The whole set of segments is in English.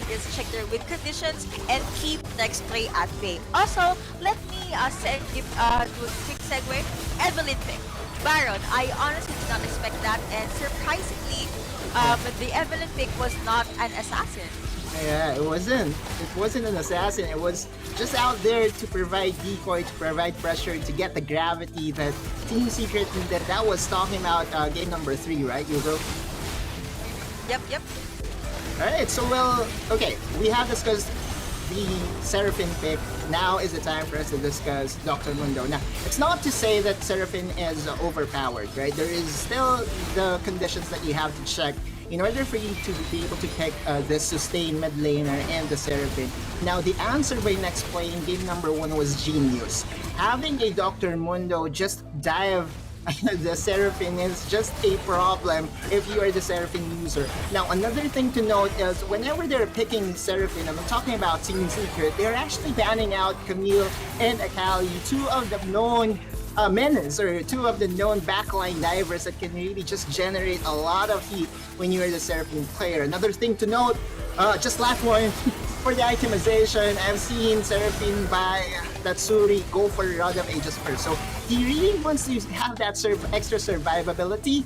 is check their win conditions and keep Nexplay at bay. Also, let me do a quick segue. Evelyn pick Baron. I honestly did not expect that, and surprisingly, the Evelyn pick was not an assassin. Yeah, it wasn't. It wasn't an assassin. It was just out there to provide decoy, to provide pressure, to get the gravity that Team Secret needed. That was talking about game number 3, right, Hugo? Yep. Alright, so okay, we have discussed the Seraphine pick. Now is the time for us to discuss Dr. Mundo. Now, it's not to say that Seraphine is overpowered, right? There is still the conditions that you have to check in order for you to be able to pick the sustained mid laner and the Seraphine. Now, the answer by Nexplay in game number 1 was genius. Having a Dr. Mundo just dive the Seraphine is just a problem if you are the Seraphine user. Now, another thing to note is whenever they're picking Seraphine, I'm talking about Team Secret, they're actually banning out Camille and Akali, two of the known menace, or two of the known backline divers that can really just generate a lot of heat when you're the Seraphine player. Another thing to note, just last one, for the itemization, I've seen Seraphine by Tatsuri go for Rod of Ages first. So he really wants to have that extra survivability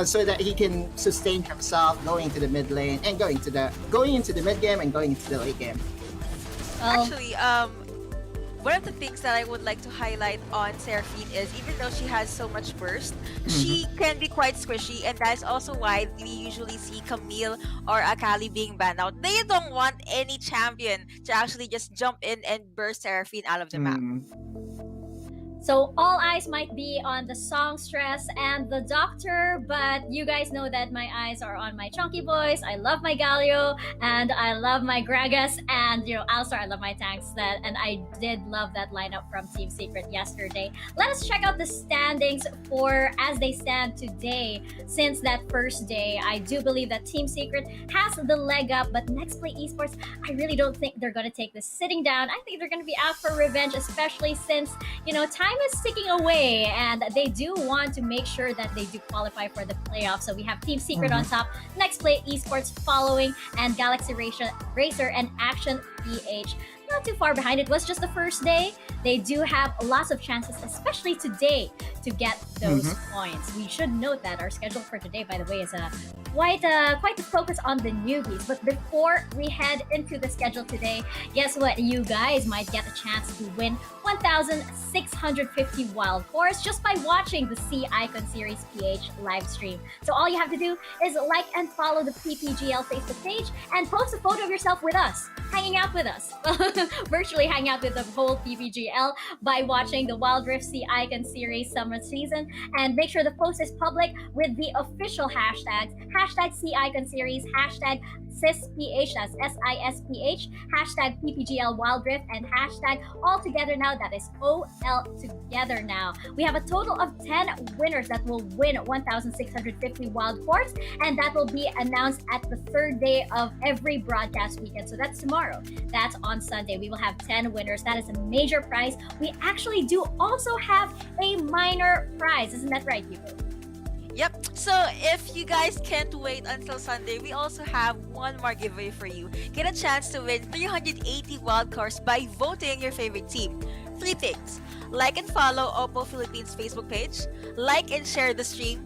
so that he can sustain himself going to the mid lane and going into the mid game and going into the late game. Actually, one of the things that I would like to highlight on Seraphine is even though she has so much burst, she can be quite squishy, and that's also why we usually see Camille or Akali being banned out. They don't want any champion to actually just jump in and burst Seraphine out of the map. So all eyes might be on the songstress and the doctor, but you guys know that my eyes are on my chunky boys. I love my Galio, and I love my Gragas, and Alistar, I love my tanks. And I did love that lineup from Team Secret yesterday. Let us check out the standings for as they stand today. Since that first day, I do believe that Team Secret has the leg up, but Nexplay Esports, I really don't think they're going to take this sitting down. I think they're going to be out for revenge, especially since time is ticking away, and they do want to make sure that they do qualify for the playoffs. So we have Team Secret on top, Nexplay Esports following, and Galaxy Razer and Action PH not too far behind. It was just the first day. They do have lots of chances, especially today, to get those points. We should note that our schedule for today, by the way, is quite the focus on the newbies. But before we head into the schedule today, guess what? You guys might get a chance to win 1,650 wild cores just by watching the C Icon Series PH live stream. So all you have to do is like and follow the PPGL Facebook page and post a photo of yourself with us, hanging out with us, virtually hang out with the whole PPGL by watching the Wild Rift C Icon Series summer season, and make sure the post is public with the official hashtags, hashtag C Icon Series, hashtag SISPH, that's SISPH, hashtag PPGL Wild Rift, and hashtag all together now, that is OL together now. We have a total of 10 winners that will win 1,650 wild cores, and that will be announced at the third day of every broadcast weekend. So that's tomorrow. That's on Sunday. We will have 10 winners. That is a major prize. We actually do also have a minor prize. Isn't that right, people? Yep. So if you guys can't wait until Sunday, we also have one more giveaway for you. Get a chance to win 380 wildcards by voting your favorite team. 3 things: like and follow Oppo Philippines Facebook page, like and share this stream,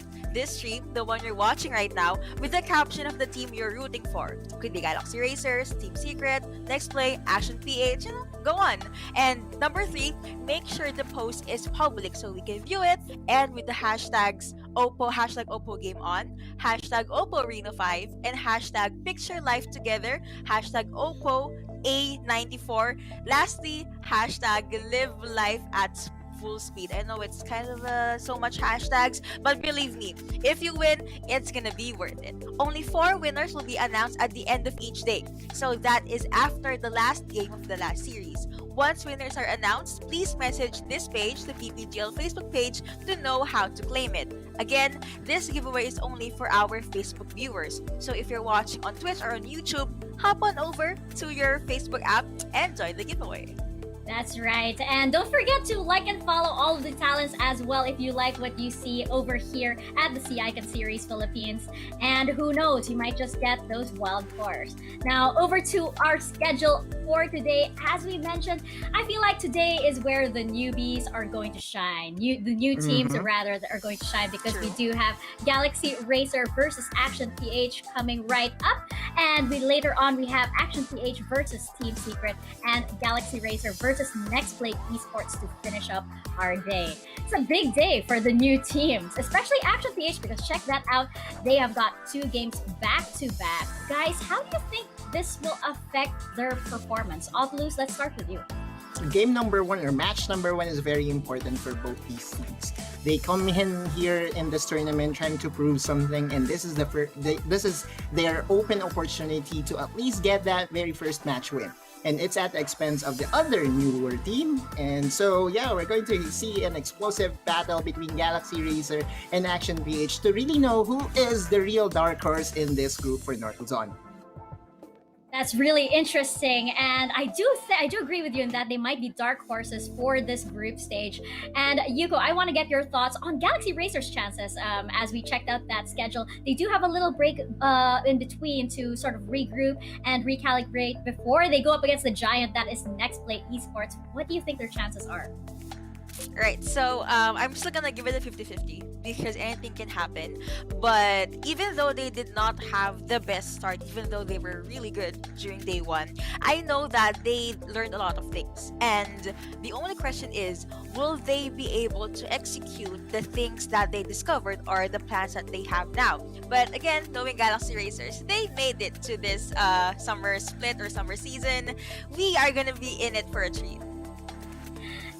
the one you're watching right now, with the caption of the team you're rooting for. Could be Galaxy Racers, Team Secret, Nexplay, Action PH, go on. And number 3, make sure the post is public so we can view it, and with the hashtags Oppo, hashtag Oppo Game On, hashtag Oppo Reno 5, and hashtag Picture Life Together, hashtag Oppo A94. Lastly, hashtag Live Life at full speed. I know it's kind of so much hashtags, but believe me, if you win, it's gonna be worth it. Only 4 winners will be announced at the end of each day, so that is after the last game of the last series. Once winners are announced, please message this page, the PPGL Facebook page, to know how to claim it. Again, this giveaway is only for our Facebook viewers, so if you're watching on Twitch or on YouTube, hop on over to your Facebook app and join the giveaway. That's right. And don't forget to like and follow all of the talents as well if you like what you see over here at the C Icon Series Philippines. And who knows, you might just get those wild cards. Now, over to our schedule for today. As we mentioned, I feel like today is where the newbies are going to shine. The new teams, rather, that are going to shine because we do have Galaxy Racer versus Action PH coming right up. And later on, we have Action PH versus Team Secret and Galaxy Racer versus Nexplay Esports to finish up our day. It's a big day for the new teams, especially Action PH, because check that out. They have got 2 games back to back. Guys, how do you think this will affect their performance? Otlus, let's start with you. Game number 1 or match number 1 is very important for both these teams. They come in here in this tournament trying to prove something, and this is this is their open opportunity to at least get that very first match win. And it's at the expense of the other newer team. And so, yeah, we're going to see an explosive battle between Galaxy Racer and Action PH to really know who is the real dark horse in this group for North Luzon. That's really interesting, and I do agree with you in that they might be dark horses for this group stage. And Yuko, I want to get your thoughts on Galaxy Racer's chances. As we checked out that schedule, they do have a little break in between to sort of regroup and recalibrate before they go up against the giant that is Nexplay Esports. What do you think their chances are? Right, so I'm still gonna give it a 50-50 because anything can happen. But even though they did not have the best start, even though they were really good during day 1, I know that they learned a lot of things. And the only question is, will they be able to execute the things that they discovered or the plans that they have now? But again, knowing Galaxy Racers, they made it to this summer split or summer season. We are gonna be in it for a treat.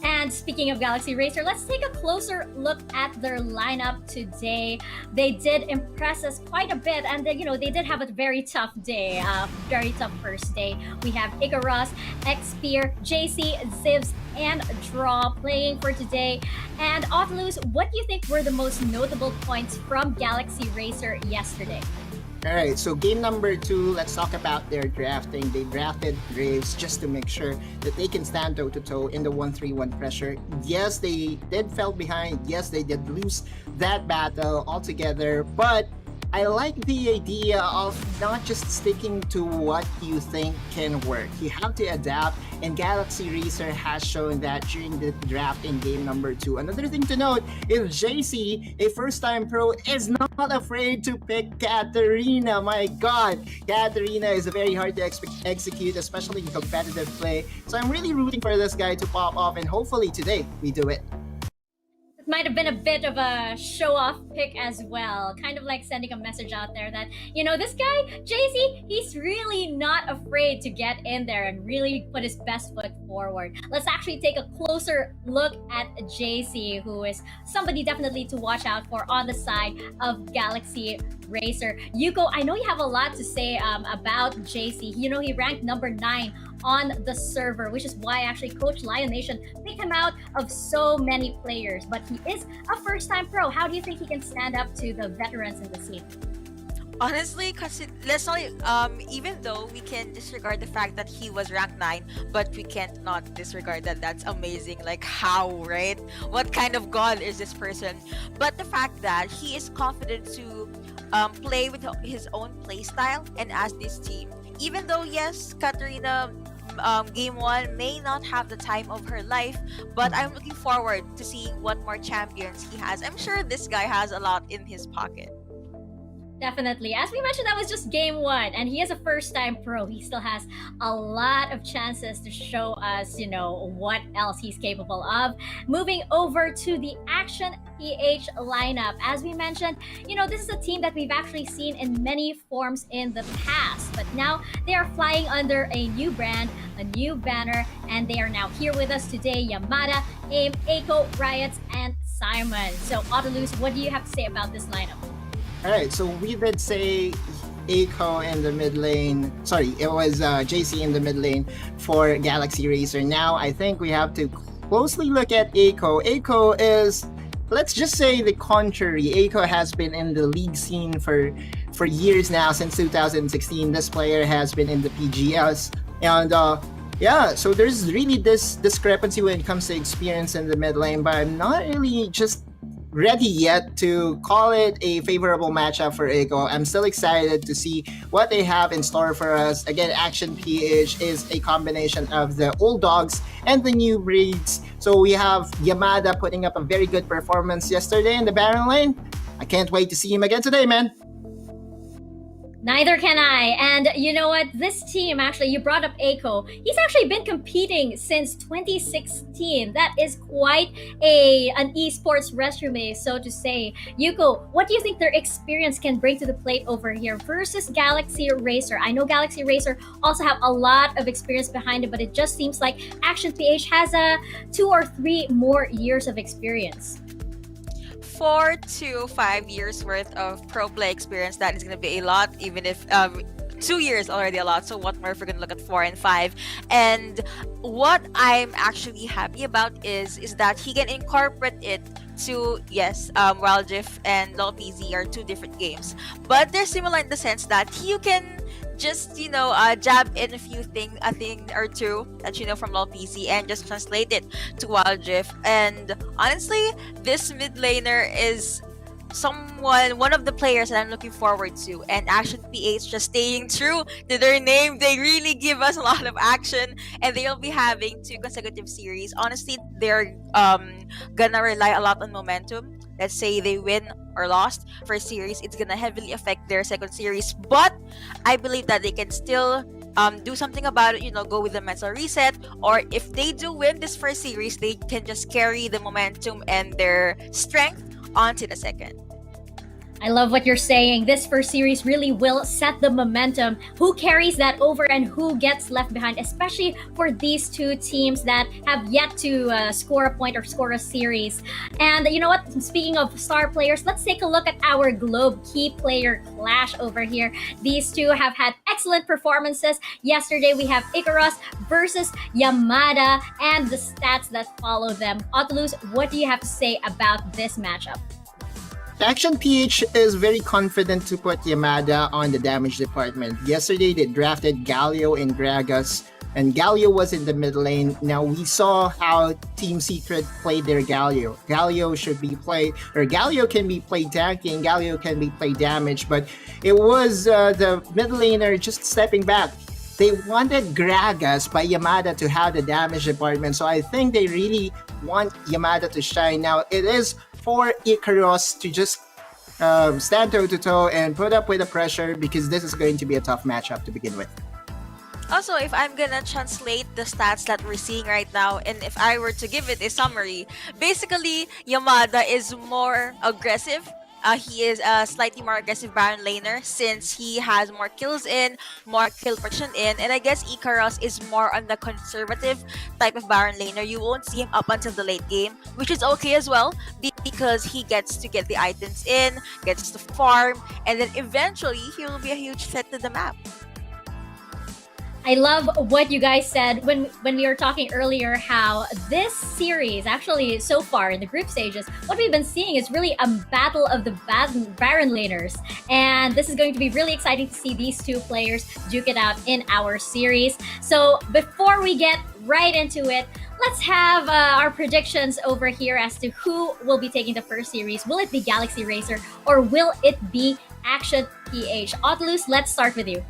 And speaking of Galaxy Racer, let's take a closer look at their lineup today. They did impress us quite a bit, and they did have a very tough day, very tough first day. We have Icarus, Xpear, JC, Zivs, and Draw playing for today. And Otlus, what do you think were the most notable points from Galaxy Racer yesterday? Alright, so game number 2, let's talk about their drafting. They drafted Graves just to make sure that they can stand toe-to-toe in the 1-3-1 pressure. Yes, they did fall behind. Yes, they did lose that battle altogether, but I like the idea of not just sticking to what you think can work. You have to adapt, and Galaxy Racer has shown that during the draft in game number 2. Another thing to note is JC, a first-time pro, is not afraid to pick Katarina. My God, Katarina is very hard to execute, especially in competitive play. So I'm really rooting for this guy to pop off, and hopefully today we do it. Might have been a bit of a show-off pick as well. Kind of like sending a message out there that, this guy, JC, he's really not afraid to get in there and really put his best foot forward. Let's actually take a closer look at JC, who is somebody definitely to watch out for on the side of Galaxy Racer. Yuko, I know you have a lot to say about JC. He ranked number 9 on the server, which is why actually Coach Lion Nation picked him out of so many players. But he is a first-time pro. How do you think he can stand up to the veterans in the scene? Honestly, let's not, even though we can disregard the fact that he was ranked 9, but we can't not disregard that. That's amazing. Like, how, right? What kind of god is this person? But the fact that he is confident to play with his own play style and as this team, even though yes, Katarina game 1 may not have the time of her life, but I'm looking forward to seeing what more champions he has. I'm sure this guy has a lot in his pocket. Definitely. As we mentioned, that was just game 1, and he is a first-time pro. He still has a lot of chances to show us, what else he's capable of. Moving over to the Action PH lineup. As we mentioned, this is a team that we've actually seen in many forms in the past, but now they are flying under a new brand, a new banner, and they are now here with us today. Yamada, AIM, Eiko, Riots, and Simon. So, Otilus, what do you have to say about this lineup? Alright, so we did say Eiko in the mid lane. Sorry, it was JC in the mid lane for Galaxy Racer. Now, I think we have to closely look at Eiko. Eiko is, let's just say the contrary. Eiko has been in the league scene for years now, since 2016. This player has been in the PGLs. And Yeah, so there's really this discrepancy when it comes to experience in the mid lane, but I'm not really just ready yet to call it a favorable matchup for Echo. I'm still excited to see what they have in store for us. Again, Action PH is a combination of the old dogs and the new breeds. So we have Yamada putting up a very good performance yesterday in the Baron lane. I can't wait to see him again today, man. Neither can I. And you know what? This team, actually, you brought up Aiko. He's actually been competing since 2016. That is quite an esports resume, so to say. Yuko, what do you think their experience can bring to the plate over here versus Galaxy Racer? I know Galaxy Racer also have a lot of experience behind it, but it just seems like Action PH has 2 or 3 more years of experience. 4 to 5 years worth of pro play experience, that is going to be a lot, even if 2 years already a lot. So what more if we're going to look at 4 and 5? And what I'm actually happy about is that he can incorporate it to, yes, Wild Rift and LoL PZ are 2 different games, but they're similar in the sense that you can just jab in a thing or two that you know from LoL PC and just translate it to Wild Rift. And honestly, this mid laner is one of the players that I'm looking forward to. And Action PH just staying true to their name, they really give us a lot of action, and they'll be having 2 consecutive series. Honestly, they're gonna rely a lot on momentum. Let's say they win or lost first series, it's gonna heavily affect their second series. But I believe that they can still do something about it, go with the mental reset. Or if they do win this first series, they can just carry the momentum and their strength onto the second. I love what you're saying. This first series really will set the momentum. Who carries that over and who gets left behind, especially for these 2 teams that have yet to score a point or score a series. And you know what? Speaking of star players, let's take a look at our Globe key player clash over here. These 2 have had excellent performances. Yesterday, we have Icarus versus Yamada and the stats that follow them. Otulus, what do you have to say about this matchup? Action PH is very confident to put Yamada on the damage department. Yesterday, they drafted Galio and Gragas, and Galio was in the mid lane. Now, we saw how Team Secret played their Galio. Galio can be played tanky, and Galio can be played damage, but it was the mid laner just stepping back. They wanted Gragas by Yamada to have the damage department, so I think they really want Yamada to shine. Now, it is for Icarus to just stand toe-to-toe and put up with the pressure, because this is going to be a tough matchup to begin with. Also, if I'm gonna translate the stats that we're seeing right now, and if I were to give it a summary, basically Yamada is more aggressive. He is a slightly more aggressive Baron laner since he has more kills in, more kill protection in, and I guess Icarus is more on the conservative type of Baron laner. You won't see him up until the late game, which is okay as well, because he gets to get the items in, gets to farm, and then eventually he will be a huge threat to the map. I love what you guys said when we were talking earlier, how this series, actually so far in the group stages, what we've been seeing is really a battle of the Baron laners. And this is going to be really exciting to see these 2 players duke it out in our series. So before we get right into it, let's have our predictions over here as to who will be taking the first series. Will it be Galaxy Racer or will it be Action PH? Otulus, let's start with you.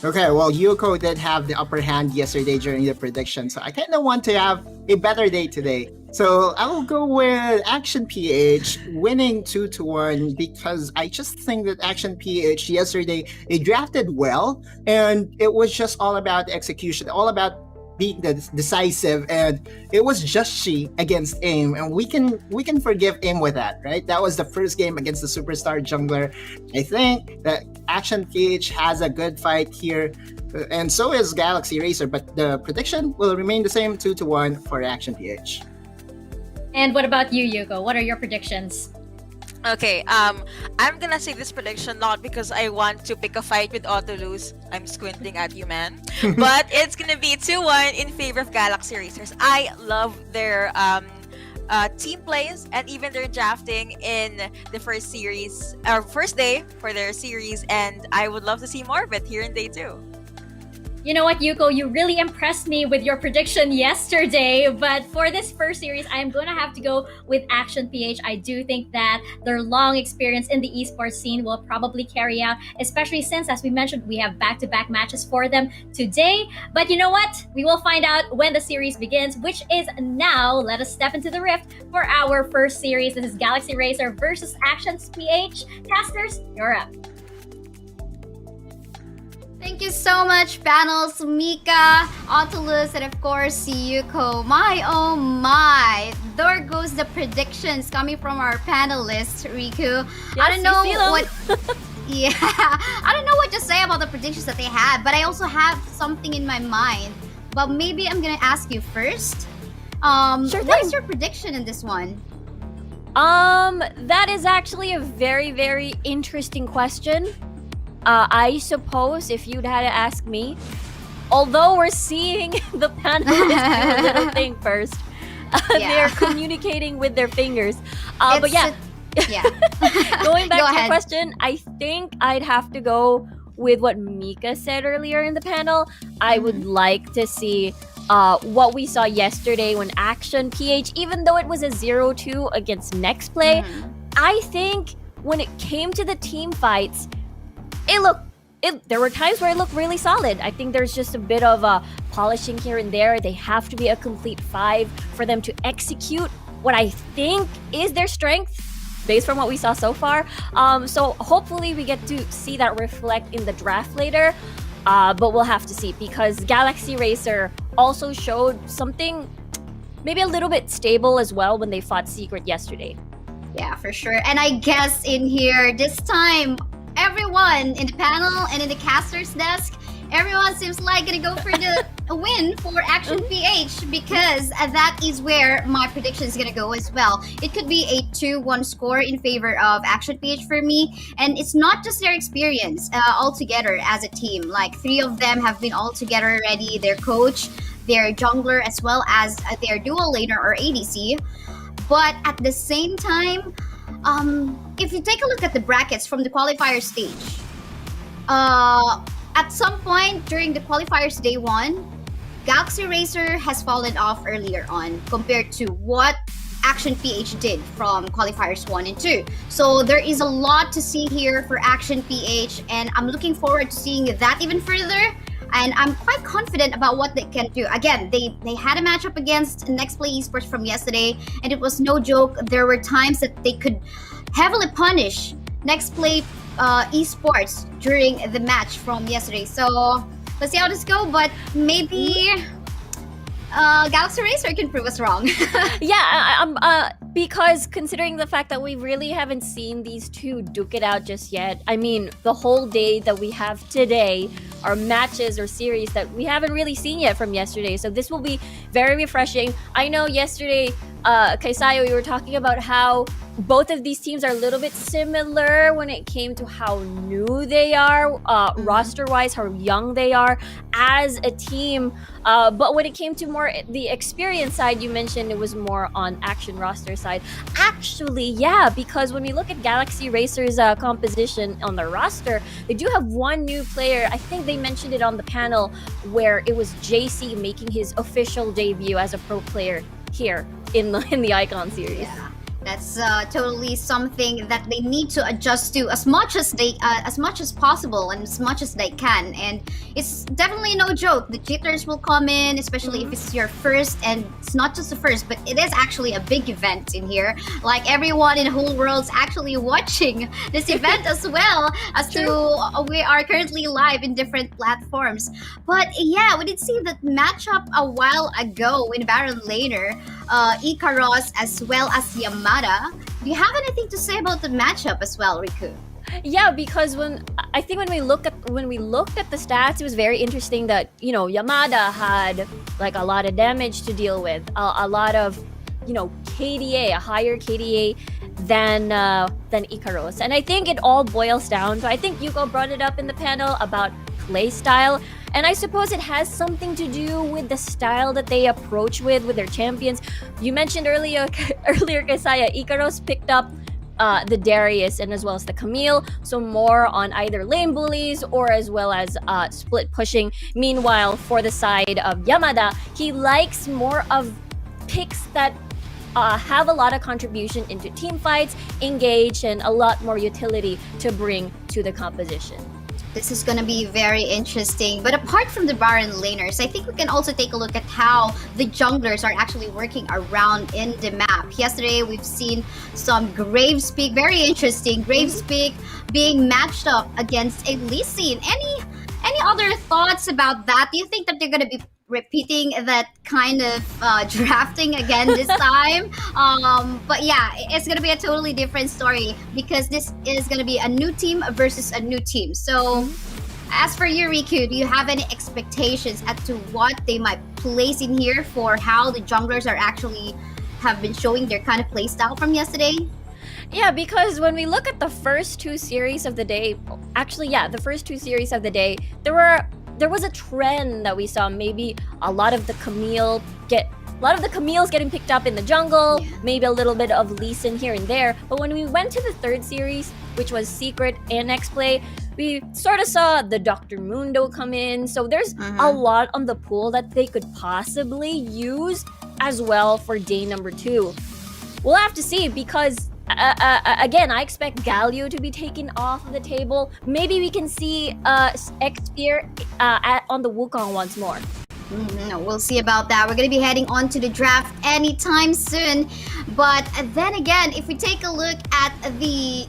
Okay, well, Yuko did have the upper hand yesterday during the prediction, so I kind of want to have a better day today. So I will go with Action PH winning 2-1, because I just think that Action PH yesterday, they drafted well, and it was just all about execution, all about being decisive, and it was just she against AIM, and we can forgive AIM with that, right? That was the first game against the superstar jungler. I think that Action PH has a good fight here, and so is Galaxy Racer, but the prediction will remain the same, 2-1 for Action PH. And what about you, Yuko? What are your predictions? Okay, I'm gonna say this prediction not because I want to pick a fight with Otulus. I'm squinting at you, man. But it's gonna be 2-1 in favor of Galaxy Racers. I love their team plays and even their drafting in the first series, or first day for their series, and I would love to see more of it here in day 2. You know what, Yuko? You really impressed me with your prediction yesterday. But for this first series, I'm going to have to go with Action PH. I do think that their long experience in the esports scene will probably carry out, especially since, as we mentioned, we have back-to-back matches for them today. But you know what? We will find out when the series begins, which is now. Let us step into the rift for our first series. This is Galaxy Razer versus Action PH. Casters, you're up. Thank you so much, panels, Mika, Autolus, and of course, Yuko. My oh my, there goes the predictions coming from our panelists, Riku. I don't know what. Yeah, I don't know what to say about the predictions that they had, but I also have something in my mind. But maybe I'm gonna ask you first. What is your prediction in this one? That is actually a very, very interesting question. I suppose if you'd had to ask me, although we're seeing the panelists do a little thing first, they're communicating with their fingers. But yeah, going back to your question, I think I'd have to go with what Mika said earlier in the panel. I would like to see what we saw yesterday when Action PH, even though it was a 0-2 against Nexplay, I think when it came to the team fights, there were times where it looked really solid. I think there's just a bit of polishing here and there. They have to be a complete 5 for them to execute what I think is their strength based on what we saw so far. So hopefully we get to see that reflect in the draft later. But we'll have to see, because Galaxy Racer also showed something maybe a little bit stable as well when they fought Secret yesterday. Yeah, for sure. And I guess in here, this time, everyone in the panel and in the caster's desk, everyone seems like gonna go for the win for Action PH, because that is where my prediction is gonna go as well. It could be a 2-1 score in favor of Action PH for me, and it's not just their experience all together as a team. Like 3 of them have been all together already, their coach, their jungler, as well as their dual laner or ADC. But at the same time, if you take a look at the brackets from the qualifier stage, at some point during the qualifiers day 1, Galaxy Racer has fallen off earlier on compared to what Action PH did from qualifiers 1 and 2. So there is a lot to see here for Action PH, and I'm looking forward to seeing that even further. And I'm quite confident about what they can do. Again, they had a matchup against Nexplay Esports from yesterday, and it was no joke. There were times that they could heavily punish Nexplay Esports during the match from yesterday. So let's see how this goes, but maybe Galaxy Racer can prove us wrong. Because considering the fact that we really haven't seen these two duke it out just yet, I mean, the whole day that we have today are matches or series that we haven't really seen yet from yesterday. So this will be very refreshing. I know yesterday, Kaisayo, you were talking about how both of these teams are a little bit similar when it came to how new they are, roster-wise, how young they are as a team. But when it came to more the experience side, you mentioned it was more on Action roster side. Actually, yeah, because when we look at Galaxy Racer's composition on the roster, they do have one new player. I think they mentioned it on the panel where it was JC making his official debut as a pro player here in the Icon series. Yeah. That's totally something that they need to adjust to as much as possible and as much as they can. And it's definitely no joke. The jitters will come in, especially if it's your first, and it's not just the first, but it is actually a big event in here. Like everyone in the whole world's actually watching this event as well as we are currently live in different platforms. But yeah, we did see that matchup a while ago in Baron Laner, Ikaros as well as Yamada. Do you have anything to say about the matchup as well, Riku? Yeah, because when we looked at the stats, it was very interesting that, you know, Yamada had like a lot of damage to deal with, a lot of, you know, KDA, a higher KDA than Ikaros. And I think it all boils down to, I think Yuko brought it up in the panel about play style. And I suppose it has something to do with the style that they approach with their champions. You mentioned earlier, Kasaya, Ikaros picked up the Darius and as well as the Camille. So more on either lane bullies or as well as split pushing. Meanwhile, for the side of Yamada, he likes more of picks that have a lot of contribution into team fights, engage, and a lot more utility to bring to the composition. This is going to be very interesting. But apart from the Baron laners, I think we can also take a look at how the junglers are actually working around in the map. Yesterday, we've seen some Gravespeak, very interesting. Gravespeak being matched up against a Lee Sin. Any other thoughts about that? Do you think that they're going to be repeating that kind of drafting again this time? But yeah, it's gonna be a totally different story because this is gonna be a new team versus a new team. So as for you, Riku, do you have any expectations as to what they might place in here for how the junglers are actually have been showing their kind of play style from yesterday? Yeah, because when we look at the first two series of the day, actually, yeah, the first two series of the day, there was a trend that we saw. Maybe a lot of the Camille's getting picked up in the jungle, maybe a little bit of Lee Sin here and there. But when we went to the third series, which was Secret and Nexplay, we sort of saw the Dr. Mundo come in. So there's a lot on the pool that they could possibly use as well for day number 2. We'll have to see because again, I expect Galio to be taken off of the table. Maybe we can see X-Spear on the Wukong once more. We'll see about that. We're going to be heading on to the draft anytime soon. But then again, if we take a look at the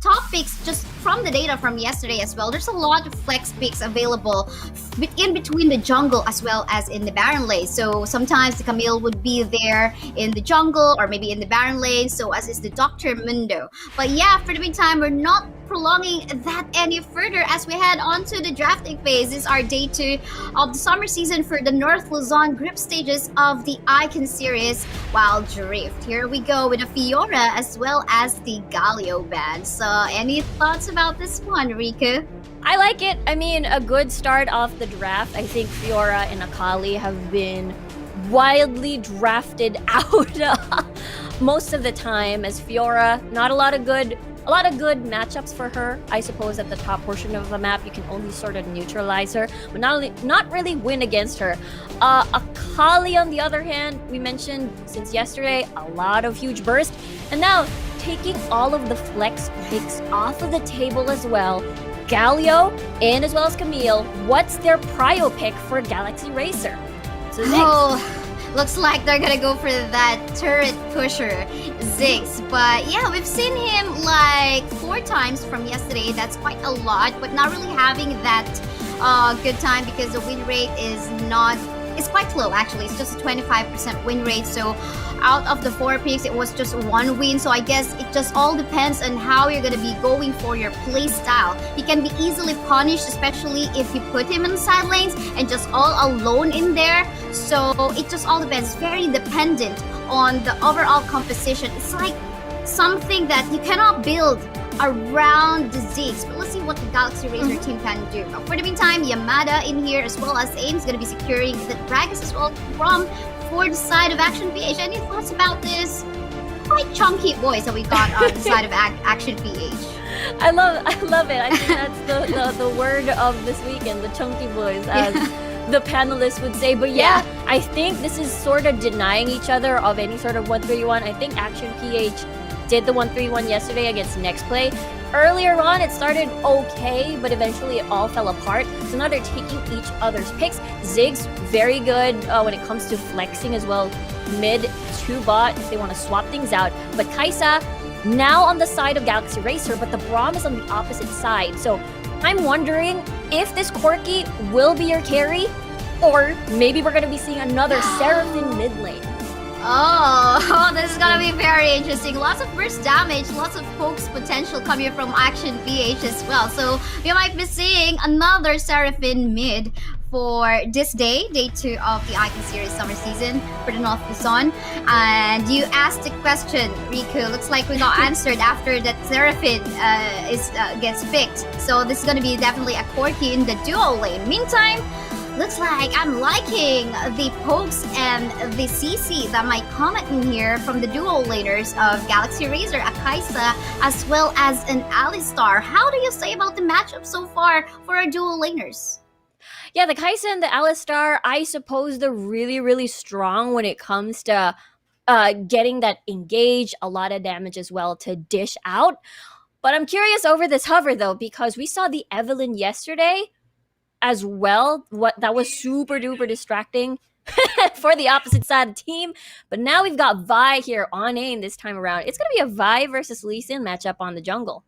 top picks just from the data from yesterday as well, there's a lot of flex picks available in between the jungle as well as in the Baron lane. So sometimes the Camille would be there in the jungle or maybe in the Baron lane, so as is the Dr. Mundo. But yeah, for the meantime, we're not prolonging that any further as we head on to the drafting phase. This is our day 2 of the summer season for the North Luzon group stages of the Icon series Wild Drift. Here we go with the Fiora as well as the Galio band. So any thoughts about this one, Riku? I like it. I mean, a good start off the draft. I think Fiora and Akali have been wildly drafted out most of the time, as Fiora, not a lot of good matchups for her. I suppose at the top portion of the map, you can only sort of neutralize her, but not really win against her. Akali, on the other hand, we mentioned since yesterday, a lot of huge burst, and now taking all of the flex picks off of the table as well. Galio and as well as Camille, what's their prio pick for Galaxy Racer? So looks like they're gonna go for that turret pusher, Ziggs. But yeah, we've seen him like 4 times from yesterday. That's quite a lot, but not really having that good time because the win rate it's quite low actually. It's just a 25% win rate. So out of the 4 picks, it was just 1 win. So I guess it just all depends on how you're gonna be going for your play style. He can be easily punished, especially if you put him in the side lanes and just all alone in there. So it just all depends. It's very dependent on the overall composition. It's like something that you cannot build around the Ziggs. But let's see what the Galaxy Razer team can do. But for the meantime, Yamada in here as well as AIM is going to be securing the Dragus as well for the side of Action PH. Any thoughts about this quite chunky boys that we got on the side of Action PH? I love it. I think that's the word of this weekend, the chunky boys, as the panelists would say. But yeah, I think this is sort of denying each other of any sort of 1-3-1. I think Action PH did the 1-3-1 yesterday against Nexplay. Earlier on, it started okay, but eventually it all fell apart. So now they're taking each other's picks. Ziggs, very good when it comes to flexing as well. Mid to bot if they want to swap things out. But Kaisa, now on the side of Galaxy Racer, but the Braum is on the opposite side. So I'm wondering if this Corki will be your carry, or maybe we're going to be seeing another Seraphine mid lane. Oh, this is gonna be very interesting. Lots of burst damage, lots of pokes potential coming from Action PH as well. So we might be seeing another Seraphine mid for this day 2 of the Icon Series Summer Season for the North Luzon. And you asked the question, Riku. Looks like we got answered after that Seraphine gets picked. So this is gonna be definitely a Corki in the duo lane. Meantime, looks like I'm liking the pokes and the CC that might comment in here from the duo laners of Galaxy Razer, Akaisa, as well as an Alistar. How do you say about the matchup so far for our duo laners? Yeah, the Kaisa and the Alistar, I suppose they're really, really strong when it comes to getting that engage, a lot of damage as well to dish out. But I'm curious over this hover though, because we saw the Evelyn yesterday as well. What that was super duper distracting for the opposite side of the team. But now we've got Vi here on aim this time around. It's gonna be a Vi versus Lee Sin matchup on the jungle.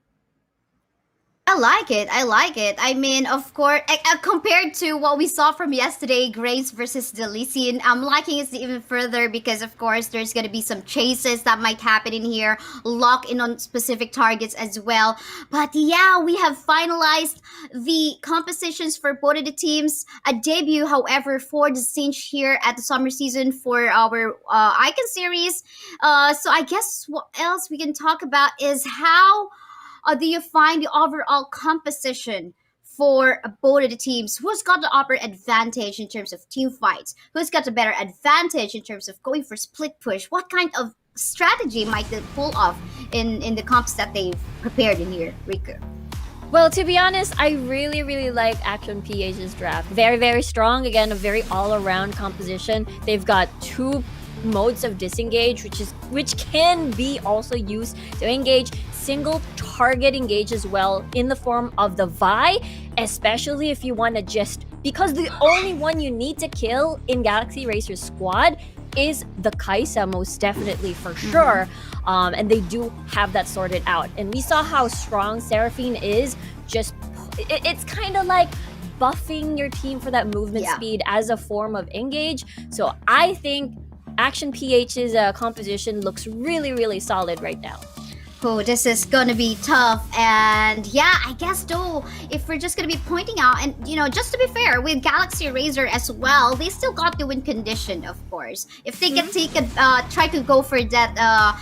I like it. I like it. I mean, of course, compared to what we saw from yesterday, Graves versus Delician, I'm liking it even further because, of course, there's going to be some chases that might happen in here, lock in on specific targets as well. But yeah, we have finalized the compositions for both of the teams. A debut, however, for the Sinch here at the summer season for our Icon series. So I guess what else we can talk about is how do you find the overall composition for both of the teams? Who's got the upper advantage in terms of team fights? Who's got the better advantage in terms of going for split push? What kind of strategy might they pull off in the comps that they've prepared in here, Riku? Well, to be honest, I really, really like Action PH's draft. Very, very strong. Again, a very all-around composition. They've got two modes of disengage, which can be also used to engage single target engage as well in the form of the Vi, especially if you want to just, because the only one you need to kill in Galaxy Racer's squad is the Kaisa, most definitely, for sure. And they do have that sorted out. And we saw how strong Seraphine is. Just, it's kind of like buffing your team for that movement speed as a form of engage. So I think Action PH's composition looks really, really solid right now. Oh, this is gonna be tough. And yeah, I guess though, if we're just gonna be pointing out, and you know, just to be fair, with Galaxy Razer as well, they still got the win condition, of course. If they can try to go for that,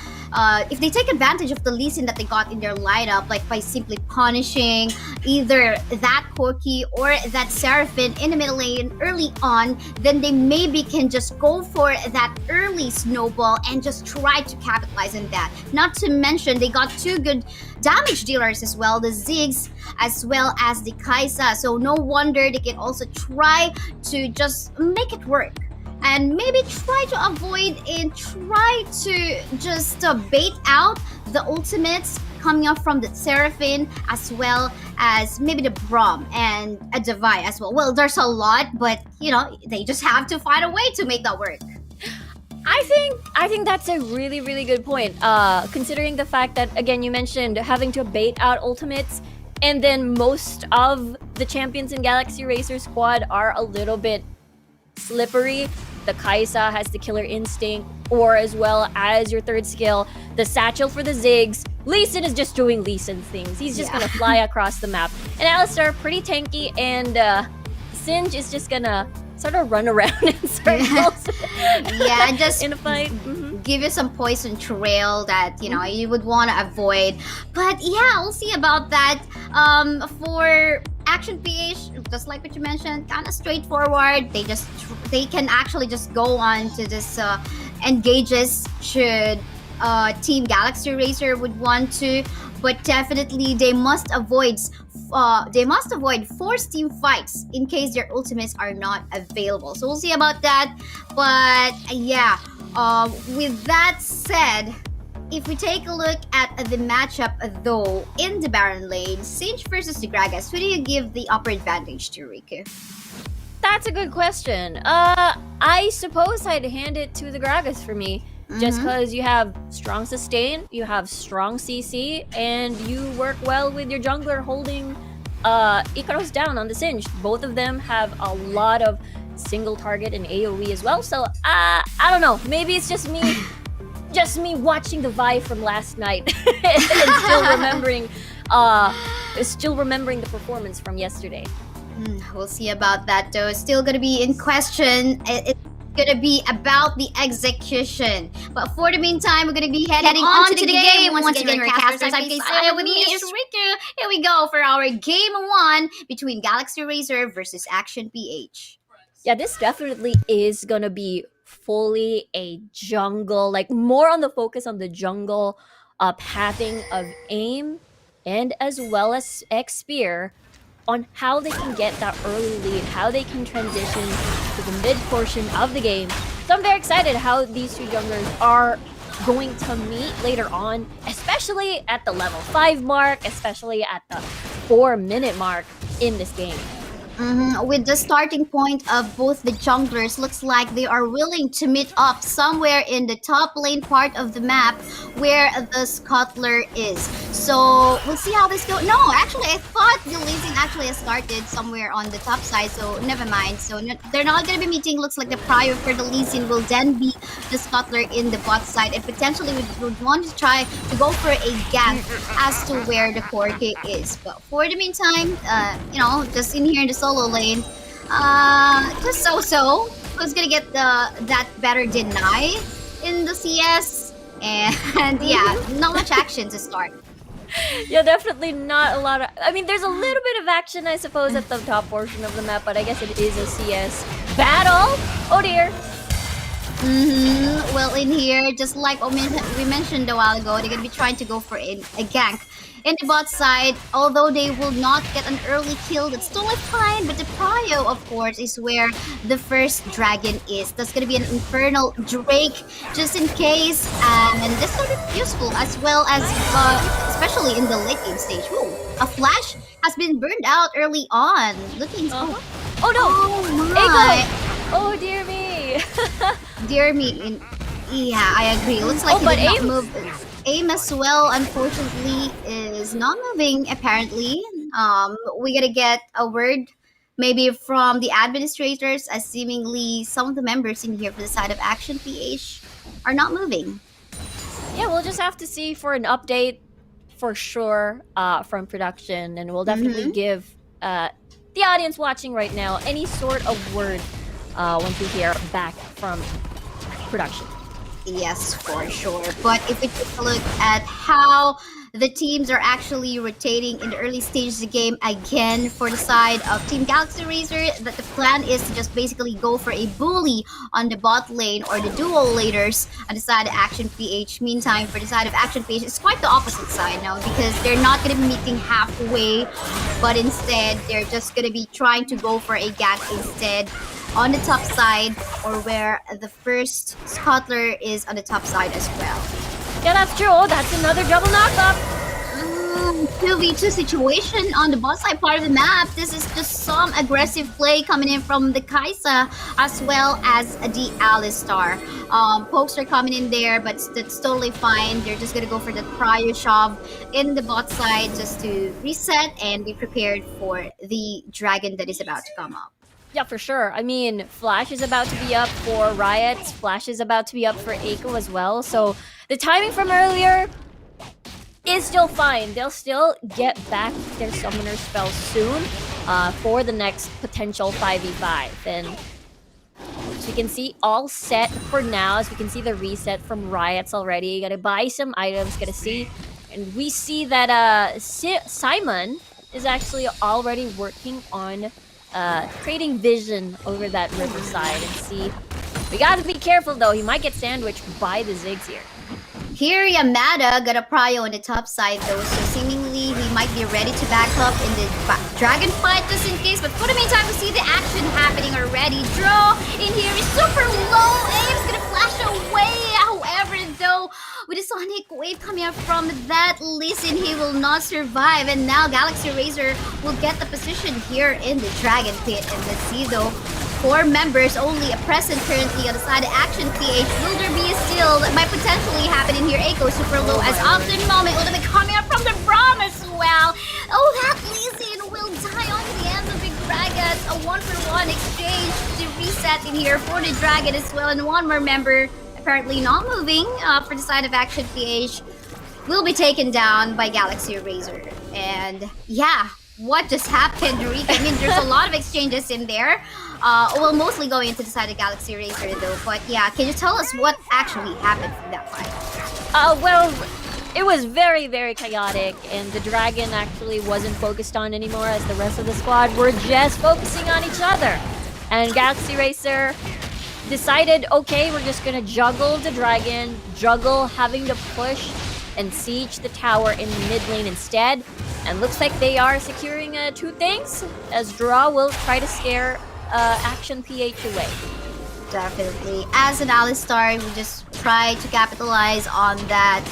if they take advantage of the Lee Sin that they got in their lineup, like by simply punishing either that Corki or that Seraphine in the middle lane early on, then they maybe can just go for that early snowball and just try to capitalize on that. Not to mention, they got two good damage dealers as well, the Ziggs as well as the Kaisa. So no wonder they can also try to just make it work. And maybe try to avoid and try to just bait out the ultimates coming up from the Seraphine as well as maybe the Braum and a Devi as well. Well, there's a lot, but you know, they just have to find a way to make that work. I think that's a really, really good point. Considering the fact that, again, you mentioned having to bait out ultimates, and then most of the champions in Galaxy Racer squad are a little bit slippery. The Kaisa has the killer instinct, or as well as your third skill, the satchel for the Ziggs. Lee Sin is just doing Lee Sin things. He's just gonna fly across the map. And Alistar, pretty tanky, and Singe is just gonna sort of run around in circles. Yeah, just in a fight. Give you some poison trail that you know you would want to avoid. But yeah, we'll see about that. For Action PH, just like what you mentioned, kind of straightforward. They can actually just go on to this engages should Team Galaxy Racer would want to, but definitely they must avoid forced team fights in case their ultimates are not available. So we'll see about that. But yeah, with that said, if we take a look at the matchup though in the Baron lane, Sinch versus the Gragas, who do you give the upper advantage to, Riku? That's a good question. I suppose I'd hand it to the Gragas for me. Just because you have strong sustain, you have strong CC, and you work well with your jungler holding Ikaros down on the Singe. Both of them have a lot of single target and AoE as well. So I don't know. Maybe it's just me watching the Vi from last night and still remembering the performance from yesterday. We'll see about that though. It's still gonna be in question. It's gonna be about the execution. But for the meantime, we're gonna be heading on to the game. Once again, your casters, I'm Saya with me is Riku. Here we go for our game 1 between Galaxy Racer versus Action PH. Yeah, this definitely is gonna be fully a jungle, like more on the focus on the jungle pathing of aim and as well as X Spear on how they can get that early lead, how they can transition to the mid portion of the game. So I'm very excited how these two junglers are going to meet later on, especially at the level 5 mark, especially at the 4-minute mark in this game. With the starting point of both the junglers, looks like they are willing to meet up somewhere in the top lane part of the map where the scuttler is. So we'll see how this goes. No, actually, I thought the Lee Sin actually has started somewhere on the top side, so never mind. So they're not going to be meeting. Looks like the prior for the Lee Sin will then be the scuttler in the bot side, and potentially would want to try to go for a gank as to where the 4K is. But for the meantime, just in here in the solo lane, just so. Who's gonna get that better deny in the CS? And yeah, not much action to start. Yeah, definitely not a lot of... I mean, there's a little bit of action, I suppose, at the top portion of the map, but I guess it is a CS battle. Oh dear. Well, in here, just like we mentioned a while ago, they're gonna be trying to go for a gank. In the bot side, although they will not get an early kill, that's totally fine. But the prio, of course, is where the first dragon is. That's gonna be an infernal Drake, just in case. And this is gonna be useful as well as, especially in the late game stage. Ooh, a flash has been burned out early on. Looking. Oh no! Oh my! Echo! Oh dear me! Dear me. Yeah, I agree. Looks like he but did not aim? move. Aim as well, unfortunately, is not moving, apparently. We gotta get a word maybe from the administrators, as seemingly some of the members in here for the side of Action PH are not moving. Yeah, we'll just have to see for an update for sure from production, and we'll definitely give the audience watching right now any sort of word once we hear back from production. Yes, for sure. But if we take a look at how the teams are actually rotating in the early stages of the game, again, for the side of Team Galaxy Razer, that the plan is to just basically go for a bully on the bot lane or the dual laners on the side of Action PH. Meantime, for the side of Action PH, it's quite the opposite side now because they're not going to be meeting halfway, but instead, they're just going to be trying to go for a gank instead on the top side, or where the first scuttler is on the top side as well. Yeah, that's true. Oh, that's another double knockup. 2v2 situation on the bot side part of the map. This is just some aggressive play coming in from the Kaisa as well as the Alistar. Pokes are coming in there, but that's totally fine. They're just gonna go for the prior shove in the bot side just to reset and be prepared for the dragon that is about to come up. Yeah, for sure. I mean, Flash is about to be up for Riot. Flash is about to be up for Eiko as well. So the timing from earlier is still fine. They'll still get back their summoner spell soon for the next potential 5v5. And as we can see, all set for now. As we can see the reset from Riots already. Gotta buy some items, gotta see. And we see that Simon is actually already working on creating vision over that riverside and see. We gotta be careful though, he might get sandwiched by the Ziggs here. Here, Yamada got a prio on the top side though, so seemingly he might be ready to back up in the dragon fight just in case. But for the meantime, we see the action happening already. Draw in here is super low. Aim's gonna flash away. However, though, with the Sonic Wave coming up from that Lee Sin, he will not survive. And now Galaxy Razer will get the position here in the Dragon Pit. And let's see though, 4 members only present currently on the side of Action PH. Will there be a steal that might potentially happen in here? Echo super low as of the moment. Will it be coming up from the Braum as well? Oh, that Lee Sin will die on the end of the Gragas. A 1-for-1 exchange to reset in here for the Dragon as well. And one more member apparently not moving for the side of Action PH will be taken down by Galaxy Razer. And yeah, what just happened, Rika? I mean, there's a lot of exchanges in there. Well, mostly going into the side of Galaxy Razer though. But yeah, can you tell us what actually happened from that fight? Well, it was very, very chaotic, and the dragon actually wasn't focused on anymore as the rest of the squad were just focusing on each other. And Galaxy Racer decided, okay, we're just gonna juggle the dragon, juggle having to push and siege the tower in the mid lane instead. And looks like they are securing two things, as Draw will try to scare Action PH away. Definitely. As an Alistar, we just try to capitalize on that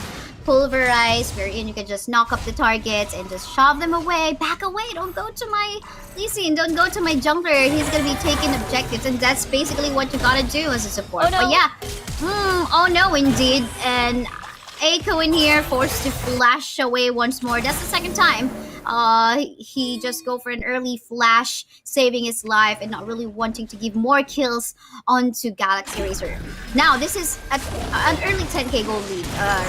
pulverize, wherein you can just knock up the targets and just shove them away. Back away! Don't go to my Lee Sin, don't go to my jungler. He's gonna be taking objectives, and that's basically what you gotta do as a support. Oh, no. But yeah, oh no, indeed. And Eiko in here, forced to flash away once more. That's the second time. He just go for an early flash, saving his life and not really wanting to give more kills onto Galaxy Racer. Now, this is an early 10k gold lead,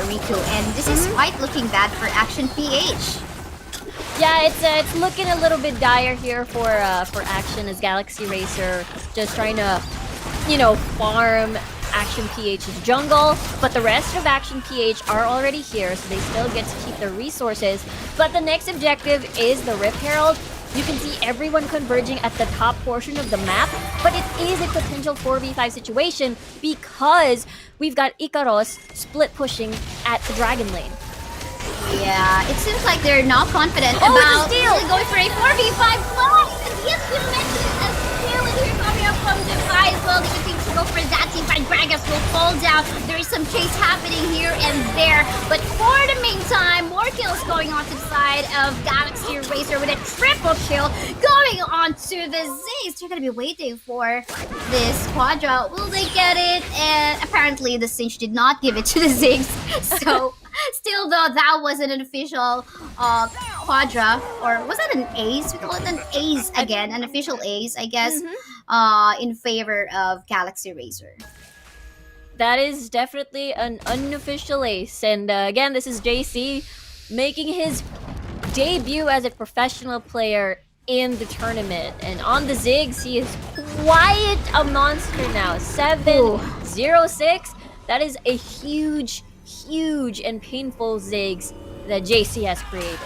Riku, and this is quite looking bad for Action PH. Yeah, it's looking a little bit dire here for Action, as Galaxy Racer just trying to, farm Action PH's jungle, but the rest of Action PH are already here, so they still get to keep their resources. But the next objective is the Rift Herald. You can see everyone converging at the top portion of the map, but it is a potential 4v5 situation because we've got Ikaros split pushing at the Dragon Lane. Yeah, it seems like they're not confident Oh, about it's a steal! really going for a 4v5 flash. And yes, you mentioned a steal in here coming up from Defy as well. They continue to go for that team, but Gragas will fall down. There is some chase happening here and there. But for the meantime, more kills going on to the side of Galaxy Racer with a triple kill going on to the Ziggs. They're going to be waiting for this Quadra. Will they get it? And apparently the Sinch did not give it to the Ziggs. So... Still, though, that wasn't an official Quadra, or was that an ace? We call it an ace again, an official ace, I guess, in favor of Galaxy Racer. That is definitely an unofficial ace. And again, this is JC making his debut as a professional player in the tournament. And on the Ziggs, he is quite a monster now. 7-0-6. That is a huge and painful Ziggs that JC has created.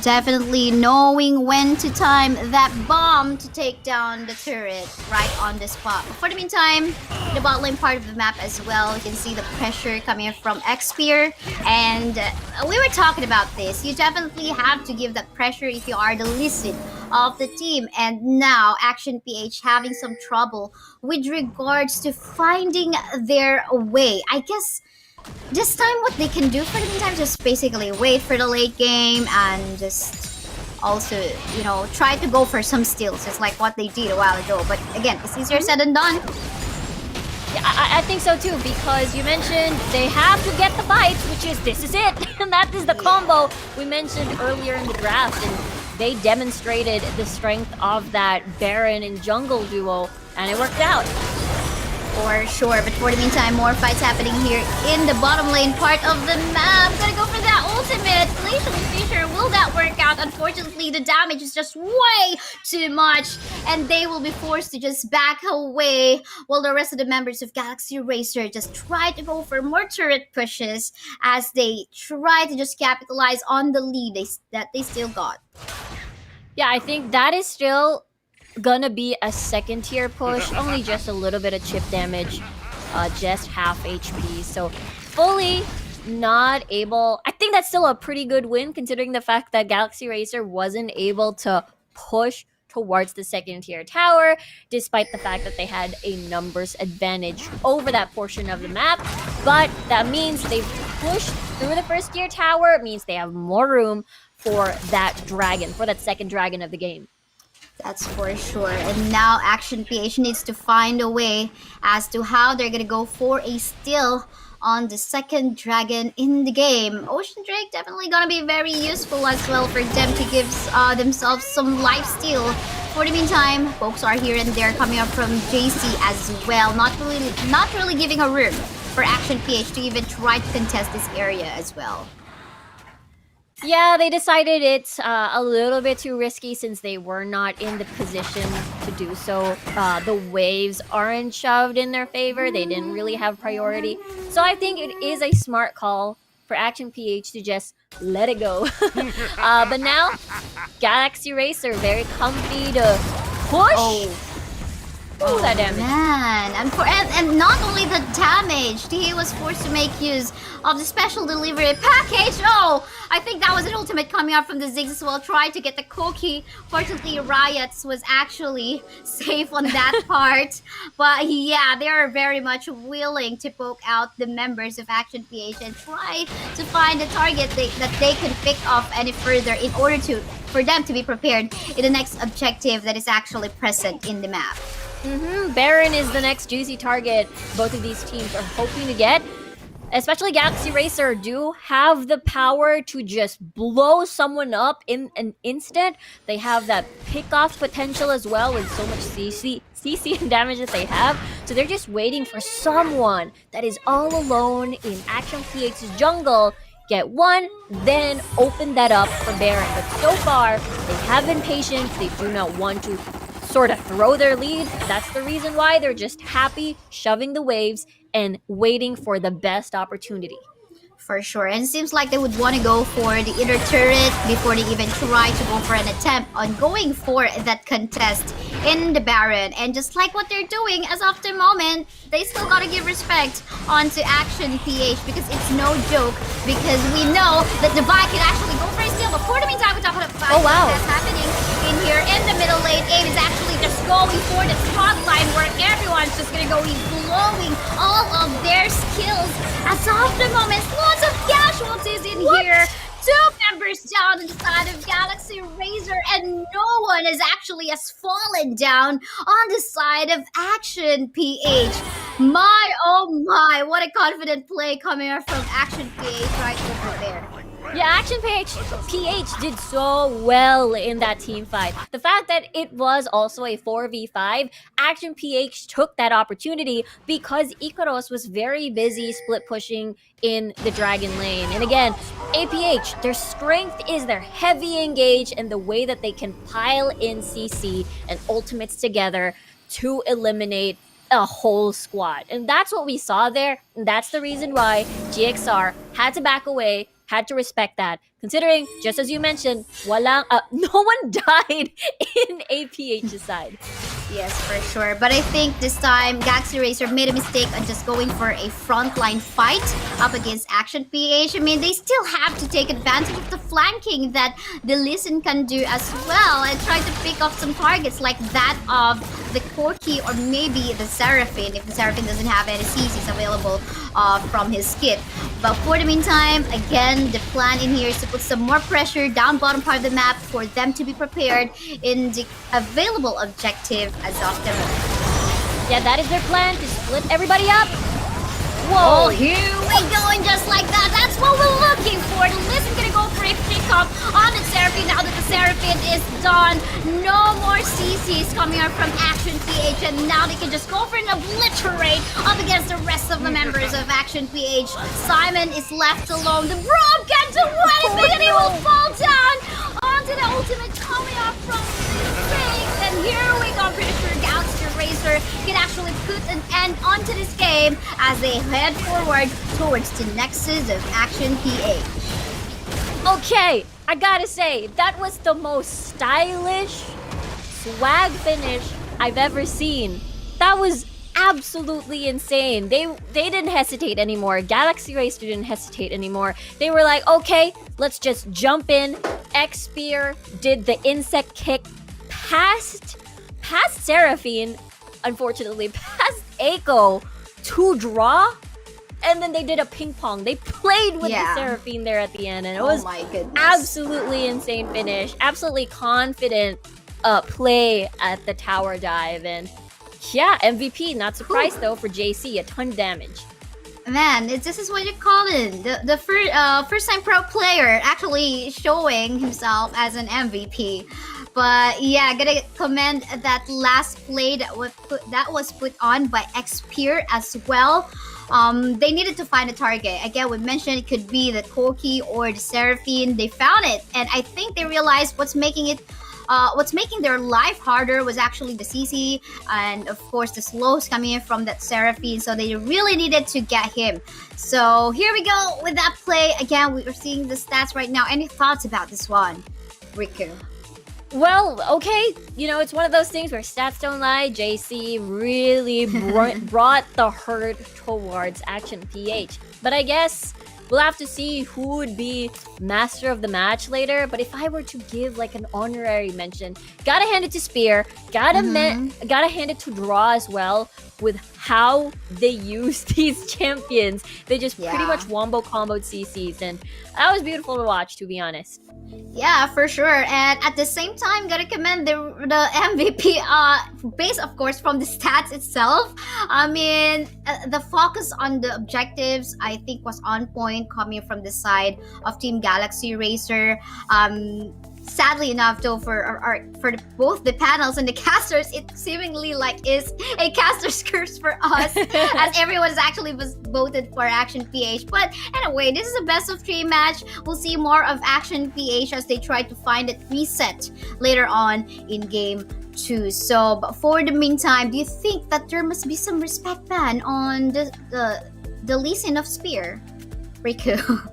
Definitely knowing when to time that bomb to take down the turret right on the spot. But for the meantime, the bot lane part of the map as well, you can see the pressure coming from Xpear. And we were talking about this. You definitely have to give that pressure if you are the lead of the team. And now Action PH having some trouble with regards to finding their way. I guess this time what they can do for the meantime, just basically wait for the late game and just also, try to go for some steals, just like what they did a while ago. But again, it's easier said than done. Yeah, I think so too, because you mentioned they have to get the fights, which is this is it. And that is the combo we mentioned earlier in the draft. And they demonstrated the strength of that Baron and Jungle duo, and it worked out. For sure, but for the meantime, more fights happening here in the bottom lane part of the map. Gonna go for that ultimate. Glacial Fissure, will that work out? Unfortunately, the damage is just way too much, and they will be forced to just back away, while the rest of the members of Galaxy Racer just try to go for more turret pushes as they try to just capitalize on the lead that they still got. Yeah, I think that is still gonna be a second tier push, only just a little bit of chip damage, just half HP, so fully not able. I think that's still a pretty good win considering the fact that Galaxy Racer wasn't able to push towards the second tier tower, despite the fact that they had a numbers advantage over that portion of the map. But that means they've pushed through the first tier tower. It means they have more room for that dragon, for that second dragon of the game. That's for sure. And now Action PH needs to find a way as to how they're gonna go for a steal on the second dragon in the game. Ocean Drake definitely gonna be very useful as well for them to give themselves some life steal. For the meantime, folks are here and there coming up from JC as well. Not really giving a room for Action PH to even try to contest this area as well. Yeah, they decided it's a little bit too risky since they were not in the position to do so. The waves aren't shoved in their favor. They didn't really have priority. So I think it is a smart call for Action PH to just let it go. But now, Galaxy Racer very comfy to push. Ooh, that damage. Man, and not only the damage, he was forced to make use of the special delivery package. Oh, I think that was an ultimate coming out from the Ziggs as well. Tried to get the cookie. Fortunately, Riots was actually safe on that part. But yeah, they are very much willing to poke out the members of Action PH and try to find a target that they can pick off any further in order for them to be prepared in the next objective that is actually present in the map. Baron is the next juicy target both of these teams are hoping to get. Especially Galaxy Racer do have the power to just blow someone up in an instant. They have that pick-off potential as well with so much CC and damage that they have. So they're just waiting for someone that is all alone in Action PH's jungle. Get one, then open that up for Baron. But so far, they have been patient. They do not want to sort of throw their lead. That's the reason why they're just happy shoving the waves and waiting for the best opportunity. For sure. And it seems like they would want to go for the inner turret before they even try to go for an attempt on going for that contest in the Baron. And just like what they're doing as of the moment, they still gotta give respect onto Action PH because it's no joke. Because we know that the Vi can actually go for a steal. But for the meantime, we talk about that's happening in here in the middle lane. Abe is actually just going for the front line where everyone's just gonna go blowing all of their skills. As of the moment, lots of casualties in here. 2 members down on the side of Galaxy Razer, and no one has fallen down on the side of Action PH. My, oh my, what a confident play coming out from Action PH right over there. Yeah, Action PH did so well in that team fight. The fact that it was also a 4v5, Action PH took that opportunity because Ikaros was very busy split pushing in the Dragon lane. And again, APH, their strength is their heavy engage and the way that they can pile in CC and ultimates together to eliminate a whole squad. And that's what we saw there. And that's the reason why GXR had to back away, had to respect that. Considering, just as you mentioned, no one died in APH's side. Yes, for sure. But I think this time, Galaxy Racer made a mistake on just going for a frontline fight up against Action PH. I mean, they still have to take advantage of the flanking that the Listen can do as well and try to pick off some targets like that of the Corki or maybe the Seraphine if the Seraphine doesn't have any CCs available from his kit. But for the meantime, again, the plan in here is to put some more pressure down bottom part of the map for them to be prepared in the available objective as of the moment. Yeah, that is their plan, to split everybody up. Whoa, here we go, and just like that, that's what we're looking for. The Listen gonna go for a pickup on the Seraphine now that the Seraphine is done. No more CCs coming out from Action PH, and now they can just go for an obliterate up against the rest of the members of Action PH. Simon is left alone. The Braum can't do anything, and he will fall down onto the ultimate coming up from Ziggs. And here we go, I'm pretty sure Galaxy Racer can actually put an end onto this game as they head forward towards the nexus of Action PH. Okay, I gotta say, that was the most stylish swag finish I've ever seen. That was absolutely insane. They didn't hesitate anymore. Galaxy Racer didn't hesitate anymore. They were like, okay, let's just jump in. X-Spear did the insect kick past Seraphine, unfortunately, past Echo to draw. And then they did a ping pong. They played with the Seraphine there at the end. And it was absolutely insane finish. Absolutely confident play at the tower dive. And yeah, MVP. Not surprised though for JC. A ton of damage. Man, this is what you call it. The first time pro player actually showing himself as an MVP. But yeah, gotta commend that last play that was put on by X-Spear as well. They needed to find a target. Again, we mentioned it could be the Corki or the Seraphine. They found it, and I think they realized what's making their life harder was actually the CC and of course the slows coming in from that Seraphine. So they really needed to get him. So here we go with that play. Again, we are seeing the stats right now. Any thoughts about this one, Riku? Well, okay, it's one of those things where stats don't lie. JC really brought the herd towards Action PH. But I guess we'll have to see who would be master of the match later. But if I were to give like an honorary mention, gotta hand it to Spear, gotta hand it to Draw as well, with how they use these champions. They just pretty much wombo comboed CCs, and that was beautiful to watch, to be honest. Yeah, for sure. And at the same time, gotta commend the MVP based, of course, from the stats itself. I mean, the focus on the objectives, I think, was on point coming from the side of Team Galaxy Racer. Sadly enough, though, for both the panels and the casters, it seemingly like is a caster's curse for us, as everyone is actually was voted for Action PH. But anyway, this is a best of 3 match. We'll see more of Action PH as they try to find that reset later on in game 2. So, but for the meantime, do you think that there must be some respect ban on the leasing of Spear, Riku?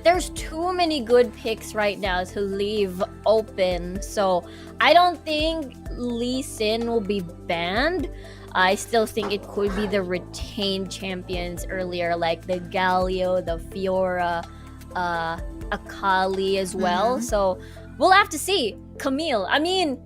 There's too many good picks right now to leave open, so I don't think Lee Sin will be banned. I still think it could be the retained champions earlier, like the Galio, the Fiora, Akali as well. So we'll have to see. Camille, I mean,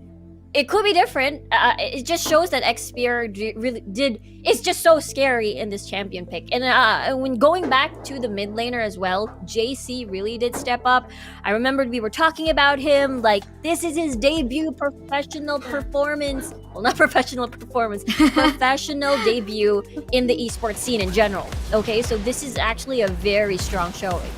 it could be different. It just shows that Xperia it's just so scary in this champion pick. And when going back to the mid laner as well, JC really did step up. I remembered we were talking about him, like, this is his debut professional performance. Well, not professional performance, professional debut in the esports scene in general. Okay, so this is actually a very strong showing.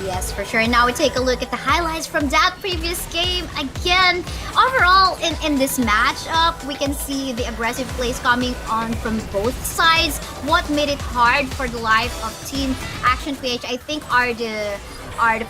Yes, for sure. And now we take a look at the highlights from that previous game. Again, overall, in this matchup, we can see the aggressive plays coming on from both sides. What made it hard for the life of Team Action PH, I think, are the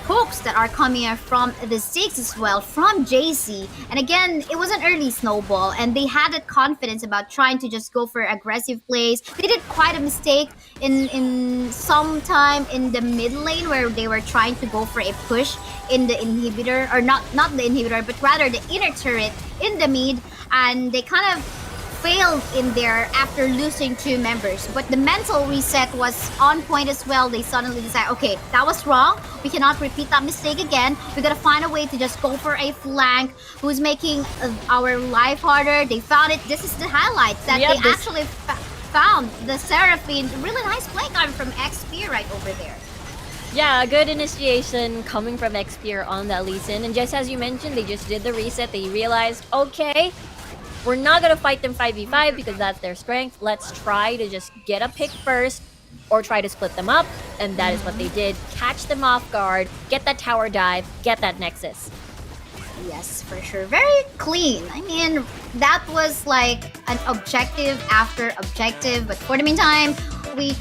pokes that are coming from the Ziggs as well, from JC. And again, it was an early snowball, and they had that confidence about trying to just go for aggressive plays. They did quite a mistake in some time in the mid lane where they were trying to go for a push in the inhibitor, or not the inhibitor, but rather the inner turret in the mid, and they kind of failed in there after losing 2 members. But the mental reset was on point as well. They suddenly decide, okay, that was wrong. We cannot repeat that mistake again. We gotta find a way to just go for a flank who's making our life harder. They found it. This is the highlights that they actually found. The Seraphine, really nice play coming from XP right over there. Yeah, good initiation coming from XP on that Lee Sin. And just as you mentioned, they just did the reset. They realized, okay, we're not going to fight them 5v5 because that's their strength. Let's try to just get a pick first or try to split them up. And that is what they did. Catch them off guard, get that tower dive, get that Nexus. Yes, for sure. Very clean. I mean, that was like an objective after objective. But for the meantime, we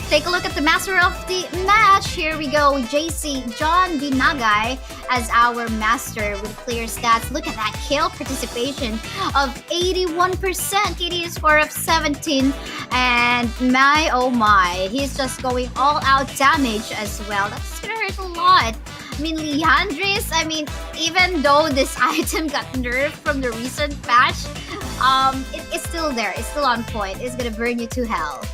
take a look at the master of the match. Here we go. JC, John Binagai, as our master with player stats. Look at that kill participation of 81%. KD score of 17. And my, oh my, he's just going all out damage as well. That's gonna hurt a lot. I mean, Leandris, I mean, even though this item got nerfed from the recent patch, it's still there. It's still on point. It's gonna burn you to hell.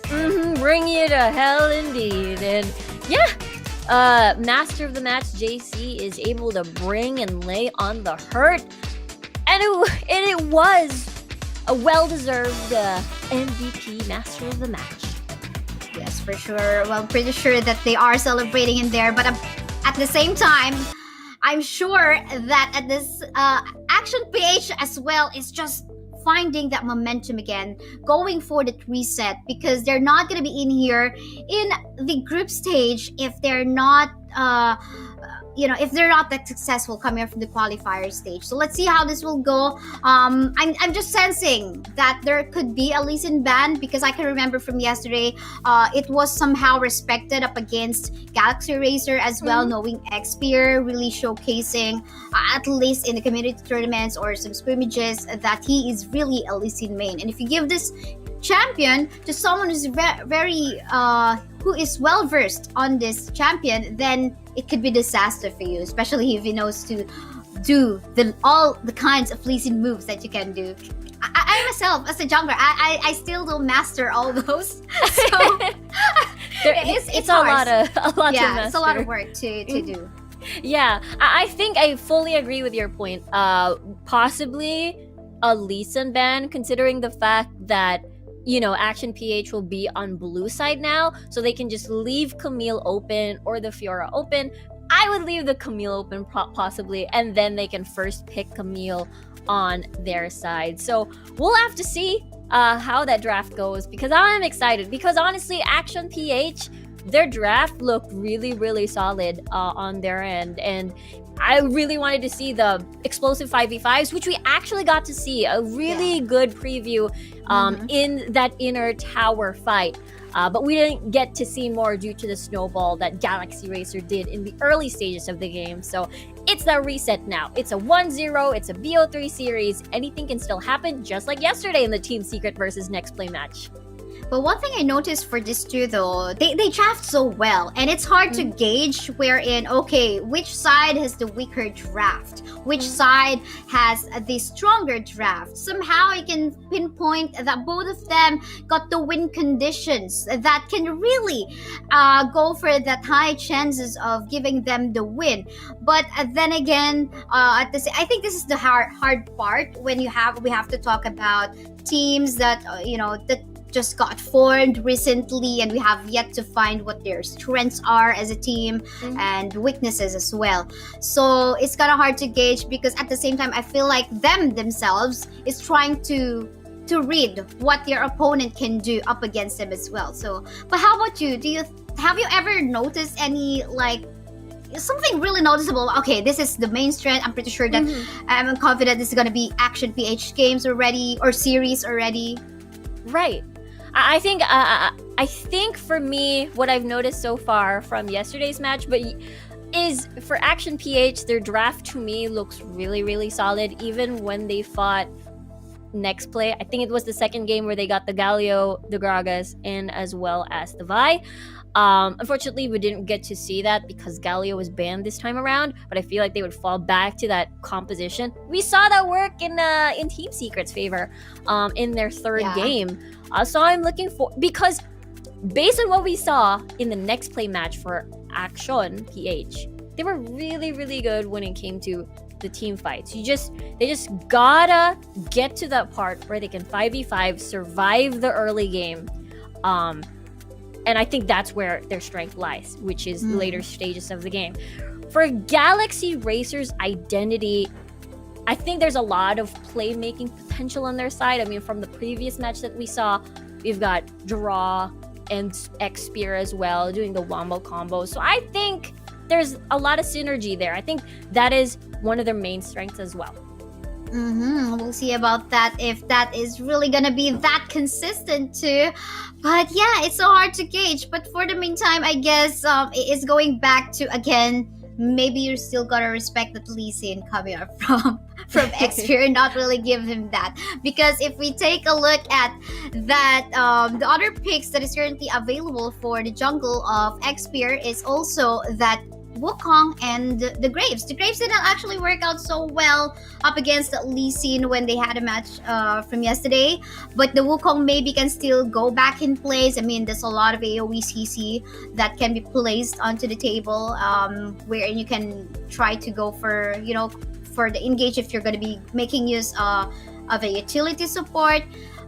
Bring you to hell indeed. And yeah, master of the match JC is able to bring and lay on the hurt, and it was a well-deserved MVP master of the match. Yes, for sure. Well, I'm pretty sure that they are celebrating in there, but at the same time, I'm sure that at this Action PH as well is just finding that momentum again, going for the reset, because they're not going to be in here in the group stage if they're not if they're not that successful coming up from the qualifier stage. So let's see how this will go. I'm just sensing that there could be a Lee Sin ban, because I can remember from yesterday, it was somehow respected up against Galaxy Racer as well, knowing Xperia really showcasing, at least in the community tournaments or some scrimmages, that he is really a Lee Sin main. And if you give this champion to someone who's very who is well versed on this champion, then it could be disaster for you, especially if he knows to do all the kinds of Lee Sin moves that you can do. I myself, as a jungler, I still don't master all those. So it's a hard. lot to Yeah, it's a lot master. of work to do. Yeah, I think I fully agree with your point. Possibly a Lee Sin ban, considering the fact that Action PH will be on blue side now, so they can just leave Camille open or the Fiora open. I would leave the Camille open possibly, and then they can first pick Camille on their side. So we'll have to see how that draft goes, because I'm excited. Because honestly, Action PH, their draft looked really, really solid on their end, and I really wanted to see the explosive 5v5s, which we actually got to see a really good preview in that inner tower fight. But we didn't get to see more due to the snowball that Galaxy Racer did in the early stages of the game. So it's the reset now. It's a 1-0, it's a BO3 series. Anything can still happen, just like yesterday in the Team Secret versus Nexplay match. But one thing I noticed for this two, though, they draft so well, and it's hard to gauge wherein, okay, which side has the weaker draft, which side has the stronger draft. Somehow I can pinpoint that both of them got the win conditions that can really go for that high chances of giving them the win. But then again, I think this is the hard part when we have to talk about teams that that just got formed recently, and we have yet to find what their strengths are as a team and weaknesses as well. So it's kind of hard to gauge, because at the same time I feel like themselves is trying to read what their opponent can do up against them as well. So, but how about you? Have you ever noticed any something really noticeable? Okay, this is the main strength. I'm pretty sure that I'm confident this is going to be Action PH games already, or series already. Right. I think for me, what I've noticed so far from yesterday's match, is for Action PH, their draft to me looks really, really solid. Even when they fought Nexplay, I think it was the second game where they got the Galio, the Gragas, and as well as the Vi. Unfortunately, we didn't get to see that because Galio was banned this time around, but I feel like they would fall back to that composition. We saw that work in Team Secret's favor in their third game. So I'm looking for, because based on what we saw in the Nexplay match for Action PH, they were really, really good when it came to the team fights. They just gotta get to that part where they can 5v5, survive the early game. And I think that's where their strength lies, which is the later stages of the game. For Galaxy Racer's identity, I think there's a lot of playmaking potential on their side. I mean, from the previous match that we saw, we've got Draw and X-Spear as well, doing the wombo combo. So I think there's a lot of synergy there. I think that is one of their main strengths as well. We'll see about that, if that is really gonna be that consistent too. But yeah, it's so hard to gauge. But for the meantime, I guess it's going back to, again, maybe you're still gonna respect that Lee Sin coming up from X-Spear and not really give him that. Because if we take a look at that, the other picks that is currently available for the jungle of X-Spear is also that Wukong and the Graves. The Graves didn't actually work out so well up against Lee Sin when they had a match from yesterday, but the Wukong maybe can still go back in place. I mean, there's a lot of AoE CC that can be placed onto the table, wherein you can try to go for the engage if you're going to be making use of a utility support.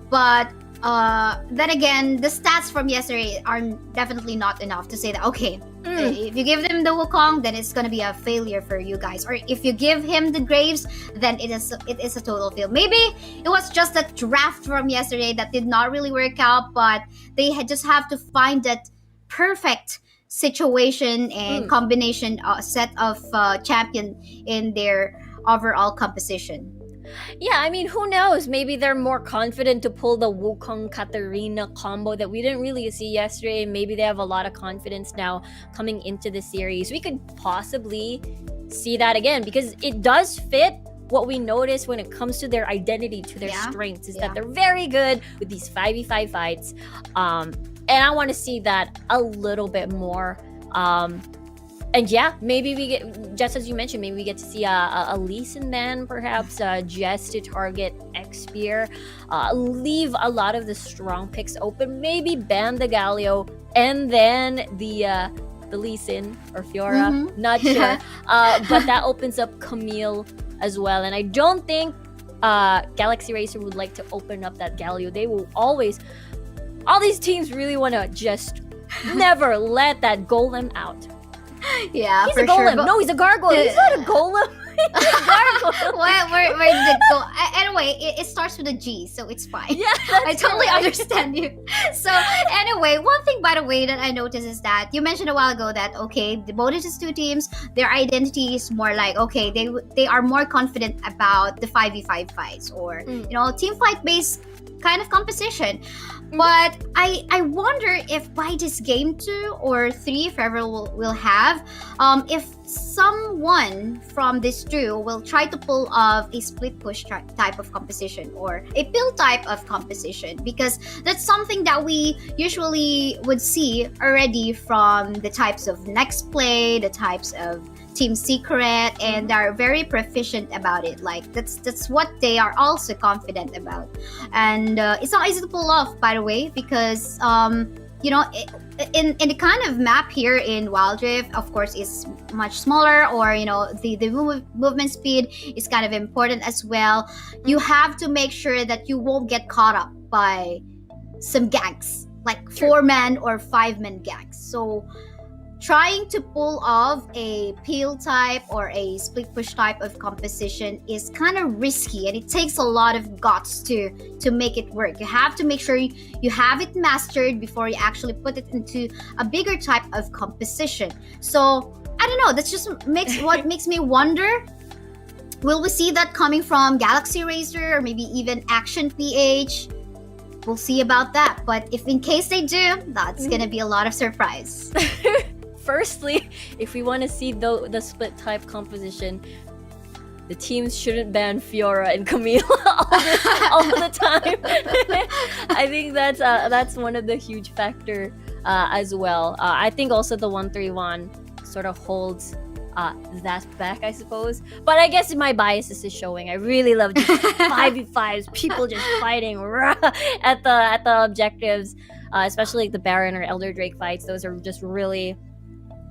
But then again, the stats from yesterday are definitely not enough to say that, okay, if you give them the Wukong, then it's going to be a failure for you guys. Or if you give him the Graves, then it is a total fail. Maybe it was just that draft from yesterday that did not really work out, but they just have to find that perfect situation and combination set of champion in their overall composition. Yeah, I mean, who knows? Maybe they're more confident to pull the Wukong Katarina combo that we didn't really see yesterday. Maybe they have a lot of confidence now coming into the series. We could possibly see that again, because it does fit what we notice when it comes to their identity, to their strengths, is that they're very good with these 5v5 fights. And I want to see that a little bit more. And yeah, maybe we get, just as you mentioned, maybe we get to see a Lee Sin then perhaps, just to target X-Spear, leave a lot of the strong picks open, maybe ban the Galio and then the Lee Sin or Fiora, not sure. Yeah. But that opens up Camille as well, and I don't think Galaxy Racer would like to open up that Galio. They will always, all these teams really want to just never let that golem out. Yeah, He's for a golem. sure. But No, he's a gargoyle. He's not a golem. He's a gargoyle. where did it go? Anyway, it starts with a G, so it's fine. Yeah, I totally understand you. So anyway, one thing by the way that I noticed is that you mentioned a while ago that okay, both of these two teams, their identity is more like okay, they are more confident about the 5v5 fights or you know team fight based kind of composition. But I wonder if by this game 2 or 3, if ever we'll have, if someone from this duo will try to pull off a split push type of composition or a pill type of composition, because that's something that we usually would see already from the types of Nexplay, the types of Team Secret, and they're very proficient about it. Like that's what they are also confident about, and it's not easy to pull off, by the way, because you know in the kind of map here in Wild Rift, of course, is much smaller, or you know the movement speed is kind of important as well. You have to make sure that you won't get caught up by some ganks, like 4-man or 5-man ganks. So trying to pull off a peel type or a split push type of composition is kind of risky, and it takes a lot of guts to make it work. You have to make sure you have it mastered before you actually put it into a bigger type of composition. So I don't know, that's just what makes me wonder, will we see that coming from Galaxy Racer or maybe even Action PH? We'll see about that, but if in case they do, that's gonna be a lot of surprise. Firstly, if we want to see the split type composition, the teams shouldn't ban Fiora and Camille all the time. I think that's one of the huge factor as well. I think also the 131 sort of holds that back, I suppose. But I guess my biases is showing. I really love just 5v5s, people just fighting at the objectives, especially like the Baron or Elder Drake fights. Those are just really,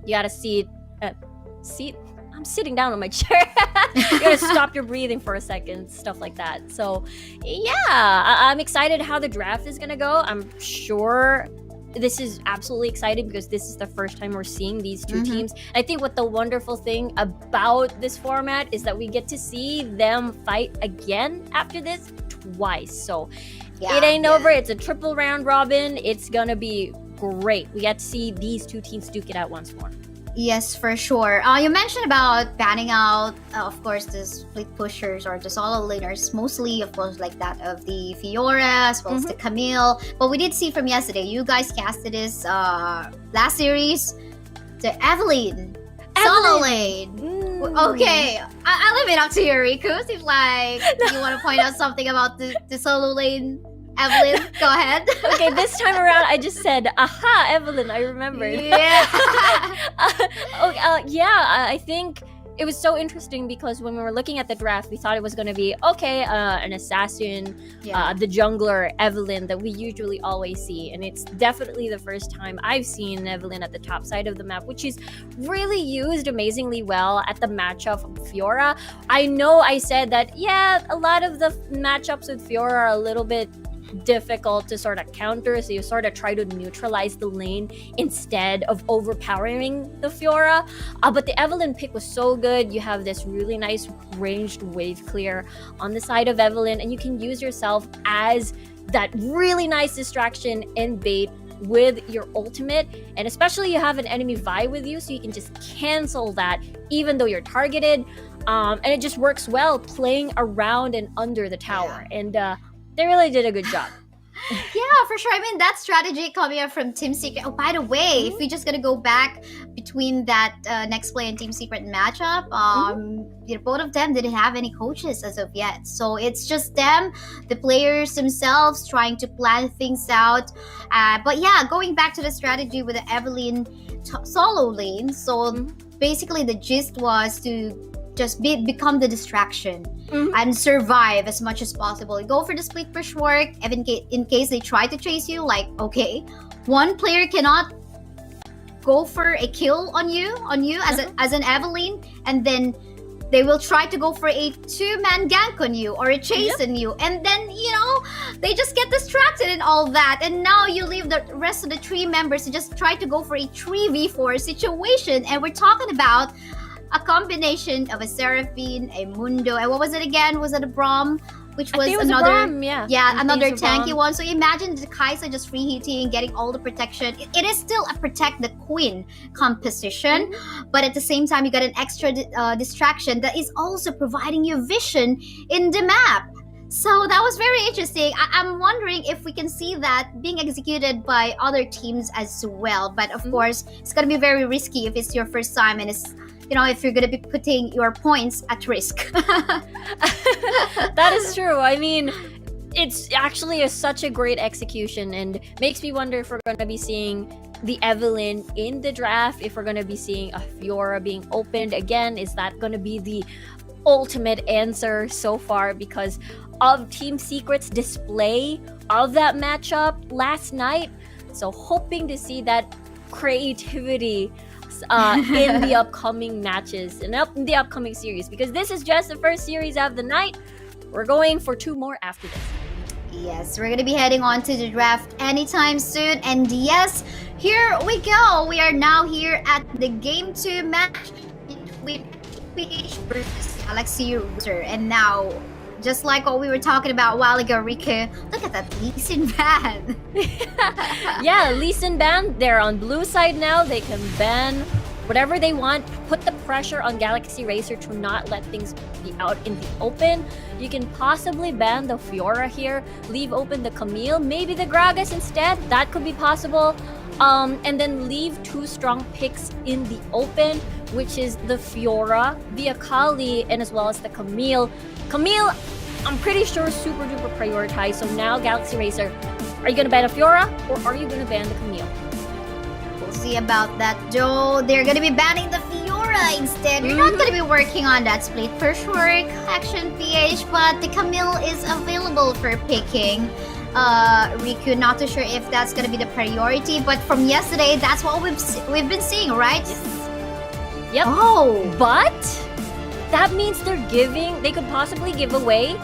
you gotta see it. I'm sitting down on my chair. You gotta stop your breathing for a second, stuff like that. So yeah, I'm excited how the draft is gonna go. I'm sure this is absolutely exciting because this is the first time we're seeing these two teams. I think what the wonderful thing about this format is that we get to see them fight again after this twice. So it ain't over. It's a triple round robin. It's gonna be great. We get to see these two teams duke it out once more. Yes, for sure. You mentioned about banning out, of course, the split pushers or the solo laners, mostly, of course, like that of the Fiora as well as the Camille. But we did see from yesterday, you guys casted this last series, the Evelyn. Solo lane. Okay, I'll leave it up to you, Riku. If like you want to point out something about the solo lane, Evelyn, go ahead. Okay, this time around, I just said, aha, Evelyn, I remembered. Yeah. I think it was so interesting because when we were looking at the draft, we thought it was going to be, okay, an assassin, the jungler, Evelyn, that we usually always see. And it's definitely the first time I've seen Evelyn at the top side of the map, which is really used amazingly well at the matchup of Fiora. I know I said that, a lot of the matchups with Fiora are a little bit difficult to sort of counter, so you sort of try to neutralize the lane instead of overpowering the Fiora, but the Evelyn pick was so good. You have this really nice ranged wave clear on the side of Evelyn, and you can use yourself as that really nice distraction and bait with your ultimate, and especially you have an enemy Vi with you, so you can just cancel that even though you're targeted, and it just works well playing around and under the tower, and they really did a good job. Yeah, for sure. I mean, that strategy coming up from Team Secret. Oh, by the way, if we just gonna go back between that Nexplay and Team Secret matchup, both of them didn't have any coaches as of yet. So it's just them, the players themselves, trying to plan things out. But yeah, going back to the strategy with the Evelyn, solo lane. So basically, the gist was to just become the distraction and survive as much as possible. Go for the split push work, even in case they try to chase you. Like, okay, one player cannot go for a kill on you as an Evelyn, and then they will try to go for a 2-man gank on you or a chase on you, and then they just get distracted and all that, and now you leave the rest of the 3 members to just try to go for a 3v4 situation. And we're talking about a combination of a Seraphine, a Mundo, and what was it again? Was it a Braum? Which was another, another tanky one. So imagine the Kaisa just free hitting, getting all the protection. It is still a protect the queen composition, but at the same time, you got an extra distraction that is also providing you vision in the map. So that was very interesting. I'm wondering if we can see that being executed by other teams as well. But of course, it's gonna be very risky if it's your first time and it's if you're gonna be putting your points at risk. That is true. I mean, it's actually such a great execution, and makes me wonder if we're going to be seeing the Evelyn in the draft, if we're going to be seeing a Fiora being opened again. Is that going to be the ultimate answer so far because of Team Secret's display of that matchup last night? So hoping to see that creativity in the upcoming matches and in the upcoming series, because this is just the first series of the night. We're going for 2 more after this. Yes, we're going to be heading on to the draft anytime soon. And yes, here we go. We are now here at the Game 2 match between PH versus Galaxy Razer. And now, just like what we were talking about a while ago, Riku, look at that Lee Sin ban. Yeah, Lee Sin ban. They're on blue side now. They can ban whatever they want. Put the pressure on Galaxy Racer to not let things be out in the open. You can possibly ban the Fiora here. Leave open the Camille. Maybe the Gragas instead. That could be possible. And then leave 2 strong picks in the open, which is the Fiora, the Akali, and as well as the Camille. Camille, I'm pretty sure super duper prioritized. So now Galaxy Racer, are you gonna ban a Fiora or are you gonna ban the Camille? We'll see about that, Joe. They're gonna be banning the Fiora instead. You're not gonna be working on that split push work action PH, but the Camille is available for picking. Riku, not too sure if that's gonna be the priority, but from yesterday, that's what we've been seeing, right? Yep. Oh, but that means they could possibly give away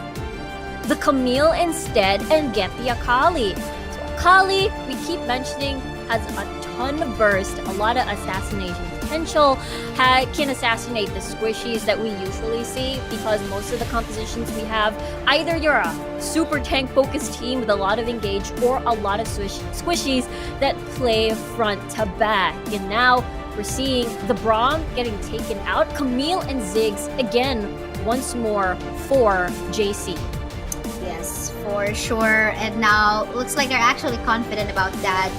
the Camille instead and get the Akali. So Akali, we keep mentioning, has a ton of burst, a lot of assassination potential, can assassinate the squishies that we usually see, because most of the compositions we have, either you're a super tank focused team with a lot of engage or a lot of squishies that play front to back. And now we're seeing the Braum getting taken out. Camille and Ziggs again once more for JC. yes, for sure. And now looks like they're actually confident about that.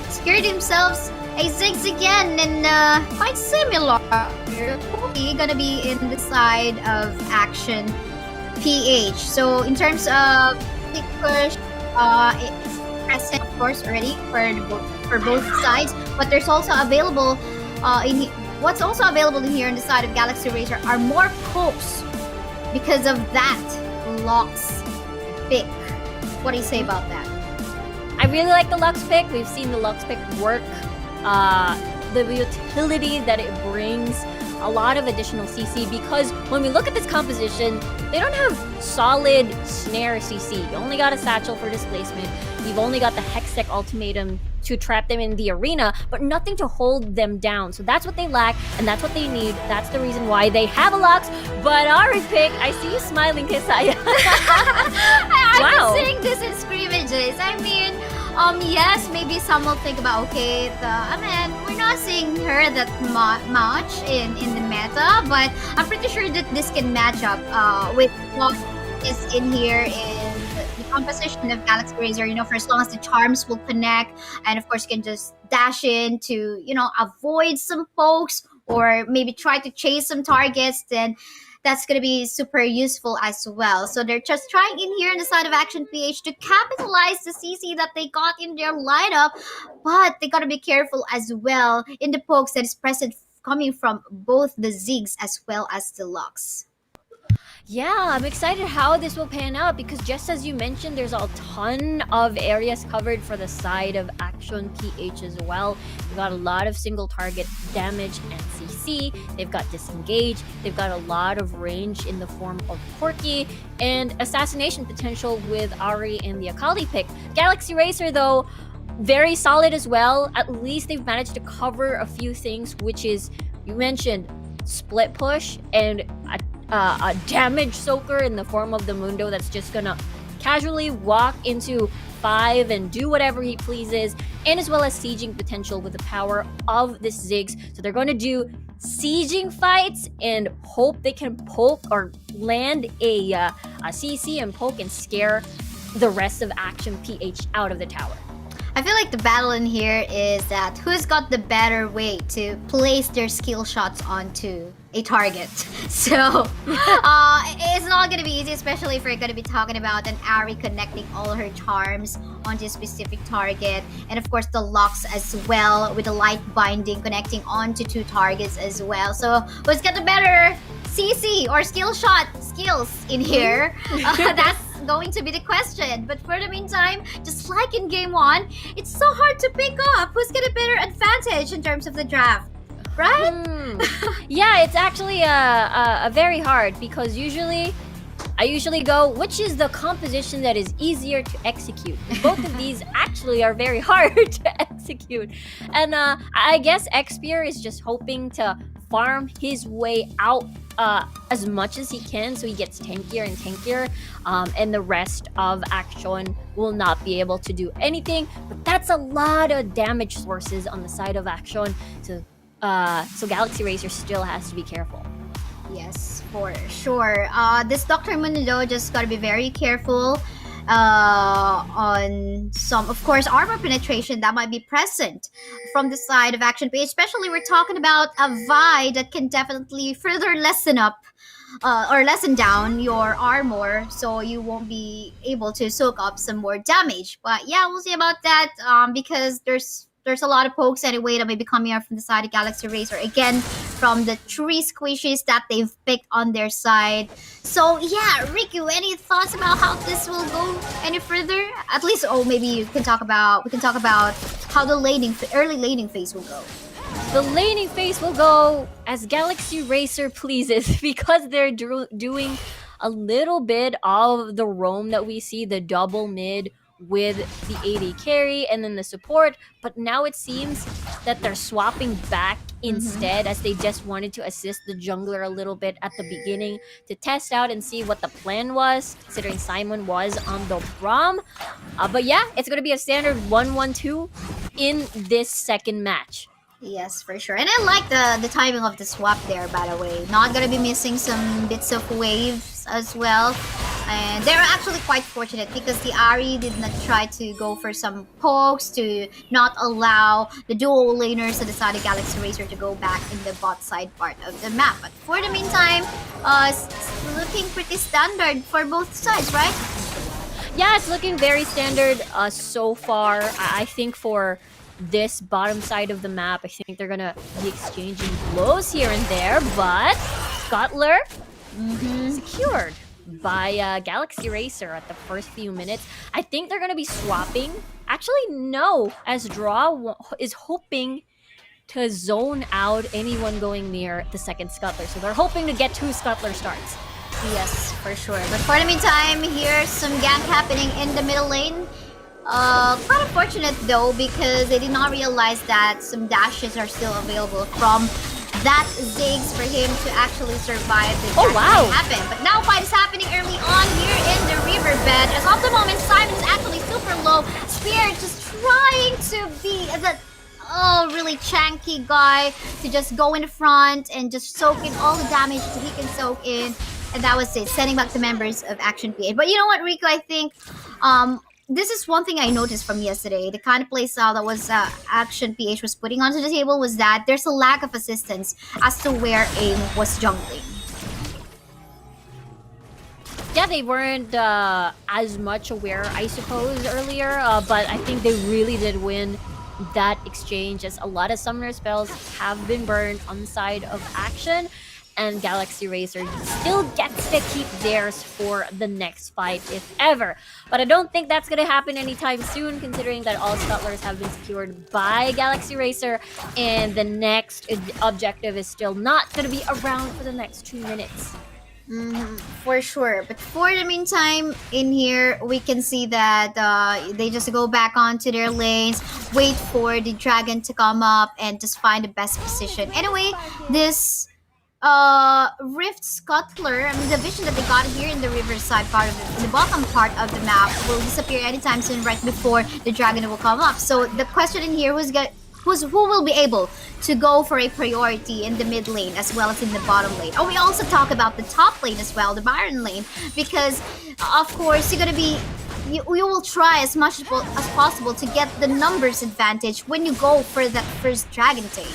Secured themselves a Ziggs again, and quite similar. They're probably gonna be in the side of action PH. So in terms of the push, it's present of course already for both sides, but there's also available what's also available in here on the side of Galaxy Racer are more pokes because of that Lux pick. What do you say about that? I really like the Lux pick. We've seen the Lux pick work. The utility that it brings, a lot of additional CC, because when we look at this composition, they don't have solid snare CC. You only got a satchel for displacement. You've only got the Hextech ultimatum to trap them in the arena, but nothing to hold them down. So that's what they lack, and that's what they need. That's the reason why they have a Lux. But our pick, I see you smiling, Kesaya. I've been seeing this in scrimmages. I mean, yes, maybe some will think about, okay, we're not seeing her that much in the meta, but I'm pretty sure that this can match up with what is in here in the composition of Galaxy Razer, for as long as the charms will connect, and of course you can just dash in to, avoid some pokes or maybe try to chase some targets, then that's going to be super useful as well. So they're just trying in here on the side of Action PH to capitalize the CC that they got in their lineup, but they got to be careful as well in the pokes that is present coming from both the Ziggs as well as the Lux. Yeah, I'm excited how this will pan out because just as you mentioned, there's a ton of areas covered for the side of Action PH as well. They've got a lot of single target damage and CC. They've got disengage. They've got a lot of range in the form of Porky and assassination potential with Ari and the Akali pick. Galaxy Racer, though, very solid as well. At least they've managed to cover a few things, which is, you mentioned, split push and a damage soaker in the form of the Mundo that's just gonna casually walk into 5 and do whatever he pleases, and as well as sieging potential with the power of this Ziggs. So they're gonna do sieging fights and hope they can poke or land a CC and poke and scare the rest of Action PH out of the tower. I feel like the battle in here is that who's got the better way to place their skill shots onto a target. So it's not going to be easy, especially if we're going to be talking about an Ari connecting all her charms onto a specific target. And of course the Lux as well with the light binding connecting onto 2 targets as well. So who's got the better CC or skill shot skills in here? That's going to be the question. But for the meantime, just like in game 1, it's so hard to pick up who's got a better advantage in terms of the draft, right? Yeah, it's actually a very hard because I usually go, which is the composition that is easier to execute? Both of these actually are very hard to execute. And I guess Xpear is just hoping to farm his way out as much as he can so he gets tankier and tankier, and the rest of Action will not be able to do anything. But that's a lot of damage sources on the side of Action, so Galaxy Racer still has to be careful. Yes, for sure. This Dr. Mundo just gotta be very careful on some, of course, armor penetration that might be present from the side of Action PH. Especially we're talking about a Vi that can definitely further lessen up or lessen down your armor, so you won't be able to soak up some more damage. But yeah, we'll see about that because there's a lot of pokes anyway that may be coming out from the side of Galaxy Racer. Again, from the 3 squishes that they've picked on their side. So yeah, Riku, any thoughts about how this will go any further? At least, maybe we can talk about how the early laning phase will go. The laning phase will go as Galaxy Racer pleases because they're doing a little bit of the roam that we see, the double mid with the AD carry and then the support, but now it seems that they're swapping back instead, as they just wanted to assist the jungler a little bit at the beginning to test out and see what the plan was, considering Simon was on the Braum. But yeah, it's going to be a standard 1-1-2 in this second match. Yes, for sure. And I like the timing of the swap there, by the way. Not gonna be missing some bits of waves as well. And they're actually quite fortunate because the Ari did not try to go for some pokes to not allow the dual laners of the side of Galaxy Racer to go back in the bot side part of the map. But for the meantime, it's looking pretty standard for both sides, right? Yeah, it's looking very standard so far. I think for this bottom side of the map, I think they're gonna be exchanging blows here and there, but Scuttler secured by Galaxy Racer at the first few minutes. I think they're gonna be swapping. Actually, no, as Draw is hoping to zone out anyone going near the second Scuttler. So they're hoping to get 2 Scuttler starts. Yes, for sure. But for the meantime, here's some gank happening in the middle lane. Quite unfortunate though, because they did not realize that some dashes are still available from that Ziggs for him to actually survive the Oh, wow. happen. But now fight is happening early on here in the riverbed. As of the moment, Simon is actually super low. Spear just trying to be the really chunky guy to just go in front and just soak in all the damage that he can soak in. And that was it, sending back the members of Action PH. But you know what, Rico, I think this is one thing I noticed from yesterday. The kind of playstyle that was Action PH was putting onto the table was that there's a lack of assistance as to where AIM was jungling. Yeah, they weren't as much aware, I suppose, earlier, but I think they really did win that exchange, as a lot of summoner spells have been burned on the side of action, and Galaxy Racer still gets to keep theirs for the next fight, if ever. But I don't think that's gonna happen anytime soon, considering that all scuttlers have been secured by Galaxy Racer, and the next objective is still not gonna be around for the next 2 minutes. For sure. But for the meantime, in here, we can see that they just go back onto their lanes, wait for the dragon to come up, and just find the best position. Anyway, this Rift Scuttler, I mean, the vision that they got here in the riverside part of in the bottom part of the map will disappear anytime soon, right before the dragon will come up. So the question in here who will be able to go for a priority in the mid lane as well as in the bottom lane. Oh, we also talk about the top lane as well, the Baron lane, because of course you will try as much as possible to get the numbers advantage when you go for that first dragon take.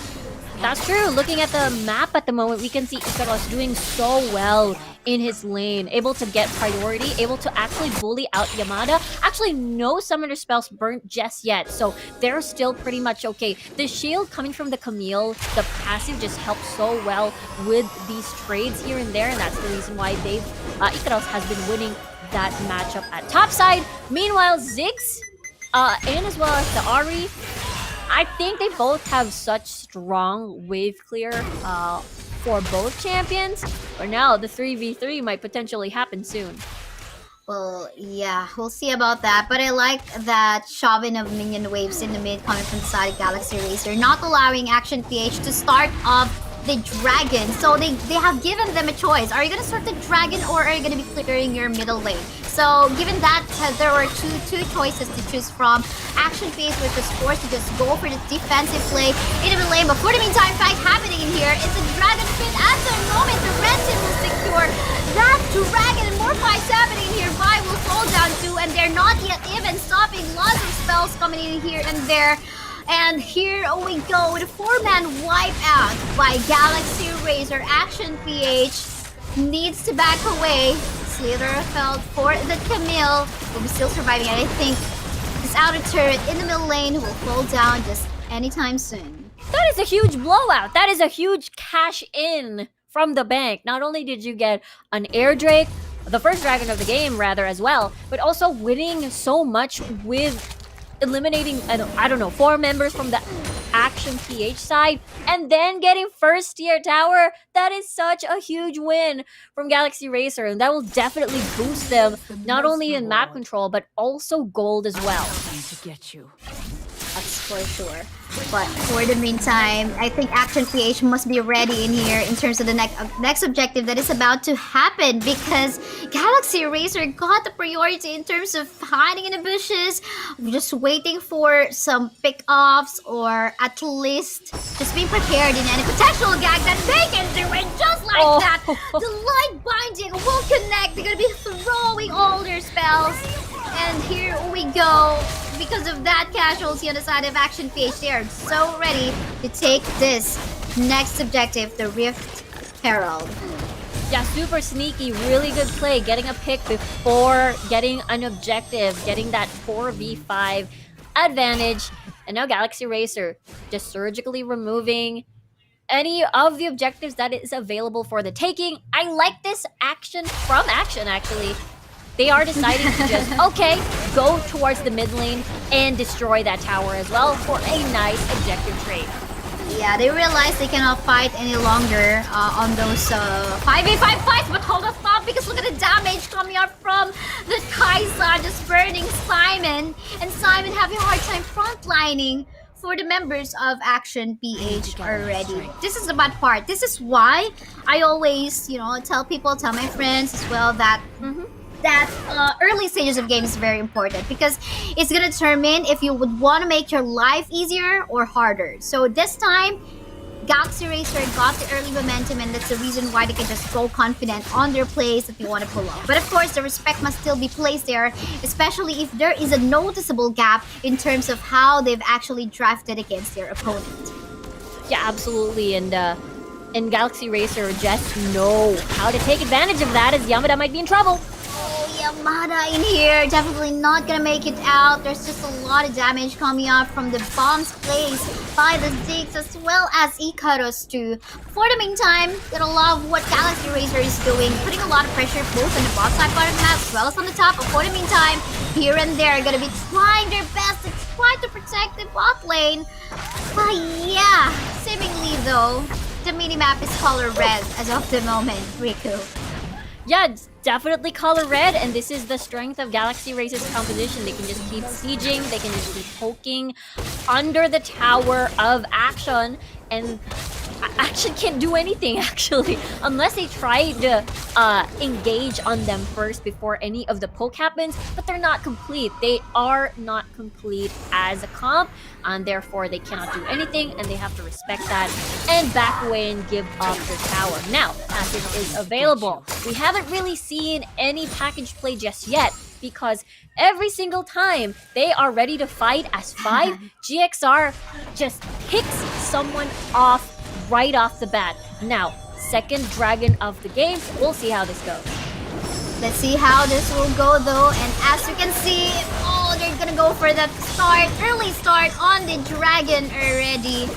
That's true. Looking at the map at the moment, we can see Ikaros doing so well in his lane, able to get priority, able to actually bully out Yamada. Actually, no summoner spells burnt just yet, so they're still pretty much okay. The shield coming from the Camille, the passive just helps so well with these trades here and there, and that's the reason why Ikaros has been winning that matchup at topside. Meanwhile, Ziggs, and as well as the Ahri, I think they both have such strong wave clear for both champions. But now the 3v3 might potentially happen soon. Well, yeah, we'll see about that. But I like that shoving of minion waves in the mid coming from the side of Galaxy Racer, not allowing Action PH to start off the dragon. So they have given them a choice. Are you going to start the dragon or are you going to be clearing your middle lane? So given that there were two choices to choose from, Action PH was just forced to just go for the defensive play in the mid lane. But for the meantime, fight happening in here. It's a dragon pit at the moment. The Renton will secure that dragon, and more fights happening here. Vi will fall down too, and they're not yet even stopping. Lots of spells coming in here and there. And here we go with a 4-man wipeout by Galaxy Racer. Action PH needs to back away. Slitherfeld for the Camille will be still surviving, and I think this outer turret in the middle lane will fall down just anytime soon. That is a huge blowout. That is a huge cash in from the bank. Not only did you get an Air Drake, the first dragon of the game rather as well, but also winning so much with eliminating, I don't know, 4 members from the Action PH side, and then getting first tier tower. That is such a huge win from Galaxy Racer, and that will definitely boost them not only in map control but also gold as well. That's for sure. But for the meantime, I think Action PH must be ready in here in terms of the next objective that is about to happen, because Galaxy Racer got the priority in terms of hiding in the bushes, just waiting for some pick-offs, or at least just being prepared in any potential gag that they can do it just like that. The light binding will connect. They're gonna be throwing all their spells. And here we go. Because of that casualty on the side of Action PH, they are so ready to take this next objective, the Rift Herald. Yeah, super sneaky, really good play, getting a pick before getting an objective, getting that 4v5 advantage. And now Galaxy Racer just surgically removing any of the objectives that is available for the taking. I like this action from Action, actually. They are deciding to just, okay, go towards the mid lane and destroy that tower as well for a nice objective trade. Yeah, they realize they cannot fight any longer on those 5v5 fights, but hold us up, because look at the damage coming up from the Kai'Sa just burning Simon, and Simon having a hard time frontlining for the members of Action PH already. This is the bad part. This is why I always, tell my friends as well that early stages of game is very important, because it's gonna determine if you would want to make your life easier or harder. So this time, Galaxy Racer got the early momentum, and that's the reason why they can just go confident on their plays that they want to pull off. But of course, the respect must still be placed there, especially if there is a noticeable gap in terms of how they've actually drafted against their opponent. Yeah, absolutely, and Galaxy Racer just know how to take advantage of that, as Yamada might be in trouble. Yamada in here. Definitely not gonna make it out. There's just a lot of damage coming up from the bombs placed by the Ziggs as well as Ikaros too. For the meantime, gonna love what Galaxy Razer is doing, putting a lot of pressure both on the bot side part of the map as well as on the top. But for the meantime, here and there, gonna be trying their best to try to protect the bot lane. But yeah, seemingly though, the minimap is color red as of the moment, Riku. Yeah, it's definitely color red, and this is the strength of Galaxy Razer's composition. They can just keep sieging, they can just keep poking under the tower of Action, and Action can't do anything actually, unless they try to engage on them first before any of the poke happens, but they're not complete. They are not complete as a comp, and therefore they cannot do anything, and they have to respect that and back away and give up the tower. Now, passive is available. We haven't really seen any package play just yet, because every single time they are ready to fight as 5, GXR just picks someone off right off the bat. Now, second dragon of the game. We'll see how this goes. Let's see how this will go though, and as you can see, oh, they're gonna go for that early start on the dragon already.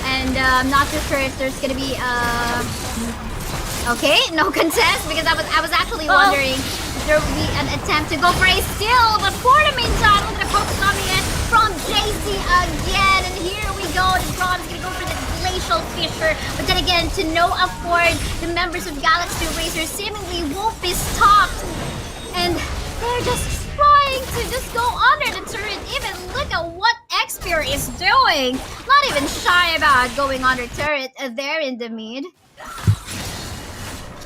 And I'm not too sure if there's gonna be okay, no contest, because I was actually wondering if there would be an attempt to go for a steal, but for the meantime, look at the focus coming in from JC again, and here we go. The Braum's gonna go for the glacial fissure, but then again, to no afford, the members of Galaxy Razer seemingly won't be stopped, and they're just trying to just go under the turret. Even look at what Xperia is doing, not even shy about going under turret there in the mid.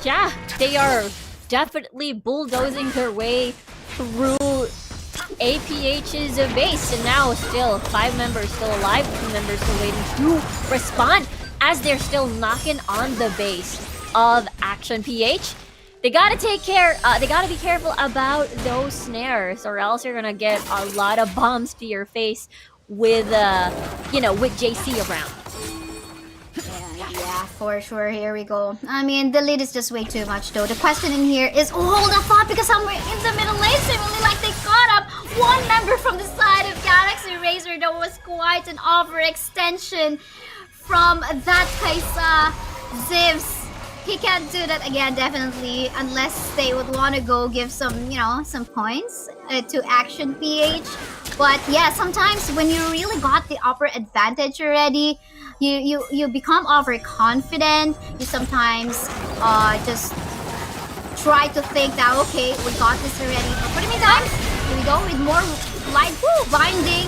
Yeah, they are definitely bulldozing their way through APH's base, and now still 5 members still alive, 2 members still waiting to respond as they're still knocking on the base of Action PH. They gotta take care, they gotta be careful about those snares, or else you're gonna get a lot of bombs to your face with, with JC around. Yeah, for sure. Here we go. I mean, the lead is just way too much, though. The question in here is, hold the thought, because somewhere in the middle lane, seemingly like they caught up one member from the side of Galaxy Razer. That was quite an overextension from that Kaisa Zivs. He can't do that again, definitely, unless they would want to go give some, some points to Action PH. But yeah, sometimes when you really got the upper advantage already, you become overconfident. You sometimes just try to think that, okay, we got this already. But for the meantime, here we go with more light binding.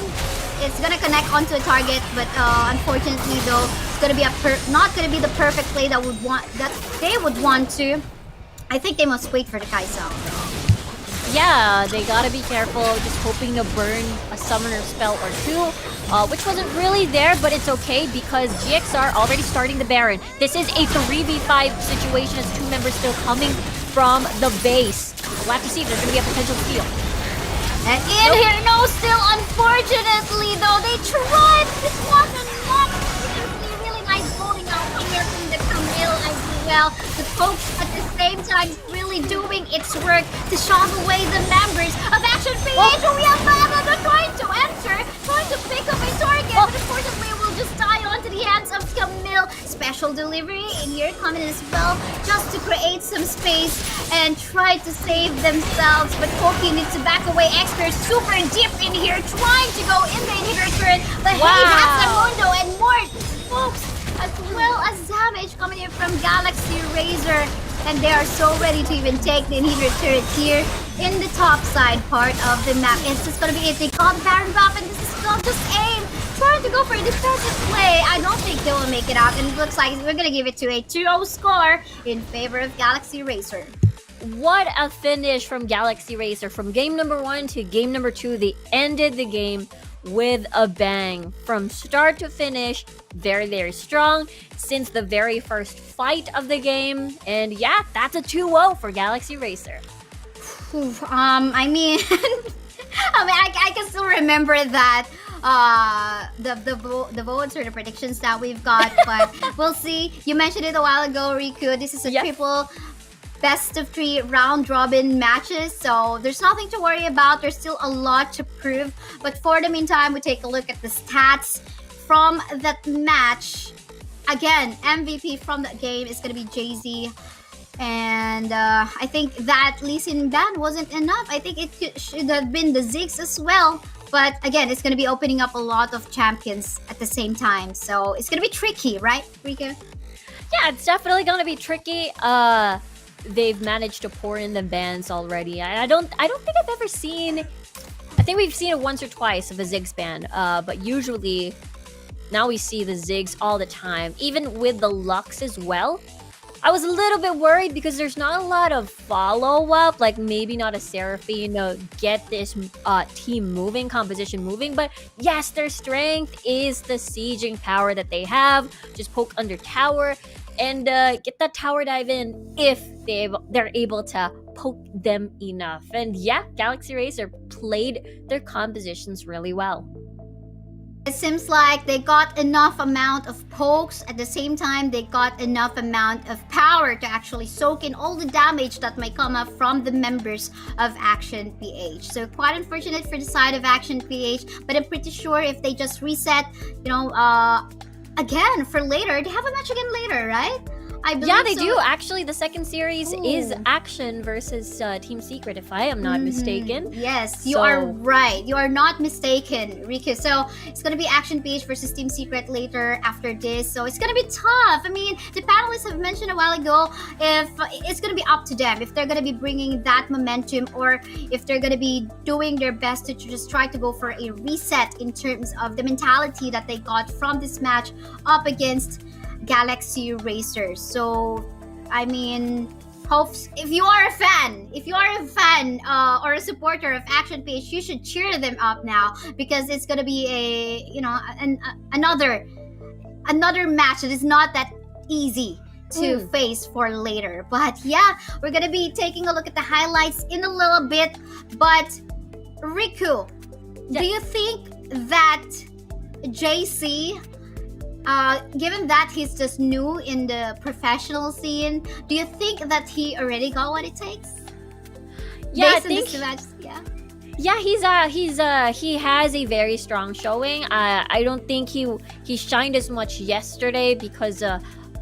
It's gonna connect onto a target, but unfortunately though, it's gonna be not gonna be the perfect play that they would want to. I think they must wait for the Kaisa. Yeah, they gotta be careful, just hoping to burn a summoner spell or 2, which wasn't really there, but it's okay because GXR already starting the Baron. This is a 3v5 situation as 2 members still coming from the base. We'll have to see if there's gonna be a potential steal. And in here, no, still unfortunately though, they tried. This wasn't enough. Really nice bowling out here from the Camille as well. The poke at the same time really doing its work to shove away the members of Action PH. We have Mama trying to enter, trying to pick up a target, but unfortunately it will just die onto the hands of Camille. Special delivery in here coming as well, just to create some space and try to save themselves, but Poki needs to back away. Expert super deep in here, trying to go in the inhibitor turret, but hey, that's the Mundo and more folks, as well as damage coming in from Galaxy Razer, and they are so ready to even take the inhibitor turret here in the top side part of the map. It's just gonna be it. They got the Baron buff, and this is still just aim, trying to go for a defensive play. I don't think they will make it out, and it looks like we're gonna give it to a 2-0 score in favor of Galaxy Razer. What a finish from Galaxy Racer. From game number 1 to game number 2, they ended the game with a bang. From start to finish, very, very strong since the very first fight of the game. And yeah, that's a 2-0 for Galaxy Racer. I mean, I can still remember that the votes or the predictions that we've got, but we'll see. You mentioned it a while ago, Riku. This is a best of 3 round robin matches, so there's nothing to worry about. There's still a lot to prove, but for the meantime, we take a look at the stats from that match. Again, MVP from that game is going to be Jay-Z. And I think that Lee Sin ban wasn't enough. I think it should have been the Ziggs as well. But again, it's going to be opening up a lot of champions at the same time. So it's going to be tricky, right, Rika? Yeah, it's definitely going to be tricky. They've managed to pour in the bans already. I don't think I've ever seen... I think we've seen it once or twice of a Ziggs ban. But usually, now we see the Ziggs all the time. Even with the Lux as well. I was a little bit worried because there's not a lot of follow-up, like maybe not a Seraphine to get this team moving, composition moving, but yes, their strength is the sieging power that they have. Just poke under tower and get that tower dive in if they're able to poke them enough. And yeah, Galaxy Razer played their compositions really well. It seems like they got enough amount of pokes. At the same time, they got enough amount of power to actually soak in all the damage that might come up from the members of Action PH. So quite unfortunate for the side of Action PH, but I'm pretty sure if they just reset, again for later, they have a match again later, right? I believe Yeah, they so. do. Actually, the second series is Action versus Team Secret, if I am not mistaken. Yes, you are right. You are not mistaken, Riku. So it's going to be Action PH versus Team Secret later after this. So it's going to be tough. I mean, the panelists have mentioned a while ago if it's going to be up to them if they're going to be bringing that momentum or if they're going to be doing their best to just try to go for a reset in terms of the mentality that they got from this match up against Galaxy Racer. So, I mean, hopes if you are a fan or a supporter of Action PH, you should cheer them up now because it's gonna be another match that is not that easy to face for later. But yeah, we're gonna be taking a look at the highlights in a little bit. But Riku, do you think that JC, given that he's just new in the professional scene, do you think that he already got what it takes? Yeah, Based I think. on this match, Yeah, he has a very strong showing. I don't think he shined as much yesterday because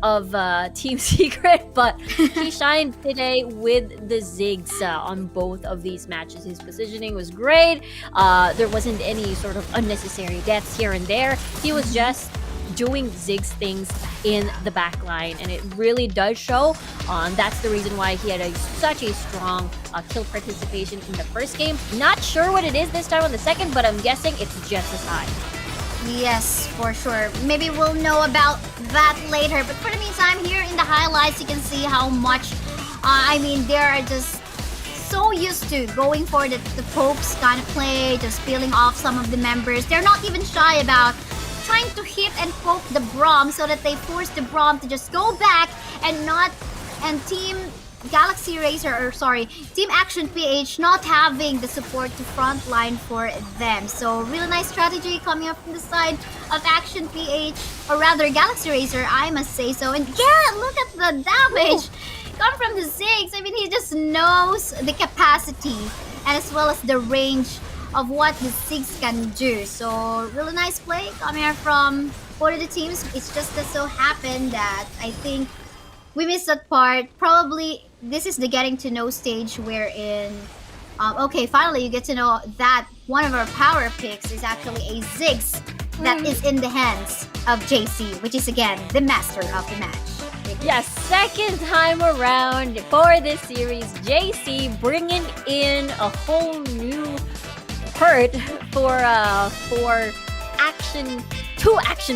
of Team Secret, but he shined today with the Ziggs on both of these matches. His positioning was great. There wasn't any sort of unnecessary deaths here and there. He was just doing Ziggs things in the back line, and it really does show. That's the reason why he had such a strong kill participation in the first game. Not sure what it is this time on the second, but I'm guessing it's just as high. Yes, for sure. Maybe we'll know about that later. But for the meantime, here in the highlights, you can see how much, they are just so used to going for the pokes kind of play, just peeling off some of the members. They're not even shy about trying to hit and poke the Braum so that they force the Braum to just go back and Team Galaxy Racer, Team Action PH not having the support to frontline for them. So really nice strategy coming up from the side of Action PH, or rather Galaxy Racer, I must say so. And yeah, look at the damage come from the Ziggs. I mean, he just knows the capacity and as well as the range of what the Ziggs can do. So really nice play coming from both of the teams. It's just that so happened that I think we missed that part. Probably this is the getting to know stage wherein finally you get to know that one of our power picks is actually a Ziggs that is in the hands of JC, which is again the master of the match. Yeah, second time around for this series, JC bringing in a whole new hurt for Action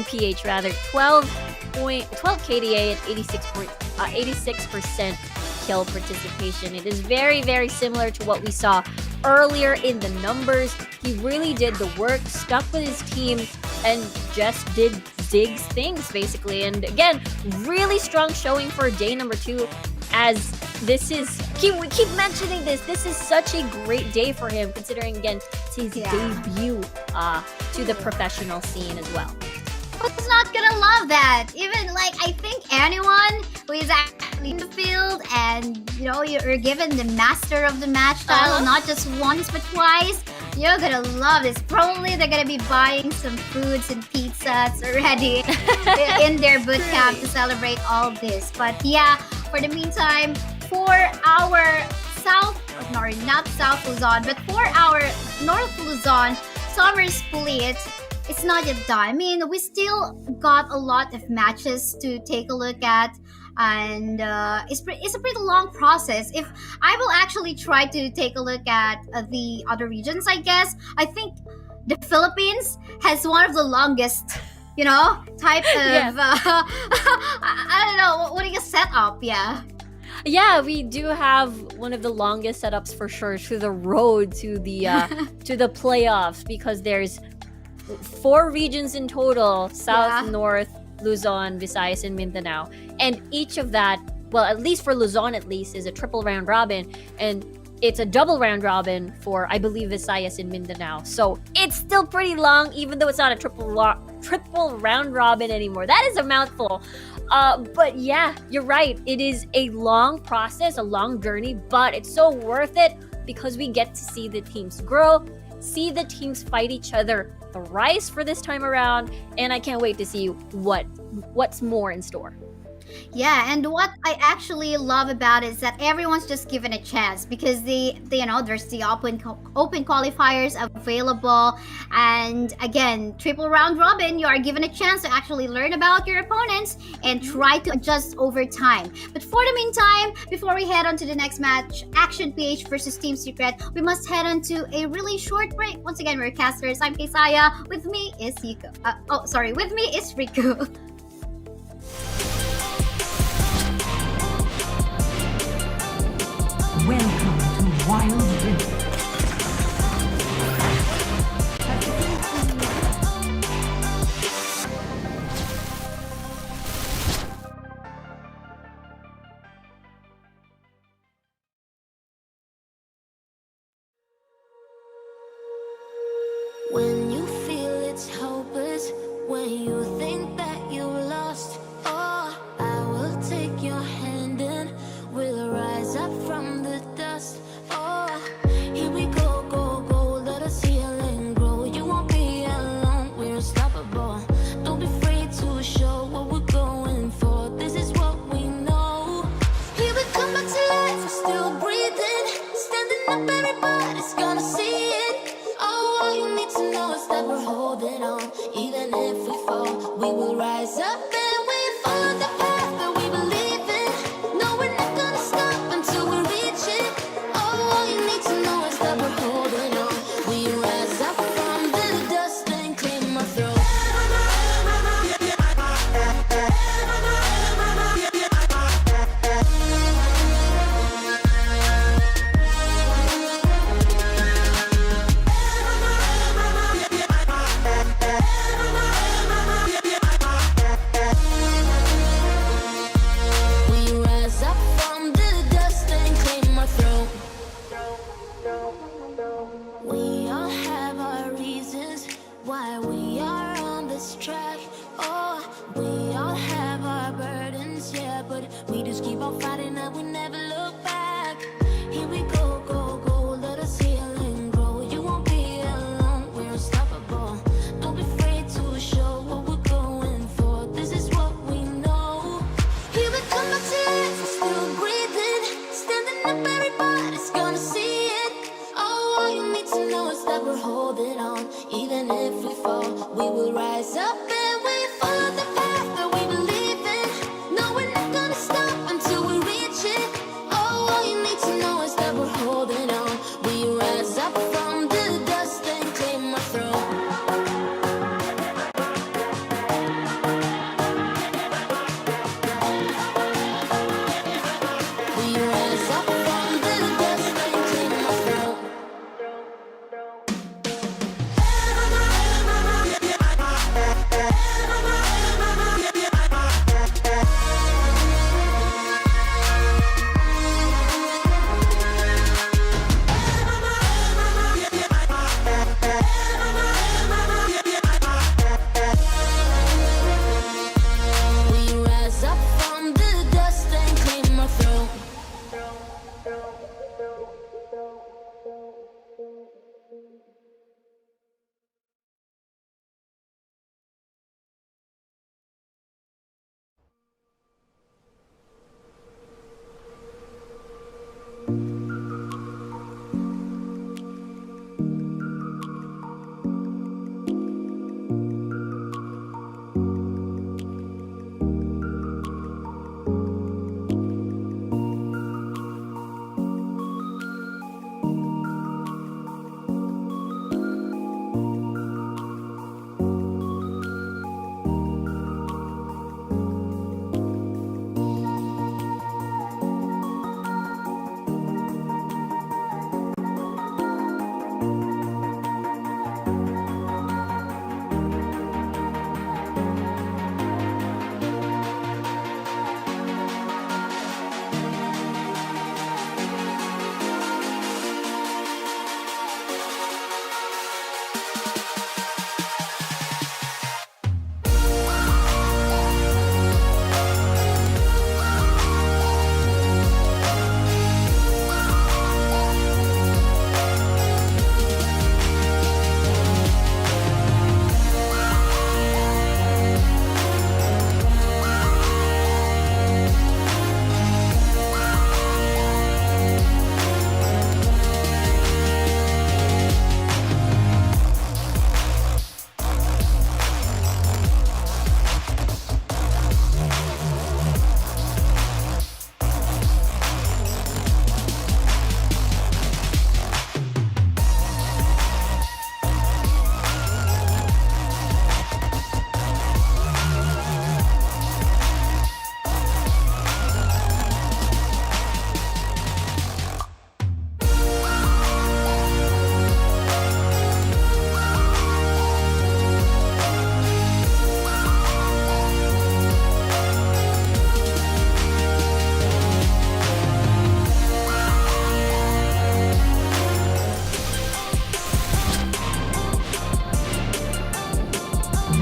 PH rather. 12 KDA and 86% kill participation. It is very, very similar to what we saw earlier in the numbers. He really did the work, stuck with his team, and just did Ziggs things basically. And again, really strong showing for day number 2, as this is, we keep mentioning this is such a great day for him, considering again it's his debut to the professional scene as well. Who's not gonna love that? Even like I think anyone who is actually in the field and you're given the master of the match title not just once but twice, you're gonna love this. Probably they're gonna be buying some foods and pizzas already in their boot camp to celebrate all this. But yeah, for the meantime, for our South, sorry, not South Luzon, but for our North Luzon summer split, it's not yet done. I mean, we still got a lot of matches to take a look at, and it's a pretty long process. If I will actually try to take a look at the other regions, I guess I think the Philippines has one of the longest, type of I don't know what do you set up? Yeah. Yeah, we do have one of the longest setups for sure to the road to the to the playoffs, because there's 4 regions in total: South, North, Luzon, Visayas, and Mindanao. And each of that, well, at least for Luzon at least, is a triple round robin, and it's a double round robin for, I believe, Visayas and Mindanao. So it's still pretty long, even though it's not a triple round robin anymore. That is a mouthful. But yeah, you're right. It is a long process, a long journey, but it's so worth it because we get to see the teams grow, see the teams fight each other thrice for this time around, and I can't wait to see what's more in store. Yeah, and what I actually love about it is that everyone's just given a chance, because there's the open qualifiers available, and again, triple round robin, you are given a chance to actually learn about your opponents and try to adjust over time. But for the meantime, before we head on to the next match, Action PH versus Team Secret, we must head on to a really short break. Once again, we're casters. I'm Kesaya. With me is Yuko. With me is Riku. Welcome to Wild Rift. When you feel it's hopeless, when you think that you lost, oh, I will take your hand and we'll rise up from the dust. Oh,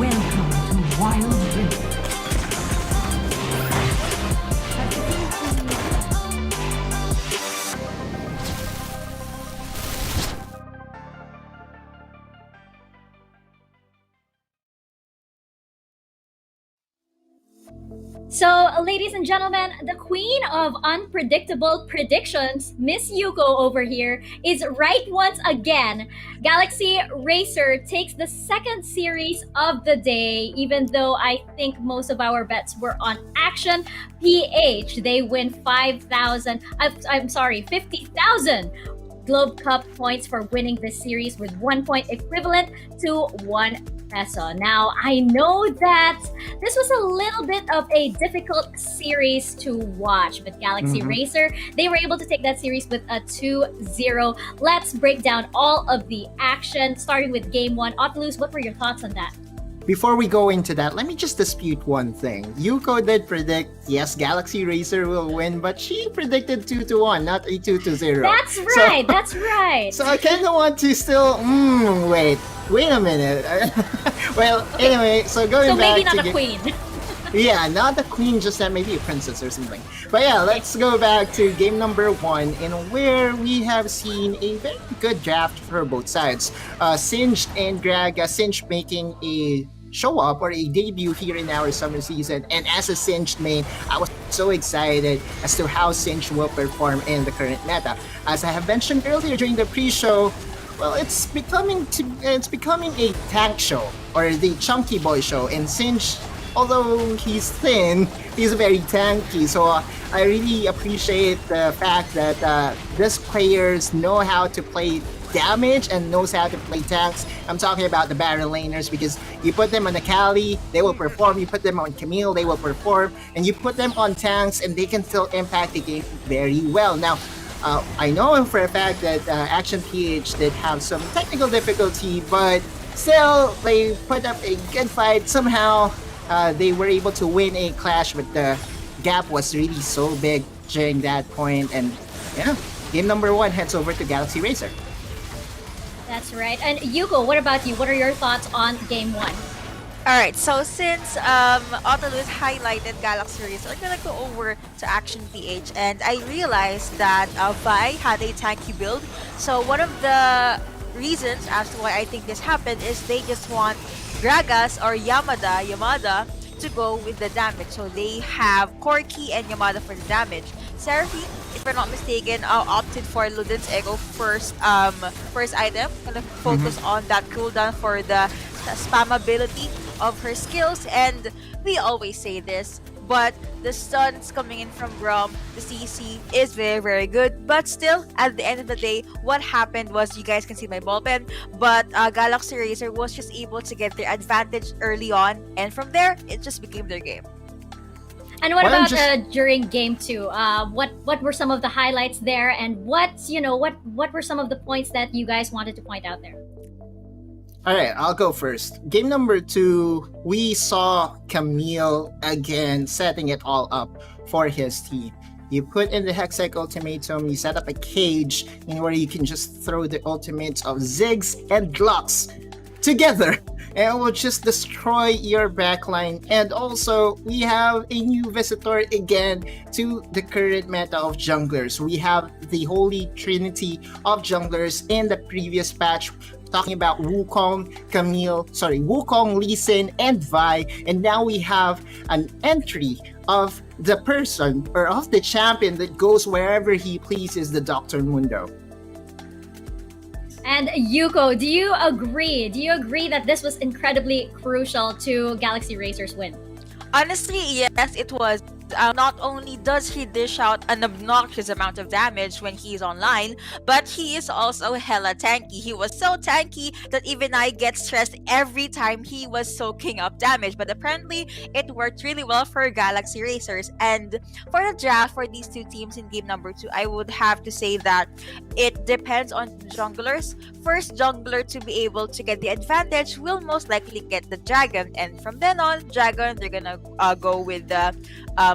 Welcome to Wild Rift. So, ladies and gentlemen, the queen of unpredictable predictions, Miss Yuko over here, is right once again. Galaxy Racer takes the second series of the day, even though I think most of our bets were on Action PH. They win 50,000 Globe Cup points for winning this series with 1 point equivalent to 1 peso. Now, I know that this was a little bit of a difficult series to watch, but Galaxy Racer, they were able to take that series with a 2-0. Let's break down all of the action, starting with game one. Otlus, what were your thoughts on that? Before we go into that, let me just dispute one thing. Yuko did predict, yes, Galaxy Racer will win, but she predicted 2-1, not a 2-0. That's right, that's right. So I kind of want to still, wait a minute. Well, anyway, so going So back maybe not to a queen. Yeah, not the queen, just that maybe a princess or something. But yeah, let's go back to game number one, in where we have seen a very good draft for both sides. Singed and Graga, Singed making a show up or a debut here in our summer season, and as a Singed main, I was so excited as to how Singed will perform in the current meta. As I have mentioned earlier during the pre-show, well, it's becoming a tank show or the chunky boy show, and Singed, although he's thin, he's very tanky. So I really appreciate the fact that these players know how to play damage and knows how to play tanks. I'm talking about the barrel laners, because you put them on the Kali, they will perform. You put them on Camille, they will perform. And you put them on tanks, and they can still impact the game very well. Now, I know for a fact that Action PH did have some technical difficulty, but still, they put up a good fight. Somehow, they were able to win a clash, but the gap was really so big during that point. And yeah, game number one heads over to Galaxy Racer. That's right. And Yuko, what about you? What are your thoughts on game one? Alright, so since Autolus highlighted Galaxy Racer, I'm gonna go over to Action PH, and I realized that Vi had a tanky build. So one of the reasons as to why I think this happened is they just want Gragas or Yamada to go with the damage. So they have Corki and Yamada for the damage. Seraphine, if I'm not mistaken, opted for Luden's Ego first item. Gonna focus on that cooldown for the spam ability of her skills. And we always say this, but the stuns coming in from Grom, the CC is very, very good. But still, at the end of the day, what happened was, you guys can see my ball pen, but Galaxy Racer was just able to get their advantage early on, and from there, it just became their game. And what Well, about during game two? What were some of the highlights there, and what were some of the points that you guys wanted to point out there? Alright, I'll go first. Game number two, we saw Camille again setting it all up for his team. You put in the Hextech ultimatum, you set up a cage in where you can just throw the ultimates of Ziggs and Glocks together, and it will just destroy your backline. And also, we have a new visitor again to the current meta of junglers. We have the holy trinity of junglers in the previous patch, talking about Wukong, Lee Sin, and Vi. And now we have an entry of the person or of the champion that goes wherever he pleases, the Dr. Mundo. And Yuko, do you agree? Do you agree that this was incredibly crucial to Galaxy Racer's win? Honestly, yes, it was. Not only does he dish out an obnoxious amount of damage when he's online, but he is also hella tanky. He was so tanky that even I get stressed every time he was soaking up damage. But apparently, it worked really well for Galaxy Racers. And for the draft for these two teams in game number two, I would have to say that it depends on junglers. First jungler to be able to get the advantage will most likely get the dragon, and from then on, dragon, they're gonna go with the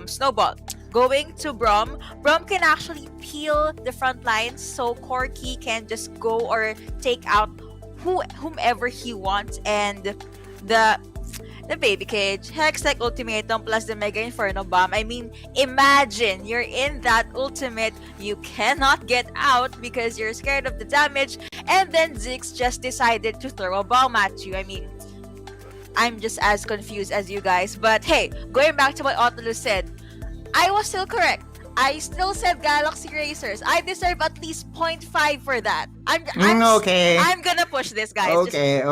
snowball. Going to Brom can actually peel the front lines, so Corki can just go or take out whomever he wants. And the the baby cage, Hextech Ultimatum plus the Mega Inferno Bomb. I mean, imagine you're in that ultimate, you cannot get out because you're scared of the damage, and then Ziggs just decided to throw a bomb at you. I mean, I'm just as confused as you guys. But hey, going back to what Otto said, I was still correct. I still said Galaxy Racers. I deserve at least 0.5 for that. Okay. I'm gonna push this, guys. Okay.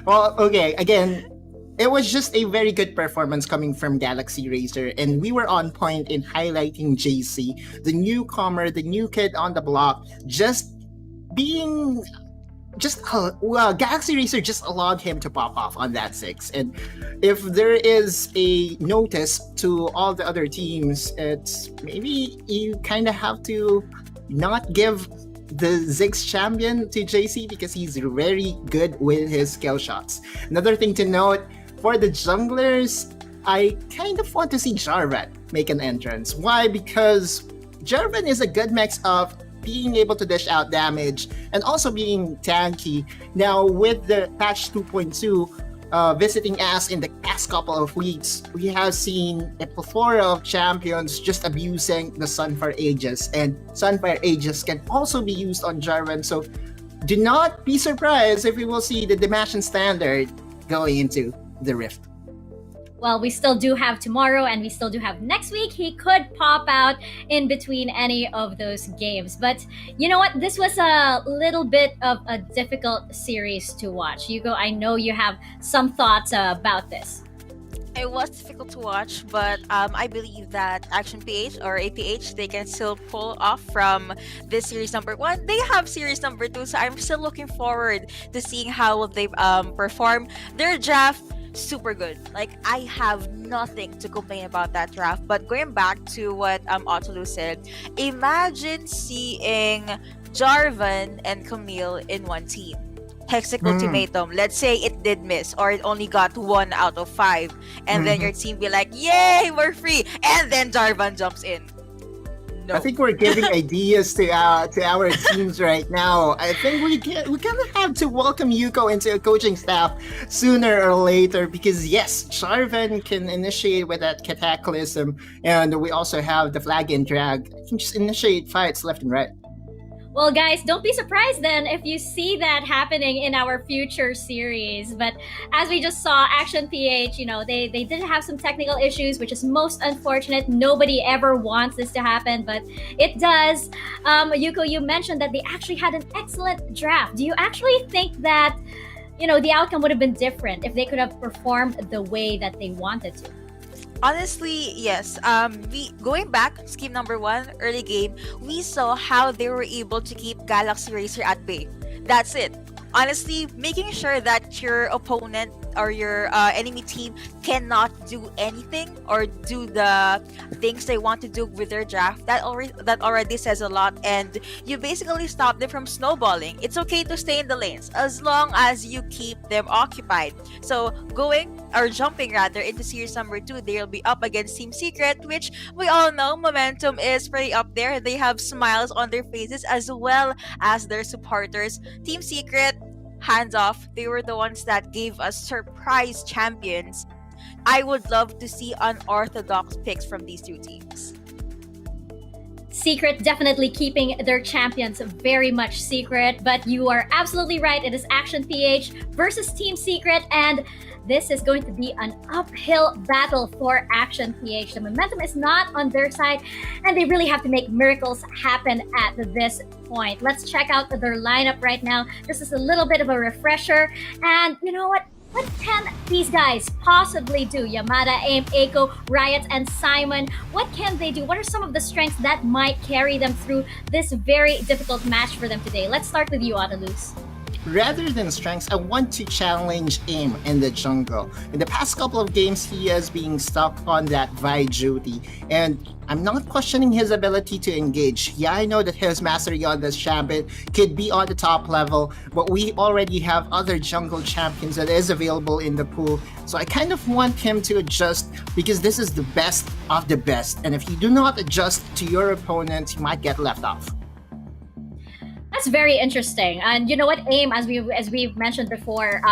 Well, okay. Again, it was just a very good performance coming from Galaxy Racer, and we were on point in highlighting JC, the newcomer, the new kid on the block, just being. Galaxy Racer just allowed him to pop off on that 6. And if there is a notice to all the other teams, it's maybe you kind of have to not give the Ziggs champion to JC because he's very good with his skill shots. Another thing to note, for the junglers, I kind of want to see Jarvan make an entrance. Why? Because Jarvan is a good mix of being able to dish out damage and also being tanky. Now, with the patch 2.2 visiting us in the past couple of weeks, we have seen a plethora of champions just abusing the Sunfire Aegis, and Sunfire Aegis can also be used on Jarvan, so do not be surprised if we will see the Damascene standard going into the Rift. Well, we still do have tomorrow and we still do have next week. He could pop out in between any of those games. But you know what? This was a little bit of a difficult series to watch. Hugo, I know you have some thoughts about this. It was difficult to watch, but I believe that Action PH or APH, they can still pull off from this series number 1. They have series number 2, so I'm still looking forward to seeing how they perform. Their draft, super good. Like, I have nothing to complain about that draft. But going back to what Otto said, imagine seeing Jarvan and Camille in one team. Hextech Ultimatum, let's say it did miss or it only got 1 out of 5, and then your team be like, yay, we're free, and then Jarvan jumps in. No. I think we're giving ideas to our teams right now. I think we kind of have to welcome Yuko into a coaching staff sooner or later, because yes, Jarvan can initiate with that Cataclysm, and we also have the Flag and Drag. I can just initiate fights left and right. Well, guys, don't be surprised then if you see that happening in our future series. But as we just saw, Action PH, they did have some technical issues, which is most unfortunate. Nobody ever wants this to happen, but it does. Yuko, you mentioned that they actually had an excellent draft. Do you actually think that, the outcome would have been different if they could have performed the way that they wanted to? Honestly, yes. We going back, scheme number 1, early game, we saw how they were able to keep Galaxy Racer at bay. That's it. Honestly, making sure that your opponent or your enemy team cannot do anything or do the things they want to do with their draft, that already says a lot, and you basically stop them from snowballing. It's okay to stay in the lanes as long as you keep them occupied. So jumping into series number 2, they'll be up against Team Secret, which we all know momentum is pretty up there. They have smiles on their faces as well as their supporters. Team Secret, hands off, they were the ones that gave us surprise champions. I would love to see unorthodox picks from these two teams. Secret definitely keeping their champions very much secret, but you are absolutely right. It is Action PH versus Team Secret, and this is going to be an uphill battle for Action PH. The momentum is not on their side, and they really have to make miracles happen at this point. Let's check out their lineup right now. This is a little bit of a refresher, and you know what? What can these guys possibly do? Yamada, Aim, Eiko, Riot, and Simon. What can they do? What are some of the strengths that might carry them through this very difficult match for them today? Let's start with you, Adeluz. Rather than strengths, I want to challenge Aim in the jungle. In the past couple of games, he is being stuck on that Vi duty, and I'm not questioning his ability to engage. Yeah, I know that his mastery on this champion could be on the top level, but we already have other jungle champions that is available in the pool, so I kind of want him to adjust, because this is the best of the best, and if you do not adjust to your opponent, you might get left off. That's very interesting. And you know what, AIM, as we've mentioned before,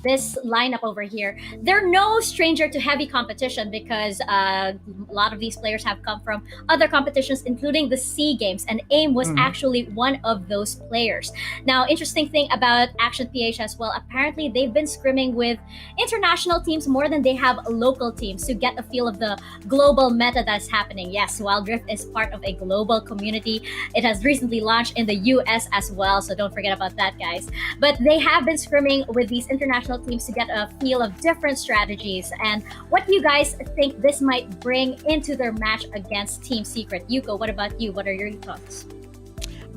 this lineup over here, they're no stranger to heavy competition because a lot of these players have come from other competitions, including the SEA Games, and AIM was actually one of those players. Now, interesting thing about Action PH as well, apparently they've been scrimming with international teams more than they have local teams to get a feel of the global meta that's happening. Yes, Wild Rift is part of a global community. It has recently launched in the US as well, so don't forget about that, guys. But they have been scrimming with these international teams to get a feel of different strategies. And what do you guys think this might bring into their match against Team Secret? Yuko, what about you? What are your thoughts?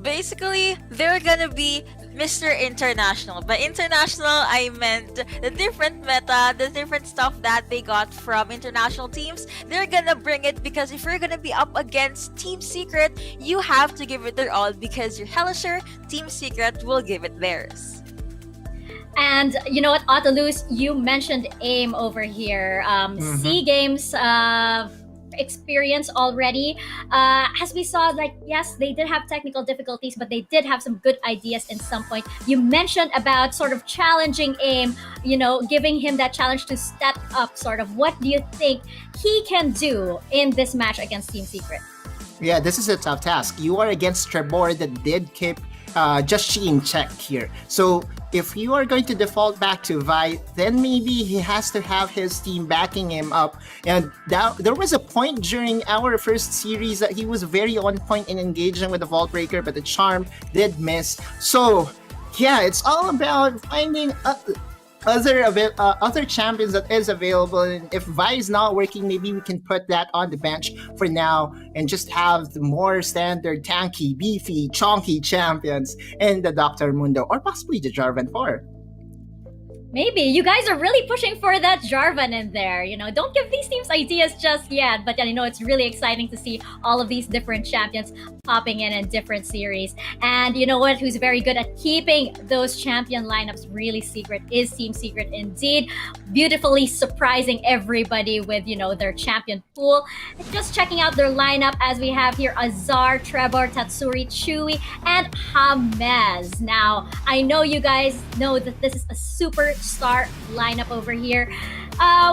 Basically, they're gonna be Mr. International. By international, I meant the different meta, the different stuff that they got from international teams. They're gonna bring it because if you're gonna be up against Team Secret, you have to give it their all because you're hella sure Team Secret will give it theirs. And you know what, Otolus, you mentioned AIM over here. SEA Games experience already. As we saw, like, yes, they did have technical difficulties, but they did have some good ideas in some point. You mentioned about sort of challenging AIM, you know, giving him that challenge to step up, sort of. What do you think he can do in this match against Team Secret? Yeah, this is a tough task. You are against Trevor that did keep just she in check here. So if you are going to default back to Vi, then maybe he has to have his team backing him up. And there was a point during our first series that he was very on point in engaging with the Vault Breaker, but the charm did miss. So yeah, it's all about finding other champions that is available, and if Vi is not working, maybe we can put that on the bench for now and just have the more standard tanky, beefy, chonky champions in the Dr. Mundo or possibly the Jarvan 4. Maybe. You guys are really pushing for that Jarvan in there. You know, don't give these teams ideas just yet. But, you know, it's really exciting to see all of these different champions popping in different series. And you know what? Who's very good at keeping those champion lineups really secret is Team Secret indeed. Beautifully surprising everybody with, you know, their champion pool. Just checking out their lineup as we have here Azar, Trevor, Tatsuri, Chewy, and Hamez. Now, I know you guys know that this is a superstar lineup over here.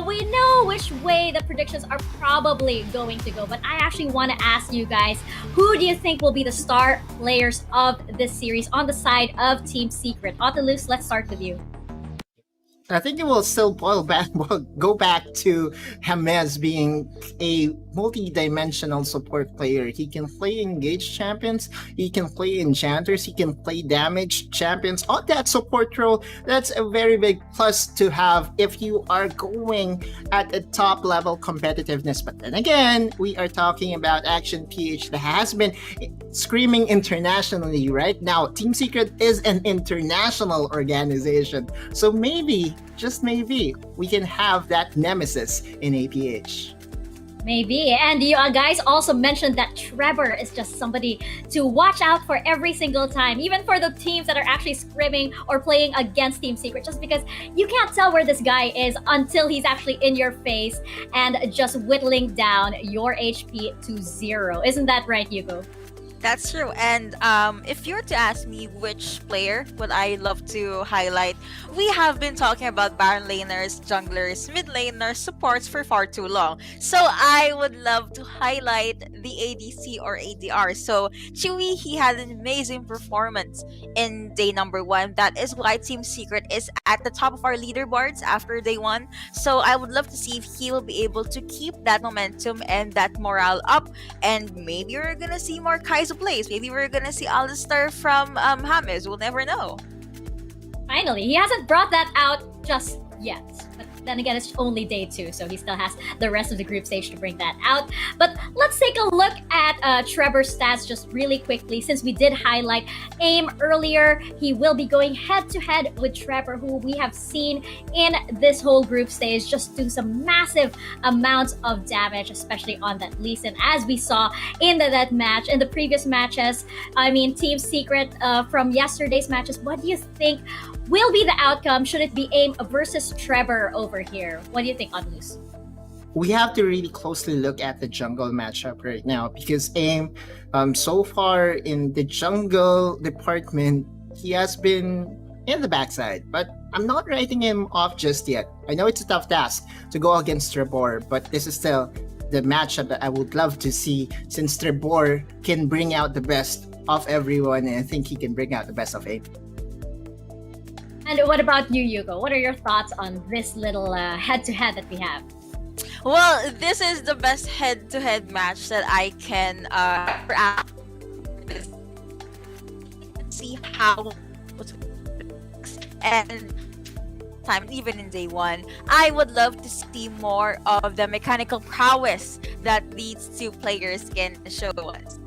We know which way the predictions are probably going to go, but I actually want to ask you guys, who do you think will be the star players of this series on the side of Team Secret? Otolus, let's start with you. I think it will still go back to Hamez being a multi-dimensional support player. He can play engaged champions, he can play enchanters, he can play damage champions. On that support role, that's a very big plus to have if you are going at a top level competitiveness. But then again, we are talking about Action PH that has been screaming internationally right now. Team Secret is an international organization, so maybe, just maybe, we can have that nemesis in APH. Maybe. And you guys also mentioned that Trevor is just somebody to watch out for every single time, even for the teams that are actually scrimming or playing against Team Secret, just because you can't tell where this guy is until he's actually in your face and just whittling down your HP to 0. Isn't that right, Yuko? That's true. And if you were to ask me which player would I love to highlight, we have been talking about Baron laners, junglers, mid laners, supports for far too long. So I would love to highlight the ADC or ADR. So Chewy, he had an amazing performance in day number 1. That is why Team Secret is at the top of our leaderboards after day 1. So I would love to see if he will be able to keep that momentum and that morale up. And maybe we're gonna see more Kaizo plays. Maybe we're gonna see Alistar from Hamez. We'll never know. Finally, he hasn't brought that out just yet. But then again, it's only day 2, so he still has the rest of the group stage to bring that out. But let's take a look at Trevor's stats just really quickly. Since we did highlight AIM earlier, he will be going head-to-head with Trevor, who we have seen in this whole group stage just do some massive amounts of damage, especially on that Lee Sin, as we saw in that match, in the previous matches. I mean, Team Secret from yesterday's matches, what do you think will be the outcome should it be AIM versus Trevor over here? What do you think, Odlus? we have to really closely look at the jungle matchup right now because AIM, so far in the jungle department, he has been in the backside, but I'm not writing him off just yet. I know it's a tough task to go against Trebor, but this is still the matchup that I would love to see since Trebor can bring out the best of everyone, and I think he can bring out the best of AIM. And what about you, Yuko? What are your thoughts on this little head-to-head that we have? Well, this is the best head-to-head match that I can see how and time, even in day one. I would love to see more of the mechanical prowess that these two players can show us.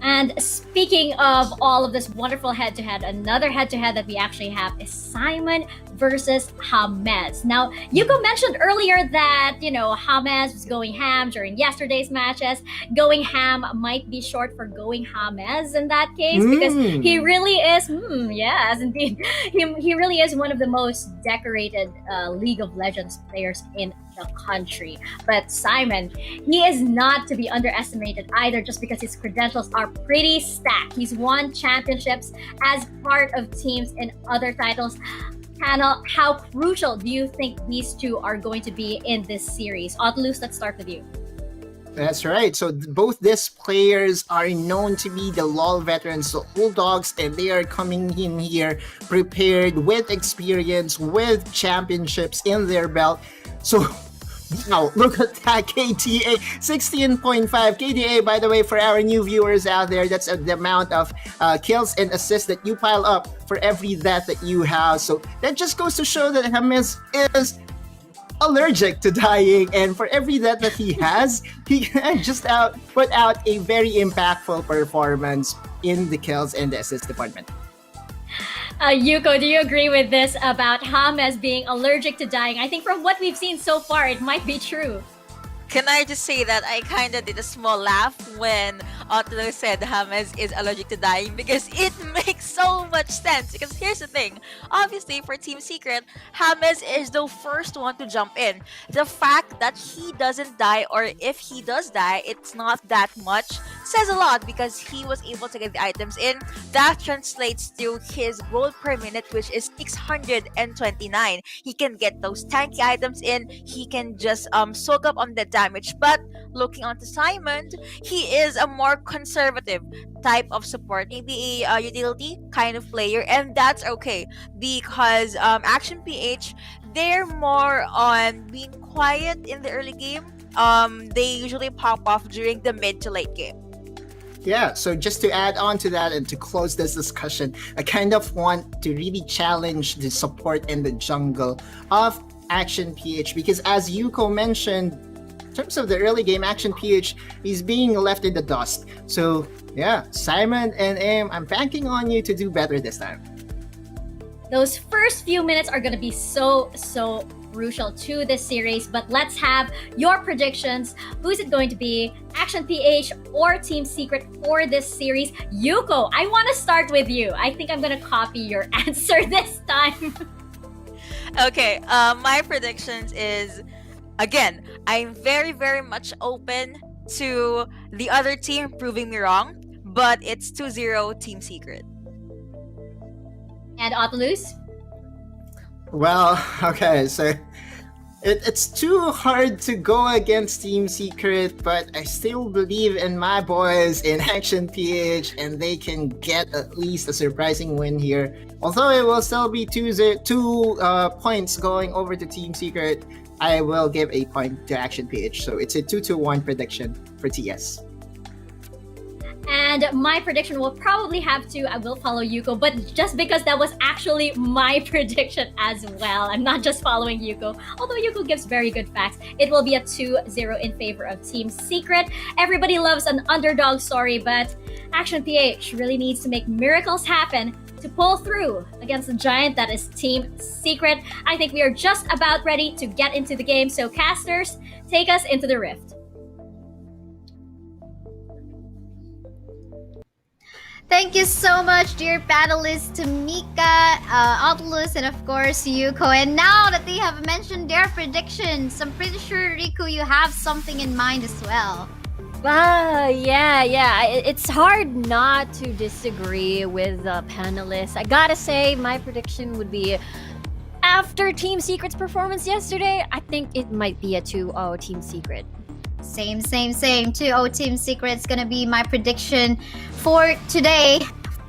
And speaking of all of this wonderful head-to-head, another head-to-head that we actually have is Simon versus James. Now, Yuko mentioned earlier that, James was going ham during yesterday's matches. Going ham might be short for going James in that case because he really is, yes, indeed. He really is one of the most decorated League of Legends players in the country. But Simon, he is not to be underestimated either just because his credentials are pretty stacked. He's won championships as part of teams in other titles. Panel, how crucial do you think these two are going to be in this series? Otlus, let's start with you. That's right. So both these players are known to be the LoL veterans, so old dogs, and they are coming in here prepared with experience, with championships in their belt. So wow, look at that KDA, 16.5. KDA, by the way, for our new viewers out there, that's the amount of kills and assists that you pile up for every death that you have. So that just goes to show that James is allergic to dying, and for every death that he has, he can just put out a very impactful performance in the kills and the assist department. Yuko, do you agree with this about James being allergic to dying? I think from what we've seen so far, it might be true. Can I just say that I kind of did a small laugh when Otto said James is allergic to dying because it makes so much sense. Because here's the thing, obviously for Team Secret, James is the first one to jump in. The fact that he doesn't die, or if he does die, it's not that much, says a lot because he was able to get the items in. That translates to his gold per minute, which is 629. He can get those tanky items in. He can just soak up on the damage. But looking onto Simon, he is a more conservative type of support, maybe a utility kind of player, and that's okay because Action PH, they're more on being quiet in the early game. They usually pop off during the mid to late game. Yeah, so just to add on to that and to close this discussion, I kind of want to really challenge the support in the jungle of Action PH because as Yuko mentioned, in terms of the early game, Action PH is being left in the dust. So yeah, Simon and Aim, I'm banking on you to do better this time. Those first few minutes are going to be so crucial to this series, but let's have your predictions. Who's it going to be, Action PH or Team Secret for this series? Yuko, I want to start with you. I think I'm going to copy your answer this time. Okay, my predictions is, again, I'm very much open to the other team proving me wrong, but it's 2-0 Team Secret. And Otlus? Well, okay, so it's too hard to go against Team Secret, but I still believe in my boys in Action PH, and they can get at least a surprising win here. Although it will still be two points going over to Team Secret, I will give a point to Action PH. So it's a 2-1 prediction for TS. And my prediction will probably have to, I will follow Yuko, but just because that was actually my prediction as well. I'm not just following Yuko, although Yuko gives very good facts. It will be a 2-0 in favor of Team Secret. Everybody loves an underdog story, but Action PH really needs to make miracles happen to pull through against the giant that is Team Secret. I think we are just about ready to get into the game, so casters, take us into the Rift. Thank you so much, dear panelists, Tamika, Atlus, and of course Yuko. And now that they have mentioned their predictions, I'm pretty sure, Riku, you have something in mind as well. Yeah. It's hard not to disagree with the panelists. I gotta say, my prediction would be after Team Secret's performance yesterday, I think it might be a 2-0 Team Secret. Same. 2-0 Team Secret's gonna be my prediction for today.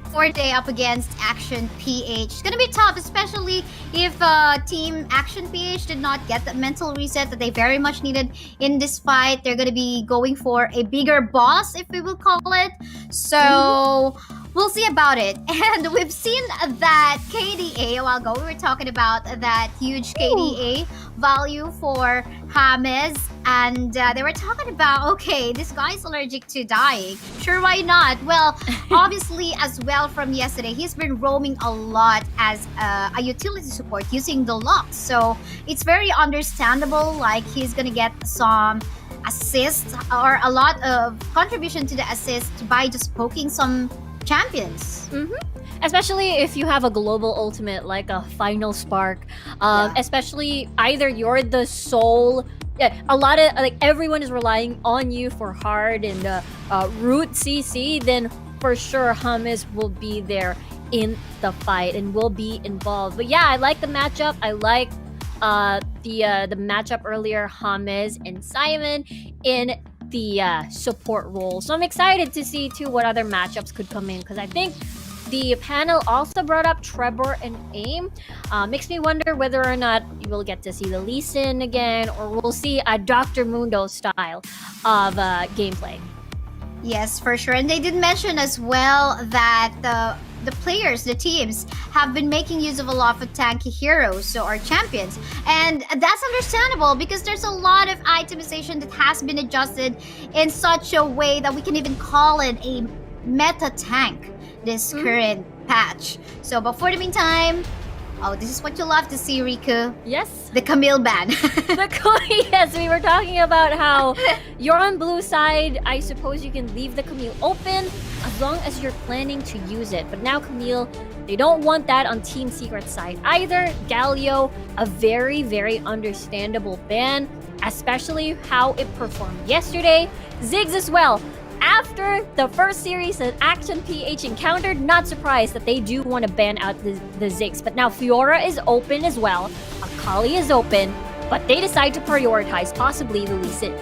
4-day up against Action PH. It's gonna be tough, especially if Team Action PH did not get that mental reset that they very much needed in this fight. They're gonna be going for a bigger boss, if we will call it. So we'll see about it. And we've seen that KDA a while ago. We were talking about that huge KDA value for James. And they were talking about, okay, this guy's allergic to dying. Sure, why not? Well, obviously, as well from yesterday, he's been roaming a lot as a utility support using the locks. So it's very understandable, like he's gonna get some assists or a lot of contribution to the assist by just poking some champions. Especially if you have a global ultimate like a Final Spark. Especially either you're the sole. Yeah, a lot of like everyone is relying on you for hard and root CC. Then for sure, James will be there in the fight and will be involved. But yeah, I like the matchup. I like the matchup earlier, James and Simon in the support role. So I'm excited to see too what other matchups could come in, because I think the panel also brought up Trevor and Aim. Makes me wonder whether or not we'll get to see the Lee Sin again, or we'll see a Dr. Mundo style of gameplay. Yes, for sure. And they did mention as well that the players, the teams, have been making use of a lot of tanky heroes, so our champions. And that's understandable because there's a lot of itemization that has been adjusted in such a way that we can even call it a meta tank this current patch. So, but for the meantime, this is what you love to see, Riku. Yes. The Camille ban. Yes, we were talking about how you're on blue side. I suppose you can leave the Camille open as long as you're planning to use it. But now Camille, they don't want that on Team Secret side either. Galio, a very, very understandable ban, especially how it performed yesterday. Ziggs as well. After the first series that Action PH encountered, not surprised that they do want to ban out the Ziggs. But now Fiora is open as well. Akali is open, but they decide to prioritize possibly the Lee Sin.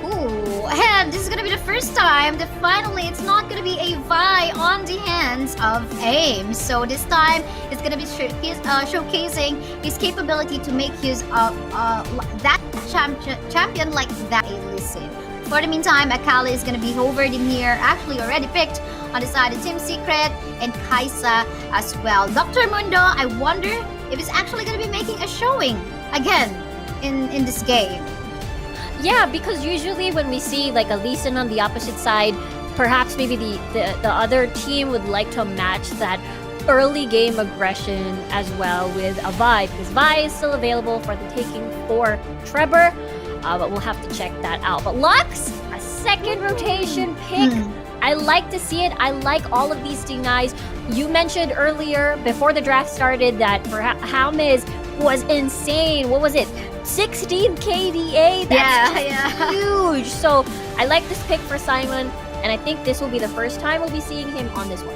Ooh, and this is gonna be the first time that finally it's not gonna be a Vi on the hands of Aim. So this time it's gonna be showcasing his capability to make use of that champion like that Lee Sin. For the meantime, Akali is gonna be hovered in here, actually already picked on the side of Team Secret, and Kaisa as well. Dr. Mundo, I wonder if it's actually gonna be making a showing again in this game. Yeah, because usually when we see like a Lee Sin on the opposite side, perhaps maybe the other team would like to match that early game aggression as well with a Vi, because Vi is still available for the taking for Trevor. But we'll have to check that out. But Lux, a second rotation pick. I like to see it. I like all of these denies. You mentioned earlier, before the draft started, that for James was insane. What was it? 16 KDA? That's huge. So I like this pick for Simon, and I think this will be the first time we'll be seeing him on this one.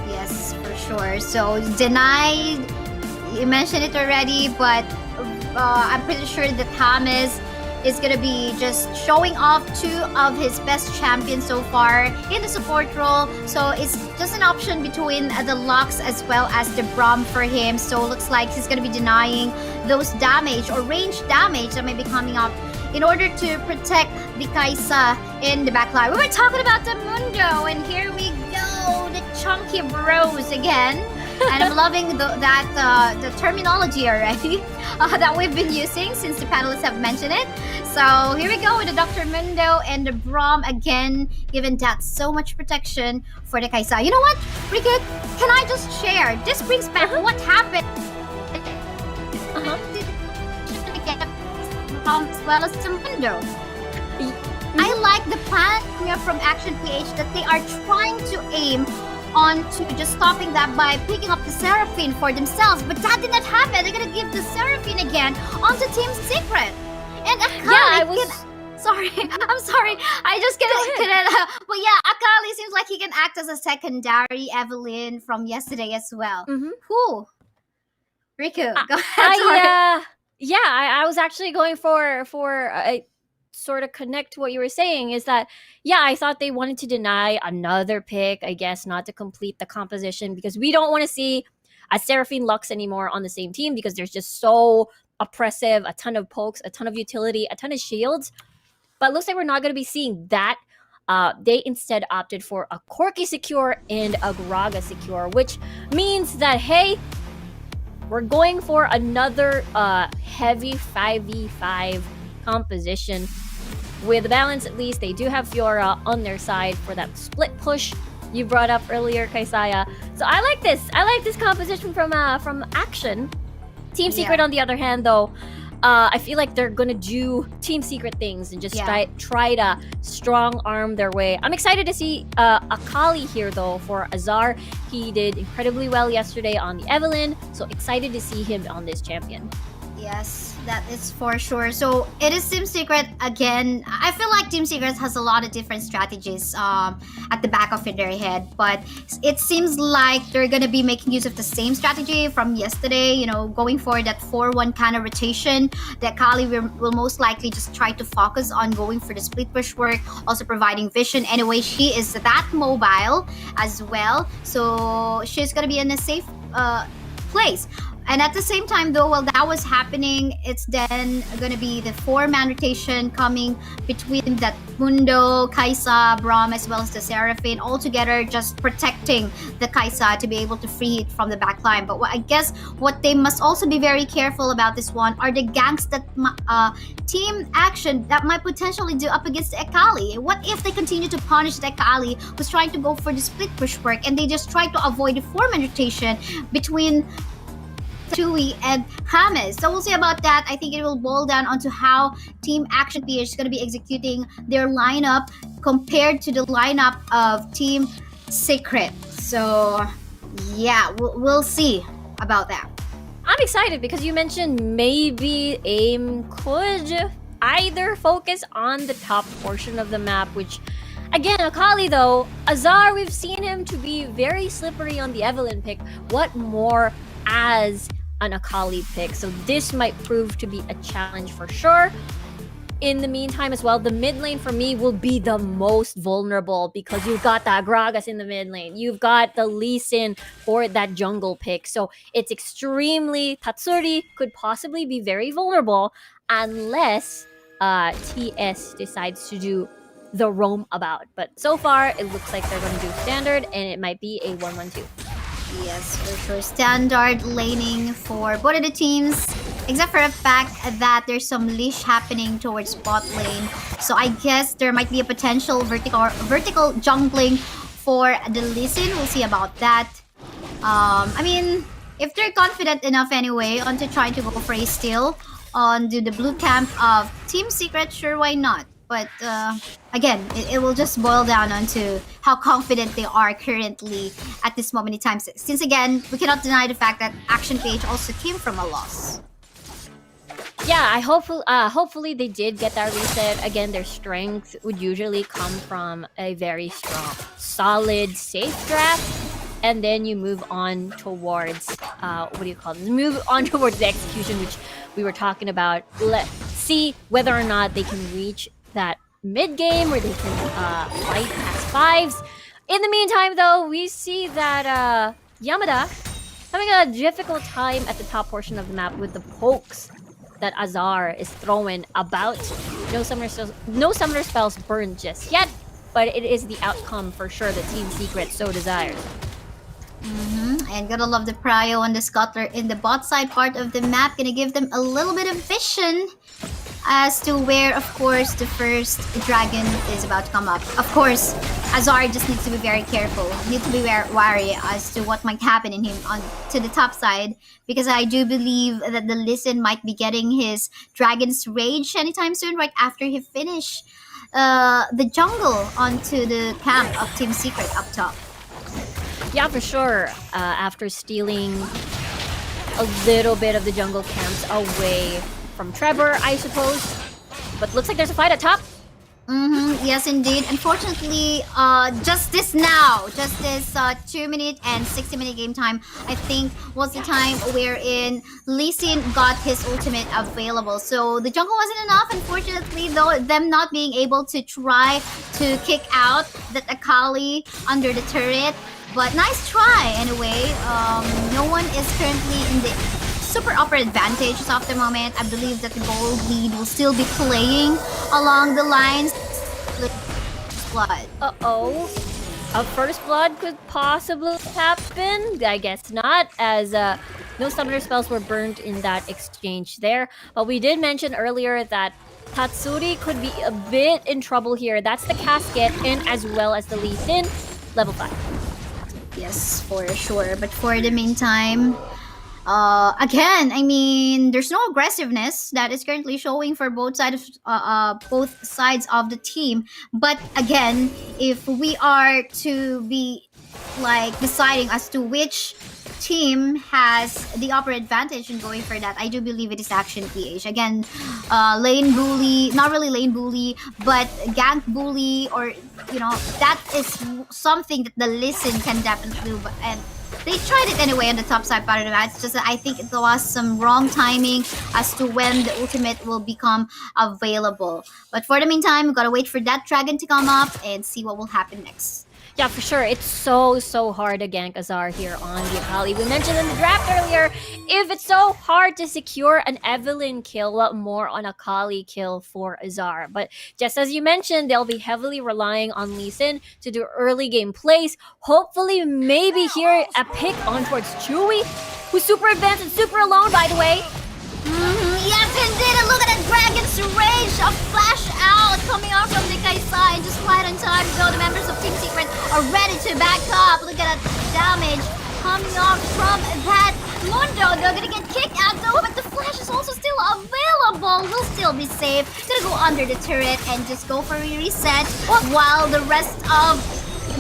Yes, for sure. So denied, you mentioned it already, but I'm pretty sure that James is gonna be just showing off two of his best champions so far in the support role. So it's just an option between the Lux as well as the Braum for him. So looks like he's gonna be denying those damage or range damage that may be coming up in order to protect the Kaisa in the backline. We were talking about the Mundo, and here we go, the chunky bros again. And I'm loving the terminology already that we've been using since the panelists have mentioned it. So here we go with the Dr. Mundo and the Braum again, giving that so much protection for the Kaisa. You know what, Ricket? Can I just share? This brings back what happened. As well as the Mundo. I like the plan here from Action PH that they are trying to aim on to just stopping that by picking up the Seraphine for themselves. But that did not happen. They're gonna give the Seraphine again onto Team Secret. And Akali I was. sorry, I'm sorry. I just couldn't. But yeah, Akali seems like he can act as a secondary Evelyn from yesterday as well. Mhm. Who? Riku, go ahead. Sorry. I was actually going for sort of connect to what you were saying is that I thought they wanted to deny another pick, I guess, not to complete the composition because we don't want to see a Seraphine Lux anymore on the same team because there's just so oppressive, a ton of pokes, a ton of utility, a ton of shields. But it looks like we're not going to be seeing that. They instead opted for a Corki Secure and a Graga Secure, which means that, hey, we're going for another heavy 5v5 composition. With balance, at least, they do have Fiora on their side for that split push you brought up earlier, Kaisaya. So I like this. I like this composition from Action. Team Secret, on the other hand, though, I feel like they're gonna do Team Secret things and just try to strong arm their way. I'm excited to see Akali here, though, for Azar. He did incredibly well yesterday on the Evelyn, so excited to see him on this champion. Yes, that is for sure. So it is Team Secret again. I feel like Team Secret has a lot of different strategies at the back of their head, but it seems like they're gonna be making use of the same strategy from yesterday. You know, going for that 4-1 kind of rotation. That Kali will most likely just try to focus on going for the split push work, also providing vision. Anyway, she is that mobile as well, so she's gonna be in a safe place. And at the same time, though, while that was happening, it's then going to be the 4-man rotation coming between that Mundo, Kaisa, Braum, as well as the Seraphine, all together just protecting the Kaisa to be able to free it from the back line. But I guess what they must also be very careful about this one are the ganks that Team Action that might potentially do up against the Akali. What if they continue to punish the Akali who's trying to go for the split push work and they just try to avoid the 4-man rotation between Tui and Hamas. So we'll see about that. I think it will boil down onto how Team Action PH is going to be executing their lineup compared to the lineup of Team Secret. So yeah, we'll see about that. I'm excited because you mentioned maybe AIM could either focus on the top portion of the map, which again, Akali though, Azar, we've seen him to be very slippery on the Evelyn pick. What more as an Akali pick? So this might prove to be a challenge for sure. In the meantime as well, the mid lane for me will be the most vulnerable because you've got the Gragas in the mid lane. You've got the Lee Sin for that jungle pick. So it's extremely... Tatsuri could possibly be very vulnerable unless TS decides to do the roam about. But so far, it looks like they're going to do standard and it might be a 1-1-2. Yes, for sure. Standard laning for both of the teams, except for the fact that there's some leash happening towards bot lane. So I guess there might be a potential vertical jungling for the Lee Sin. We'll see about that. I mean, if they're confident enough anyway onto trying to go for a steal onto the blue camp of Team Secret, sure, why not? But again, it will just boil down onto how confident they are currently at this moment in time. Since again, we cannot deny the fact that Action PH also came from a loss. Yeah, hopefully they did get that reset. Again, their strength would usually come from a very strong, solid, safe draft. And then you move on towards, what do you call this? Move on towards the execution, which we were talking about. Let's see whether or not they can reach that mid game where they can fight past fives. In the meantime, though, we see that Yamada having a difficult time at the top portion of the map with the pokes that Azar is throwing about. No summoner spells burned just yet, but it is the outcome for sure that Team Secret so desires. And gotta love the prio on the scuttler in the bot side part of the map. Gonna give them a little bit of vision as to where, of course, the first dragon is about to come up. Of course, Azar just needs to be very careful. Needs to be wary as to what might happen in him on to the top side, because I do believe that the Lee Sin might be getting his Dragon's Rage anytime soon, right after he finish the jungle onto the camp of Team Secret up top. Yeah, for sure. After stealing a little bit of the jungle camps away from Trevor, I suppose. But looks like there's a fight at top. Yes, indeed. Unfortunately, just this 2-minute and 60-minute game time, I think was the time wherein Lee Sin got his ultimate available. So the jungle wasn't enough, unfortunately, though them not being able to try to kick out that Akali under the turret. But nice try anyway. No one is currently in the super upper advantages of the moment. I believe that the gold lead will still be playing along the lines. Blood. Uh-oh. A first blood could possibly happen. I guess not, as no summoner spells were burned in that exchange there. But we did mention earlier that Tatsuri could be a bit in trouble here. That's the casket and as well as the Lee Sin, level 5. Yes, for sure. But for the meantime, again, I mean, there's no aggressiveness that is currently showing for both sides of the team. But again, if we are to be like deciding as to which team has the upper advantage in going for that, I do believe it is Action PH. Again, lane bully, not really lane bully, but gank bully, or that is something that the Listen can definitely do. And they tried it anyway on the top side part of the match. It's just that I think it was some wrong timing as to when the ultimate will become available. But for the meantime, we gotta wait for that dragon to come up and see what will happen next. Yeah, for sure. It's so hard to gank Azar here on the Akali. We mentioned in the draft earlier, if it's so hard to secure an Evelynn kill, what more on Akali kill for Azar? But just as you mentioned, they'll be heavily relying on Lee Sin to do early game plays. Hopefully, maybe here a pick on towards Chewy, who's super advanced and super alone, by the way. Yes, indeed. And look at that Dragon's Rage, a flash out coming out from the Kaisa, and just right on time to go. The members of Team Secret are ready to back up. Look at that damage coming off from that Mundo. They're gonna get kicked out though, but the flash is also still available. Will still be safe. Gonna go under the turret and just go for a reset, while the rest of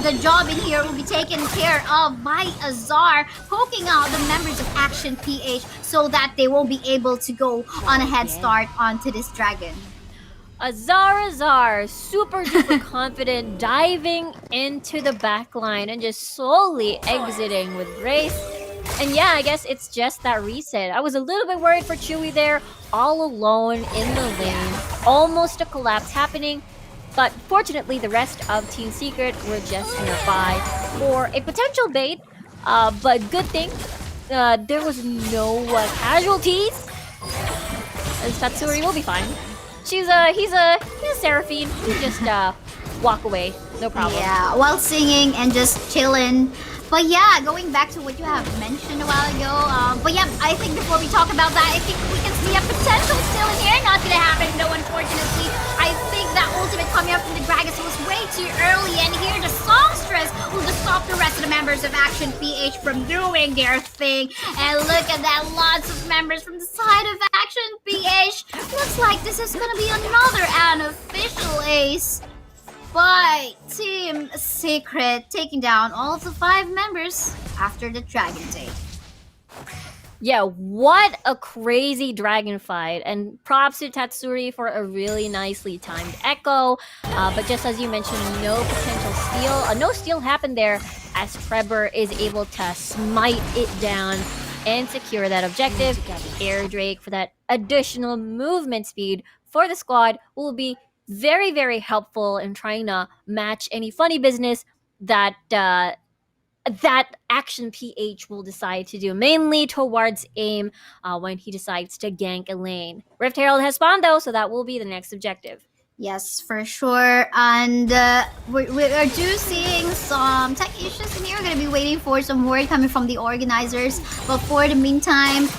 the job in here will be taken care of by Azar, poking out the members of Action PH so that they won't be able to go on a head start onto this dragon. Azar, super duper confident, diving into the back line and just slowly exiting with grace. And yeah, I guess it's just that reset. I was a little bit worried for Chewy there, all alone in the lane. Almost a collapse happening. But fortunately, the rest of Team Secret were just nearby for a potential bait. But good thing, there was no casualties. As Tatsuri will be fine. He's a Seraphine. He just walk away, no problem. Yeah, while singing and just chilling. But yeah, going back to what you have mentioned a while ago. But yeah, I think before we talk about that, I think we can see a potential still in here. Not gonna happen though, unfortunately. I think that ultimate coming up from the Gragas was way too early, and here the songstress will just stop the rest of the members of Action PH from doing their thing. And look at that, lots of members from the side of Action PH. Looks like this is gonna be another unofficial ace by Team Secret, taking down all of the 5 members after the Dragon Day. Yeah, what a crazy dragon fight. And props to Tatsuri for a really nicely timed echo. But just as you mentioned, no potential steal. No steal happened there as Trevor is able to smite it down and secure that objective. Air Drake for that additional movement speed for the squad will be very helpful in trying to match any funny business that that Action PH will decide to do, mainly towards aim when he decides to gank a lane. Rift Herald has spawned though, so that will be the next objective. Yes, for sure. And we are due seeing some tech issues in here. We're going to be waiting for some word coming from the organizers. But for the meantime,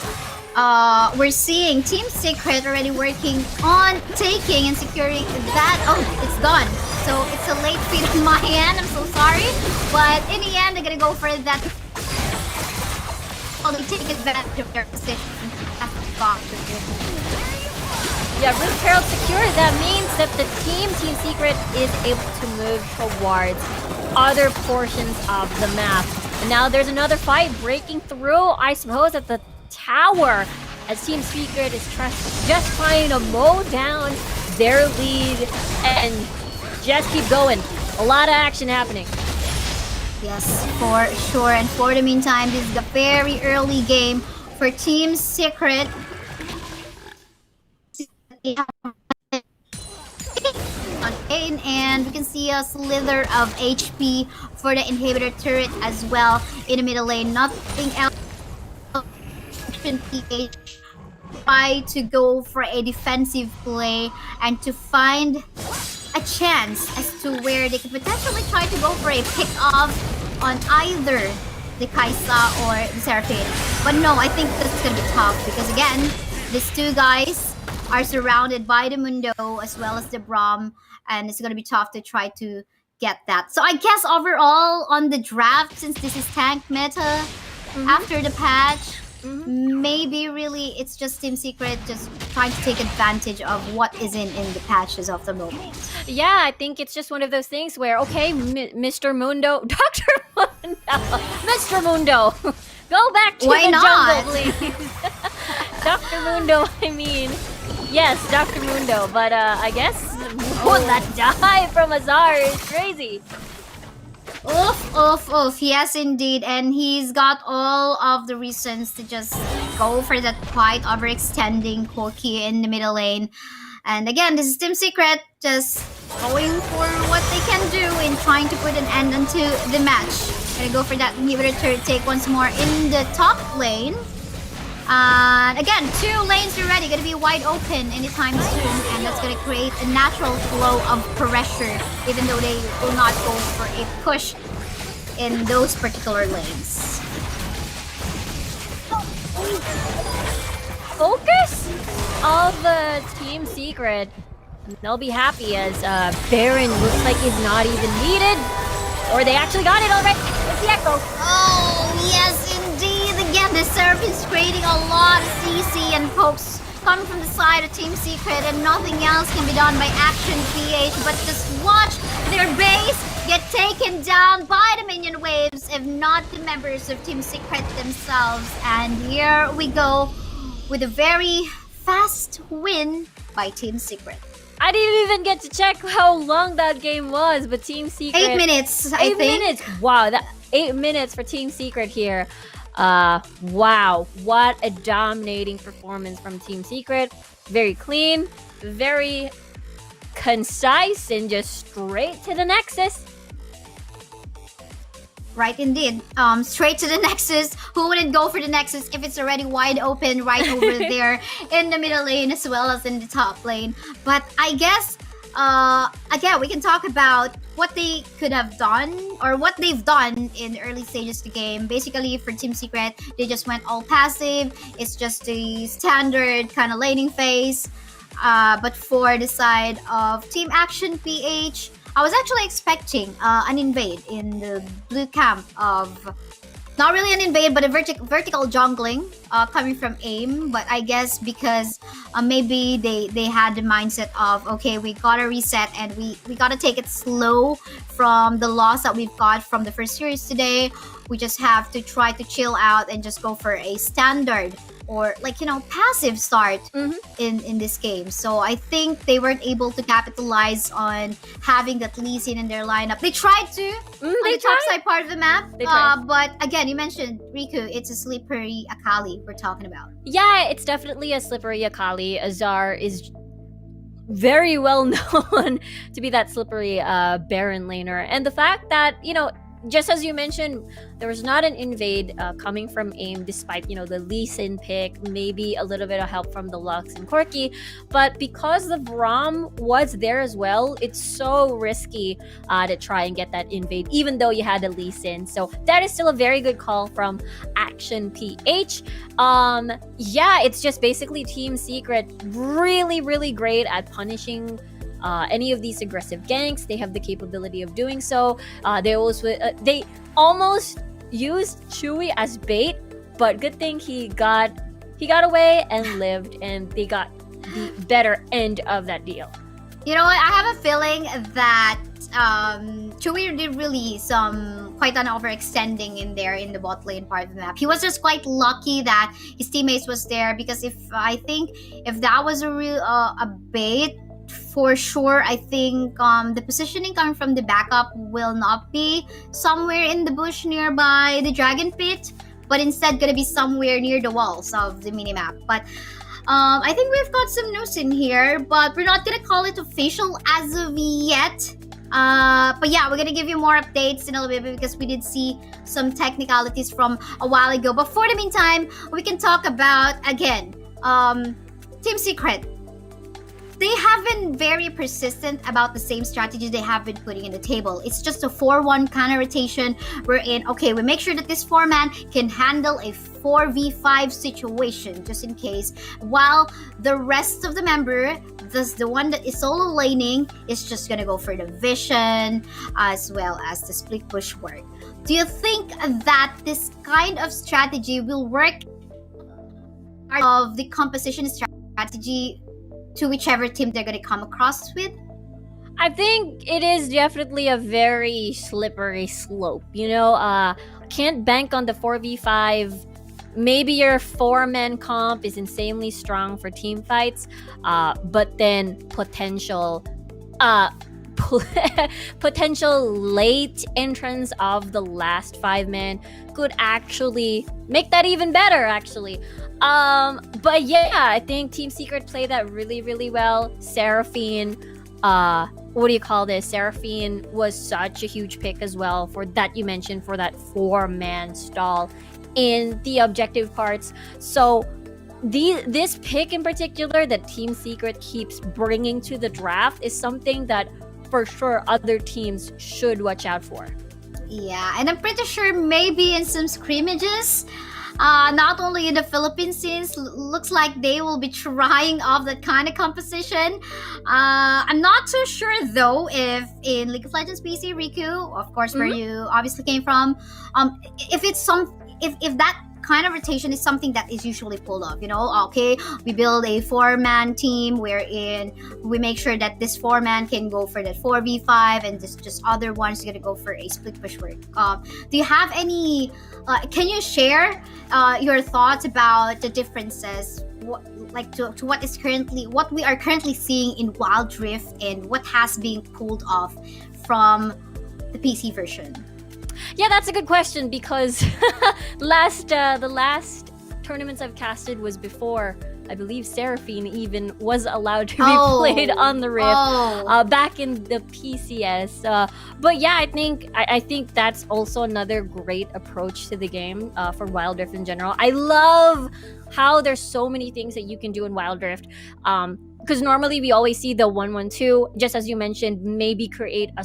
we're seeing Team Secret already working on taking and securing that. Oh, it's gone. So it's a late feed on my end. I'm so sorry. But in the end, they're going to go for that. Oh, they take advantage of their position. Yeah, Rift Herald secured. That means that the Team Secret is able to move towards other portions of the map. And now there's another fight breaking through, I suppose, at the tower, as Team Secret is just trying to mow down their lead and just keep going. A lot of action happening. Yes, for sure. And for the meantime, this is the very early game for Team Secret. And we can see a slither of HP for the inhibitor turret as well in the middle lane. Nothing else. PH try to go for a defensive play and to find a chance as to where they could potentially try to go for a pick off on either the Kaisa or the Seraphine. But no, I think this is gonna be tough because again, these two guys are surrounded by the Mundo as well as the Braum, and it's gonna be tough to try to get that. So I guess overall on the draft, since this is tank meta after the patch, maybe really it's just Team Secret just trying to take advantage of what isn't in the patches of the moment. Yeah, I think it's just one of those things where, okay, Mr. Mundo, Dr. Mundo, Mr. Mundo, go back to Why the not? jungle, please. Dr. Mundo, I mean, yes, Dr. Mundo, but I guess that dive from Azar is crazy. Oof. Yes, indeed. And he's got all of the reasons to just go for that quite overextending Corki in the middle lane. And again, this is Team Secret just going for what they can do in trying to put an end unto the match. Gonna go for that inhibitor turret take once more in the top lane. And again, 2 lanes already gonna be wide open anytime soon, and that's gonna create a natural flow of pressure, even though they will not go for a push in those particular lanes. Focus of the Team Secret. They'll be happy as Baron looks like he's not even needed. Or they actually got it already. It's the Echo. Oh, yes, indeed. Again, the Seraph is creating a lot of CC and pokes coming from the side of Team Secret, and nothing else can be done by Action PH, but just watch their base get taken down by the minion waves, if not the members of Team Secret themselves. And here we go with a very fast win by Team Secret. I didn't even get to check how long that game was, but Team Secret... 8 minutes, I 8 think. minutes! Wow, that 8 minutes for Team Secret here. Wow, what a dominating performance from Team Secret. Very clean, very concise, and just straight to the Nexus. Right, indeed. Straight to the Nexus. Who wouldn't go for the Nexus if it's already wide open right over there in the middle lane as well as in the top lane? But I guess, again, we can talk about what they could have done or what they've done in the early stages of the game. Basically, for Team Secret, they just went all passive. It's just the standard kind of laning phase. But for the side of Team Action PH, I was actually expecting an invade in the blue camp of, not really an invade, but a vertical jungling coming from AIM. But I guess because maybe they had the mindset of, okay, we gotta reset and we gotta take it slow from the loss that we've got from the first series today. We just have to try to chill out and just go for a standard or passive start in this game. So I think they weren't able to capitalize on having that Lee Sin in their lineup. They tried to on the top side part of the map, but again, you mentioned Riku. It's a slippery Akali we're talking about. Yeah, it's definitely a slippery Akali. Azar is very well known to be that slippery Baron laner, and the fact that just as you mentioned, there was not an invade coming from AIM, despite the Lee Sin pick, maybe a little bit of help from the Lux and Corki, but because the Braum was there as well, it's so risky to try and get that invade, even though you had the Lee Sin. So that is still a very good call from Action PH. Yeah, it's just basically Team Secret really, really great at punishing any of these aggressive ganks. They have the capability of doing so. They almost used Chewy as bait, but good thing he got away and lived, and they got the better end of that deal. You know what? I have a feeling that Chewie did really quite an overextending in there in the bot lane part of the map. He was just quite lucky that his teammates was there, because if that was a real a bait, for sure, I think the positioning coming from the backup will not be somewhere in the bush nearby the dragon pit, but instead gonna be somewhere near the walls of the minimap. But I think we've got some news in here, but we're not gonna call it official as of yet. But yeah, we're gonna give you more updates in a little bit, because we did see some technicalities from a while ago. But for the meantime, we can talk about, again, Team Secret. They have been very persistent about the same strategy they have been putting in the table. It's just a 4-1 counter rotation. We're in, okay, we make sure that this 4-man can handle a 4v5 situation, just in case, while the rest of the member, the one that is solo laning, is just gonna go for the vision as well as the split push work. Do you think that this kind of strategy will work of the composition strategy to whichever team they're going to come across with? I think it is definitely a very slippery slope. Can't bank on the 4v5. Maybe your 4-man comp is insanely strong for team fights, but then potential late entrance of the last 5-man could actually make that even better, actually. But yeah, I think Team Secret played that really, really well. Seraphine, Seraphine was such a huge pick as well for that you mentioned, for that 4-man stall in the objective parts. So this pick in particular that Team Secret keeps bringing to the draft is something that for sure other teams should watch out for. Yeah, and I'm pretty sure maybe in some scrimmages, not only in the Philippine scenes, looks like they will be trying off that kind of composition. I'm not too sure though if in League of Legends PC, Riku, of course, where you obviously came from, if that kind of rotation is something that is usually pulled off. Okay, we build a 4-man team wherein we make sure that this 4-man can go for that 4v5, and just other ones gonna go for a split push work. Do you have any can you share your thoughts about the differences, to what we are currently seeing in Wild Rift and what has been pulled off from the PC version? Yeah, that's a good question, because the last tournaments I've casted was before, I believe, Seraphine even was allowed to be played on the Rift back in the PCS. But yeah, I think that's also another great approach to the game for Wild Rift in general. I love how there's so many things that you can do in Wild Rift. Because normally we always see the 1-1-2, just as you mentioned, maybe create a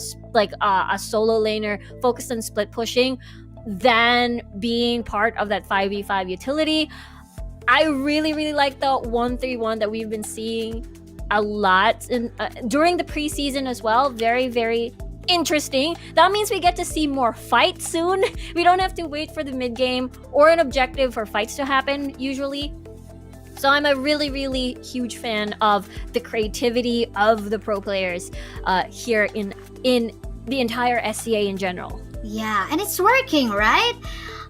solo laner focused on split pushing, than being part of that 5v5 utility. I really, really like the 1-3-1 that we've been seeing a lot during the preseason as well. Very, very interesting. That means we get to see more fights soon. We don't have to wait for the mid game or an objective for fights to happen usually. So I'm a really, really huge fan of the creativity of the pro players here in the entire SCA in general. Yeah, and it's working, right?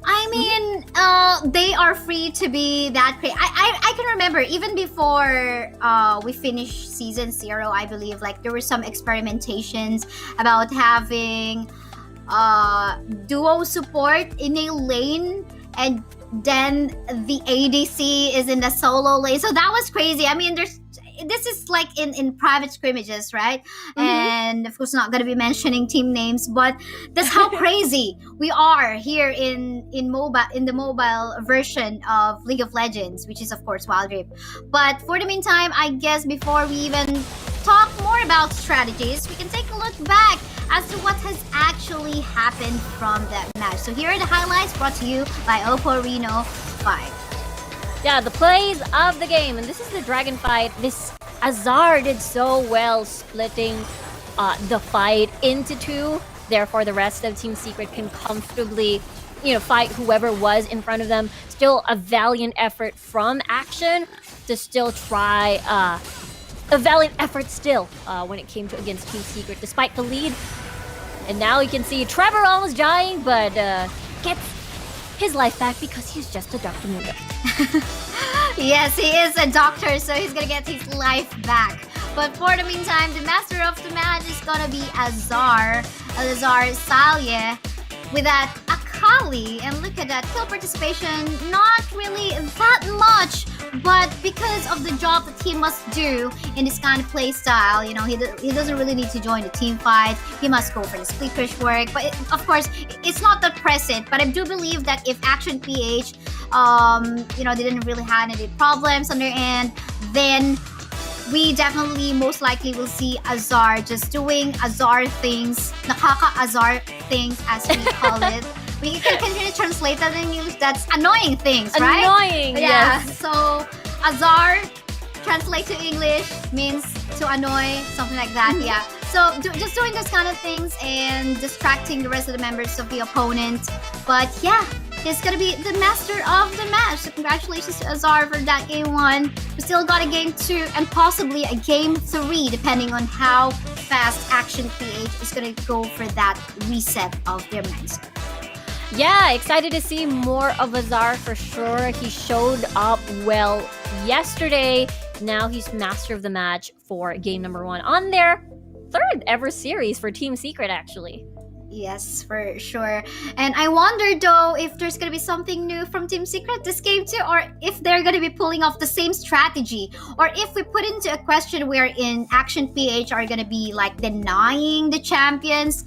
I mean, they are free to be that creative. I can remember even before we finished season 0, I believe, there were some experimentations about having duo support in a lane, and then the ADC is in the solo lane. So that was crazy. I mean, this is in private scrimmages, right? And of course, not going to be mentioning team names, but that's how crazy we are here in the mobile version of League of Legends, which is of course Wild Rift. But for the meantime, I guess before we even talk more about strategies, we can take a look back as to what has actually happened from that match. So here are the highlights brought to you by Oppo Reno 5. Yeah, the plays of the game, and this is the dragon fight. This Azar did so well splitting the fight into 2. Therefore, the rest of Team Secret can comfortably, fight whoever was in front of them. Still a valiant effort from Action to still try a valiant effort still when it came to against Team Secret. Despite the lead, And now you can see Trevor almost dying, but gets his life back because he's just a Dr. Mundo. Yes, he is a doctor, so he's gonna get his life back. But for the meantime, the master of the match is gonna be Azar Salye with that Akali. And look at that kill participation, not really that much, but because of the job that he must do in this kind of play style, you know, he doesn't really need to join the team fight. He must go for the split push work. But of course, it's not that present. But I do believe that if Action PH, you know, they didn't really have any problems on their end, then we definitely most likely will see Azar just doing Azar things, nakaka-Azar things as we call it. We can really translate that in English. That's annoying things, right? Annoying, Yeah. yes. So Azar, translate to English, means to annoy, something like that. Yeah. So just doing those kind of things and distracting the rest of the members of the opponent. But yeah, he's gonna be the master of the match. So congratulations to Azar for that game 1. We still got a game 2 and possibly a game 3, depending on how fast Action PH is gonna go for that reset of their mindset. Yeah, excited to see more of Azar for sure. He showed up well yesterday. Now he's master of the match for game number 1 on their 3rd ever series for Team Secret, actually. Yes, for sure. And I wonder though if there's gonna be something new from Team Secret this game too, or if they're gonna be pulling off the same strategy, or if we put into a question wherein Action PH are gonna be like denying the champions.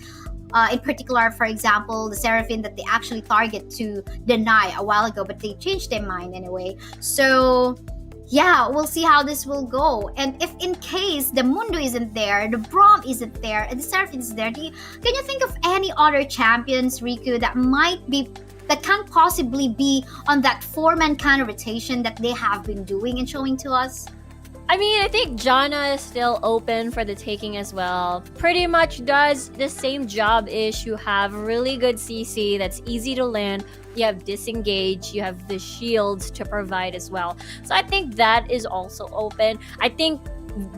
In particular, for example, the Seraphine that they actually target to deny a while ago, but they changed their mind anyway. So yeah, we'll see how this will go. And if in case the Mundo isn't there, the Braum isn't there, and the Seraphine is there, can you think of any other champions, Riku, that can possibly be on that 4-man kind of rotation that they have been doing and showing to us? I mean, I think Janna is still open for the taking as well. Pretty much does the same job-ish. You have really good CC that's easy to land. You have disengage. You have the shields to provide as well. So I think that is also open. I think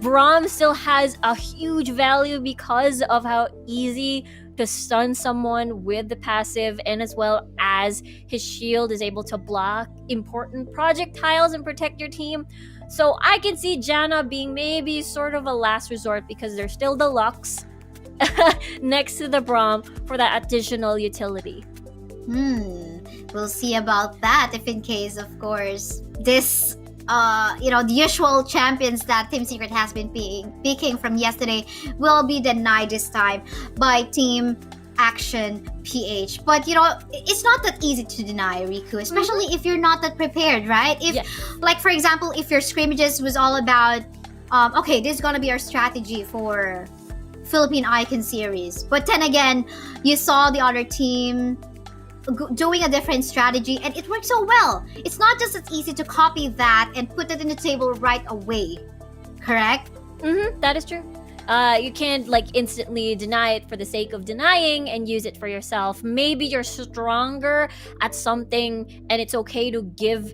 Braum still has a huge value because of how easy to stun someone with the passive, and as well as his shield is able to block important projectiles and protect your team. So I can see Janna being maybe sort of a last resort because they're still the Lux next to the Braum for that additional utility. We'll see about that if in case, of course, this the usual champions that Team Secret has been picking from yesterday will be denied this time by Team Action PH. But it's not that easy to deny, Riku, especially if you're not that prepared, right? Like for example, if your scrimmages was all about okay, this is gonna be our strategy for Philippine Icon series, but then again you saw the other team doing a different strategy and it worked so well. It's not just as easy to copy that and put it in the table right away, correct? That is true. You can't instantly deny it for the sake of denying and use it for yourself. Maybe you're stronger at something and it's okay to give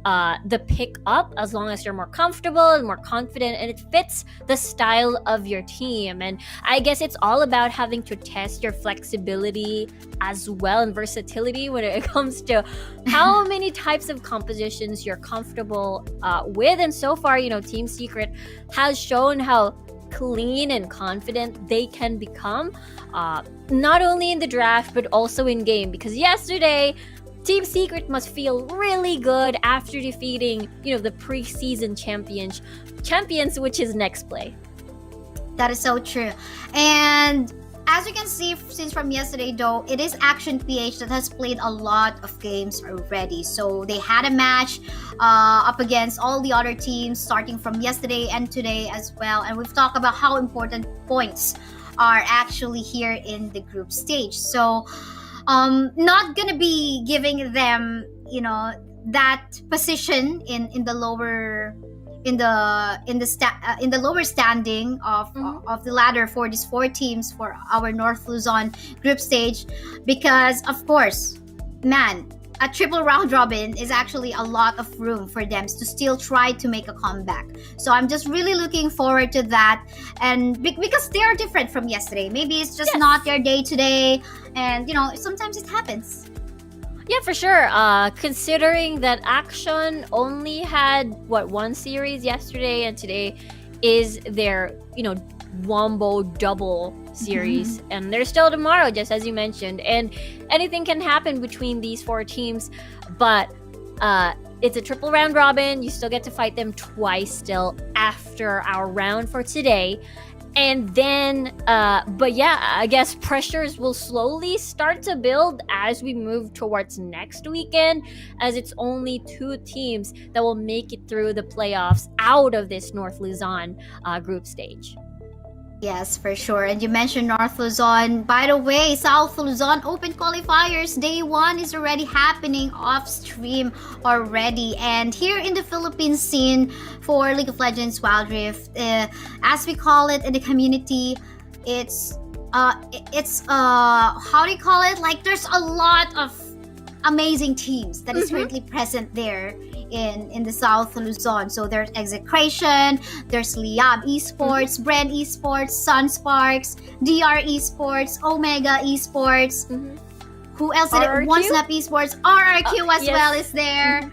the pick up as long as you're more comfortable and more confident and it fits the style of your team. And I guess it's all about having to test your flexibility as well and versatility when it comes to how many types of compositions you're comfortable with. And so far, Team Secret has shown how clean and confident they can become, not only in the draft but also in game, because yesterday Team Secret must feel really good after defeating the preseason champions, which is Nexplay. That is so true. And as you can see since from yesterday though, it is Action PH that has played a lot of games already. So they had a match up against all the other teams starting from yesterday and today as well. And we've talked about how important points are actually here in the group stage. So not gonna be giving them that position in the lower lower standing of the ladder for these 4 teams for our North Luzon group stage, because of course, man, a triple round robin is actually a lot of room for them to still try to make a comeback. So I'm just really looking forward to that, and because they are different from yesterday. Maybe it's just not their day today, and sometimes it happens. Yeah, for sure. Considering that Action only had one series yesterday, and today is their Wombo double series, and there's still tomorrow, just as you mentioned, and anything can happen between these four teams. But it's a triple round robin. You still get to fight them twice still after our round for today. And then, but yeah, I guess pressures will slowly start to build as we move towards next weekend, as it's only 2 teams that will make it through the playoffs out of this North Luzon group stage. Yes, for sure. And you mentioned North Luzon. By the way, South Luzon Open Qualifiers Day 1 is already happening off stream already. And here in the Philippine scene for League of Legends Wild Rift, as we call it in the community, it's how do you call it? Like, there's a lot of amazing teams that is currently present there in the South Luzon. So there's Execration, there's Liab Esports, Bren Esports, Sunsparks, DR Esports, Omega Esports. Who else did it? RRQ? One Snap Esports, RRQ as well is there.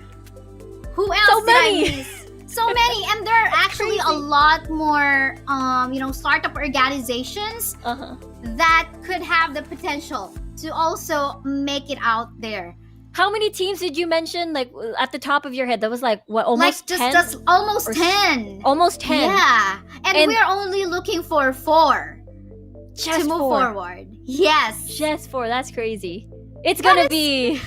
Who else So did I many. miss? So many, and there are actually a lot more startup organizations that could have the potential to also make it out there. How many teams did you mention, like, at the top of your head? That was like, what, almost like 10? just almost 10. Almost 10. Yeah. And we're only looking for 4 Just to move 4. forward. Yes. Just 4. That's crazy. It's gonna be...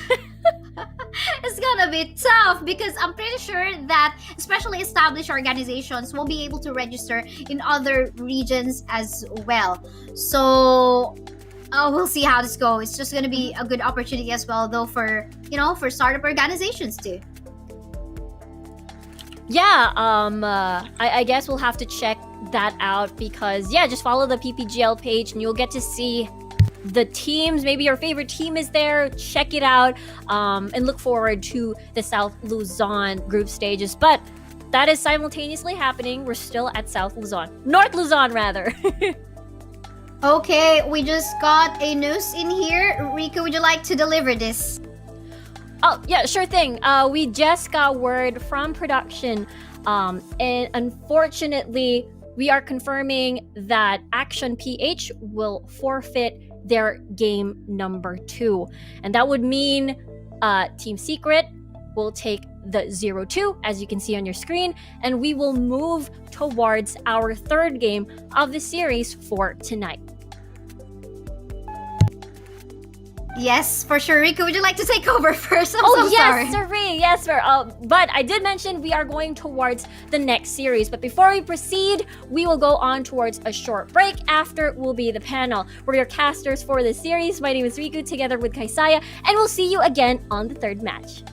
It's gonna be tough because I'm pretty sure that especially established organizations will be able to register in other regions as well. So we'll see how this goes. It's just gonna be a good opportunity as well, though, for startup organizations too. Yeah, I guess we'll have to check that out because, just follow the PPGL page and you'll get to see the teams. Maybe your favorite team is there. Check it out, and look forward to the South Luzon group stages. But that is simultaneously happening. We're still at South Luzon. North Luzon, rather. Okay, we just got a news in here. Rika, would you like to deliver this? Oh, yeah, sure thing. We just got word from production, and unfortunately, we are confirming that Action PH will forfeit their game number 2. And that would mean Team Secret will take the 0-2, as you can see on your screen, and we will move towards our 3rd game of the series for tonight. Yes, for sure. Rika, would you like to take over first? I'm so yes, sorry. sirree. Yes, sir. But I did mention we are going towards the next series. But before we proceed, we will go on towards a short break. After will be the panel. We're your casters for the series. My name is Riku, together with Kaisaya, and we'll see you again on the 3rd match.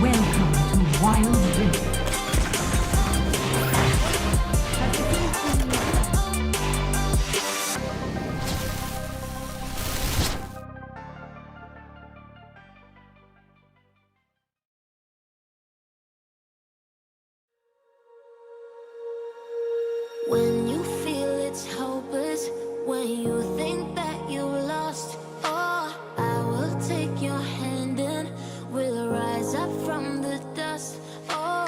Welcome to Wild Rift. When you feel it's hopeless, when you think that you lost, oh, I will take your hand and we'll rise up from the dust. Oh,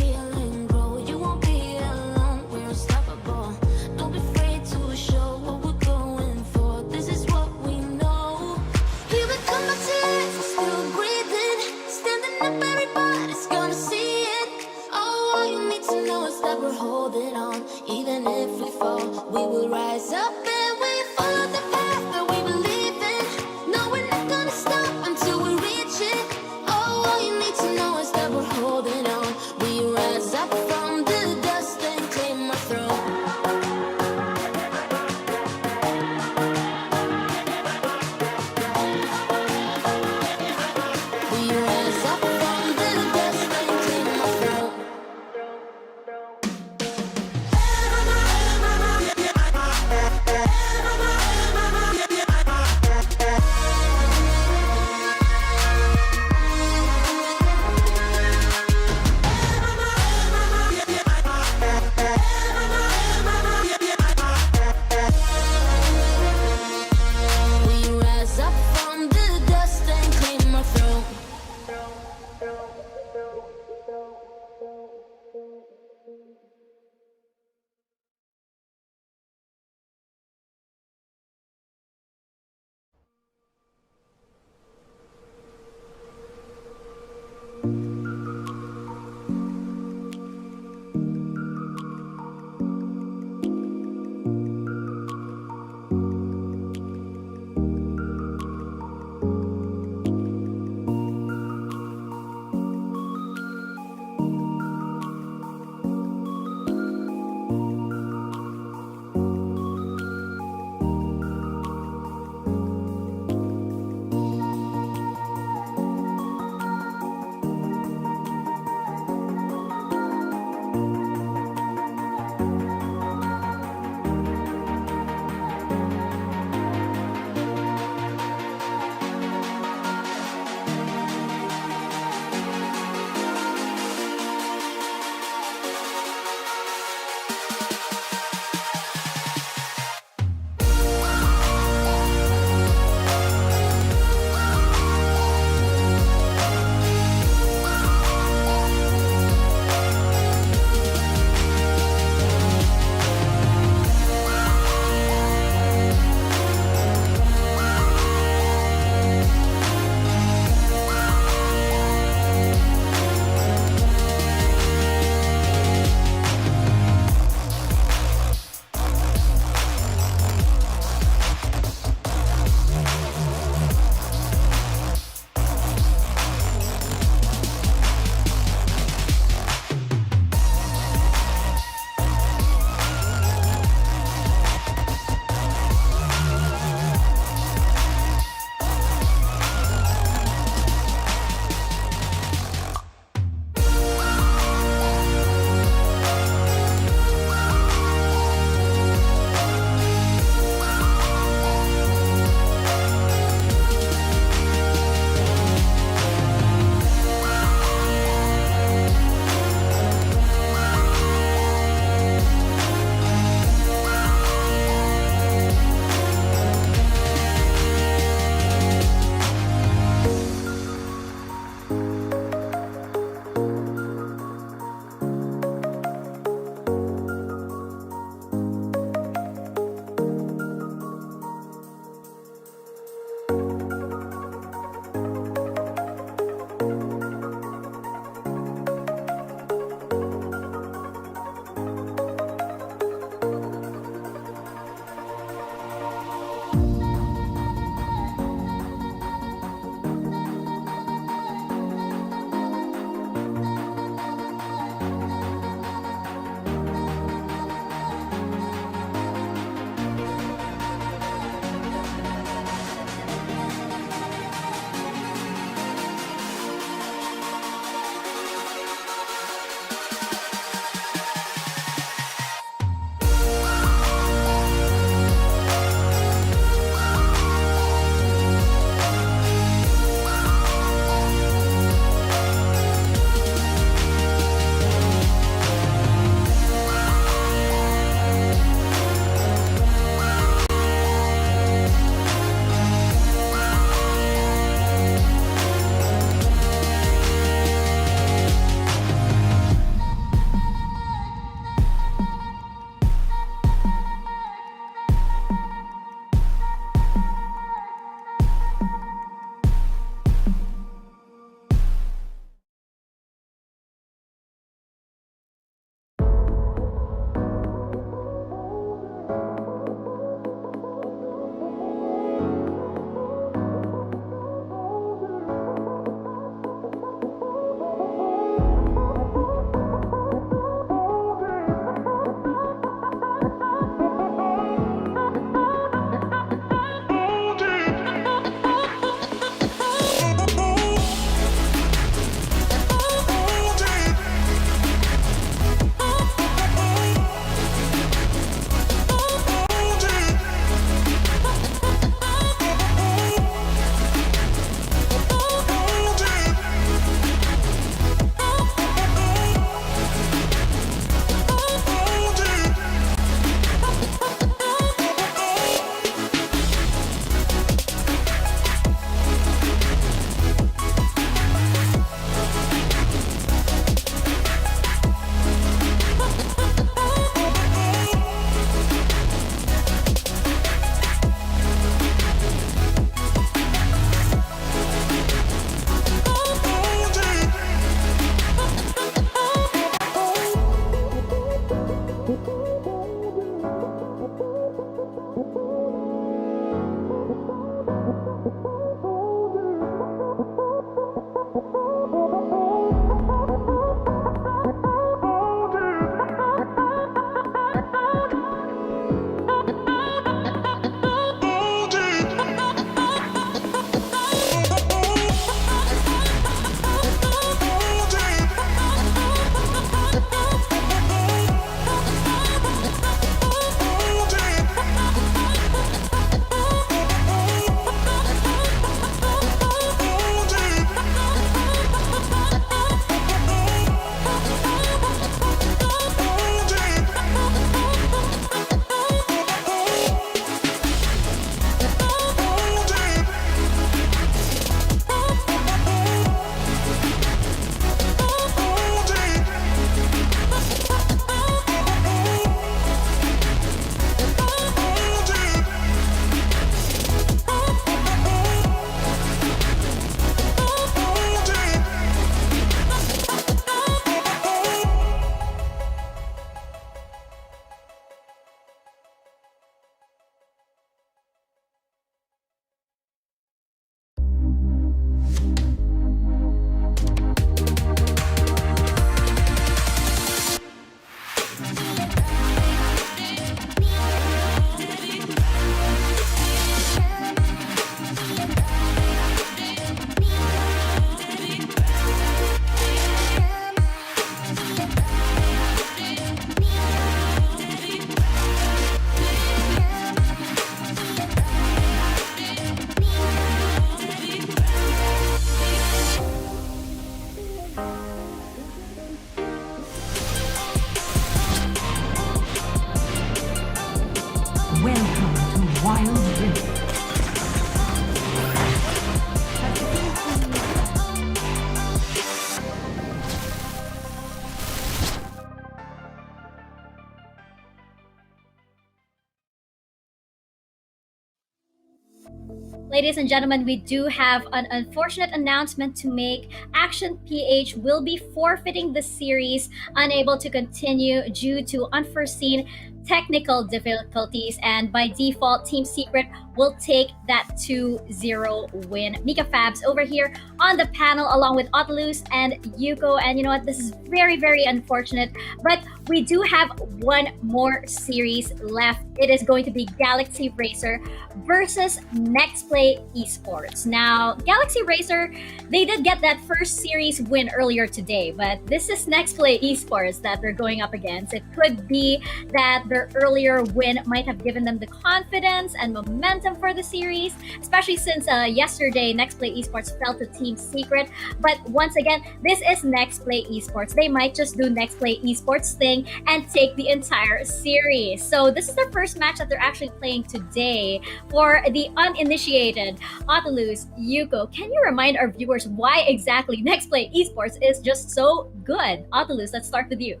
ladies and gentlemen, we do have an unfortunate announcement to make. Action PH will be forfeiting the series, unable to continue due to unforeseen technical difficulties, and by default, Team Secret will take that 2-0 win. Mika Fabs over here on the panel along with Otilus and Yuko, and you know what, this is very, very unfortunate, but we do have one more series left. It is going to be Galaxy Racer versus Nexplay Esports. Now, Galaxy Racer, they did get that first series win earlier today, but this is Nexplay Esports that they're going up against. It could be that their earlier win might have given them the confidence and momentum for the series, especially since yesterday Nexplay Esports fell to Team Secret. But once again, this is Nexplay Esports. They might just do Nexplay Esports thing and take the entire series. So this is their first match that they're actually playing today. For the uninitiated, Otilus, Yuko, can you remind our viewers why exactly Nexplay Esports is just so good? Otilus, let's start with you.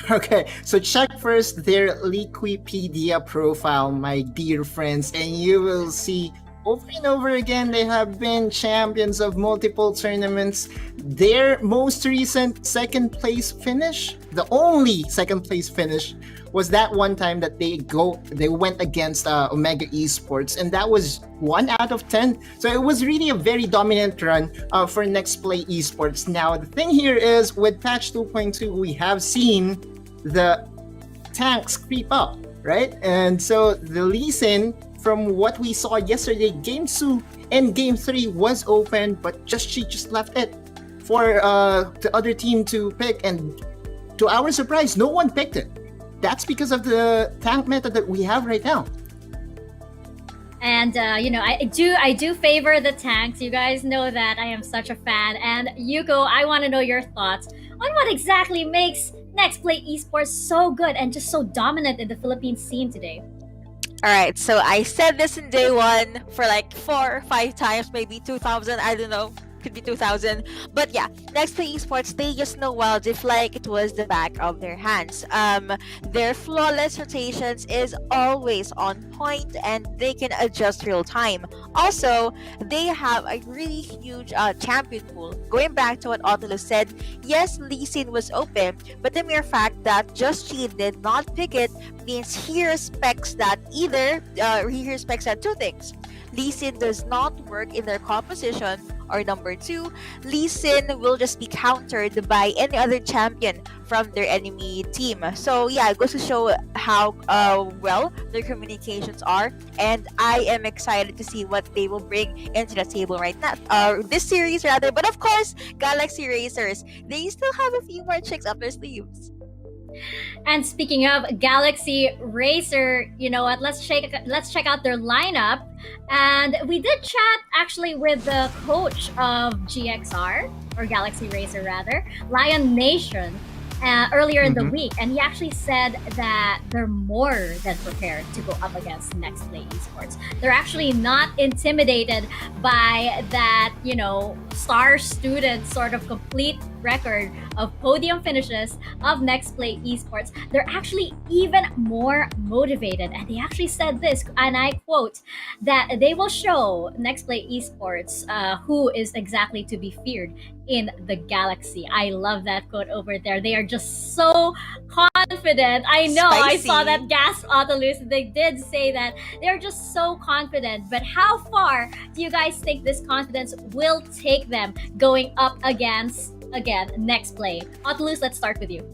Okay, so check first their Liquipedia profile, my dear friends, and you will see over and over again they have been champions of multiple tournaments. Their most recent second place finish, the only second place finish, was that one time that they went against Omega Esports, and that was 1 out of 10. So it was really a very dominant run for Nexplay Esports. Now the thing here is, with patch 2.2, we have seen the tanks creep up, right? And so the Lee Sin, from what we saw yesterday, Game 2 and Game 3 was open, but she just left it for the other team to pick, and to our surprise, no one picked it. That's because of the tank meta that we have right now. And you know, I do favor the tanks. You guys know that I am such a fan. And Yuko, I want to know your thoughts on what exactly makes Nexplay Esports so good and just so dominant in the Philippine scene today. All right, so I said this in day one for like 4 or 5 times, maybe 2,000, I don't know, could be 2,000. But yeah, Nexplay Esports, they just know Wildif like it was the back of their hands. Their flawless rotations is always on point, and they can adjust real time. Also, they have a really huge champion pool. Going back to what Otilus said, yes, Lee Sin was open, but the mere fact that Just Chi did not pick it means he respects that he respects that two things. Lee Sin does not work in their composition, or number 2, Lee Sin will just be countered by any other champion from their enemy team. So yeah, it goes to show how well their communications are, and I am excited to see what they will bring into the table right now, this series rather. But of course, Galaxy Racers, they still have a few more tricks up their sleeves. And speaking of Galaxy Racer, you know what? Let's check out their lineup. And we did chat actually with the coach of GXR, or Galaxy Racer rather, Lion Nation, earlier in the week, and he actually said that they're more than prepared to go up against Nexplay Esports. They're actually not intimidated by that, you know, star student sort of complete record of podium finishes of Nexplay Esports. They're actually even more motivated, and they actually said this, and I quote, that they will show Nexplay Esports who is exactly to be feared in the galaxy. I love that quote over there. They are just so confident. I know, Spicy. I saw that gasp, Otilus. They did say that they're just so confident, but how far do you guys think this confidence will take them going up against, again, Nexplay? Otilus, let's start with you.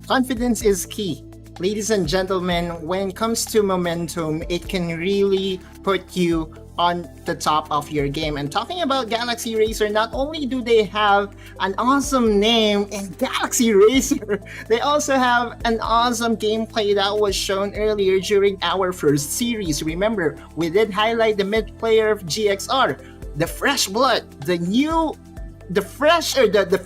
Confidence is key. Ladies and gentlemen, when it comes to momentum, it can really put you on the top of your game. And talking about Galaxy Racer, not only do they have an awesome name in Galaxy Racer, they also have an awesome gameplay that was shown earlier during our first series. Remember, we did highlight the mid player of GXR, the fresh blood, the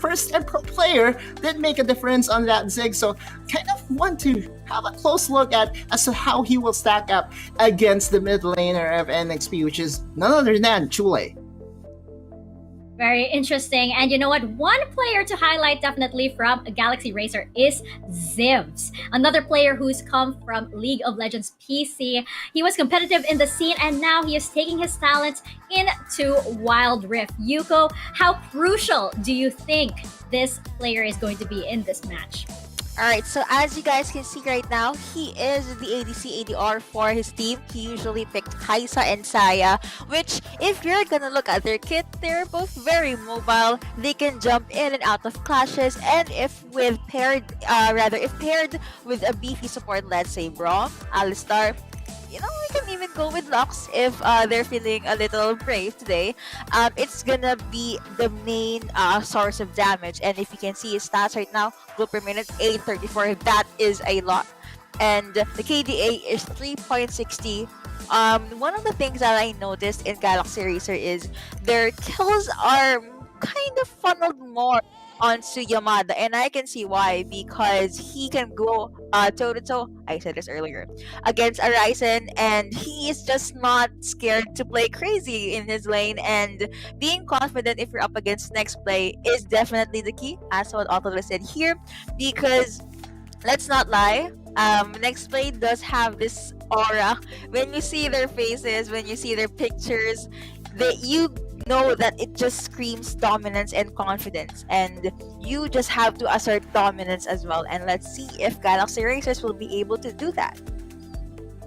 first Emperor player did make a difference on that Zig. So kind of want to have a close look at as to how he will stack up against the mid laner of NXP, which is none other than Chule. Very interesting. And you know what? One player to highlight definitely from Galaxy Racer is Zivs, another player who's come from League of Legends PC. He was competitive in the scene and now he is taking his talents into Wild Rift. Yuko, how crucial do you think this player is going to be in this match? Alright, so as you guys can see right now, he is the ADC ADR for his team. He usually picked Kaisa and Saya, which if you're gonna look at their kit, they're both very mobile. They can jump in and out of clashes, and if paired with a beefy support, let's say Braum, Alistar, you know, we can even go with Lux if they're feeling a little brave today. It's gonna be the main source of damage, and if you can see his stats right now, gold per minute 834. That is a lot, and the KDA is 3.60. One of the things that I noticed in Galaxy Racer is their kills are kind of funneled more onto Yamada, and I can see why, because he can go toe to toe, I said this earlier, against a Ryzen, and he is just not scared to play crazy in his lane, and being confident if you're up against Nexplay is definitely the key, as what Otto said here, because let's not lie, Nexplay does have this aura. When you see their faces, when you see their pictures, you know that it just screams dominance and confidence, and you just have to assert dominance as well, and let's see if Galaxy Racers will be able to do that.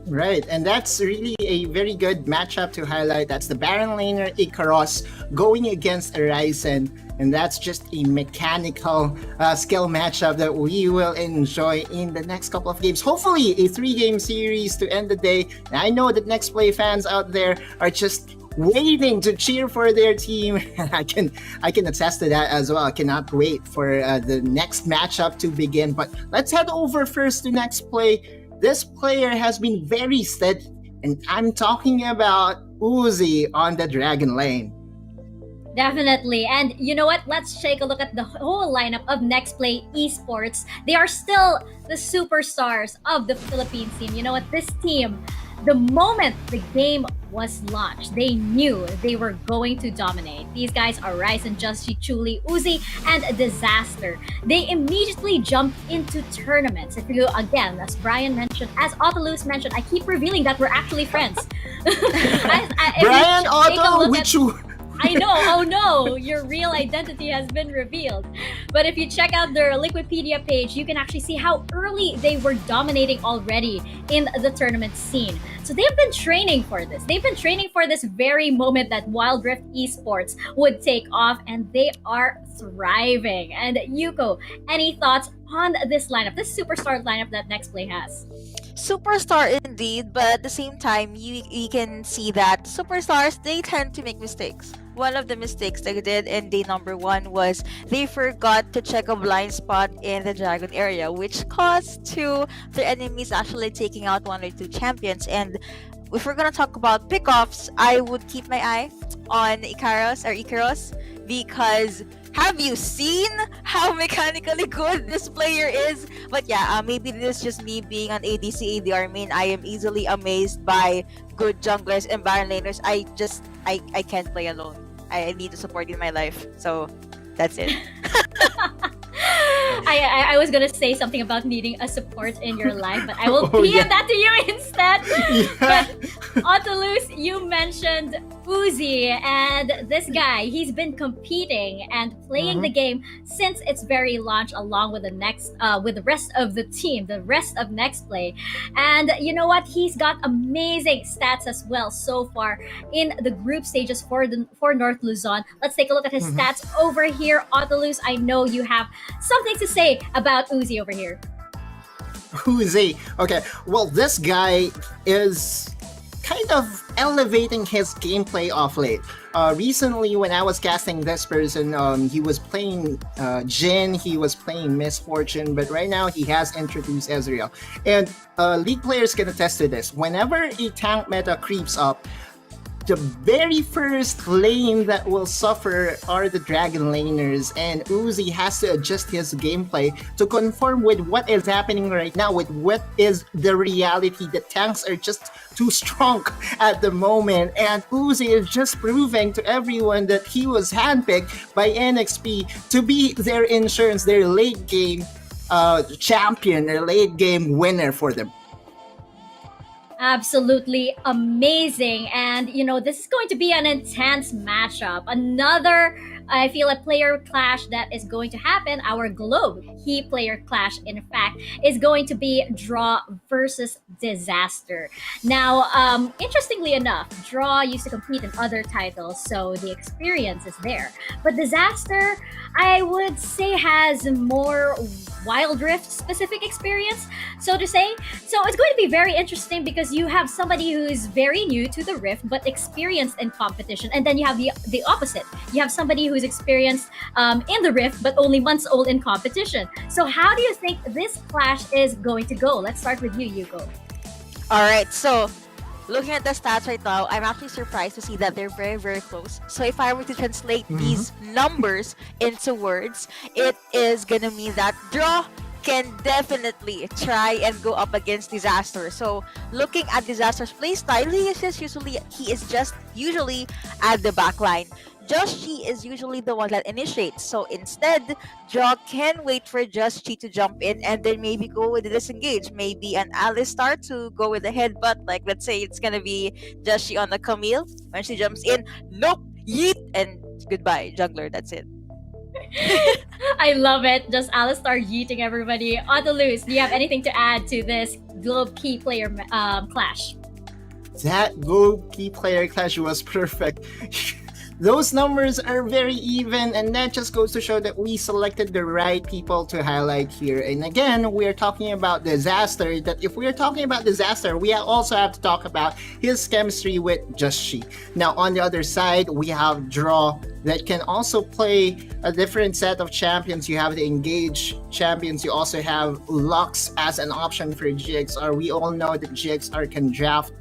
Right, and that's really a very good matchup to highlight. That's the Baron laner Ikaros going against a Ryzen, and that's just a mechanical skill matchup that we will enjoy in the next couple of games. Hopefully a 3-game series to end the day. And I know that Nexplay fans out there are just waiting to cheer for their team. I can attest to that as well. I cannot wait for the next matchup to begin. But let's head over first to Nexplay. This player has been very steady, and I'm talking about Uzi on the Dragon lane. Definitely. And you know what? Let's take a look at the whole lineup of Nexplay Esports. They are still the superstars of the Philippines team. You know what? This team, the moment the game was launched, they knew they were going to dominate. These guys are Ryzen, Justy, Chuli, Uzi, and Disaster. They immediately jumped into tournaments. If you, again, as Brian mentioned, as Otolus mentioned, I keep revealing that we're actually friends. Brian Otto, which you... I know, oh no, your real identity has been revealed. But if you check out their Liquipedia page, you can actually see how early they were dominating already in the tournament scene. So they've been training for this. They've been training for this very moment that Wild Rift Esports would take off, and they are thriving. And Yuko, any thoughts on this lineup, this superstar lineup that Nexplay has? Superstar indeed, but at the same time, you can see that superstars, they tend to make mistakes. One of the mistakes they did in day number 1 was they forgot to check a blind spot in the dragon area, which caused to their enemies actually taking out 1 or 2 champions. And if we're gonna talk about pickoffs, I would keep my eye on Ikaros, because have you seen how mechanically good this player is? But yeah, maybe this is just me being an ADC ADR main. I am easily amazed by good junglers and Baron laners. I can't play alone. I need to support in my life. So that's it. I was gonna say something about needing a support in your life, but I will Oh, PM yeah. that to you instead. Yeah. But Otolus, you mentioned Uzi, and this guy, he's been competing and playing the game since its very launch, along with the rest of the team, the rest of Nexplay. And you know what? He's got amazing stats as well so far in the group stages for North Luzon. Let's take a look at his stats over here. Otolus, I know you have something to say about Uzi over here. Uzi. Okay, well, this guy is kind of elevating his gameplay off late. Recently, when I was casting this person, he was playing Jin, he was playing Misfortune, but right now he has introduced Ezreal. And League players can attest to this. Whenever a tank meta creeps up, the very first lane that will suffer are the Dragon laners, and Uzi has to adjust his gameplay to conform with what is happening right now, with what is the reality. The tanks are just too strong at the moment, and Uzi is just proving to everyone that he was handpicked by NXP to be their insurance, their late game champion, their late game winner for them. Absolutely amazing. And, this is going to be an intense matchup. Another, I feel, a player clash that is going to happen. Our Globe key player clash, in fact, is going to be Draw versus Disaster. Now, interestingly enough, Draw used to compete in other titles, so the experience is there. But Disaster, I would say, has more Wild Rift specific experience, so to say. So it's going to be very interesting because you have somebody who's very new to the Rift but experienced in competition, and then you have the opposite. You have somebody who's experienced in the Rift but only months old in competition. So how do you think this clash is going to go? Let's start with you, Yuko. All right, so looking at the stats right now, I'm actually surprised to see that they're very, very close. So if I were to translate these numbers into words, it is gonna mean that Draw can definitely try and go up against Disaster. So looking at Disaster's playstyle, he is just usually at the back line. Just Chi is usually the one that initiates. So instead, Draw can wait for Just Chi to jump in and then maybe go with the disengage. Maybe an Alistar to go with the headbutt. Like, let's say it's gonna be Just Chi on the Camille. When she jumps in, nope, yeet, and goodbye, jungler. That's it. I love it. Just Alistar yeeting everybody. Autolus, do you have anything to add to this Globe key player clash? That Globe key player clash was perfect. Those numbers are very even, and that just goes to show that we selected the right people to highlight here. And again, we are talking about Disaster. That if we are talking about Disaster, we also have to talk about his chemistry with Just Chi. Now, on the other side, we have Draw that can also play a different set of champions. You have the Engage champions. You also have Lux as an option for GXR. We all know that GXR can draft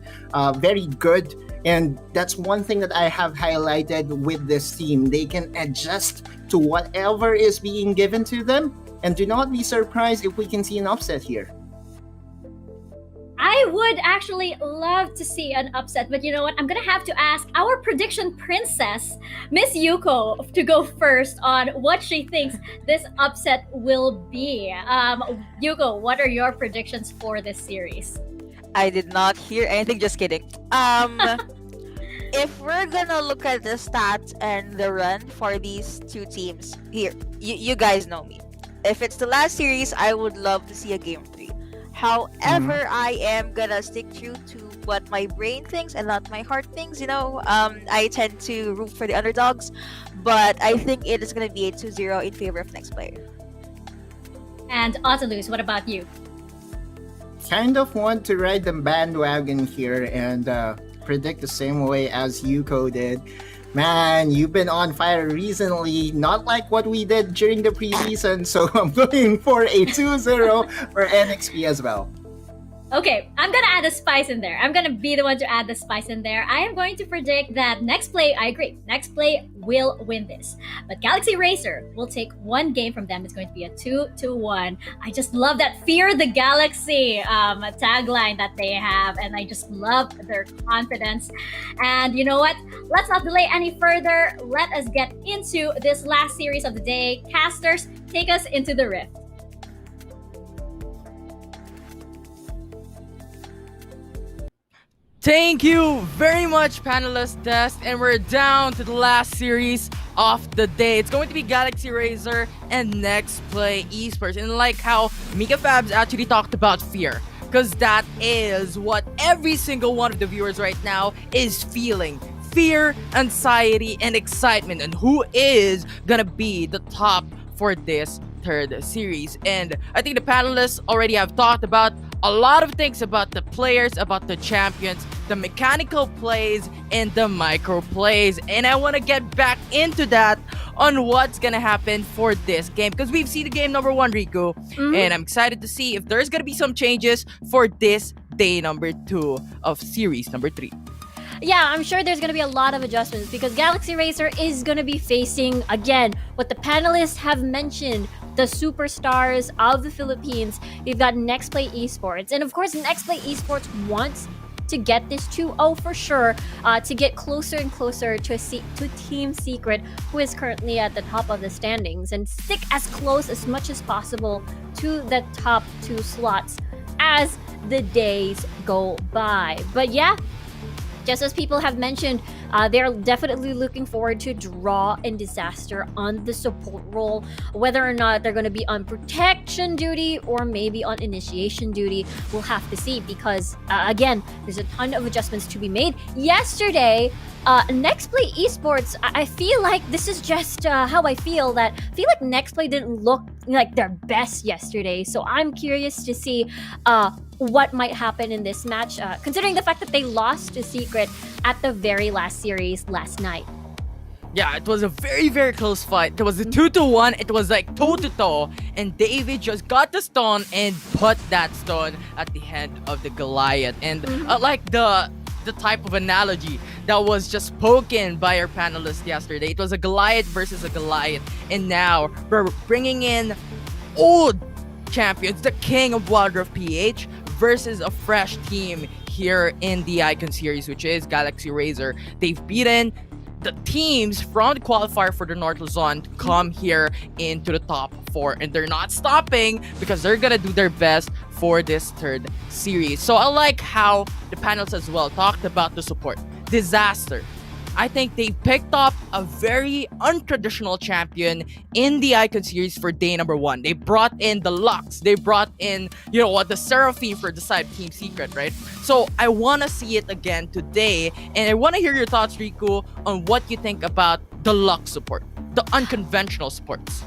very good. And that's one thing that I have highlighted with this team. They can adjust to whatever is being given to them. And do not be surprised if we can see an upset here. I would actually love to see an upset, but you know what? I'm going to have to ask our prediction princess, Miss Yuko, to go first on what she thinks this upset will be. Yuko, what are your predictions for this series? I did not hear anything, just kidding. If we're gonna look at the stats and the run for these two teams, here, you guys know me. If it's the last series, I would love to see a game 3. However, I am gonna stick true to what my brain thinks and not my heart thinks. I tend to root for the underdogs, but I think it is gonna be a 2-0 in favor of Nexplay. And Autolus, what about you? Kind of want to ride the bandwagon here and predict the same way as Yuko did. Man, you've been on fire recently, not like what we did during the preseason, so I'm going for a 2-0 for NXP as well. Okay, I'm gonna add a spice in there. I'm gonna be the one to add the spice in there. I am going to predict that Nexplay, I agree, Nexplay will win this. But Galaxy Racer will take one game from them. It's going to be a 2-1. I just love that Fear the Galaxy tagline that they have, and I just love their confidence. And you know what? Let's not delay any further. Let us get into this last series of the day. Casters, take us into the Rift. Thank you very much, panelist Des, and we're down to the last series of the day. It's going to be Galaxy Razer and Nexplay Esports, and like how Mika Fabs actually talked about fear, because that is what every single one of the viewers right now is feeling. Fear, anxiety, and excitement, and who is gonna be the top for this third series. And I think the panelists already have talked about a lot of things about the players, about the champions, the mechanical plays, and the micro plays. And I want to get back into that on what's gonna happen for this game, because we've seen the game number 1, Riku, and I'm excited to see if there's gonna be some changes for this day number 2 of series number 3. Yeah, I'm sure there's going to be a lot of adjustments because Galaxy Racer is going to be facing, again, what the panelists have mentioned, the superstars of the Philippines. You've got Nexplay Esports. And of course, Nexplay Esports wants to get this 2-0 for sure, to get closer and closer to Team Secret, who is currently at the top of the standings, and stick as close as much as possible to the top 2 slots as the days go by. But yeah, just as people have mentioned, they're definitely looking forward to Draw and Disaster on the support role. Whether or not they're going to be on protection duty or maybe on initiation duty, we'll have to see because, again, there's a ton of adjustments to be made. Yesterday, Nexplay Esports, I feel like this is just how I feel like Nexplay didn't look like their best yesterday. So I'm curious to see what might happen in this match, considering the fact that they lost to Secret at the very last series last night. Yeah, it was a very, very close fight. It was a 2-1. It was like toe-to-toe. And David just got the stone and put that stone at the head of the Goliath. And like the type of analogy that was just spoken by our panelists yesterday, it was a Goliath versus a Goliath. And now we're bringing in old champions, the king of Wild Rift PH, versus a fresh team here in the Icon series, which is Galaxy Razer. They've beaten the teams from the qualifier for the North Luzon to come here into the top 4, and they're not stopping because they're gonna do their best for this third series. So I like how the panels as well talked about the support. Disaster. I think they picked up a very untraditional champion in the Icon series for day number 1. They brought in the Lux. They brought in, the Seraphine for the side Team Secret, right? So I want to see it again today. And I want to hear your thoughts, Riku, on what you think about the Lux support, the unconventional supports.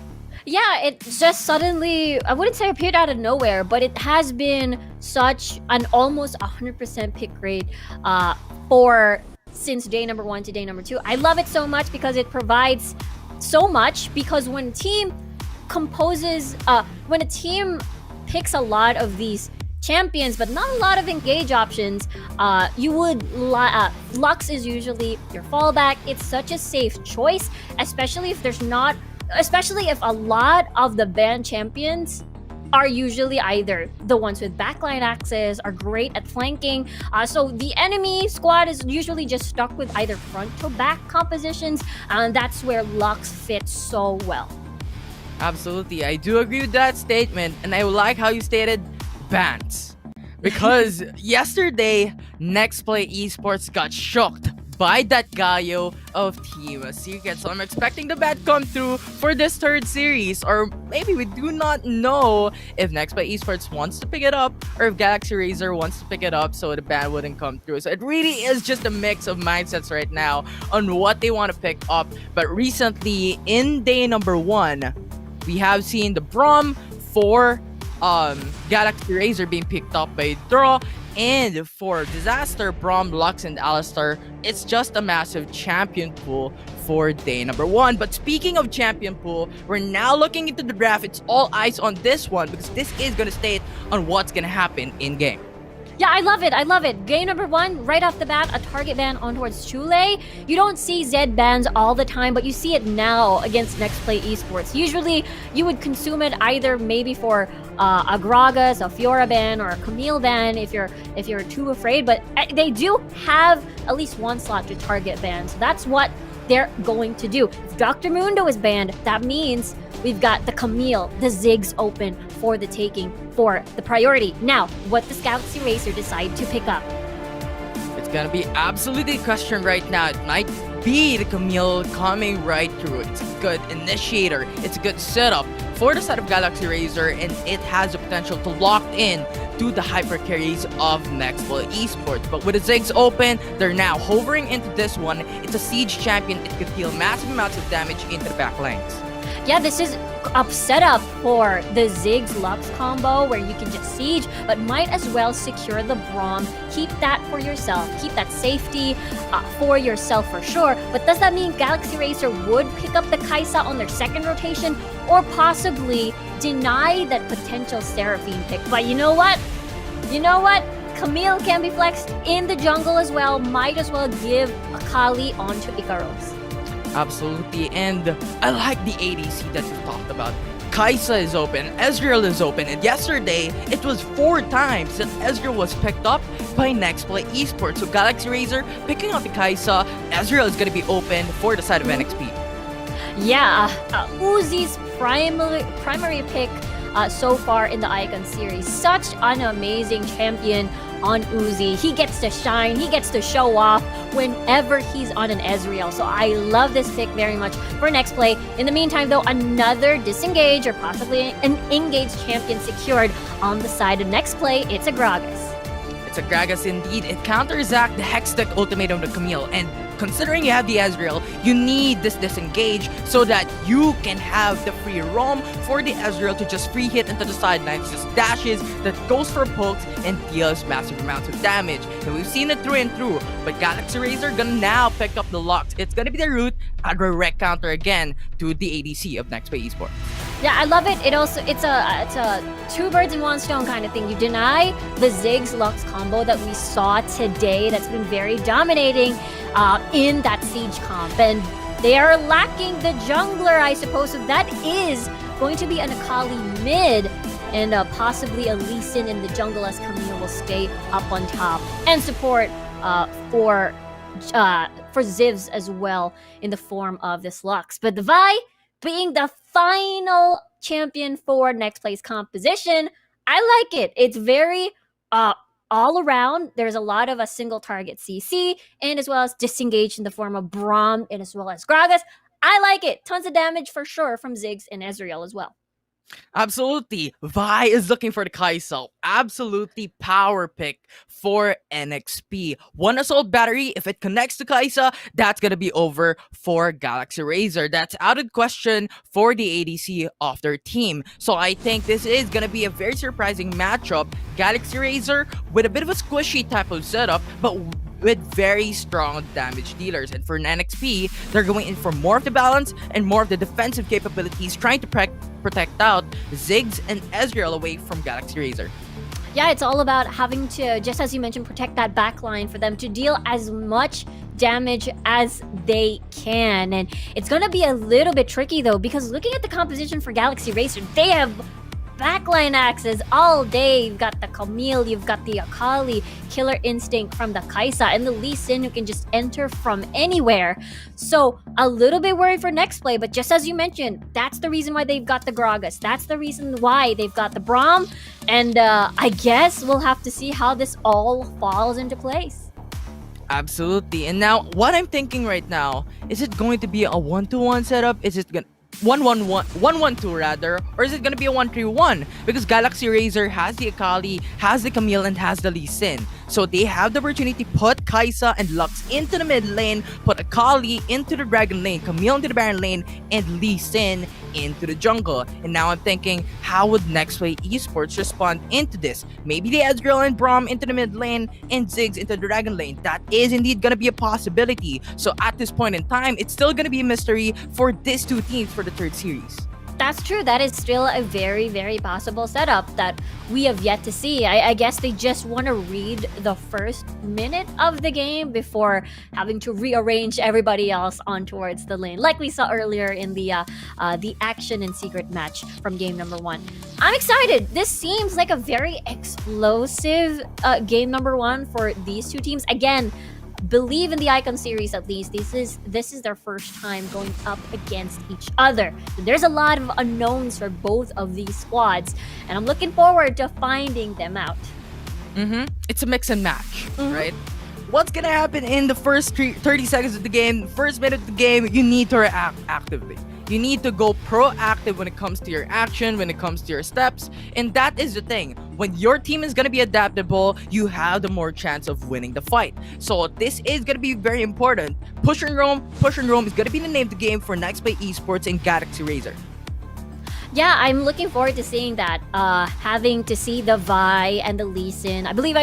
Yeah, it just suddenly, I wouldn't say appeared out of nowhere, but it has been such an almost 100% pick rate for since day number 1 to day number 2. I love it so much because it provides so much, because when a team picks a lot of these champions but not a lot of engage options, Lux is usually your fallback. It's such a safe choice, especially if a lot of the banned champions are usually either the ones with backline access, are great at flanking. So the enemy squad is usually just stuck with either front to back compositions, and that's where Lux fits so well. Absolutely, I do agree with that statement, and I like how you stated bans. Because yesterday, Nexplay Esports got shocked by that Gallo of Team Secret. So I'm expecting the ban come through for this third series, or maybe we do not know if Nexplay Esports wants to pick it up or if Galaxy Razer wants to pick it up so the ban wouldn't come through. So it really is just a mix of mindsets right now on what they want to pick up. But recently, in day number 1, we have seen the Brom for Galaxy Razer being picked up by Draw. And for Disaster, Brom, Lux, and Alistar, it's just a massive champion pool for day number 1. But speaking of champion pool, we're now looking into the draft. It's all eyes on this one because this is going to state on what's going to happen in game. Yeah, I love it. Game number 1, right off the bat, a target ban on towards Chule. You don't see Zed bans all the time, but you see it now against Nexplay Esports. Usually, you would consume it either maybe for a Gragas, a Fiora ban, or a Camille ban if you're too afraid. But they do have at least one slot to target ban, so that's what they're going to do. If Dr. Mundo is banned, that means we've got the Camille, the Ziggs open for the taking for the priority. Now, what does Galaxy Racer decide to pick up? It's gonna be absolutely a question right now. It might be the Camille coming right through. It's a good initiator. It's a good setup for the side of Galaxy Razer, and it has the potential to lock in to the hyper carries of Nexplay Esports. But with the Ziggs open, they're now hovering into this one. It's a siege champion. It could deal massive amounts of damage into the back lanes. Yeah, this is a setup for the Ziggs Lux combo where you can just siege, but might as well secure the Brom. Keep that for yourself. Keep that safety for yourself for sure. But does that mean Galaxy Racer would pick up the Kaisa on their second rotation, or possibly deny that potential Seraphine pick? But you know what? Camille can be flexed in the jungle as well. Might as well give Akali onto Ikaros. Absolutely, and I like the ADC that you talked about. Kaisa is open, Ezreal is open, and yesterday it was 4 times that Ezreal was picked up by Nexplay Esports. So Galaxy Razer picking up the Kaisa, Ezreal is going to be open for the side of NXP. Yeah, Uzi's primary pick so far in the Icon series. Such an amazing champion on Uzi. He gets to shine, he gets to show off whenever he's on an Ezreal. So I love this pick very much for Nexplay. In the meantime, though, another disengage or possibly an engage champion secured on the side of Nexplay. It's a Gragas. It's a Gragas indeed. It counters the Hextech ultimatum to Camille, and considering you have the Ezreal, you need this disengage so that you can have the free roam for the Ezreal to just free hit into the sidelines, just dashes that goes for pokes and deals massive amounts of damage. And we've seen it through and through, but Galaxy Razer gonna now pick up the Lux. It's gonna be the root, a direct counter again to the ADC of Nexplay Esports. Yeah, I love it. It's a 2 birds in 1 stone kind of thing. You deny the Ziggs Lux combo that we saw today that's been very dominating in that Siege comp, and they are lacking the jungler, I suppose. So that is going to be an Akali mid and possibly a Lee Sin in the jungle, as Camille will stay up on top and support for Zivs as well in the form of this Lux. But the Vi being the final champion for next place composition, I like it. It's very all around. There's a lot of a single target CC, and as well as disengage in the form of Braum and as well as Gragas. I like it. Tons of damage for sure from Ziggs and Ezreal as well. Absolutely. Vi is looking for the Kaisa. Absolutely power pick for NXP. 1 assault battery, if it connects to Kaisa, that's going to be over for Galaxy Razer. That's out of question for the ADC of their team. So I think this is going to be a very surprising matchup. Galaxy Razer with a bit of a squishy type of setup, but with very strong damage dealers. And for NXP, they're going in for more of the balance and more of the defensive capabilities, trying to protect out Ziggs and Ezreal away from Galaxy Razer. Yeah, it's all about having to, just as you mentioned, protect that backline for them to deal as much damage as they can. And it's going to be a little bit tricky, though, because looking at the composition for Galaxy Racer, they have backline axes all day. You've got the Camille, you've got the Akali, Killer Instinct from the Kaisa, and the Lee Sin who can just enter from anywhere. So a little bit worried for next play, but just as you mentioned, that's the reason why they've got the Gragas. That's the reason why they've got the Braum. And I guess we'll have to see how this all falls into place. Absolutely. And now, what I'm thinking right now, is it going to be a 1-2-1 setup? Is it going to 1-1-2 rather, or is it gonna be a 1-3-1? Because Galaxy Razer has the Akali, has the Camille, and has the Lee Sin. So they have the opportunity to put Kaisa and Lux into the mid lane, put Akali into the Dragon lane, Camille into the Baron lane, and Lee Sin into the jungle. And now I'm thinking, how would Nexplay Esports respond into this? Maybe the Ezreal and Braum into the mid lane and Ziggs into the Dragon lane. That is indeed gonna be a possibility. So at this point in time, it's still gonna be a mystery for these two teams for the third series. That's true. That is still a very, very possible setup that we have yet to see. I guess they just want to read the first minute of the game before having to rearrange everybody else on towards the lane, like we saw earlier in the action and secret match from game number 1. I'm excited. This seems like a very explosive game number 1 for these two teams. Again, believe in the Icon series at least. This is their first time going up against each other. There's a lot of unknowns for both of these squads, and I'm looking forward to finding them out. It's a mix and match, right? What's gonna happen in the first 30 seconds of the game, first minute of the game? You need to react actively. You need to go proactive when it comes to your action, when it comes to your steps. And that is the thing. When your team is going to be adaptable, you have the more chance of winning the fight. So this is going to be very important. Push and roam is going to be the name of the game for Nexplay Esports and Galaxy Razer. Yeah, I'm looking forward to seeing that. Having to see the Vi and the Lee Sin. I believe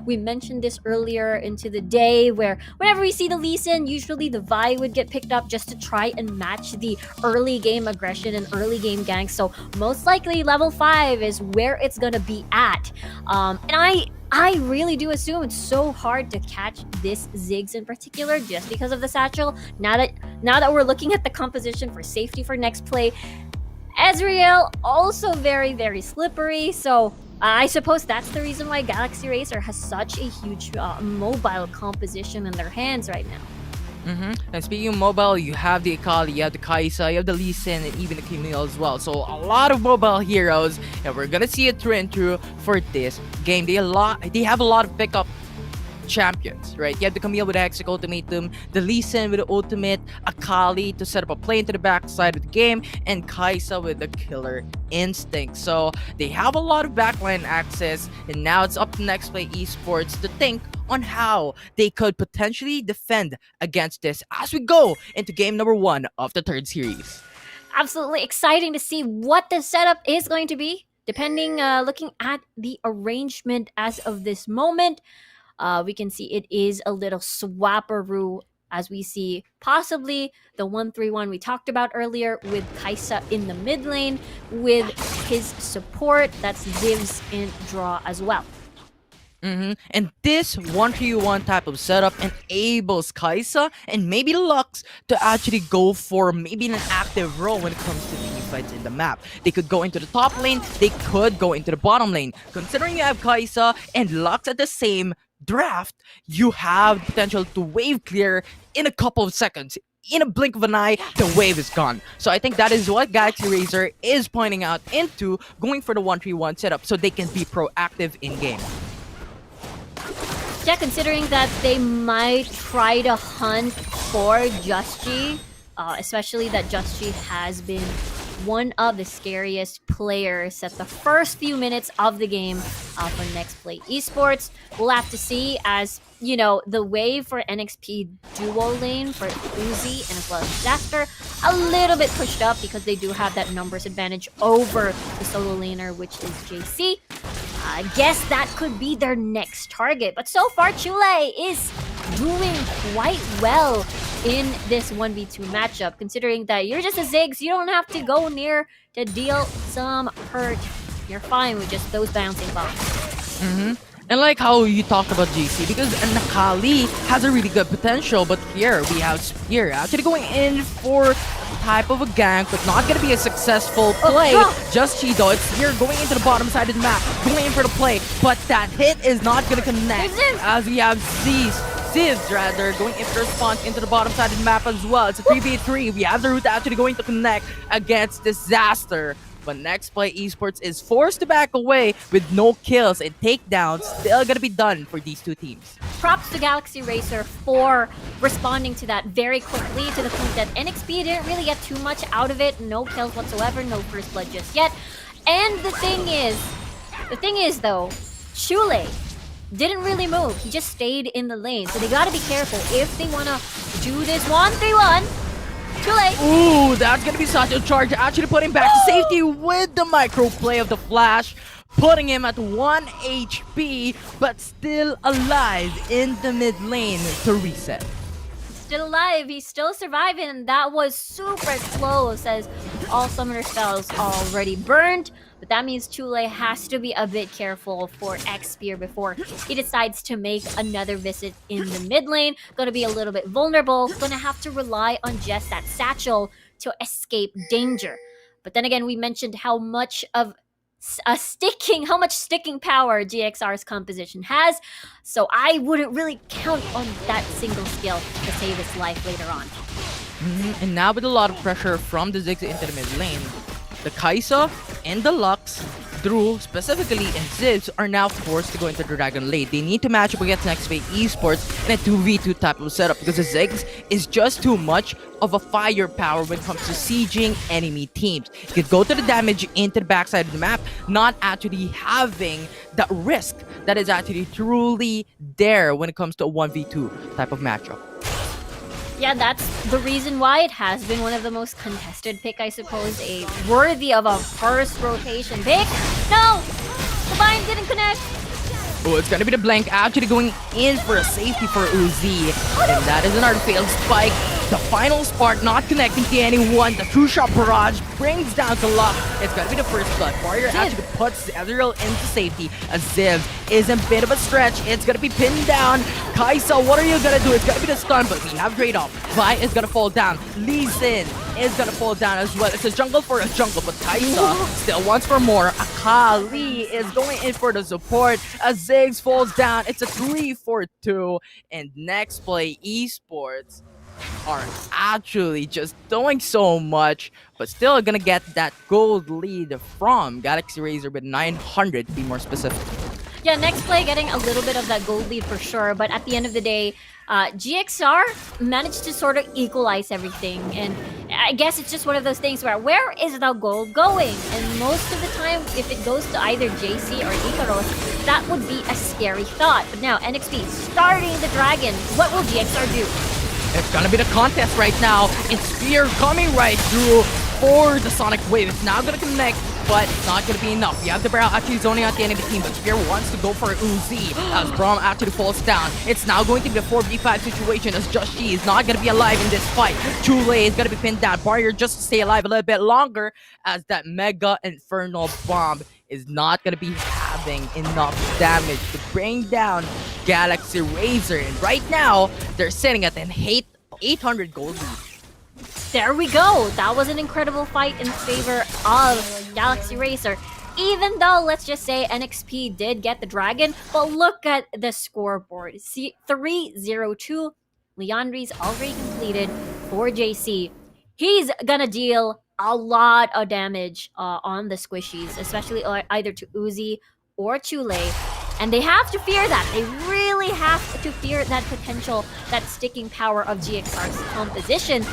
we mentioned this earlier into the day, where whenever we see the Lee Sin, usually the Vi would get picked up just to try and match the early game aggression and early game ganks. So most likely level 5 is where it's gonna be at. And I really do assume it's so hard to catch this Ziggs in particular just because of the satchel. Now that we're looking at the composition for safety for Nexplay, Ezreal also very, very slippery. So I suppose that's the reason why Galaxy Racer has such a huge mobile composition in their hands right now. And speaking of mobile, you have the Akali, you have the Kaisa, you have the Lee Sin, and even the Camille as well. So a lot of mobile heroes, and we're gonna see it through and through for this game. They have a lot of pickup champions, right? You have the Camille with the Hexic Ultimatum, the Lee Sin with the Ultimate, Akali to set up a play into the backside of the game, and Kaisa with the Killer Instinct. So they have a lot of backline access, and now it's up to Nexplay Esports to think on how they could potentially defend against this as we go into game number 1 of the third series. Absolutely exciting to see what the setup is going to be, depending, looking at the arrangement as of this moment. We can see it is a little swapperoo, as we see possibly the 1-3-1 we talked about earlier, with Kaisa in the mid lane with his support. That's Zivs in draw as well. And this 1-3-1 type of setup enables Kaisa and maybe Lux to actually go for maybe an active role when it comes to team fights in the map. They could go into the top lane, they could go into the bottom lane. Considering you have Kaisa and Lux at the same draft, you have the potential to wave clear in a couple of seconds. In a blink of an eye, the wave is gone. So I think that is what Galaxy Razer is pointing out into going for the 1-3-1 setup, so they can be proactive in game. Yeah, considering that they might try to hunt for Just G, especially that Just G has been one of the scariest players at the first few minutes of the game for Nexplay Esports. We'll have to see, as you know, the wave for NXP duo lane for Uzi and as well as Disaster a little bit pushed up because they do have that numbers advantage over the solo laner, which is JC. I guess that could be their next target. But so far, Chule is doing quite well in this 1v2 matchup, considering that you're just a Ziggs. You don't have to go near to deal some hurt. You're fine with just those bouncing bombs. And like how you talked about JC, because Nakali has a really good potential, but here we have Spear actually going in for type of a gank, but not going to be a successful play. Just Chido, it's Spear going into the bottom side of the map, going in for the play, but that hit is not going to connect, as we have Zivs rather going in for the response into the bottom side of the map as well. It's a 3v3. We have the root actually going to connect against Disaster. But Nexplay Esports is forced to back away with no kills and takedowns still gonna be done for these two teams. Props to Galaxy Racer for responding to that very quickly, to the point that NXP didn't really get too much out of it. No kills whatsoever, no first blood just yet. And the thing is though, Chule didn't really move. He just stayed in the lane. So they gotta be careful if they wanna do this 1-3-1. Too late. Ooh, that's gonna be such a charge. Actually putting back to safety with the micro play of the flash, putting him at 1 HP, but still alive in the mid lane to reset. Still alive, he's still surviving, and that was super close, as all summoner spells already burned. But that means Chule has to be a bit careful for X-Spear before he decides to make another visit in the mid lane. Gonna be a little bit vulnerable, gonna have to rely on just that satchel to escape danger. But then again, we mentioned how much sticking power GXR's composition has, so I wouldn't really count on that single skill to save his life later on. And now with a lot of pressure from the Ziggs into the mid lane, the Kaisa and the Lux, Drew specifically, and Zivs are now forced to go into the Dragon Lane. They need to match up against Nexplay Esports in a 2v2 type of setup, because the Ziggs is just too much of a firepower when it comes to sieging enemy teams. You could go to the damage into the backside of the map, not actually having that risk that is actually truly there when it comes to a 1v2 type of matchup. Yeah, that's the reason why it has been one of the most contested pick, I suppose. A worthy of a first rotation pick. No! The bind didn't connect. Oh, it's gonna be the blank actually going in for a safety for Uzi. And that is another failed spike. The final spark not connecting to anyone. The true shot barrage brings down to luck. It's gonna be the first blood. Warrior actually puts Ezreal into safety. As Ziv is in a bit of a stretch. It's gonna be pinned down. Kaisa, what are you gonna do? It's gonna be the stun, but we have trade off. Vi is gonna fall down. Lee Sin is gonna fall down as well. It's a jungle for a jungle, but Kaisa still wants for more. Akali is going in for the support. As Ziggs falls down. It's a 3-4-2. And Nexplay Esports are actually just doing so much, but still gonna get that gold lead from Galaxy Razer with 900 to be more specific. Yeah, Nexplay getting a little bit of that gold lead for sure, but at the end of the day, GXR managed to sort of equalize everything, and I guess it's just one of those things where is the gold going? And most of the time, if it goes to either JC or Ikaros, that would be a scary thought. But now, NXP starting the dragon, what will GXR do? It's gonna be the contest right now. It's Spear coming right through for the Sonic Wave. It's now gonna connect, but it's not gonna be enough. You have the Barrel actually zoning out the enemy team, but Spear wants to go for Uzi as Braum actually falls down. It's now going to be a 4v5 situation as Just She is not gonna be alive in this fight. Chule is gonna be pinned down. Barrier just to stay alive a little bit longer as that Mega Infernal Bomb is not gonna be having enough damage to bring down Galaxy Razer. And right now, they're sitting at an 800 gold lead. There we go. That was an incredible fight in favor of Galaxy Racer. Even though, let's just say, NXP did get the dragon, but look at the scoreboard. See, 3-0-2. Leandri's already completed for JC. He's gonna deal a lot of damage on the squishies, especially either to Uzi or Chule. And they have to fear that. They really have to fear that potential, that sticking power of GXR's composition.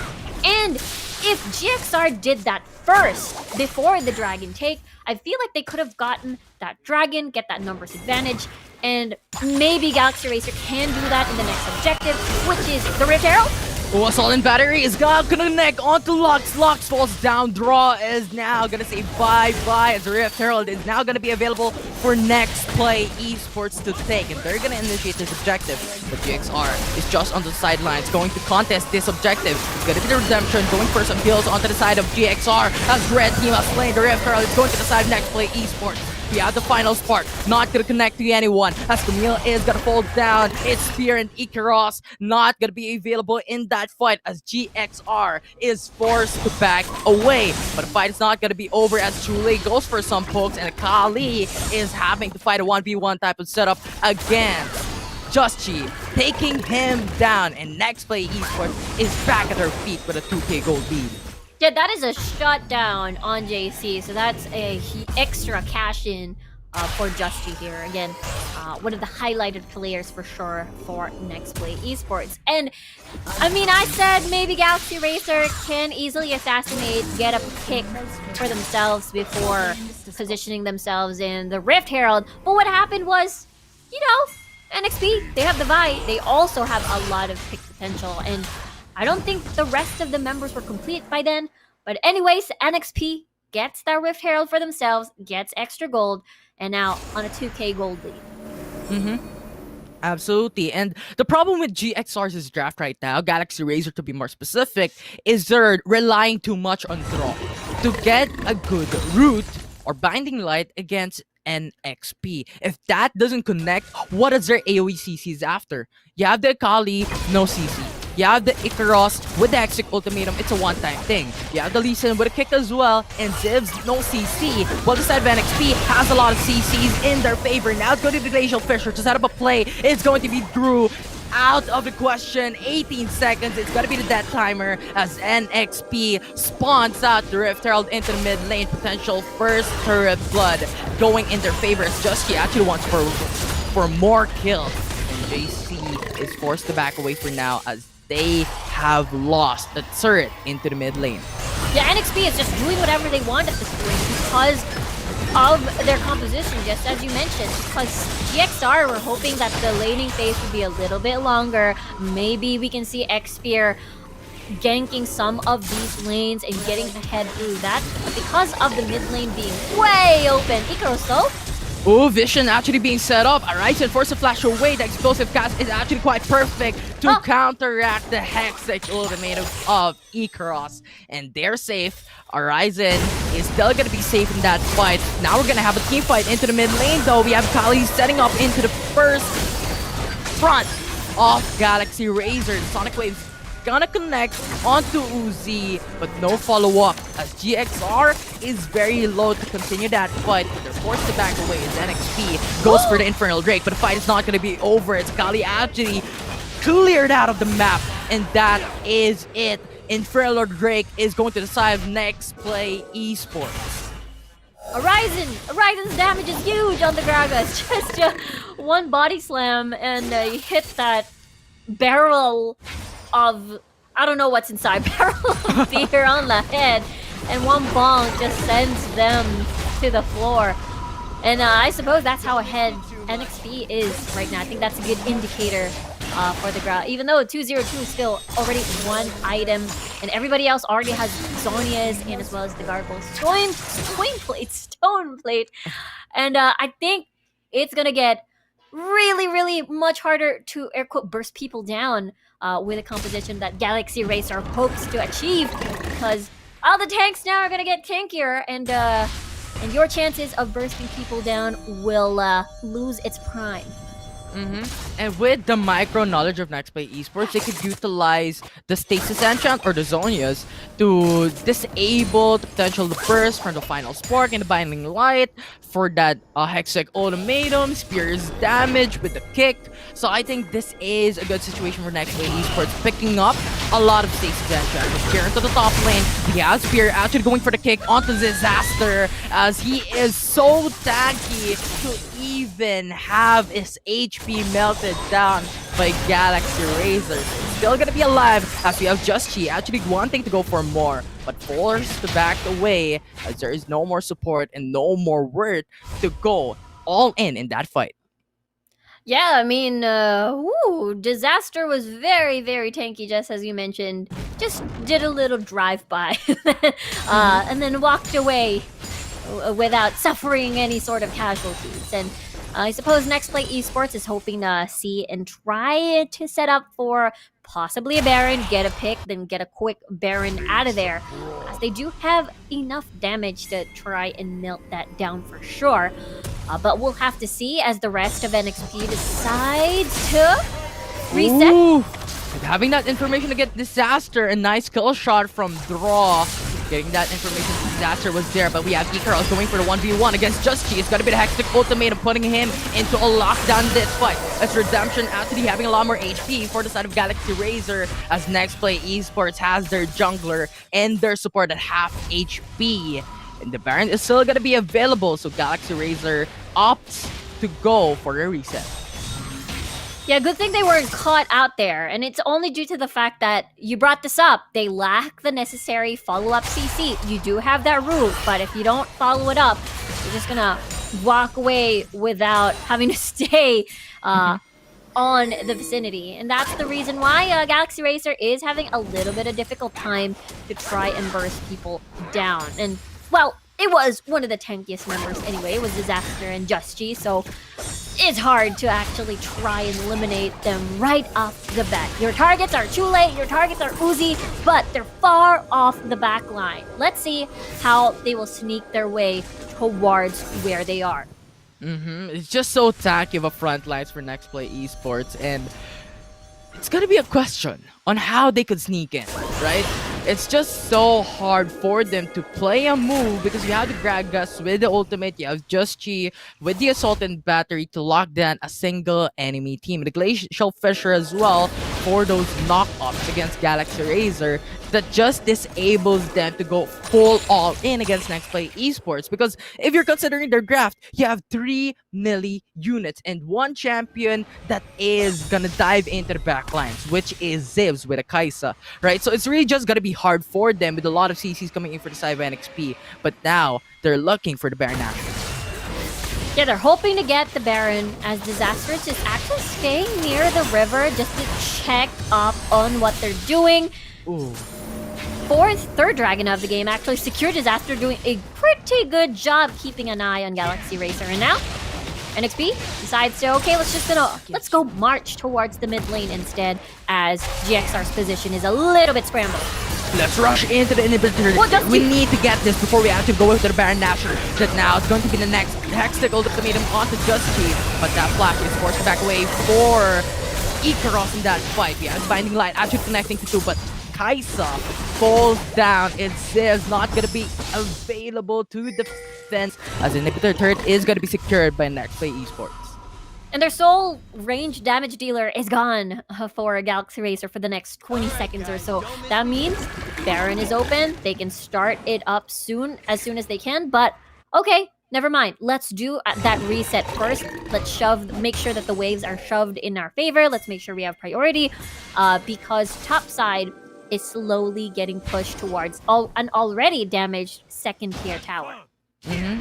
And if GXR did that first, before the dragon take, I feel like they could have gotten that dragon, get that numbers advantage, and maybe Galaxy Racer can do that in the next objective, which is the Rift Herald. Oh, Assault and Battery is gonna connect onto Lux. Lux falls down. Draw is now gonna say bye-bye as the Rift Herald is now gonna be available for Nexplay Esports to take. And they're gonna initiate this objective. But GXR is just on the sidelines going to contest this objective. It's gonna be the Redemption going for some kills onto the side of GXR as Red Team has slain the Rift Herald. It's going to the side of Nexplay Esports. We have the final spark, not gonna connect to anyone as Camille is gonna fall down. It's Spear and Ikaros not gonna be available in that fight as GXR is forced to back away. But the fight is not gonna be over as Chule goes for some pokes and Kali is having to fight a 1v1 type of setup against Just Chi, taking him down, and Nexplay Esports is back at their feet with a 2k gold lead. Yeah, that is a shutdown on JC, so that's a extra cash-in for Just Chi here. Again, one of the highlighted players for sure for Nexplay Esports. And, I mean, I said maybe Galaxy Racer can easily assassinate, get a pick for themselves before positioning themselves in the Rift Herald. But what happened was, you know, NXP, they have the Vi. They also have a lot of pick potential, and I don't think the rest of the members were complete by then. But anyways, NXP gets that Rift Herald for themselves, gets extra gold, and now on a 2k gold lead. Absolutely. And the problem with GXR's draft right now, Galaxy Razer to be more specific, is they're relying too much on draw to get a good root or binding light against NXP. If that doesn't connect, what is their AoE CCs after? You have the Akali, no CC. You have the Ikaros with the Exec Ultimatum, it's a one-time thing. You have the Lee Sin with a kick as well, and Zivs, no CC. While the side of NXP has a lot of CCs in their favor. Now it's going to be Glacial Fisher to set up a play. It's going to be Drew. Out of the question, 18 seconds. It's gonna be the death timer as NXP spawns out the Rift Herald into the mid lane. Potential first turret blood going in their favor as Just Chi actually wants for more kills. And JC is forced to back away for now as they have lost the turret into the mid lane. Yeah, NXP is just doing whatever they want at this point because of their composition, just as you mentioned, because GXR were hoping that the laning phase would be a little bit longer. Maybe we can see Xpear ganking some of these lanes and getting ahead through that. But because of the mid lane being way open, Ikaros though, Ooh, Vision actually being set up. Alright, and force a flash away. The explosive cast is actually quite perfect to counteract the Hextech ultimatum of Ikaros. And they're safe. Horizon is still gonna be safe in that fight. Now we're gonna have a team fight into the mid lane though. We have Kali setting up into the first front of Galaxy Razer. Sonic Wave's gonna connect onto Uzi, but no follow-up as GXR is very low to continue that fight. They're forced to back away as NXP goes for the Infernal Drake, but the fight is not gonna be over. It's Kali actually cleared out of the map, and that is it. Infernal Drake is going to the side of Nexplay Esports. Horizon's damage is huge on the Gragas. Just one body slam and he hit that barrel of, I don't know what's inside, barrel of beer on the head, and one bong just sends them to the floor. And I suppose that's how ahead NXP is right now. I think that's a good indicator for the crowd. Even though 2-0-2 is still already one item, and everybody else already has Zonias and as well as the Gargoyles. Stone plate. And I think it's gonna get really, really much harder to air quote burst people down with a composition that Galaxy Racer hopes to achieve, because all the tanks now are gonna get tankier, and your chances of bursting people down will lose its prime. And with the micro knowledge of Nexplay Esports, they could utilize the Stasis Enchant or the Zonias to disable the potential burst from the final spark and the Binding Light for that Hextech ultimatum, Spear's damage with the kick. So I think this is a good situation for Nexplay Esports, picking up a lot of Stasis Enchant. With Spear into the top lane, he has Spear actually going for the kick onto Disaster, as he is so tanky to even have his HP melted down by Galaxy Razer. Still gonna be alive as we have Just Chi actually wanting to go for more, but forced to back away as there is no more support and no more worth to go all in that fight. Yeah, I mean, Disaster was very, very tanky, just as you mentioned. Just did a little drive-by and then walked away without suffering any sort of casualties. And I suppose Nexplay Esports is hoping to see and try to set up for possibly a Baron, get a pick, then get a quick Baron out of there, as they do have enough damage to try and melt that down for sure. But we'll have to see as the rest of NXP decides to reset. Ooh. Having that information to get Disaster, a nice kill shot from Draw. Getting that information, Disaster was there, but we have Ikaros going for the 1v1 against Just Chi. It's got to be the Hextech ultimatum, putting him into a lockdown this fight. As Redemption actually having a lot more HP for the side of Galaxy Razer, as Nexplay Esports has their jungler and their support at half HP. And the Baron is still going to be available, so Galaxy Razer opts to go for a reset. Yeah, good thing they weren't caught out there, and it's only due to the fact that you brought this up. They lack the necessary follow-up CC. You do have that root, but if you don't follow it up, you're just gonna walk away without having to stay on the vicinity. And that's the reason why Galaxy Racer is having a little bit of difficult time to try and burst people down. And, well, it was one of the tankiest members anyway. It was Disaster and Just Chi, so it's hard to actually try and eliminate them right off the bat. Your targets are Chule, your targets are Uzi, but they're far off the back line. Let's see how they will sneak their way towards where they are. It's just so tacky of a front lines for Nexplay Esports, and it's gonna be a question on how they could sneak in, right? It's just so hard for them to play a move because you have the Gragas with the ultimate, you have Just Chi with the Assault and Battery to lock down a single enemy team. The Glacial Fissure as well for those knock-ups against Galaxy Razer that just disables them to go full all in against Nexplay Esports. Because if you're considering their draft, you have 3 melee units and one champion that is gonna dive into the back lines, which is Zivs with a Kaisa, right? So it's really just gonna be hard for them with a lot of CCs coming in for the side of NXP. But now they're looking for the Baron action. Yeah, they're hoping to get the Baron as Disaster is just actually staying near the river just to check up on what they're doing. Ooh. Third dragon of the game actually secured Disaster, doing a pretty good job keeping an eye on Galaxy Racer. And now, NXP decides to, okay, let's go march towards the mid lane instead, as GXR's position is a little bit scrambled. Let's rush into the inhibitor. We need to get this before we actually go into the Baron Nashor. That now is going to be the next Hextech ultimatum onto Justy. But that flash is forced to back away for Ikaros in that fight. Yeah, Binding Light actually connecting to two, but Kaisa falls down. It's not going to be available to defense, as the inhibitor turret is going to be secured by Nexplay Esports. And their sole range damage dealer is gone for Galaxy Racer for the next 20 seconds or so. That means Baron is open. They can start it up as soon as they can. But okay, never mind. Let's do that reset first. Let's make sure that the waves are shoved in our favor. Let's make sure we have priority, because topside is slowly getting pushed towards an already damaged second tier tower.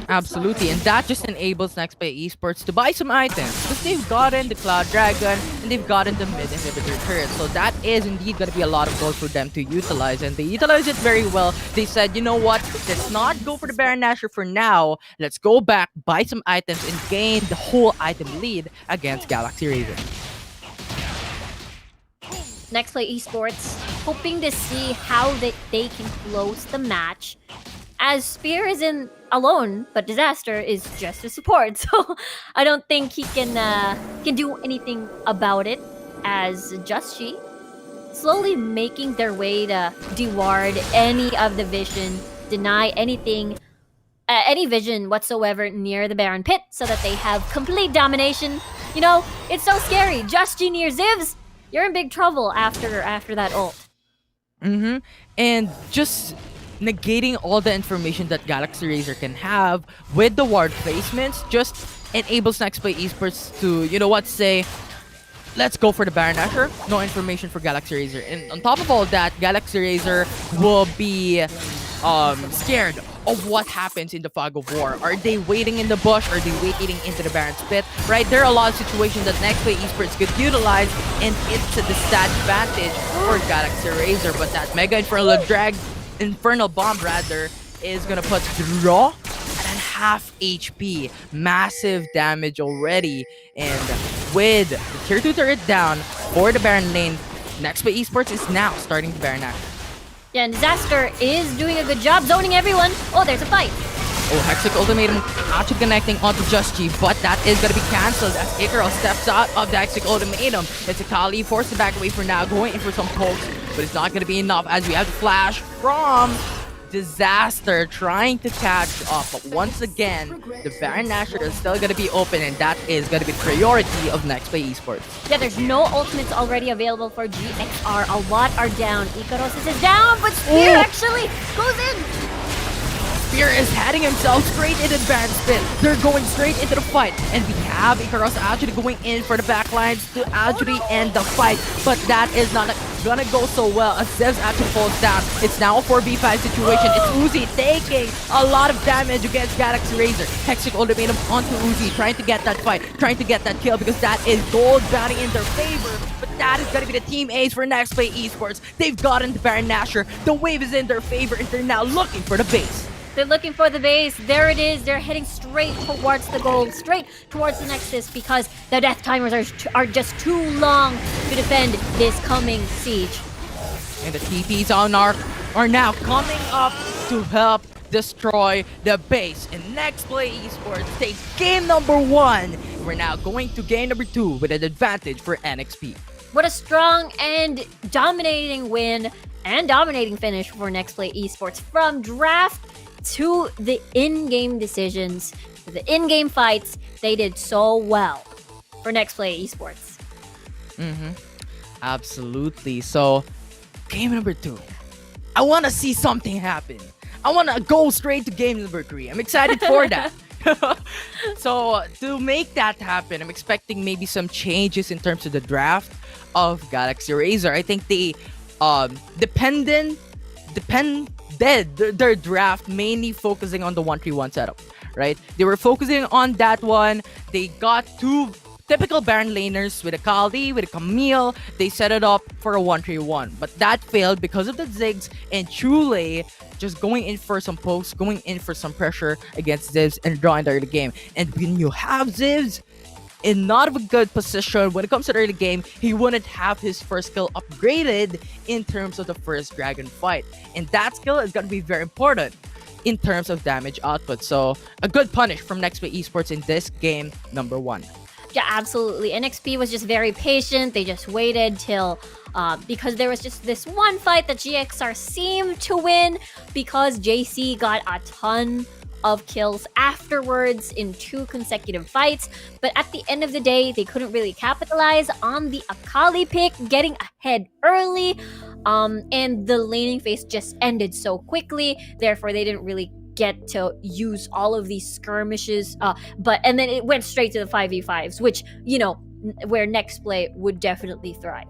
Absolutely, and that just enables Nexplay Esports to buy some items, because they've gotten the Cloud Dragon and they've gotten the mid inhibitor turret. So that is indeed going to be a lot of gold for them to utilize, and they utilize it very well. They said, you know what, let's not go for the Baron Nashor for now. Let's go back, buy some items, and gain the whole item lead against Galaxy Razer. Nexplay Esports hoping to see how they can close the match, as Spear is in alone, but Disaster is just a support, so I don't think he can do anything about it, as Just She slowly making their way to deward any of the vision, deny anything, any vision whatsoever near the Baron Pit, so that they have complete domination. You know, it's so scary. Just She near Zivs, you're in big trouble after that ult. And just negating all the information that Galaxy Razer can have with the ward placements just enables Nexplay Esports to, you know what, say, let's go for the Baron Nashor. No information for Galaxy Razer. And on top of all that, Galaxy Razer will be scared of what happens in the fog of war. Are they waiting in the bush? Are they waiting into the Baron's pit? Right? There are a lot of situations that Nexplay Esports could utilize, and it's to the stat advantage for Galaxy Razer. But that Mega Infernal Bomb is gonna put Draw at half HP. Massive damage already. And with the tier 2 turret down for the Baron lane, Nexplay Esports is now starting the Baron action. Yeah, and Disaster is doing a good job zoning everyone. Oh, there's a fight. Oh, Hextech ultimatum actually connecting onto Just G, but that is gonna be cancelled as Ikaros steps out of the Hextech ultimatum. It's a Kali forced to back away for now, going in for some pokes, but it's not gonna be enough as we have to flash from Disaster trying to catch up. But once again, the Baron Nashor is still gonna be open, and that is gonna be the priority of Nexplay Esports. Yeah, there's no ultimates already available for GXR. A lot are down. Ikaros is down, but Spear actually goes in. Spear is heading himself straight into the Baron spin. They're going straight into the fight, and we have Ikaros actually going in for the backlines to actually end the fight. But that is not gonna go so well as Zevs actually falls down. It's now a 4v5 situation. It's Uzi taking a lot of damage against Galaxy Razer. Hextech ultimatum onto Uzi, trying to get that fight, trying to get that kill, because that is gold bounty in their favor. But that is gonna be the team ace for Nexplay Esports. They've gotten the Baron Nashor. The wave is in their favor, and they're now looking for the base. They're looking for the base. There it is. They're heading straight towards the goal, straight towards the Nexus, because the death timers are just too long to defend this coming siege. And the TPs are now coming up to help destroy the base. And Nexplay Esports takes game number 1. We're now going to game number 2 with an advantage for NXP. What a strong and dominating win and dominating finish for Nexplay Esports. From draft to the in-game decisions, to the in-game fights, they did so well for Nexplay Esports. Absolutely. So, game number 2. I want to see something happen. I want to go straight to game number 3. I'm excited for that. So, to make that happen, I'm expecting maybe some changes in terms of the draft of Galaxy Razer. I think they depended their draft mainly focusing on the 1-3-1 setup, right? They were focusing on that one. They got two typical Baron laners with a Kaldi, with a Camille. They set it up for a 1-3-1. But that failed because of the Ziggs and Chule just going in for some pokes, going in for some pressure against Zivs and drawing the early game. And when you have Zivs in not of a good position when it comes to the early game, he wouldn't have his first skill upgraded in terms of the first dragon fight. And that skill is going to be very important in terms of damage output. So a good punish from Nexplay Esports in this game number 1. Yeah, absolutely. NXP was just very patient. They just waited till because there was just this one fight that GXR seemed to win because JC got a ton of kills afterwards in 2 consecutive fights. But at the end of the day, they couldn't really capitalize on the Akali pick getting ahead early. And the laning phase just ended so quickly. Therefore, they didn't really get to use all of these skirmishes. And then it went straight to the 5v5s, which, where Nexplay would definitely thrive.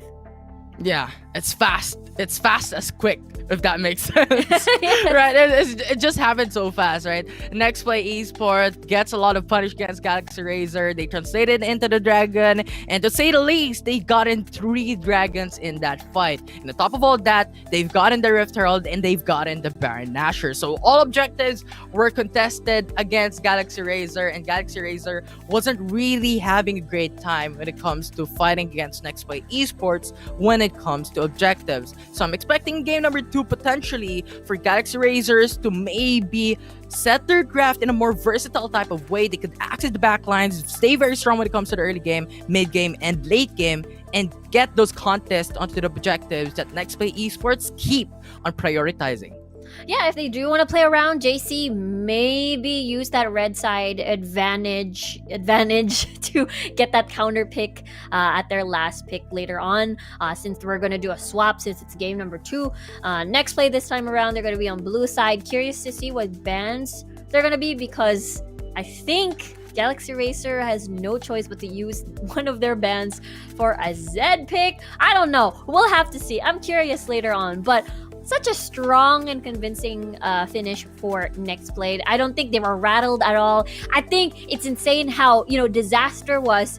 Yeah, it's fast. It's fast as quick, if that makes sense. Right? It just happened so fast, right? Nexplay Esports gets a lot of punish against Galaxy Razer. They translated into the dragon. And to say the least, they got in 3 dragons in that fight. And on top of all that, they've gotten the Rift Herald and they've gotten the Baron Nashor. So all objectives were contested against Galaxy Razer. And Galaxy Razer wasn't really having a great time when it comes to fighting against Nexplay Esports when it comes to objectives. So I'm expecting game number 2 potentially for Galaxy Razers to maybe set their draft in a more versatile type of way. They could access the backlines, stay very strong when it comes to the early game, mid game, and late game, and get those contests onto the objectives that Nexplay Esports keep on prioritizing. Yeah, if they do want to play around, JC maybe use that red side advantage to get that counter pick at their last pick later on. Since we're going to do a swap since it's game number 2. Next play this time around, they're going to be on blue side. Curious to see what bans they're going to be because I think Galaxy Racer has no choice but to use one of their bans for a Z pick. I don't know. We'll have to see. I'm curious later on, but such a strong and convincing finish for Nexplay. I don't think they were rattled at all. I think it's insane how, Disaster was,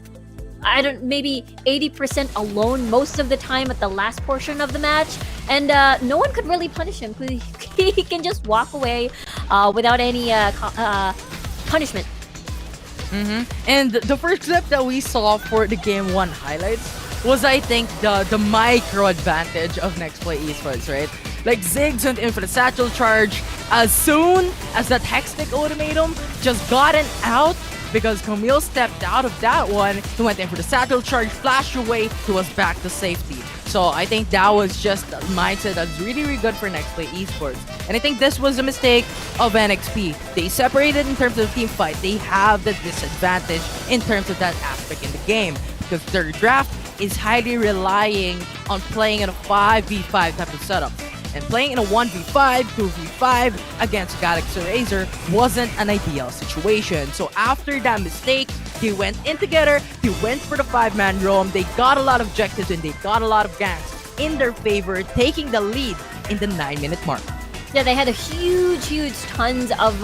maybe 80% alone most of the time at the last portion of the match. And no one could really punish him. He can just walk away without any punishment. And the first clip that we saw for the game 1 highlights was, I think, the micro advantage of Nexplay Esports, right? Like Ziggs went in for the satchel charge as soon as that Hextech ultimatum just gotten out because Camille stepped out of that one. He went in for the satchel charge, flashed away, he was back to safety. So I think that was just a mindset that's really, really good for Nexplay Esports. And I think this was a mistake of NXP. They separated in terms of team fight. They have the disadvantage in terms of that aspect in the game because their draft is highly relying on playing in a 5v5 type of setup. And playing in a 1v5, 2v5 against Galaxy Razer wasn't an ideal situation. So after that mistake, they went in together, they went for the 5-man roam, they got a lot of objectives and they got a lot of ganks in their favor, taking the lead in the 9-minute mark. Yeah, they had a huge tons of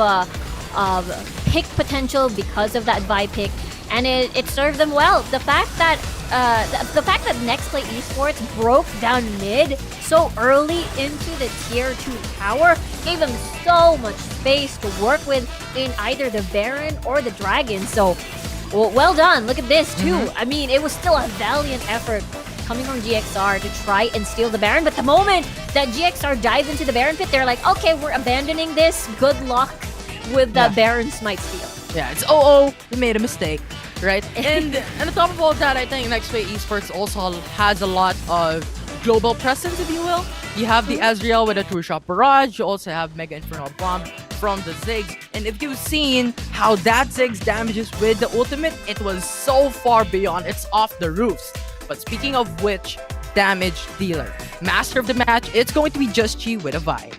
pick potential because of that Vi pick, and it served them well. The fact that Nexplay Esports broke down mid so early into the tier 2 tower gave them so much space to work with in either the Baron or the Dragon. So, well done. Look at this too. I mean, it was still a valiant effort coming from GXR to try and steal the Baron. But the moment that GXR dived into the Baron pit, they're like, okay, we're abandoning this. Good luck with the Baron Smite steal. Yeah, it's we made a mistake, right? And on top of all that, I think Nexplay Esports also has a lot of global presence, if you will. You have the Ezreal with a 2-shot barrage. You also have Mega Infernal Bomb from the Ziggs. And if you've seen how that Ziggs damages with the ultimate, it was so far beyond. It's off the roofs. But speaking of which, damage dealer, master of the match, it's going to be Just Chi with a Vi.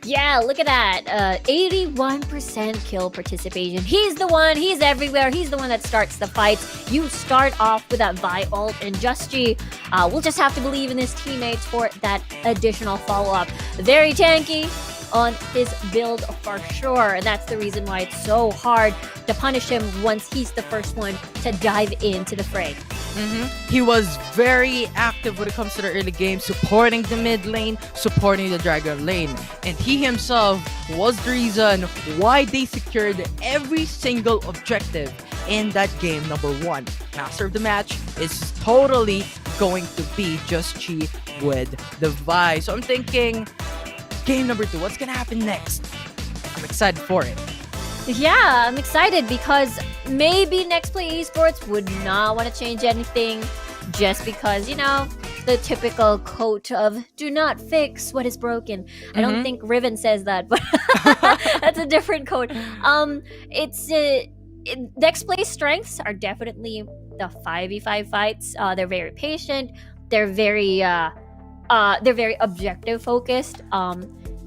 Yeah, look at that. 81% kill participation. He's the one. He's everywhere. He's the one that starts the fights. You start off with that Vi ult, and Justy will just have to believe in his teammates for that additional follow-up. Very tanky, on his build for sure. And that's the reason why it's so hard to punish him once he's the first one to dive into the fray. He was very active when it comes to the early game, supporting the mid lane, supporting the dragon lane. And he himself was the reason why they secured every single objective in that game number 1. Master of the match is totally going to be Just Chi with the Vi. So I'm thinking, game number 2, what's gonna happen next? I'm excited for it. Yeah, I'm excited because maybe Nexplay Esports would not want to change anything just because, the typical quote of do not fix what is broken. I don't think Riven says that, but that's a different quote. Nexplay's strengths are definitely the 5v5 fights. They're very patient. They're very objective focused.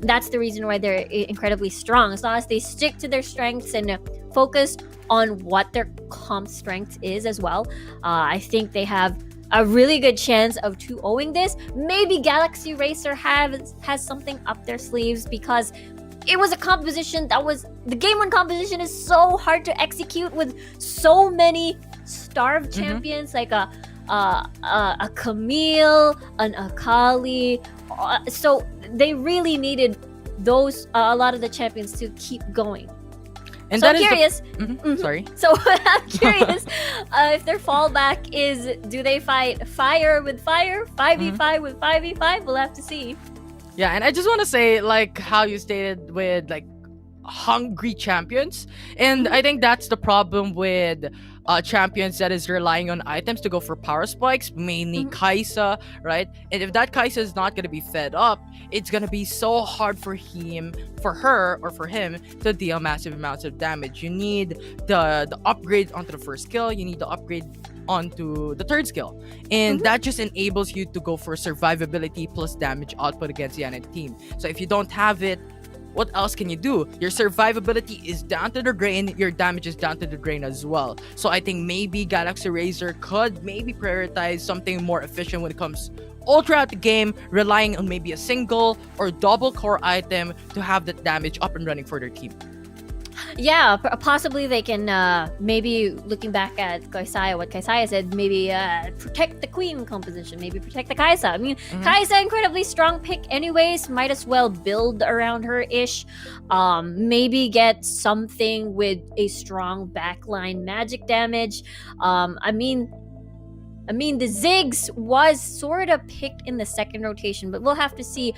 That's the reason why they're incredibly strong. As long as they stick to their strengths and focus on what their comp strength is as well, I think they have a really good chance of 2-0ing this. Maybe Galaxy Racer has something up their sleeves because it was a composition the game 1 composition is so hard to execute with so many starved champions like a Camille, an Akali. So they really needed those a lot of the champions to keep going. And so that I'm curious. Sorry. So I'm curious if their fallback is, do they fight fire with fire, 5v5 with 5v5? We'll have to see. Yeah, and I just want to say, like how you stated with like hungry champions, and I think that's the problem with champions that is relying on items to go for power spikes, mainly Kai'Sa, right? And if that Kai'Sa is not going to be fed up, it's going to be so hard for her or for him to deal massive amounts of damage. You need the upgrade onto the first skill, you need the upgrade onto the third skill, and that just enables you to go for survivability plus damage output against the enemy team. So if you don't have it, what else can you do? Your survivability is down to the drain, your damage is down to the drain as well. So I think maybe Galaxy Razer could maybe prioritize something more efficient when it comes all throughout the game, relying on maybe a single or double core item to have that damage up and running for their team. Yeah, possibly they can, maybe looking back at Kaisaya, what Kaisaya said, maybe protect the queen composition, maybe protect the Kai'Sa. I mean, Kai'Sa, incredibly strong pick anyways, might as well build around her-ish. Maybe get something with a strong backline magic damage. I mean, the Ziggs was sort of picked in the second rotation, but we'll have to see.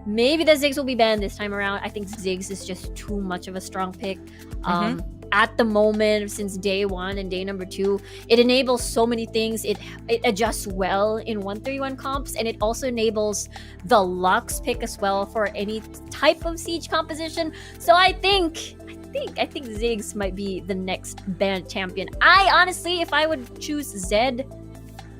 Maybe the Ziggs will be banned this time around. I think Ziggs is just too much of a strong pick. At the moment, since day 1 and day number 2, it enables so many things. It adjusts well in 131 comps, and it also enables the Lux pick as well for any type of siege composition. So I think Ziggs might be the next banned champion. I honestly, if I would choose Zed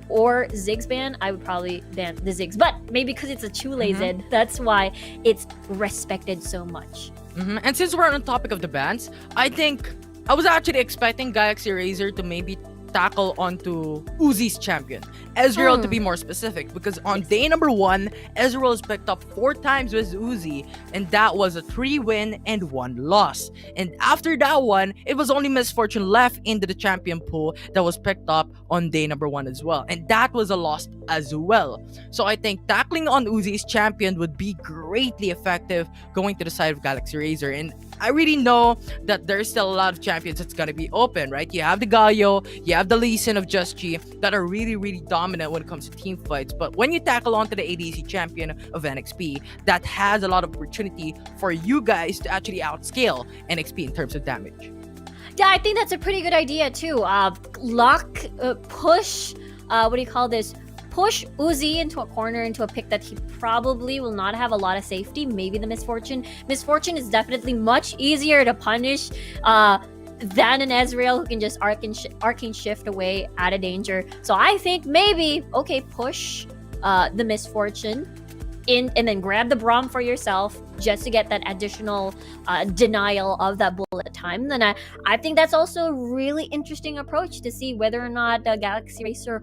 or Ziggs ban, I would probably ban the Ziggs. But maybe because it's a Chule Zed, that's why it's respected so much. And since we're on the topic of the bans, I think I was actually expecting Galaxy Razer to maybe tackle onto Uzi's champion, Ezreal to be more specific, because on day number 1, Ezreal is picked up 4 times with Uzi, and that was a 3 win and 1 loss. And after that one, it was only Misfortune left into the champion pool that was picked up on day number 1 as well, and that was a loss as well. So I think tackling on Uzi's champion would be greatly effective going to the side of Galaxy Razer. And I really know that there's still a lot of champions that's gonna be open, right? You have the Galio, you have the Lee Sin of Just Chi that are really, really dominant when it comes to team fights. But when you tackle onto the ADC champion of NXP, that has a lot of opportunity for you guys to actually outscale NXP in terms of damage. Yeah, I think that's a pretty good idea too. Push, what do you call this? Push Uzi into a corner, into a pick that he probably will not have a lot of safety. Maybe the Misfortune. Misfortune is definitely much easier to punish than an Ezreal who can just arcane shift away out of danger. So I think maybe, okay, push the Misfortune in and then grab the Braum for yourself just to get that additional denial of that bullet time. Then I think that's also a really interesting approach to see whether or not Galaxy Racer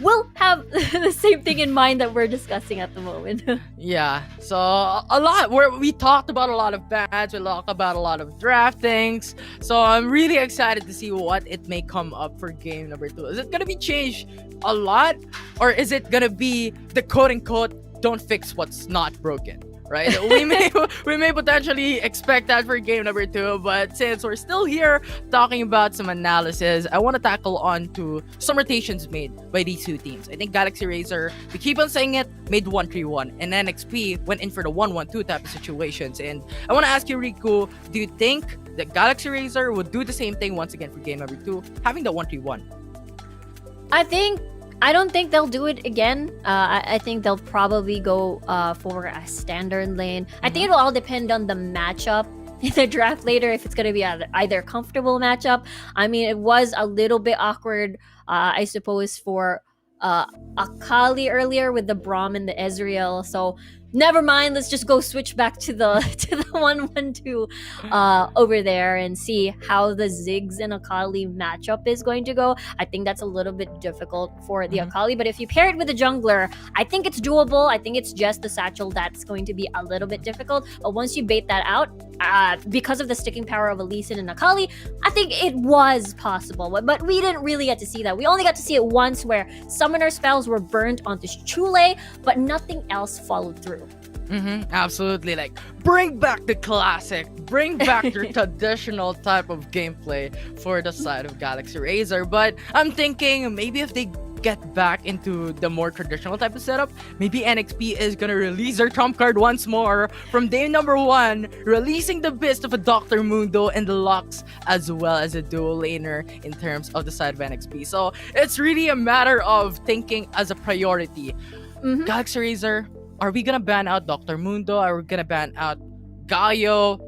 will have the same thing in mind that we're discussing at the moment. Yeah, so a lot. We talked about a lot of bans. We talked about a lot of draft things. So I'm really excited to see what it may come up for game number 2. Is it gonna be changed a lot, or is it gonna be the quote unquote "don't fix what's not broken"? Right? we may potentially expect that for game number 2, but since we're still here talking about some analysis, I want to tackle on to some rotations made by these two teams. I think Galaxy Razer, we keep on saying it, made 1-3-1, and NXP went in for the 1-1-2 type of situations. And I want to ask you, Riku, do you think that Galaxy Razer would do the same thing once again for game number 2, having the 1-3-1? I don't think they'll do it again. I think they'll probably go for a standard lane. I think it'll all depend on the matchup in the draft later, if it's going to be either comfortable matchup. I mean, it was a little bit awkward, I suppose, for Akali earlier with the Braum and the Ezreal. So never mind, let's just go switch back to the 1-1-2 over there and see how the Ziggs and Akali matchup is going to go. I think that's a little bit difficult for the Akali, but if you pair it with the jungler, I think it's doable. I think it's just the satchel that's going to be a little bit difficult, but once you bait that out, because of the sticking power of Lee Sin and Akali, I think it was possible, but we didn't really get to see that. We only got to see it once where summoner spells were burnt onto Chule, but nothing else followed through. Absolutely. Like, bring back the classic, bring back your traditional type of gameplay for the side of Galaxy Razer. But I'm thinking maybe if they get back into the more traditional type of setup, maybe NXP is gonna release their trump card once more from day number 1, releasing the best of a Dr. Mundo and the Lux, as well as a dual laner in terms of the side of NXP. So it's really a matter of thinking as a priority. Galaxy Razer, are we gonna ban out Dr. Mundo? Are we gonna ban out Galio,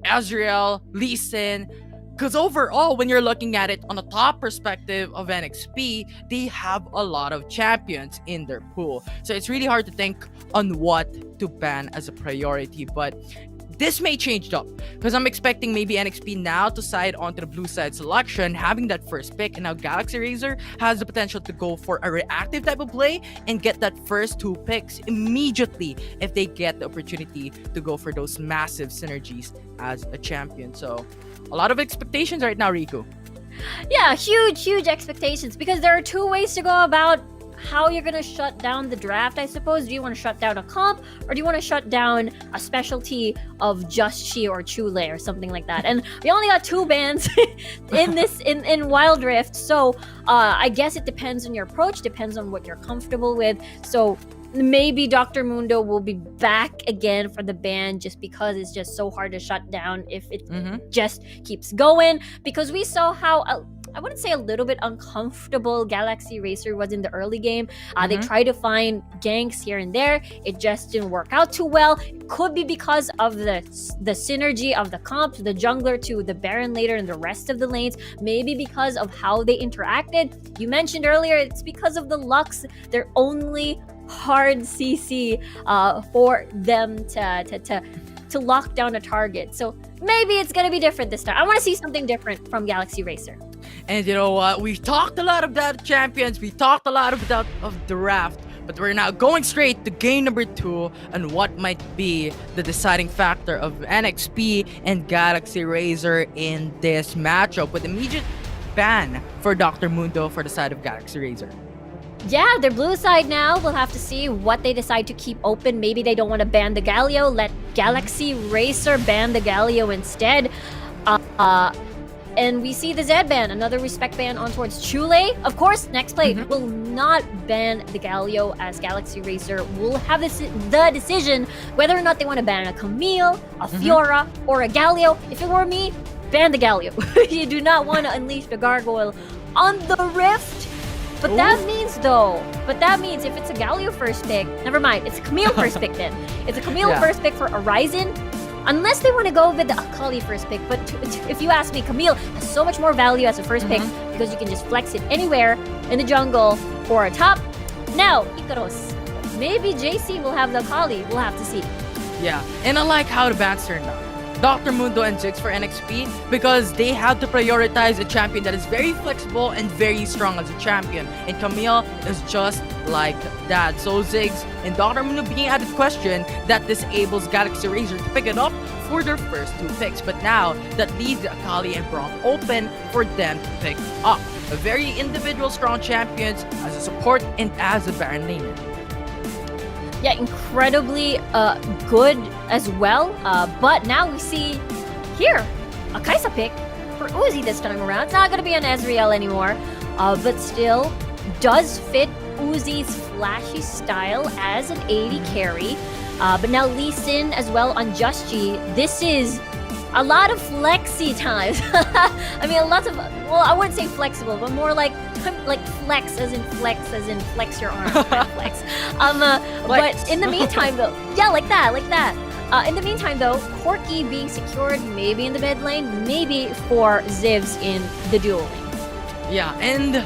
Ezreal, Lee Sin? Because overall, when you're looking at it on the top perspective of NXP, they have a lot of champions in their pool. So it's really hard to think on what to ban as a priority. But this may change up, because I'm expecting maybe NXP now to side onto the blue side selection, having that first pick, and now Galaxy Razer has the potential to go for a reactive type of play and get that first 2 picks immediately if they get the opportunity to go for those massive synergies as a champion. So a lot of expectations right now, Riku. Yeah, huge expectations, because there are 2 ways to go about how you're gonna shut down the draft, I suppose. Do you want to shut down a comp, or do you want to shut down a specialty of Just Chi or Chule or something like that? And we only got 2 bans in Wild Rift, so I guess it depends on your approach, depends on what you're comfortable with. So maybe Dr. Mundo will be back again for the ban, just because it's just so hard to shut down if it just keeps going, because we saw how I wouldn't say a little bit uncomfortable Galaxy Racer was in the early game. They tried to find ganks here and there. It just didn't work out too well. It could be because of the synergy of the comps, the jungler to the Baron later and the rest of the lanes. Maybe because of how they interacted. You mentioned earlier, it's because of the Lux. They're only hard CC for them to lock down a target. So maybe it's gonna be different this time. I want to see something different from Galaxy Racer. And you know what? We've talked a lot about champions. We talked a lot about of the draft. But we're now going straight to game number 2 and what might be the deciding factor of NXP and Galaxy Razer in this matchup, with immediate ban for Dr. Mundo for the side of Galaxy Razer. Yeah, they're blue side now. We'll have to see what they decide to keep open. Maybe they don't want to ban the Galio. Let Galaxy Racer ban the Galio instead. And we see the Zed ban, another respect ban on towards Chule. Of course, Nexplay will not ban the Galio, as Galaxy Racer will have the decision whether or not they want to ban a Camille, a Fiora, or a Galio. If it were me, ban the Galio. You do not want to unleash the Gargoyle on the Rift. But that means if it's a Galio first pick, never mind, it's a Camille first pick then. It's a Camille first pick for Horizon. Unless they want to go with the Akali first pick. But if you ask me, Camille has so much more value as a first pick, because you can just flex it anywhere in the jungle or a top. Now, Ikaros. Maybe JC will have the Akali. We'll have to see. Yeah, and I like how the bans turned out. Dr. Mundo and Ziggs for NXP because they have to prioritize a champion that is very flexible and very strong as a champion. And Camille is just like that. So Ziggs and Dr. Mundo being added question that disables Galaxy Razer to pick it up for their first 2 picks. But now that leaves Akali and Braum open for them to pick up. A very individual strong champions as a support and as a Baron laner. Yeah, incredibly good as well. But now we see here a Kaisa pick for Uzi this time around. It's not going to be an Ezreal anymore, but still does fit Uzi's flashy style as an AD carry. But now Lee Sin as well on Just G. This is a lot of flexy times. I mean, lots of, well, I wouldn't say flexible, but more like flex as in flex your arm kind of flex. But in the meantime though, yeah, like that. In the meantime though, Corki being secured maybe in the mid lane, maybe for Zivs in the dual lane. Yeah, and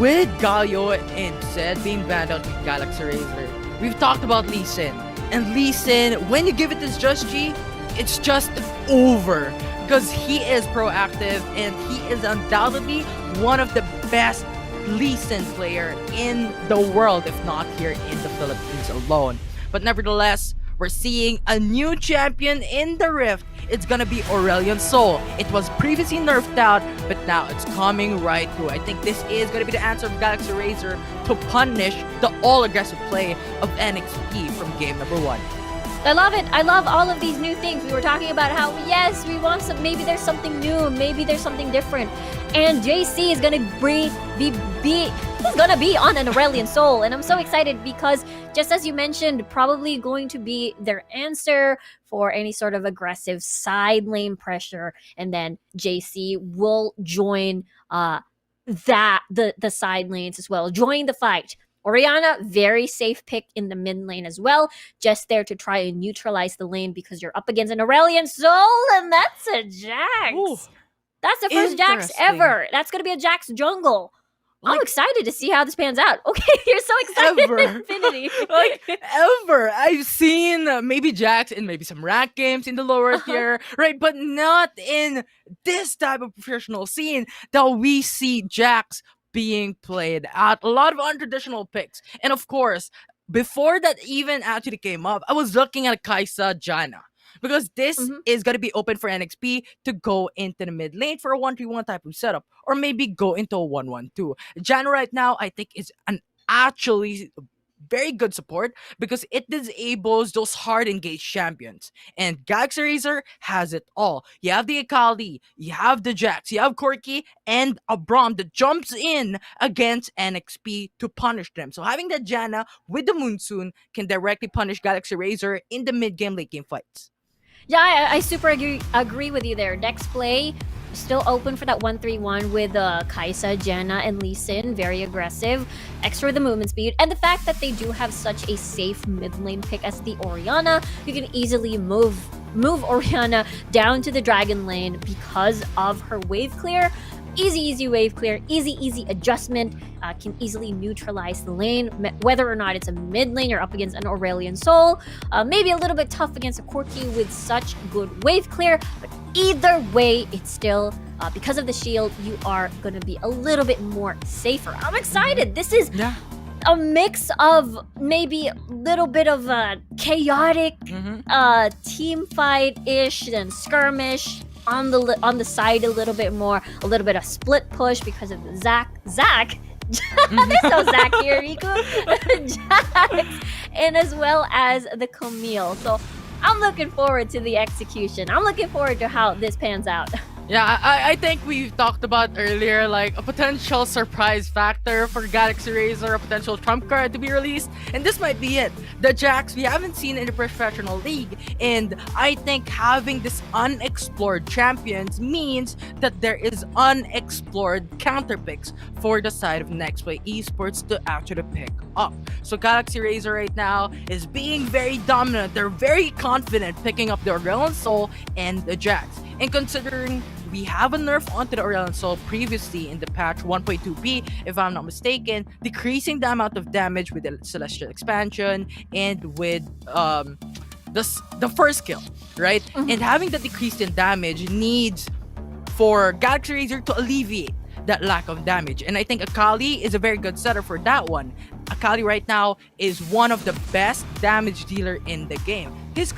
with Galio and Zed being banned out with Galaxy Razer, we've talked about Lee Sin. And Lee Sin, when you give it this Just G, it's just over because he is proactive and he is undoubtedly one of the best Lee Sin player in the world, if not here in the Philippines alone. But nevertheless, we're seeing a new champion in the Rift. It's gonna be Aurelion Sol. It was previously nerfed out, but now it's coming right through. I think this is gonna be the answer of Galaxy Razer to punish the all-aggressive play of NXP from game number 1. I love it. I love all of these new things. We were talking about how, yes, we want some, maybe there's something new, maybe there's something different. And JC is gonna he's gonna be on an Aurelion Sol. And I'm so excited because, just as you mentioned, probably going to be their answer for any sort of aggressive side lane pressure. And then JC will join the side lanes as well, join the fight. Orianna, very safe pick in the mid lane as well. Just there to try and neutralize the lane because you're up against an Aurelion Sol, and that's a Jax. Ooh, that's the first Jax ever. That's going to be a Jax jungle. I'm excited to see how this pans out. Okay, you're so excited. Ever. Infinity. Ever. I've seen maybe Jax in maybe some rank games in the lower tier, right? But not in this type of professional scene that we see Jax being played at. A lot of untraditional picks. And of course, before that even actually came up, I was looking at Kaisa Janna. Because this is going to be open for NXP to go into the mid lane for a 1-3-1 type of setup. Or maybe go into a 1-1-2. Janna right now, I think, is an actually very good support because it disables those hard engaged champions. And Galaxy Razer has it all. You have the Akali, you have the Jax, you have Corki, and a Braum that jumps in against NXP to punish them. So having that Janna with the Monsoon can directly punish Galaxy Razer in the mid game, late game fights. Yeah, I super agree with you there. Nexplay still open for that 1-3-1 with Kaisa, Janna, and Lee Sin. Very aggressive. Extra the movement speed. And the fact that they do have such a safe mid lane pick as the Orianna, you can easily move Orianna down to the Dragon lane because of her wave clear. Easy wave clear, easy adjustment, can easily neutralize the lane, whether or not it's a mid lane or up against an Aurelion Sol. Maybe a little bit tough against a Corki with such good wave clear, but either way, it's still, because of the shield, you are going to be a little bit more safer. I'm excited. This is a mix of maybe a little bit of a chaotic team fight-ish, then skirmish, on the side a little bit of split push because of the Zach. There's no Zach here, Riku. Jax, and as well as the Camille. So I'm looking forward to the execution. I'm looking forward to how this pans out. Yeah, I think we talked about earlier, like a potential surprise factor for Galaxy Razer, a potential trump card to be released, and this might be it. The Jax we haven't seen in the professional league, and I think having this unexplored champions means that there is unexplored counter picks for the side of Nexplay Esports to actually pick up. So Galaxy Razer right now is being very dominant. They're very confident picking up the Aurelion Sol and the Jax. And considering we have a nerf onto the Aurelion Sol previously in the patch 1.2b, if I'm not mistaken, decreasing the amount of damage with the Celestial Expansion and with the first kill, right? And having the decrease in damage needs for Galaxy Razer to alleviate that lack of damage. And I think Akali is a very good setter for that one. Akali right now is one of the best damage dealer in the game.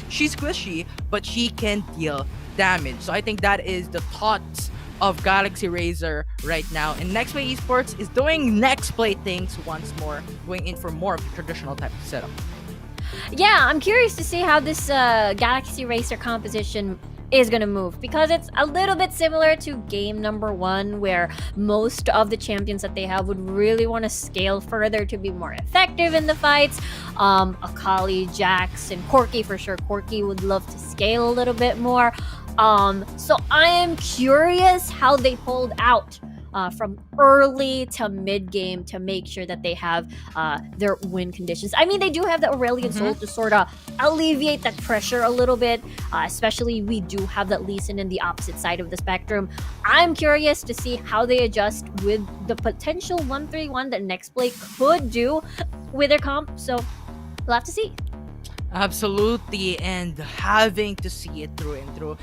She's squishy, but she can deal damage. So I think that is the thoughts of Galaxy Razer right now. And Nexplay Esports is doing Nexplay things once more, going in for more of the traditional type of setup. Yeah, I'm curious to see how this Galaxy Racer composition is going to move, because it's a little bit similar to game number 1, where most of the champions that they have would really want to scale further to be more effective in the fights. Akali, Jax, and Corki for sure. Corki would love to scale a little bit more. So I am curious how they hold out from early to mid game to make sure that they have their win conditions. I mean, they do have the Aurelion Soul to sort of alleviate that pressure a little bit, especially we do have that Lee Sin in the opposite side of the spectrum. I'm curious to see how they adjust with the potential 1-3-1 that Nexplay could do with their comp, so we'll have to see. Absolutely, and having to see it through and through.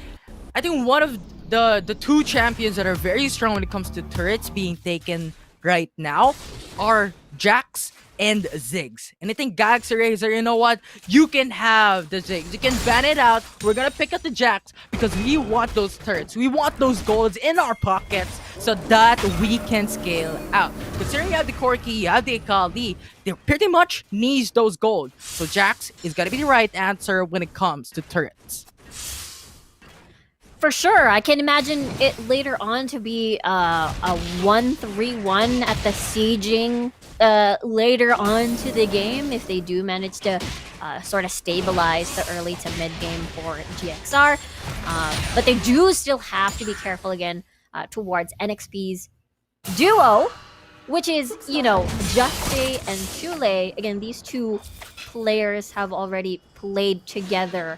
I think one of the two champions that are very strong when it comes to turrets being taken right now are Jax and Ziggs. And I think Galaxy Razer, you know what? You can have the Ziggs. You can ban it out. We're gonna pick up the Jax because we want those turrets. We want those golds in our pockets so that we can scale out. Considering you have the Corki, you have the Akali, they pretty much needs those gold. So Jax is gonna be the right answer when it comes to turrets. For sure, I can imagine it later on to be a 1-3-1 at the sieging later on to the game if they do manage to sort of stabilize the early to mid game for GXR. But they do still have to be careful again towards NXP's duo, which is, you know, Juste and Chule. Again, these two players have already played together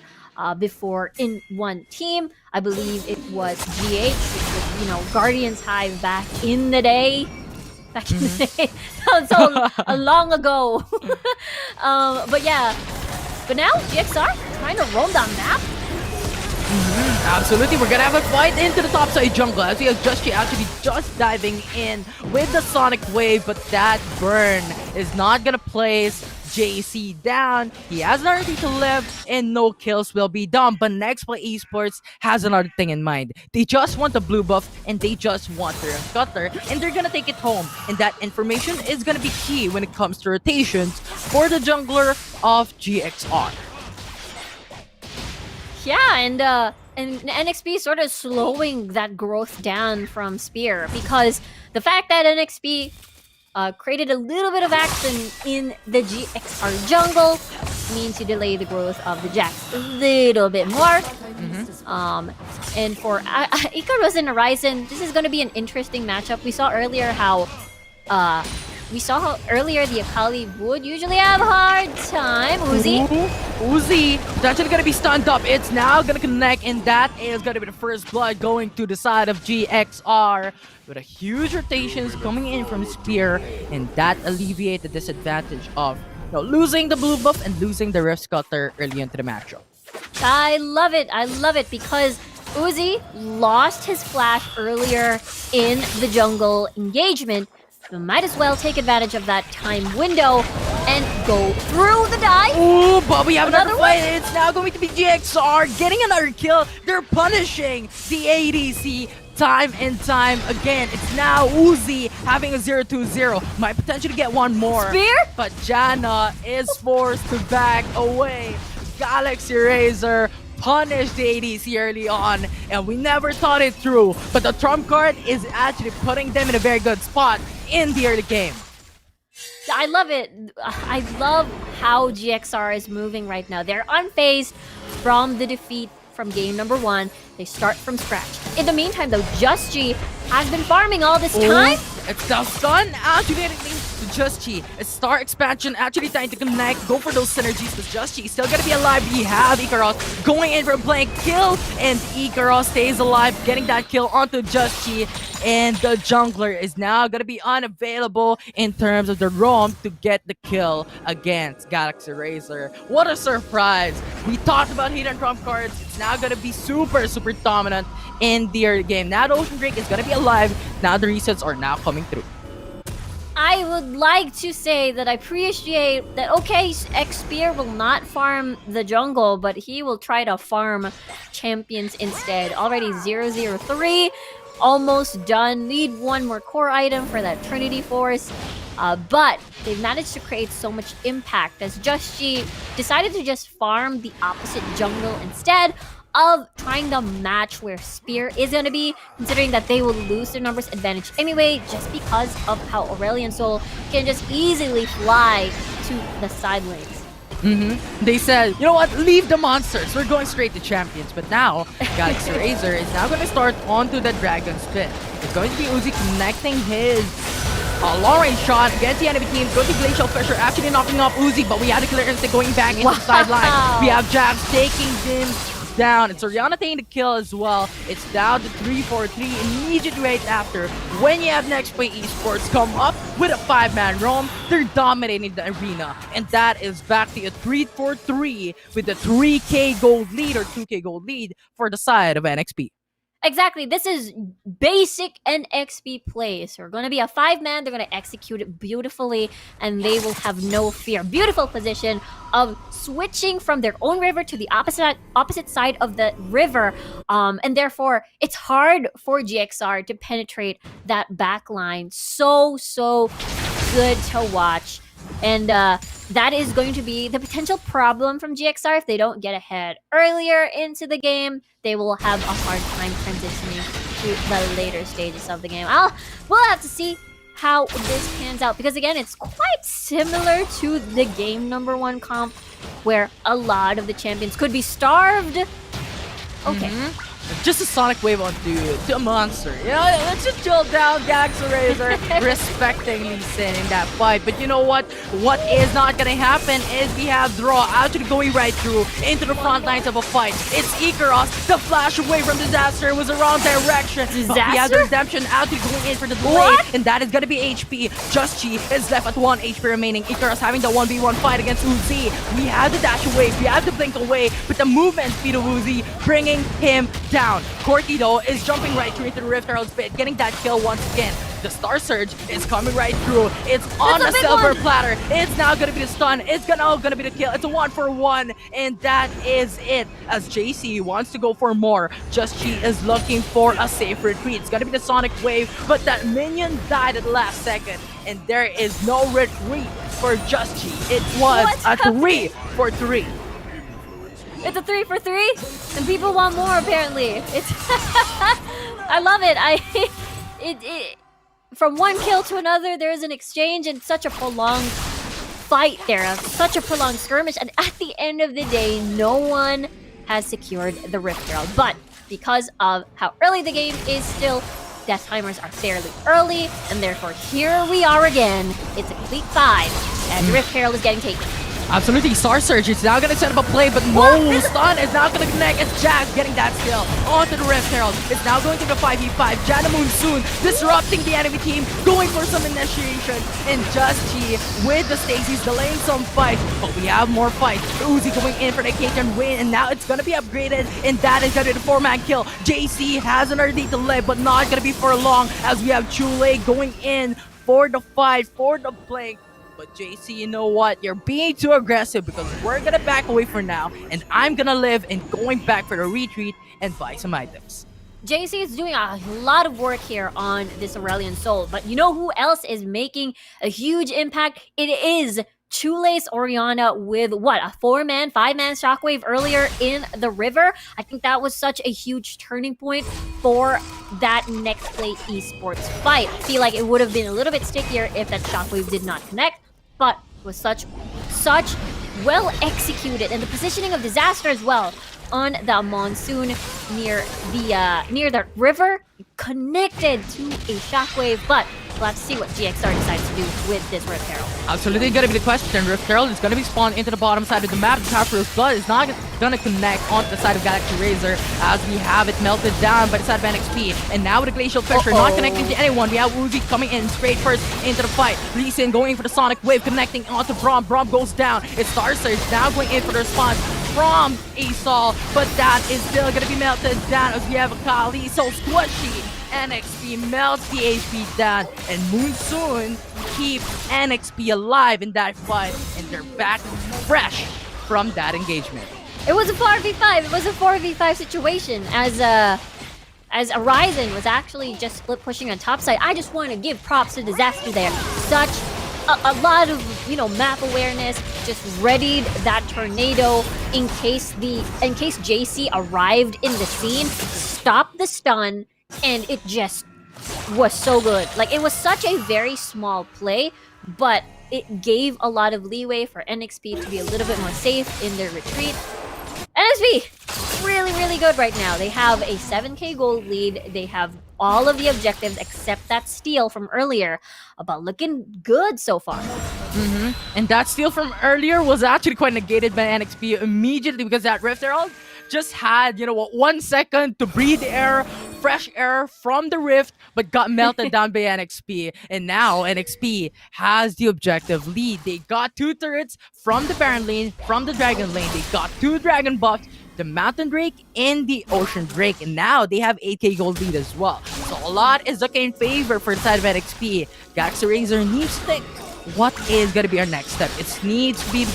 before in one team. I believe it was GH, which was, you know, Guardians Hive back in the day. Back in the day. so long ago. But yeah. But now, GXR trying to roam down map. Absolutely, we're gonna have a fight into the top side jungle as we have Juste actually just diving in with the Sonic Wave, but that burn is not gonna place JC down. He has another thing to live and no kills will be done. But Nexplay Esports has another thing in mind. They just want the blue buff and they just want their cutter, and they're gonna take it home. And that information is gonna be key when it comes to rotations for the jungler of GXR. Yeah, and NXP sort of slowing that growth down from Spear, because the fact that NXP created a little bit of action in the GXR jungle means you delay the growth of the Jax a little bit more. And for Icarus and Horizon, this is going to be an interesting matchup. We saw earlier how the Akali would usually have a hard time. Uzi is actually going to be stunned up. It's now going to connect, and that is going to be the first blood going to the side of GXR. With a huge rotations coming in from Spear, and that alleviate the disadvantage of losing the blue buff and losing the Rift Cutter early into the matchup. I love it because Uzi lost his flash earlier in the jungle engagement. We might as well take advantage of that time window and go through the dive. Ooh, but we have another fight. It's now going to be GXR getting another kill. They're punishing the ADC time and time again. It's now Uzi having a 0-2-0. Might potentially get one more. Spear? But Janna is forced to back away. Galaxy Razer punished the ADC early on, and we never thought it through. But the trump card is actually putting them in a very good spot in the early game. I love it. I love how GXR is moving right now. They're unfazed from the defeat from game number 1. They start from scratch. In the meantime, though, Just G has been farming all this time. It's the stun activating to Just G. A star expansion actually trying to connect, go for those synergies, but Just G is still gonna be alive. We have Icarus going in for a blank kill, and Icarus stays alive, getting that kill onto Just G. and the jungler is now gonna be unavailable in terms of the roam to get the kill against Galaxy Razer. What a surprise! We talked about hidden trump cards. It's now gonna be super dominant in the early game. Now the Ocean Drake is gonna be alive. Now the resets are now coming through. I would like to say that I appreciate that, okay, Xpear will not farm the jungle, but he will try to farm champions instead. Already 0-0-3, almost done. Need one more core item for that Trinity Force. But they've managed to create so much impact as Just G decided to just farm the opposite jungle instead of trying to match where Spear is going to be, considering that they will lose their numbers advantage anyway, just because of how Aurelion Soul can just easily fly to the side lanes. They said, you know what, leave the monsters, we're going straight to champions. But now, Galaxy Razer is now going to start onto the Dragon Spin. It's going to be Uzi connecting his long-range shot against the enemy team. Go to Glacial Fissure, actually knocking off Uzi, but we had a clear instinct going back into the sideline. We have Jabs taking him down. It's Oriana taking the kill as well. It's down to 3-4-3 immediately right after. When you have Nexplay Esports come up with a 5-man roam, they're dominating the arena. And that is back to a 3-4-3 with a 3k gold lead or 2k gold lead for the side of NXP. Exactly. This is basic NXP play. So we're going to be a 5-man. They're going to execute it beautifully, and they will have no fear. Beautiful position of switching from their own river to the opposite side of the river. And therefore, it's hard for GXR to penetrate that back line. So good to watch. And that is going to be the potential problem from GXR. If they don't get ahead earlier into the game, they will have a hard time transitioning to the later stages of the game. We'll have to see how this pans out, because again, it's quite similar to the game #1 comp, where a lot of the champions could be starved. Okay. Just a sonic wave onto a monster. You know, let's just chill down, Galaxy Razer, respecting Lee Sin in that fight. But you know what? What is not gonna happen is we have Draw actually going right through into the front lines of a fight. It's Ikaros. The flash away from Disaster was the wrong direction. But we have the Redemption actually going in for the delay, and that is gonna be HP. Just Chi is left at 1 HP remaining. Ikaros having the 1v1 fight against Uzi. We have the dash away, we have the blink away, but the movement speed of Uzi bringing him down. Corky though is jumping right through into the Rift Herald's pit, getting that kill once again. The Star Surge is coming right through. It's on a silver platter. It's now gonna be the stun. It's gonna be the kill. It's a 1-for-1, and that is it. As JC wants to go for more, Just Chi is looking for a safe retreat. It's gonna be the Sonic Wave, but that minion died at the last second, and there is no retreat for Just Chi. It was a 3-for-3. It's a 3-for-3, and people want more apparently. It's I love it. It from one kill to another, there is an exchange and such a prolonged fight there, such a prolonged skirmish, and at the end of the day, no one has secured the Rift Herald. But because of how early the game is still, death timers are fairly early, and therefore here we are again. It's a complete 5, and the Rift Herald is getting taken. Absolutely, Star Surge is now going to set up a play, but no stun is not going to connect. It's Jack getting that skill onto the Rift Herald. It's now going to the 5v5. Janamoon soon disrupting the enemy team, going for some initiation. And Just Chi with the Stacy's delaying some fights, but we have more fights. Uzi going in for the Cajun win, and now it's going to be upgraded, and that is going to be the 4-man kill. JC has an early delay, but not going to be for long, as we have Chule going in for the fight, for the blink. But JC, you know what? You're being too aggressive, because we're gonna back away for now, and I'm gonna live and going back for the retreat and buy some items. JC is doing a lot of work here on this Aurelion Soul, but you know who else is making a huge impact? It is Chule's Oriana with what, a 4-man, 5-man shockwave earlier in the river. I think that was such a huge turning point for that Nexplay Esports fight. I feel like it would have been a little bit stickier if that shockwave did not connect, but was such well executed, and the positioning of Disaster as well on the monsoon near the river connected to a shockwave. But we'll have to see what GXR decides to do with this Rift Herald. Absolutely gonna be the question. Rift Herald is gonna be spawned into the bottom side of the map. The Tower's blood is not gonna connect onto the side of Galaxy Razer as we have it melted down by the side of NXP. And now with the Glacial Fissure, not connecting to anyone. We have Uzi coming in straight first into the fight. Lee Sin going for the Sonic Wave, connecting onto Braum. Braum goes down. It's Star Surge now going in for the response from Asol, but that is still gonna be melted down as we have a Kali so squishy. NXP melts the HP down, and Monsoon keeps NXP alive in that fight, and they're back fresh from that engagement. It was a 4v5. It was a 4v5 situation as Horizon was actually just split pushing on top side. I just want to give props to Disaster there. Such a lot of, map awareness, just readied that tornado in case JC arrived in the scene, stopped the stun, and it just was so good. Like, it was such a very small play, but it gave a lot of leeway for NXP to be a little bit more safe in their retreat. NXP, really, really good right now. They have a 7k gold lead. They have all of the objectives except that steal from earlier, but looking good so far. And that steal from earlier was actually quite negated by NXP immediately because that rift, they're all just had, 1 second to breathe air, fresh air from the rift, but got melted down by NXP. And now NXP has the objective lead. They got 2 turrets from the Baron lane, from the Dragon lane. They got 2 Dragon buffs, the Mountain Drake and the Ocean Drake. And now they have 8k gold lead as well. So a lot is looking in favor for the side of NXP. Galaxy Razer needs to think, what is going to be our next step? It needs to be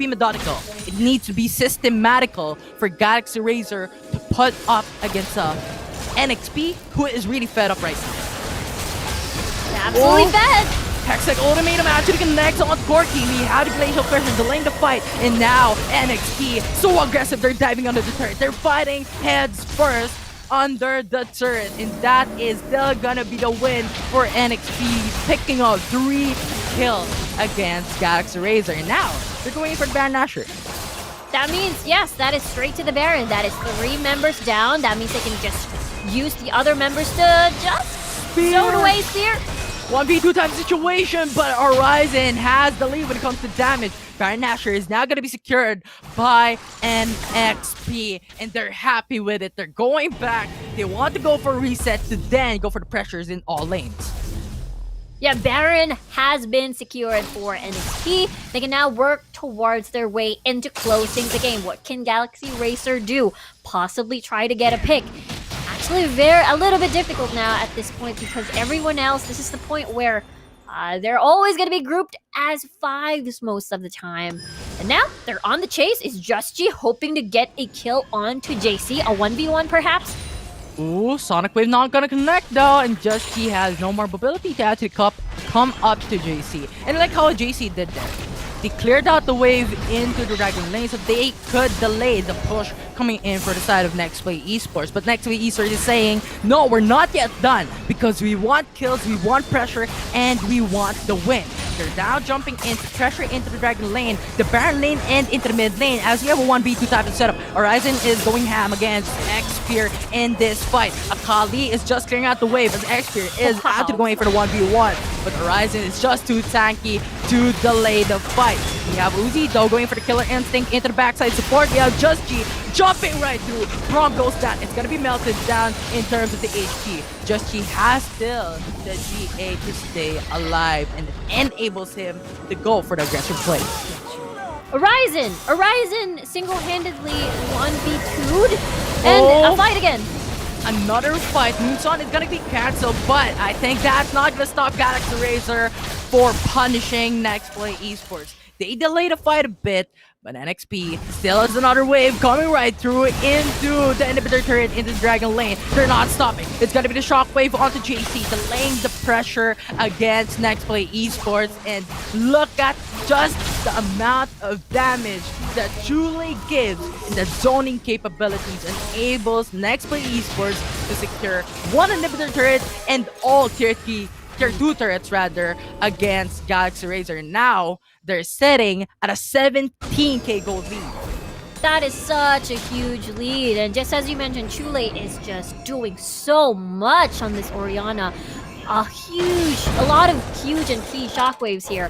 methodical. It needs to be systematical for Galaxy Razer to put up against NXP, who is really fed up right now. Absolutely fed. Hextech Ultimatum actually connects on Corky. We have the Glacial Fissure delaying the fight, and now NXP so aggressive. They're diving under the turret. They're fighting heads first under the turret, and that is still gonna be the win for NXP, picking up 3 kills against Galaxy Razer. And now they're going for the Baron Nashor. That means, yes, that is straight to the Baron. That is 3 members down. That means they can just use the other members to just throw it away Spear. 1v2 time situation, but Horizon has the lead when it comes to damage. Baron Nashor is now going to be secured by NXP, and they're happy with it. They're going back. They want to go for a reset to then go for the pressures in all lanes. Yeah, Baron has been secured for NXP. They can now work towards their way into closing the game. What can Galaxy Racer do? Possibly try to get a pick. Actually, a little bit difficult now at this point because everyone else, this is the point where they're always going to be grouped as 5s most of the time. And now they're on the chase. Is Just G hoping to get a kill onto JC? A 1v1 perhaps? Ooh, Sonic Wave not gonna connect though, and Just G has no more mobility to actually come up to JC. And like how JC did that. They cleared out the wave into the Dragon lane so they could delay the push coming in for the side of Nexplay Esports. But Nexplay Esports is saying, no, we're not yet done because we want kills, we want pressure, and we want the win. They're now jumping into pressure into the Dragon lane, the Baron lane, and into the mid lane as we have a 1v2 type of setup. Horizon is going ham against X-Spear in this fight. Akali is just clearing out the wave as X-Spear is actually going for the 1v1. But Horizon is just too tanky to delay the fight. We have Uzi though going for the Killer Instinct into the backside support. We have Just G jumping right through. Braum goes down. It's gonna be melted down in terms of the HP. Just G has still the GA to stay alive, and it enables him to go for the aggressive play. Horizon single-handedly 1v2'd and a fight again. Another fight. Luzon is gonna be cancelled, but I think that's not gonna stop Galaxy Razer for punishing Nexplay Esports. They delayed the fight a bit, but NXP still has another wave coming right through into the inhibitor turret into the Dragon lane. They're not stopping. It's gonna be the shockwave onto JC, delaying the pressure against Nexplay Esports. And look at just the amount of damage that Chule gives in the zoning capabilities, enables Nexplay Esports to secure 1 inhibitor turret and all tier 2 turrets rather against Galaxy Razer. Now they're sitting at a 17k gold lead. That is such a huge lead, and just as you mentioned, Chule is just doing so much on this Orianna. A lot of huge and key shockwaves here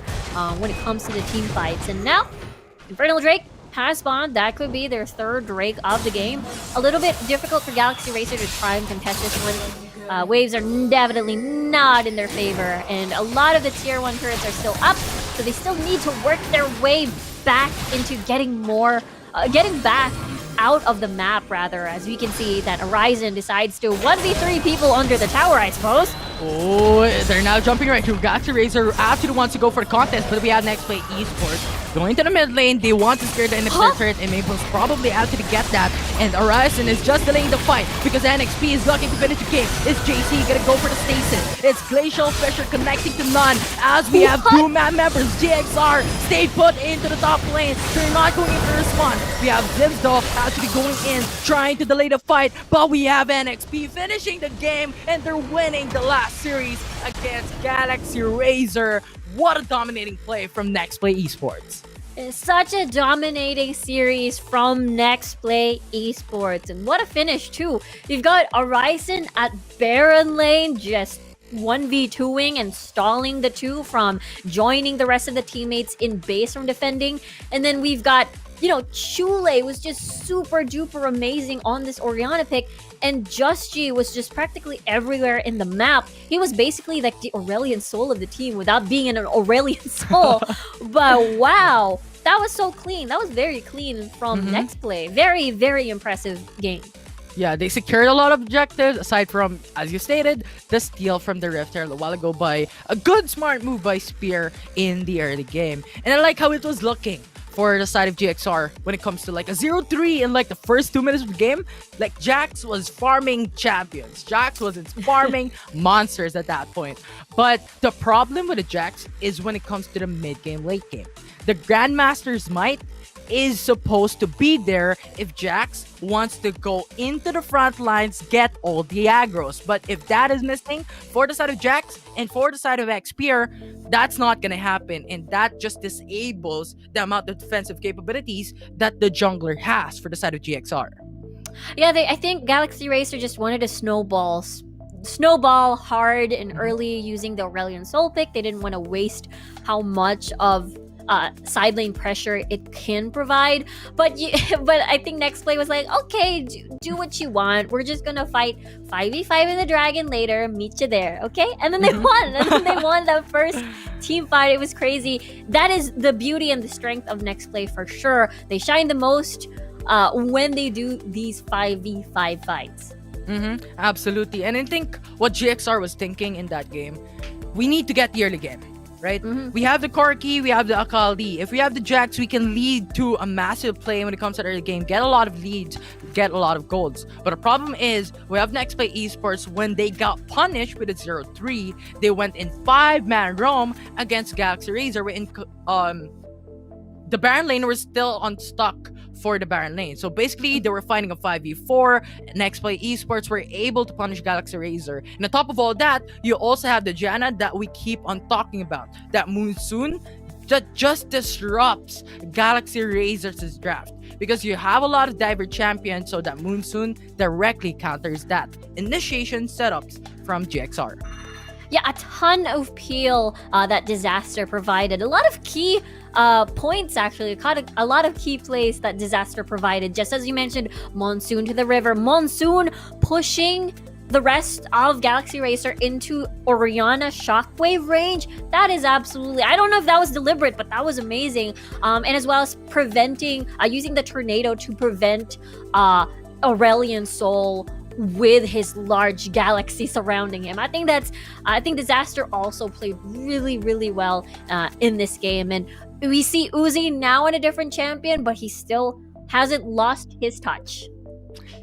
when it comes to the team fights. And now Infernal Drake pass bond, that could be their third rake of the game. A little bit difficult for Galaxy Racer to try and contest this one. Waves are definitely not in their favor, and a lot of the tier 1 turrets are still up, so they still need to work their way back into getting back out of the map, rather, as we can see that Horizon decides to 1v3 people under the tower, I suppose. Oh, they're now jumping right through. Galaxy Razer actually wants to go for the contest, but we have Nexplay Esports going to the mid lane. They want to scare the end of their turret, and Maple's probably out to get that. And Horizon is just delaying the fight because NXP is looking to finish the game. Is JC gonna go for the stasis? It's Glacial Fisher connecting to none as we have two map members. GXR stay put into the top lane. They're not going in for respawn. We have Zimsdorf actually going in, trying to delay the fight, but we have NXP finishing the game, and they're winning the last series against Galaxy Razer. What a dominating play from Nexplay Esports. It's such a dominating series from Nexplay Esports, and what a finish too. You've got Horizon at Baron lane just 1v2ing and stalling the two from joining the rest of the teammates in base from defending, and then we've got, you know, Chule was just super duper amazing on this Orianna pick, and Just G was just practically everywhere in the map. He was basically like the Aurelian soul of the team without being an Aurelian soul. But wow, that was so clean. That was very clean from Nexplay. Very, very impressive game. Yeah, they secured a lot of objectives, aside from, as you stated, the steal from the Rift a while ago by a good smart move by Spear in the early game. And I like how it was looking for the side of GXR when it comes to like a 0-3 in like the first 2 minutes of the game. Like Jax was farming champions. Jax wasn't farming monsters at that point. But the problem with the Jax is when it comes to the mid game, late game. The Grandmaster's might is supposed to be there if Jax wants to go into the front lines, get all the aggros. But if that is missing for the side of Jax and for the side of Xpear, that's not gonna happen, and that just disables the amount of defensive capabilities that the jungler has for the side of GXR. Yeah, I think Galaxy Racer just wanted to snowball hard and early using the Aurelian Soul pick. They didn't want to waste how much of side lane pressure it can provide, but I think Nexplay was like, okay, do what you want. We're just gonna fight 5v5 in the dragon later. Meet you there, okay? And then they won. And then they won that first team fight. It was crazy. That is the beauty and the strength of Nexplay for sure. They shine the most when they do these 5v5 fights. Absolutely. And I think what GXR was thinking in that game, we need to get the early game. Right? We have the Corki, we have the Akali. If we have the Jax, we can lead to a massive play when it comes to the early game, get a lot of leads, get a lot of golds. But the problem is, we have Nexplay Esports, when they got punished with a 0-3, they went in 5-man roam against Galaxy Razer, wherein the Baron lane was still unstuck for the Baron lane. So basically, they were fighting a 5v4. Nexplay Esports were able to punish Galaxy Razer. And on top of all that, you also have the Janna that we keep on talking about. That Monsoon that just disrupts Galaxy Razer's draft. Because you have a lot of diver champions, so that Monsoon directly counters that. Initiation setups from GXR. Yeah, a ton of peel that Disaster provided. A lot of key points, actually. A lot of key plays that Disaster provided. Just as you mentioned, Monsoon to the river. Monsoon pushing the rest of Galaxy Racer into Orianna Shockwave range. That is absolutely... I don't know if that was deliberate, but that was amazing. And as well as preventing... using the Tornado to prevent Aurelian Soul with his large galaxy surrounding him. I think Disaster also played really, really well in this game. And we see Uzi now in a different champion, but he still hasn't lost his touch.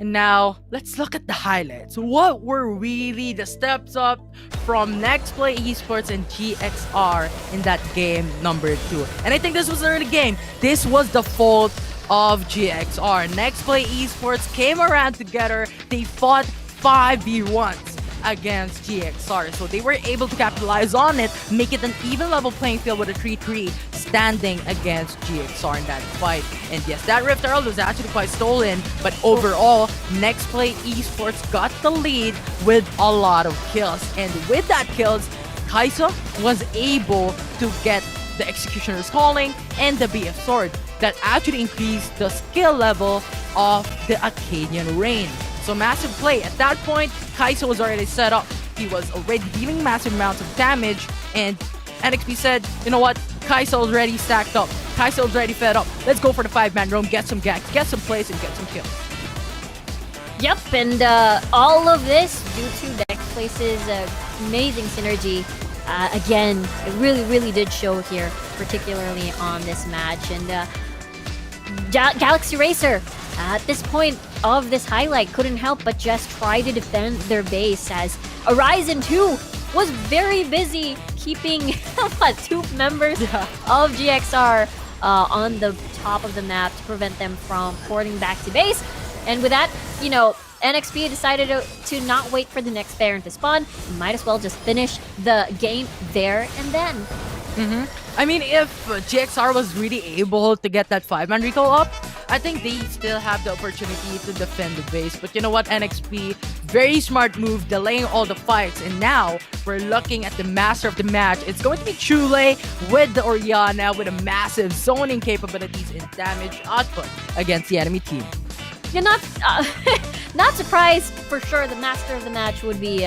And now, let's look at the highlights. What were really the steps up from Nexplay Esports and GXR in that game number 2? And I think this was the early game. This was the fault of GXR. Nexplay Esports came around together. They fought 5v1s against GXR. So they were able to capitalize on it, make it an even level playing field with a 3-3 standing against GXR in that fight. And yes, that Rift Herald was actually quite stolen, but overall, Nexplay Esports got the lead with a lot of kills. And with that kills, Kaisa was able to get the Executioner's Calling and the BF Sword. that actually increased the skill level of the Acadian Rain. So massive play. At that point, Kaiso was already set up. He was already dealing massive amounts of damage, and NXP said, you know what, Kaiso's already stacked up. Kaiso's already fed up. Let's go for the 5-man roam, get some gags, get some plays, and get some kills. Yep, and all of this due to Nexplay's amazing synergy. Again, it really did show here, particularly on this match. And Galaxy Racer, at this point of this highlight, couldn't help but just try to defend their base, as Horizon 2 was very busy keeping two members of GXR on the top of the map to prevent them from porting back to base. And with that, you know, NXP decided to not wait for the next Baron to spawn. Might as well just finish the game there and then. I mean, if GXR was really able to get that 5-man recall up, I think they still have the opportunity to defend the base. But you know what, NXP, very smart move, delaying all the fights. And now we're looking at the master of the match. It's going to be Chule with the Oriana with a massive zoning capabilities and damage output against the enemy team. You're not surprised for sure. The master of the match would be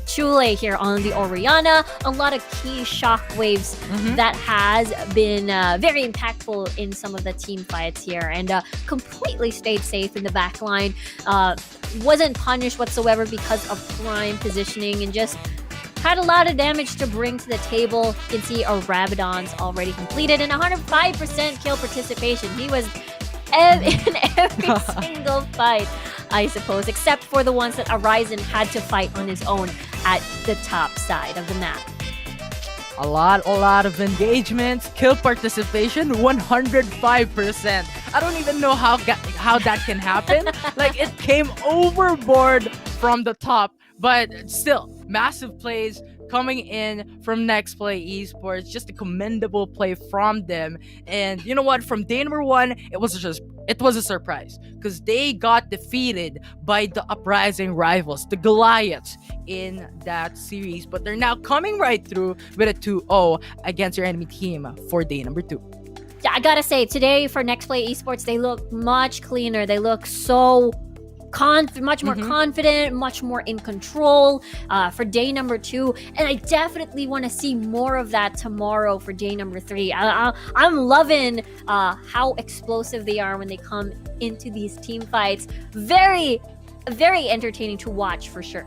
Chule here on the Oriana. A lot of key shockwaves that has been very impactful in some of the team fights here, and completely stayed safe in the back line. Wasn't punished whatsoever because of prime positioning, and just had a lot of damage to bring to the table. You can see our Rabadon's already completed and 105% kill participation. He was in every single fight, I suppose, except for the ones that Horizon had to fight on his own at the top side of the map. A lot of engagements, kill participation, 105%. I don't even know how that can happen. Like, it came overboard from the top, but still, massive plays coming in from Nexplay Esports. Just a commendable play from them. And you know what? From day number 1, it was a surprise, because they got defeated by the Uprising rivals, the Goliaths, in that series. But they're now coming right through with a 2-0 against your enemy team for day number 2. Yeah, I gotta say, today for Nexplay Esports, they look much cleaner. They look so much more confident, much more in control for day number 2, and I definitely want to see more of that tomorrow for day number 3. I'm loving how explosive they are when they come into these team fights. Very entertaining to watch for sure.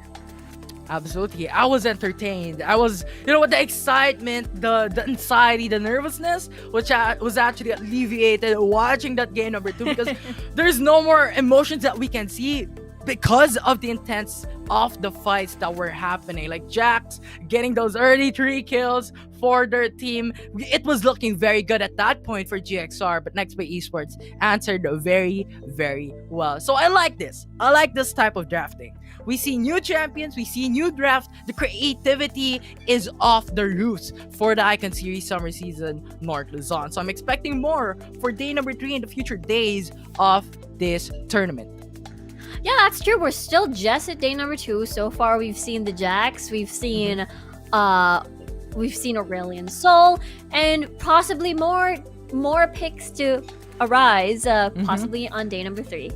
Absolutely. I was entertained. I was, you know what, the excitement, the anxiety, the nervousness, which was actually alleviated watching that game number 2, because there's no more emotions that we can see because of the intense of the fights that were happening. Like Jax getting those early 3 kills for their team. It was looking very good at that point for GXR, but Nexplay Esports answered very well. So I like this. I like this type of drafting. We see new champions, we see new draft. The creativity is off the roofs for the Icon Series Summer Season North Luzon. So I'm expecting more for day number 3 in the future days of this tournament. Yeah, that's true. We're still just at day number 2. So far, we've seen the Jax, we've seen Aurelion Sol, and possibly more picks to arise, possibly on day number 3.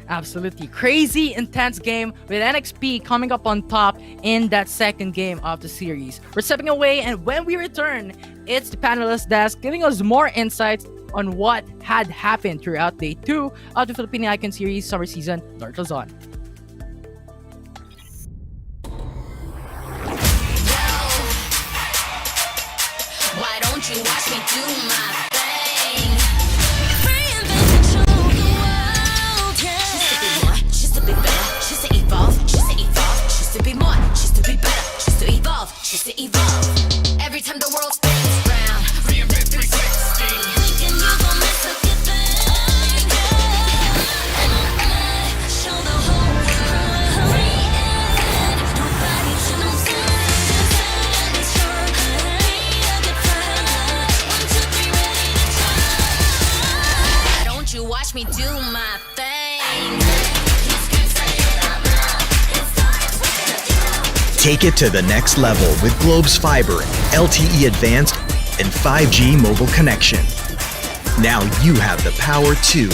Absolutely. Crazy, intense game with NXP coming up on top in that second game of the series. We're stepping away, and when we return, it's the panelist desk giving us more insights on what had happened throughout day 2 of the Philippine Icon Series Summer Season North Luzon. Why don't you watch me do my thing? Reinvent and show the world, yeah. She's to be more, she's to be better, she's to evolve, she's to be more, she's to be better, she's to evolve, she's to evolve. Every time the world spins round, reinvent 360. Can you go mess up your thing, yeah. Show the whole world, reinvent. Nobody should know something, it's your you watch me do my thing. Take it to the next level with Globe's fiber, LTE advanced, and 5G mobile connection. Now you have the power to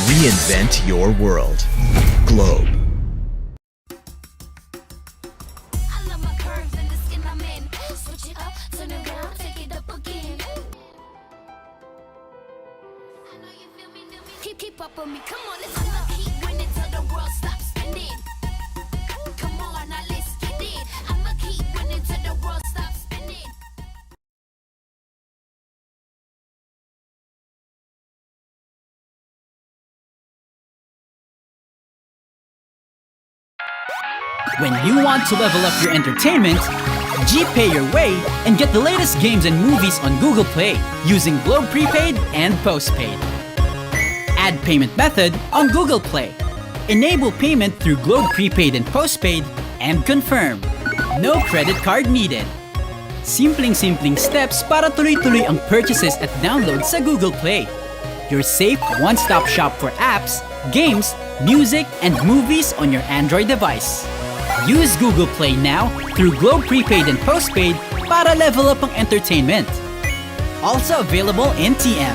reinvent your world. Globe. I love my curves and the skin I'm in. Switch it up, turn it around, take it up again. I know you feel me, keep up with me. Come on, let's keep winning till the world stops spinning. Come on, now let's get it. I'ma keep winning till the world stops spinning. When you want to level up your entertainment, G-Pay your way and get the latest games and movies on Google Play using Globe Prepaid and Postpaid. Add payment method on Google Play. Enable payment through Globe Prepaid and Postpaid and confirm. No credit card needed. Simpleng steps para tuloy-tuloy ang purchases at downloads sa Google Play. Your safe one-stop shop for apps, games, music, and movies on your Android device. Use Google Play now through Globe Prepaid and Postpaid para level up ang entertainment. Also available in TM.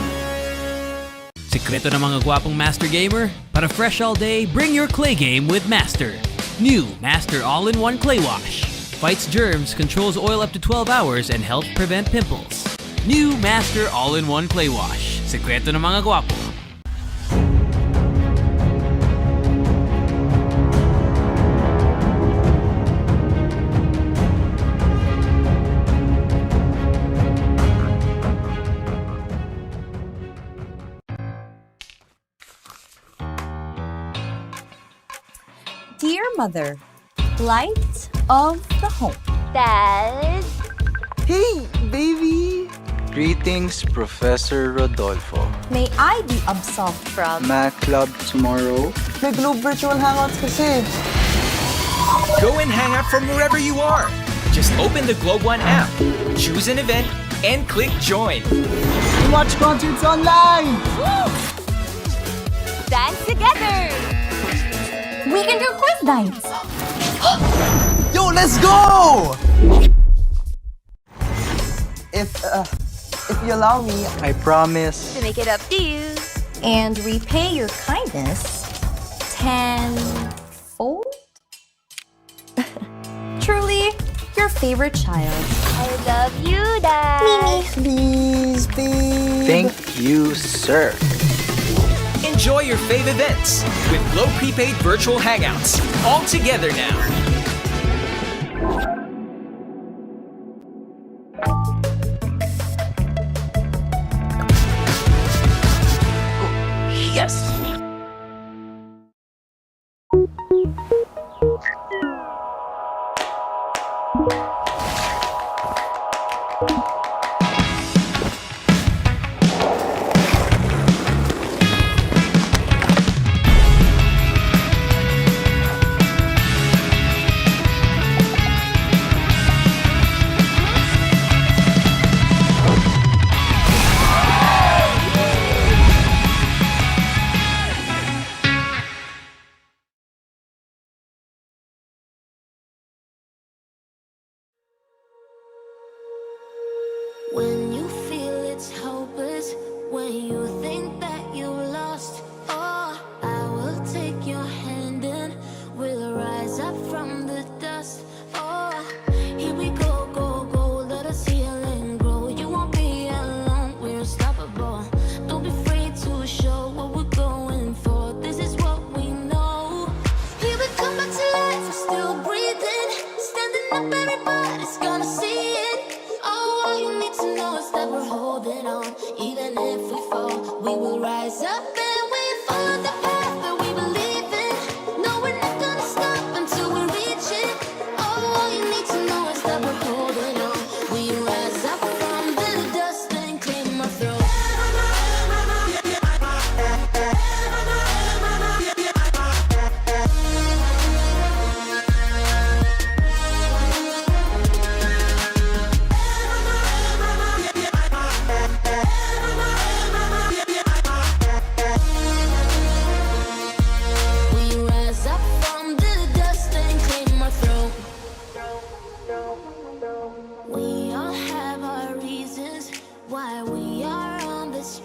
Sekreto ng mga gwapong Master Gamer? Para fresh all day, bring your clay game with Master. New Master All-in-One Clay Wash. Fights germs, controls oil up to 12 hours, and helps prevent pimples. New Master All-in-One Clay Wash. Sekreto ng mga gwapo. Dear Mother, light of the home. Dad? Hey, baby! Greetings, Professor Rodolfo. May I be absolved from Math Club tomorrow. the Globe Virtual Hangouts kasi. Go and hang out from wherever you are. Just open the Globe One app, choose an event, and click join. Watch concerts online! Dance together! We can do quiz nights! Yo, let's go! If you allow me, I promise. To make it up to you. And repay your kindness tenfold? Truly, your favorite child. I love you, Dad. Please, babe. Thank you, sir. Enjoy your fave events with Globe Prepaid Virtual Hangouts. All together now. Yes! When you feel it's hopeless, when you think that you lost, oh, I will take your hand and we'll rise up from the dust. Oh, here we go, go, go, let us heal and grow. You won't be alone, we're unstoppable. Don't be afraid to show what we're going for. This is what we know. Here we come back to life, we're still breathing. Standing up, everybody's gonna see it. Oh, all you need to know is that we're holding on. Even if we fall, we will rise up and we follow the path that we believe in. No, we're not gonna stop until we reach it. Oh, all you need to know is that we're holding on. We rise up from the dust and clear my throat. We rise up from the dust and clear my throat. We all have our reasons why we are on this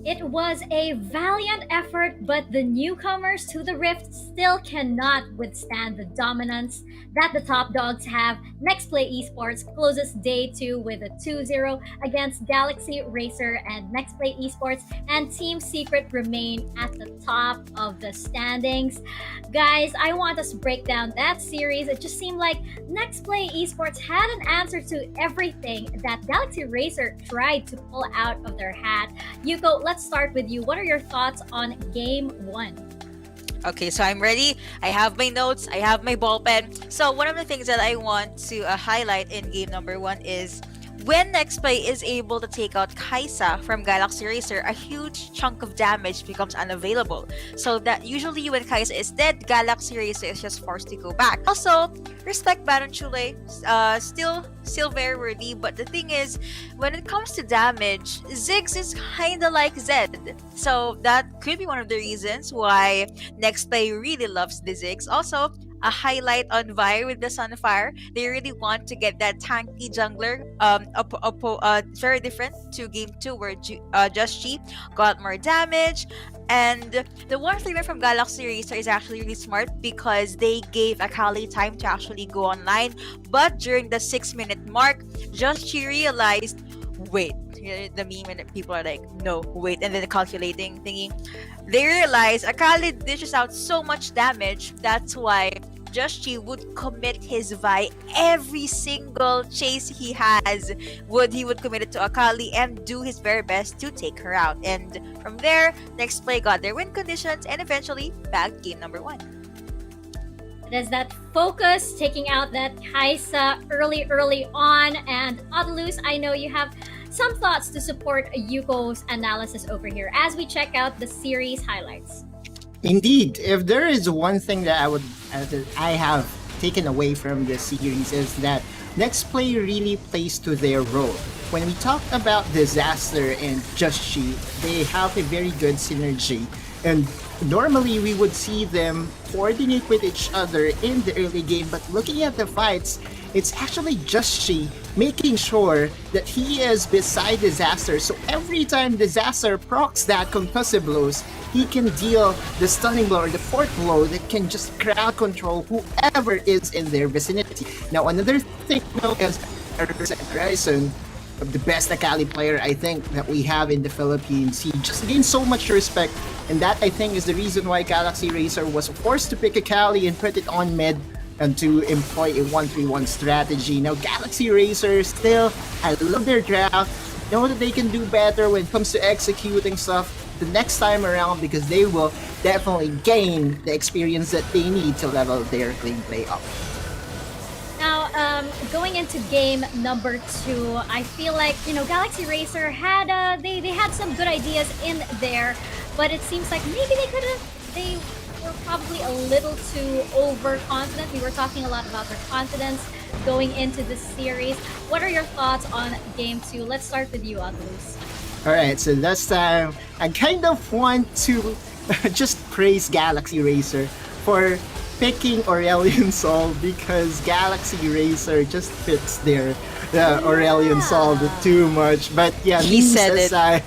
It was a valiant effort, but the newcomers to the Rift still cannot withstand the dominance that the top dogs have. Nexplay Esports closes day 2 with a 2-0 against Galaxy Racer, and Nexplay Esports and Team Secret remain at the top of the standings. Guys, I want us to break down that series. It just seemed like Nexplay Esports had an answer to everything that Galaxy Racer tried to pull out of their hat. Yuko, let's start with you. What are your thoughts on Game 1? Okay, so I'm ready. I have my notes. I have my ball pen. So one of the things that I want to highlight in game number 1 is when Nexplay is able to take out Kaisa from Galaxy Racer, a huge chunk of damage becomes unavailable. So that usually when Kaisa is dead, Galaxy Racer is just forced to go back. Also, respect Baron Chule, still very worthy, but the thing is, when it comes to damage, Ziggs is kinda like Zed. So that could be one of the reasons why Nexplay really loves the Ziggs. Also, a highlight on Vi with the Sunfire. They really want to get that tanky jungler. Very different to game 2 where Just G got more damage. And the one flavor from Galaxy Racer is actually really smart because they gave Akali time to actually go online. But during the 6-minute mark, Just G realized, wait, the meme and people are like, no, wait, and then the calculating thingy. They realize Akali dishes out so much damage, that's why Just Chi would commit his Vi every single chase he has. He would commit it to Akali and do his very best to take her out. And from there, Nexplay got their win conditions and eventually bagged game number 1. It is that focus, taking out that Kaisa early on. And Adeluz, I know you have some thoughts to support Yuko's analysis over here as we check out the series highlights. Indeed, if there is one thing that I have taken away from this series is that Nexplay really plays to their role. When we talk about Disaster and Just Chi, they have a very good synergy, and normally we would see them coordinate with each other in the early game, but looking at the fights, it's actually Just Chi making sure that he is beside Disaster, so every time Disaster procs that concussive blows, he can deal the stunning blow or the fourth blow that can just crowd control whoever is in their vicinity. Now, another thing is Razer, the best Akali player I think that we have in the Philippines. He just gained so much respect, and that I think is the reason why Galaxy Racer was forced to pick Akali and put it on mid and to employ a 1-3-1 strategy. Now, Galaxy Racer still, I love their draft, know that they can do better when it comes to executing stuff the next time around because they will definitely gain the experience that they need to level their gameplay up. Now, going into game number 2, I feel like, Galaxy Racer had, they had some good ideas in there, but it seems like maybe they were probably a little too overconfident. We were talking a lot about their confidence going into this series. What are your thoughts on game 2? Let's start with you, Adeluz. Alright, so this time, I kind of want to just praise Galaxy Racer for picking Aurelion Sol because Galaxy Racer just fits their Aurelion Sol too much. But yeah, he memes said aside,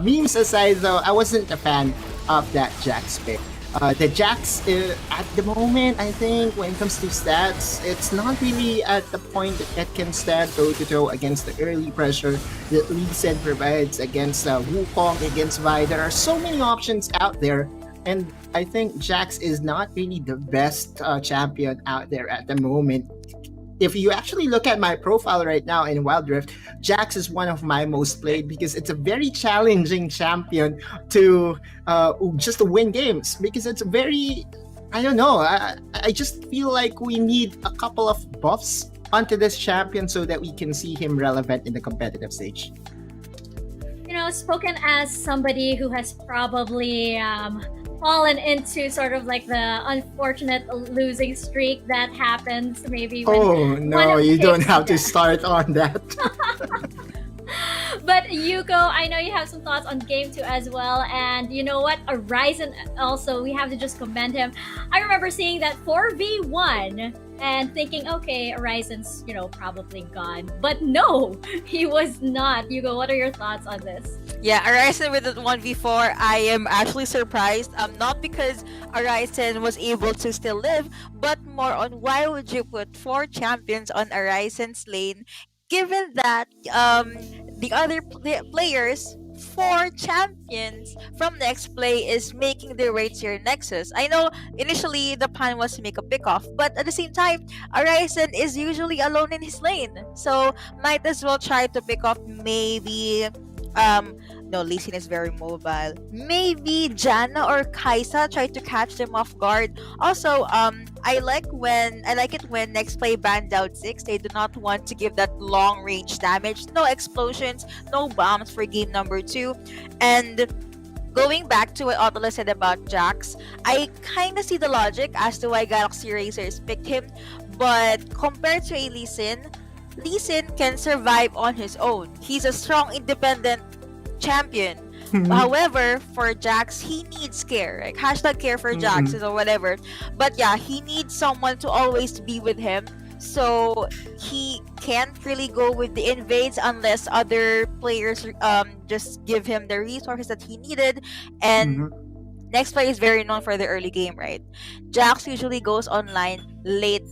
memes aside though, I wasn't a fan of that Jax pick. The Jax, at the moment, I think, when it comes to stats, it's not really at the point that it can stand toe-to-toe against the early pressure that Lee Sin provides against Wukong, against Vi. There are so many options out there, and I think Jax is not really the best champion out there at the moment. If you actually look at my profile right now in Wild Rift, Jax is one of my most played because it's a very challenging champion to just to win games because it's very, I don't know, I just feel like we need a couple of buffs onto this champion so that we can see him relevant in the competitive stage. Spoken as somebody who has probably fallen into sort of like the unfortunate losing streak that happens maybe when oh no, you don't have to start on that. But Yuko, I know you have some thoughts on game 2 as well, and you know what, Ryzen also, we have to just commend him. I remember seeing that 4v1 and thinking, okay, Horizon's, probably gone. But no, he was not. Hugo, what are your thoughts on this? Yeah, Arisen with the 1v4, I am actually surprised. Not because Arisen was able to still live, but more on why would you put 4 champions on Arisen's lane, given that the other players, 4 champions from Nexplay is making their way to your Nexus. I know initially the plan was to make a pick-off, but at the same time, Arisen is usually alone in his lane. So might as well try to pick off maybe no, Lee Sin is very mobile. Maybe Janna or Kaisa try to catch them off guard. Also, I like it when Nexplay banned out 6. They do not want to give that long range damage. No explosions, no bombs for game number 2. And going back to what Autola said about Jax, I kind of see the logic as to why Galaxy Racers picked him. But compared to a Lee Sin can survive on his own. He's a strong, independent champion. However, for Jax, he needs care. Like #care for Jax or whatever. But yeah, he needs someone to always be with him. So he can't really go with the invades unless other players just give him the resources that he needed. And Nexplay is very known for the early game, right? Jax usually goes online late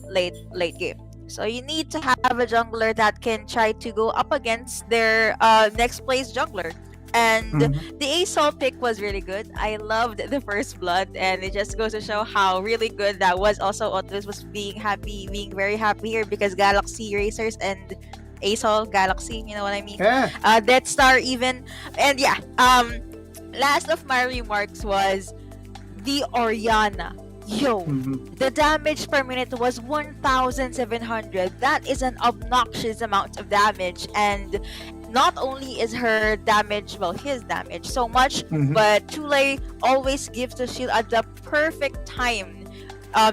game. So you need to have a jungler that can try to go up against their Nexplay's jungler. And the ASOL pick was really good. I loved the first blood, and it just goes to show how really good that was. Also, Otus was being very happy here because Galaxy Racers and ASOL Galaxy, you know what I mean? Yeah. Death Star even. And yeah, last of my remarks was the Orianna. Yo, the damage per minute was 1,700. That is an obnoxious amount of damage. And not only is her damage, his damage so much, but Chule always gives the shield at the perfect time.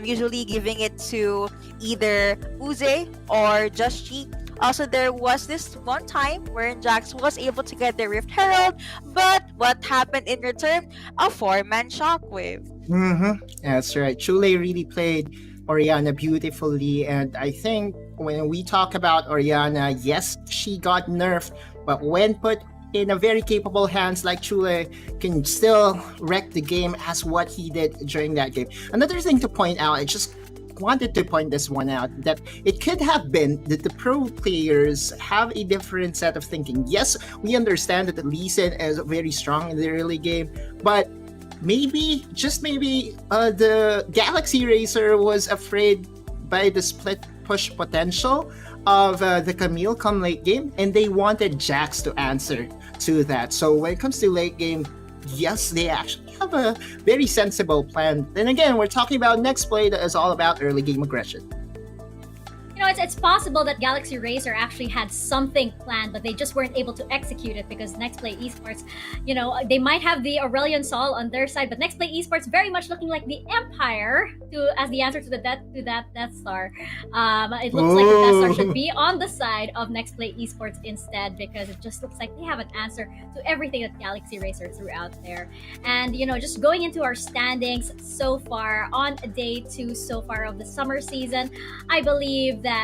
Usually giving it to either Uze or Just Chi. Also, there was this one time wherein Jax was able to get the Rift Herald, but what happened in return? A 4-man shockwave. That's right. Chule really played Orianna beautifully, and I think when we talk about Orianna, yes, she got nerfed, but when put in a very capable hands like Chule, can still wreck the game as what he did during that game. Another thing to point out, I just wanted to point this one out, that it could have been that the pro players have a different set of thinking. Yes, we understand that the Lee Sin is very strong in the early game, but maybe, just maybe, the Galaxy Racer was afraid by the split push potential of the Camille come late game, and they wanted Jax to answer to that. So when it comes to late game, yes, they actually have a very sensible plan. Then again, we're talking about Nexplay that is all about early game aggression. It's possible that Galaxy Racer actually had something planned, but they just weren't able to execute it because Nexplay Esports, they might have the Aurelion Sol on their side, but Nexplay Esports very much looking like the Empire as the answer to that Death Star. It looks like the Death Star should be on the side of Nexplay Esports instead, because it just looks like they have an answer to everything that Galaxy Racer threw out there. And just going into our standings so far on day 2 so far of the summer season, I believe that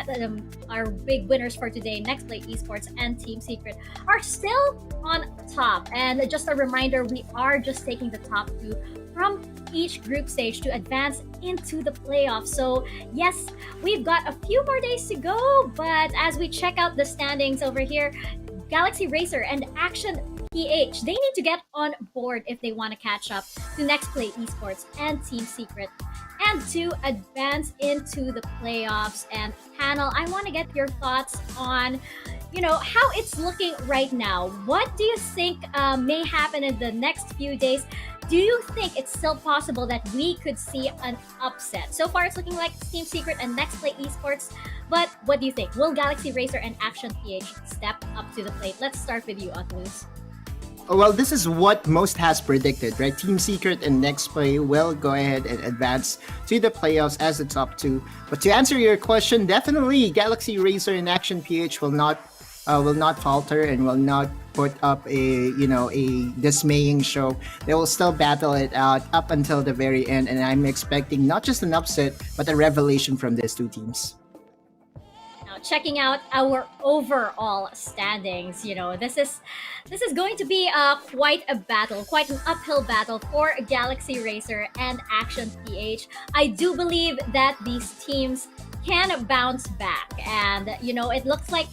our big winners for today, Nexplay Esports and Team Secret, are still on top. And just a reminder, we are just taking the top 2 from each group stage to advance into the playoffs. So yes, we've got a few more days to go, but as we check out the standings over here, Galaxy Racer and Action PH, they need to get on board if they want to catch up to Nexplay Esports and Team Secret and to advance into the playoffs. And panel, I want to get your thoughts on how it's looking right now. What do you think may happen in the next few days? Do you think it's still possible that we could see an upset? So far, it's looking like Team Secret and Nexplay Esports. But what do you think? Will Galaxy Racer and Action PH step up to the plate? Let's start with you, Otlus. Well, this is what most has predicted, right? Team Secret and Nexplay will go ahead and advance to the playoffs as the top 2. But to answer your question, definitely Galaxy Racer and Action PH will not will not falter and will not put up a dismaying show. They will still battle it out up until the very end, and I'm expecting not just an upset but a revelation from these two teams. Now, checking out our overall standings, this is going to be quite a battle, quite an uphill battle for Galaxy Racer and Action PH. I do believe that these teams can bounce back, and it looks like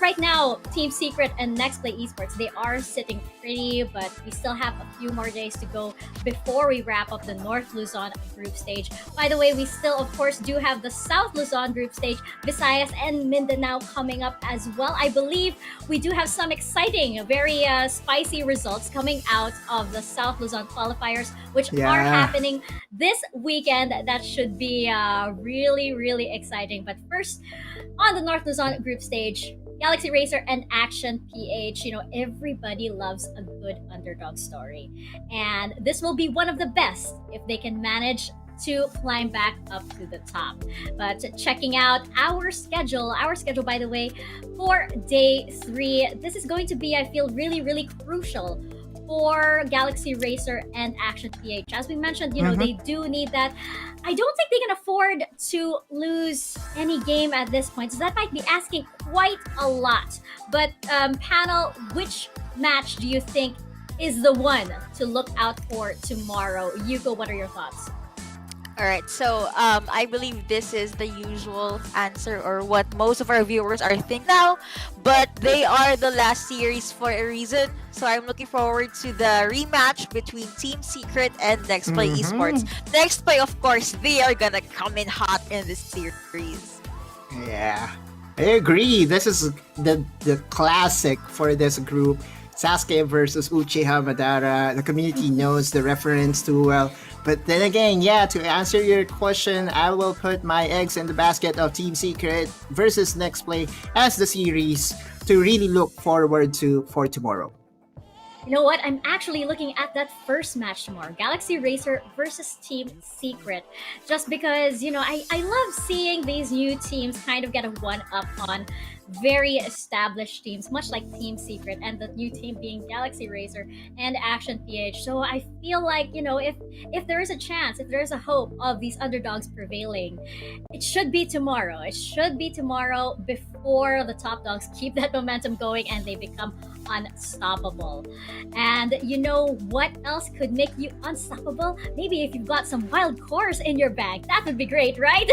right now Team Secret and Nexplay Esports, they are sitting pretty, but we still have a few more days to go before we wrap up the North Luzon group stage. By the way, we still of course do have the South Luzon group stage, Visayas and Mindanao coming up as well. I believe we do have some exciting, very spicy results coming out of the South Luzon qualifiers, which are happening this weekend. That should be really, really exciting. But first, on the North Luzon group stage, Galaxy Racer and Action PH, everybody loves a good underdog story. And this will be one of the best if they can manage to climb back up to the top. But checking out our schedule, by the way, for day 3, this is going to be, I feel, really, really crucial for Galaxy Racer and Action PH. As we mentioned, they do need that. I don't think they can afford to lose any game at this point, so that might be asking quite a lot. But panel, which match do you think is the one to look out for tomorrow? Yuko, what are your thoughts? All right, so I believe this is the usual answer, or what most of our viewers are thinking now, but they are the last series for a reason. So I'm looking forward to the rematch between Team Secret and Nexplay Esports. Nexplay, of course, they are gonna come in hot in this series. Yeah, I agree. This is the classic for this group. Sasuke versus Uchiha Madara. The community knows the reference too well. But then again, to answer your question, I will put my eggs in the basket of Team Secret versus Nexplay as the series to really look forward to for tomorrow. You know what? I'm actually looking at that first match tomorrow. Galaxy Racer versus Team Secret. Just because, I love seeing these new teams kind of get a one-up on very established teams, much like Team Secret, and the new team being Galaxy Racer and Action PH. So I feel like, if there is a chance, if there is a hope of these underdogs prevailing, it should be tomorrow. It should be tomorrow before the top dogs keep that momentum going and they become unstoppable. And what else could make you unstoppable? Maybe if you've got some wild cores in your bag, that would be great, right?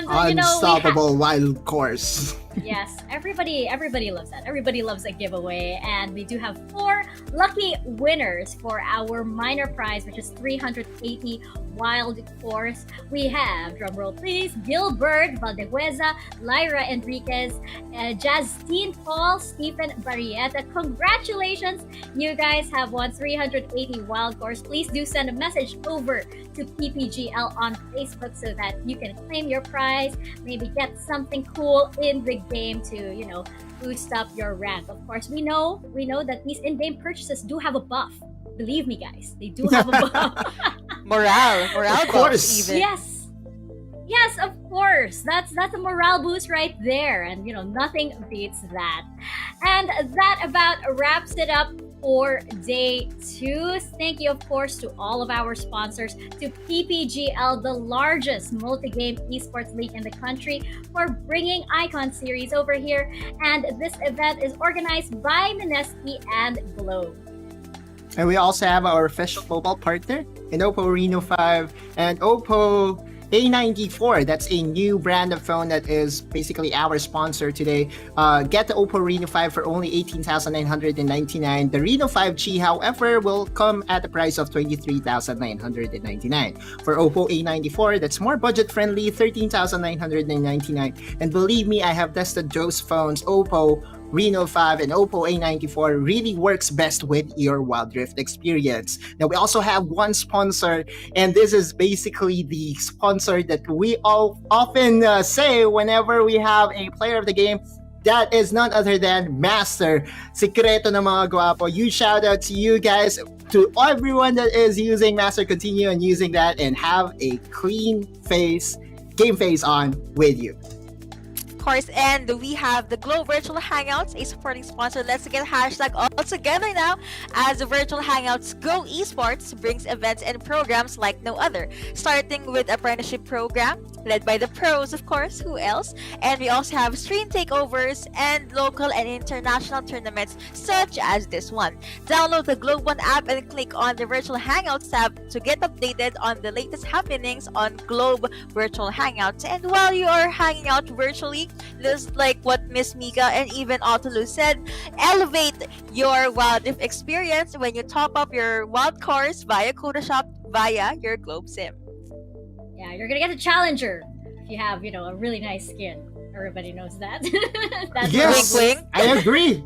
Unstoppable wild cores. Yes, everybody loves that. Everybody loves a giveaway, and we do have 4 lucky winners for our minor prize, which is 380 wild cores. We have, drumroll please, Gilbert Valdehueza, Lyra Enriquez, Justine Paul, Stephen Barrieta. Congratulations, you guys have won 380 wild cores. Please do send a message over to PPGL on Facebook so that you can claim your prize, maybe get something cool in the game to, boost up your rank. Of course, we know that these in-game purchases do have a buff. Believe me, guys, they do have a buff. morale of course. Even. Yes, of course. That's a morale boost right there, and nothing beats that. And that about wraps it up for day 2. Thank you, of course, to all of our sponsors, to PPGL, the largest multi-game esports league in the country, for bringing Icon Series over here. And this event is organized by Mineski and Globe. And we also have our official mobile partner in Oppo Reno 5 and Oppo A94. That's a new brand of phone that is basically our sponsor today. Get the Oppo Reno 5 for only 18,999. The Reno 5G, however, will come at the price of 23,999. For Oppo A94, that's more budget-friendly, 13,999. And believe me, I have tested those phones. Oppo Reno 5 and Oppo A94 really works best with your Wild Rift experience. Now, we also have one sponsor, and this is basically the sponsor that we all often say whenever we have a player of the game. That is none other than Master. Sikreto ng mga guwapo. Huge shout out to you guys, to everyone that is using Master. Continue on using that and have a clean face, game face on with you. course, and we have the Glow Virtual Hangouts, a supporting sponsor. Let's get hashtag all together now, as the Virtual Hangouts Go Esports brings events and programs like no other. Starting with apprenticeship program, led by the pros, of course, who else? And we also have stream takeovers and local and international tournaments such as this one. Download the Globe One app and click on the Virtual Hangouts tab to get updated on the latest happenings on Globe Virtual Hangouts. And while you are hanging out virtually, just like what Miss Mika and even Autolu said, elevate your Wild Rift experience when you top up your wild cards via Coda Shop via your Globe Sim. Yeah, you're gonna get a challenger if you have, a really nice skin. Everybody knows that. That's Yes, I agree.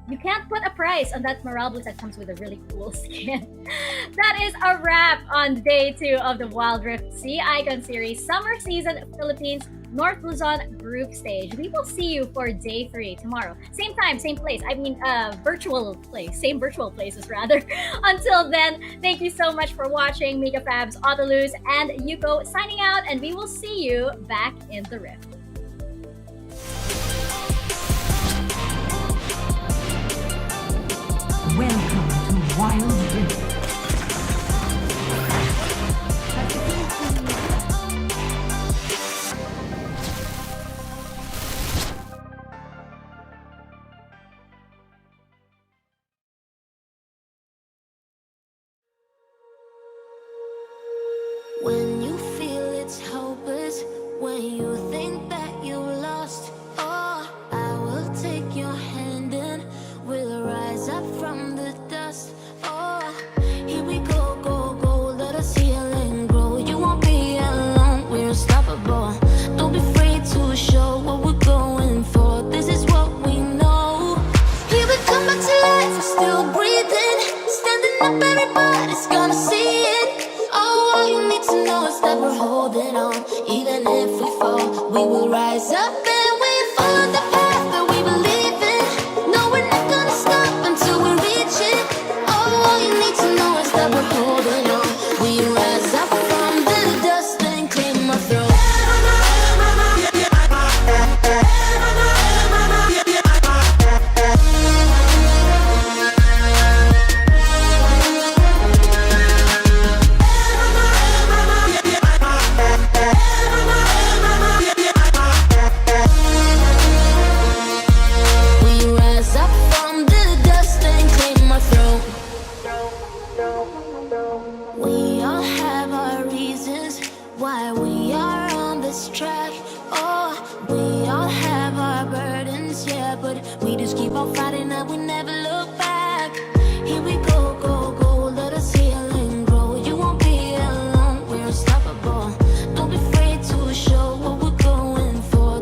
You can't put a price on that Marablis that comes with a really cool skin. That is a wrap on day 2 of the Wild Rift Sea Icon Series Summer Season Philippines North Luzon Group Stage. We will see you for day 3 tomorrow. Same time, same place. I mean, virtual place. Same virtual places, rather. Until then, thank you so much for watching. Mika Fabs, Autolus, and Yuko signing out, and we will see you back in the Rift. Welcome to Wild Rift. When you feel it's hopeless, when you think that you lost, oh, I will take your hand and we'll rise up from the dust. Oh, here we go, go, go, let us heal and grow. You won't be alone, we're unstoppable. Don't be afraid to show what we're going for. This is what we know. Here we come back to life, we're still breathing. Standing up, everybody's gonna see it. Oh, all you need to know is that we're holding on. Even if we fall, we will rise up and we follow the path that we believe in. No, we're not gonna stop until we reach it. Oh, all you need to know is that we're holding on. We rise up from the dust and clean my throat. We all have our reasons why we are on this track. Oh, we all have our burdens, yeah, but we just keep on fighting and we never look back.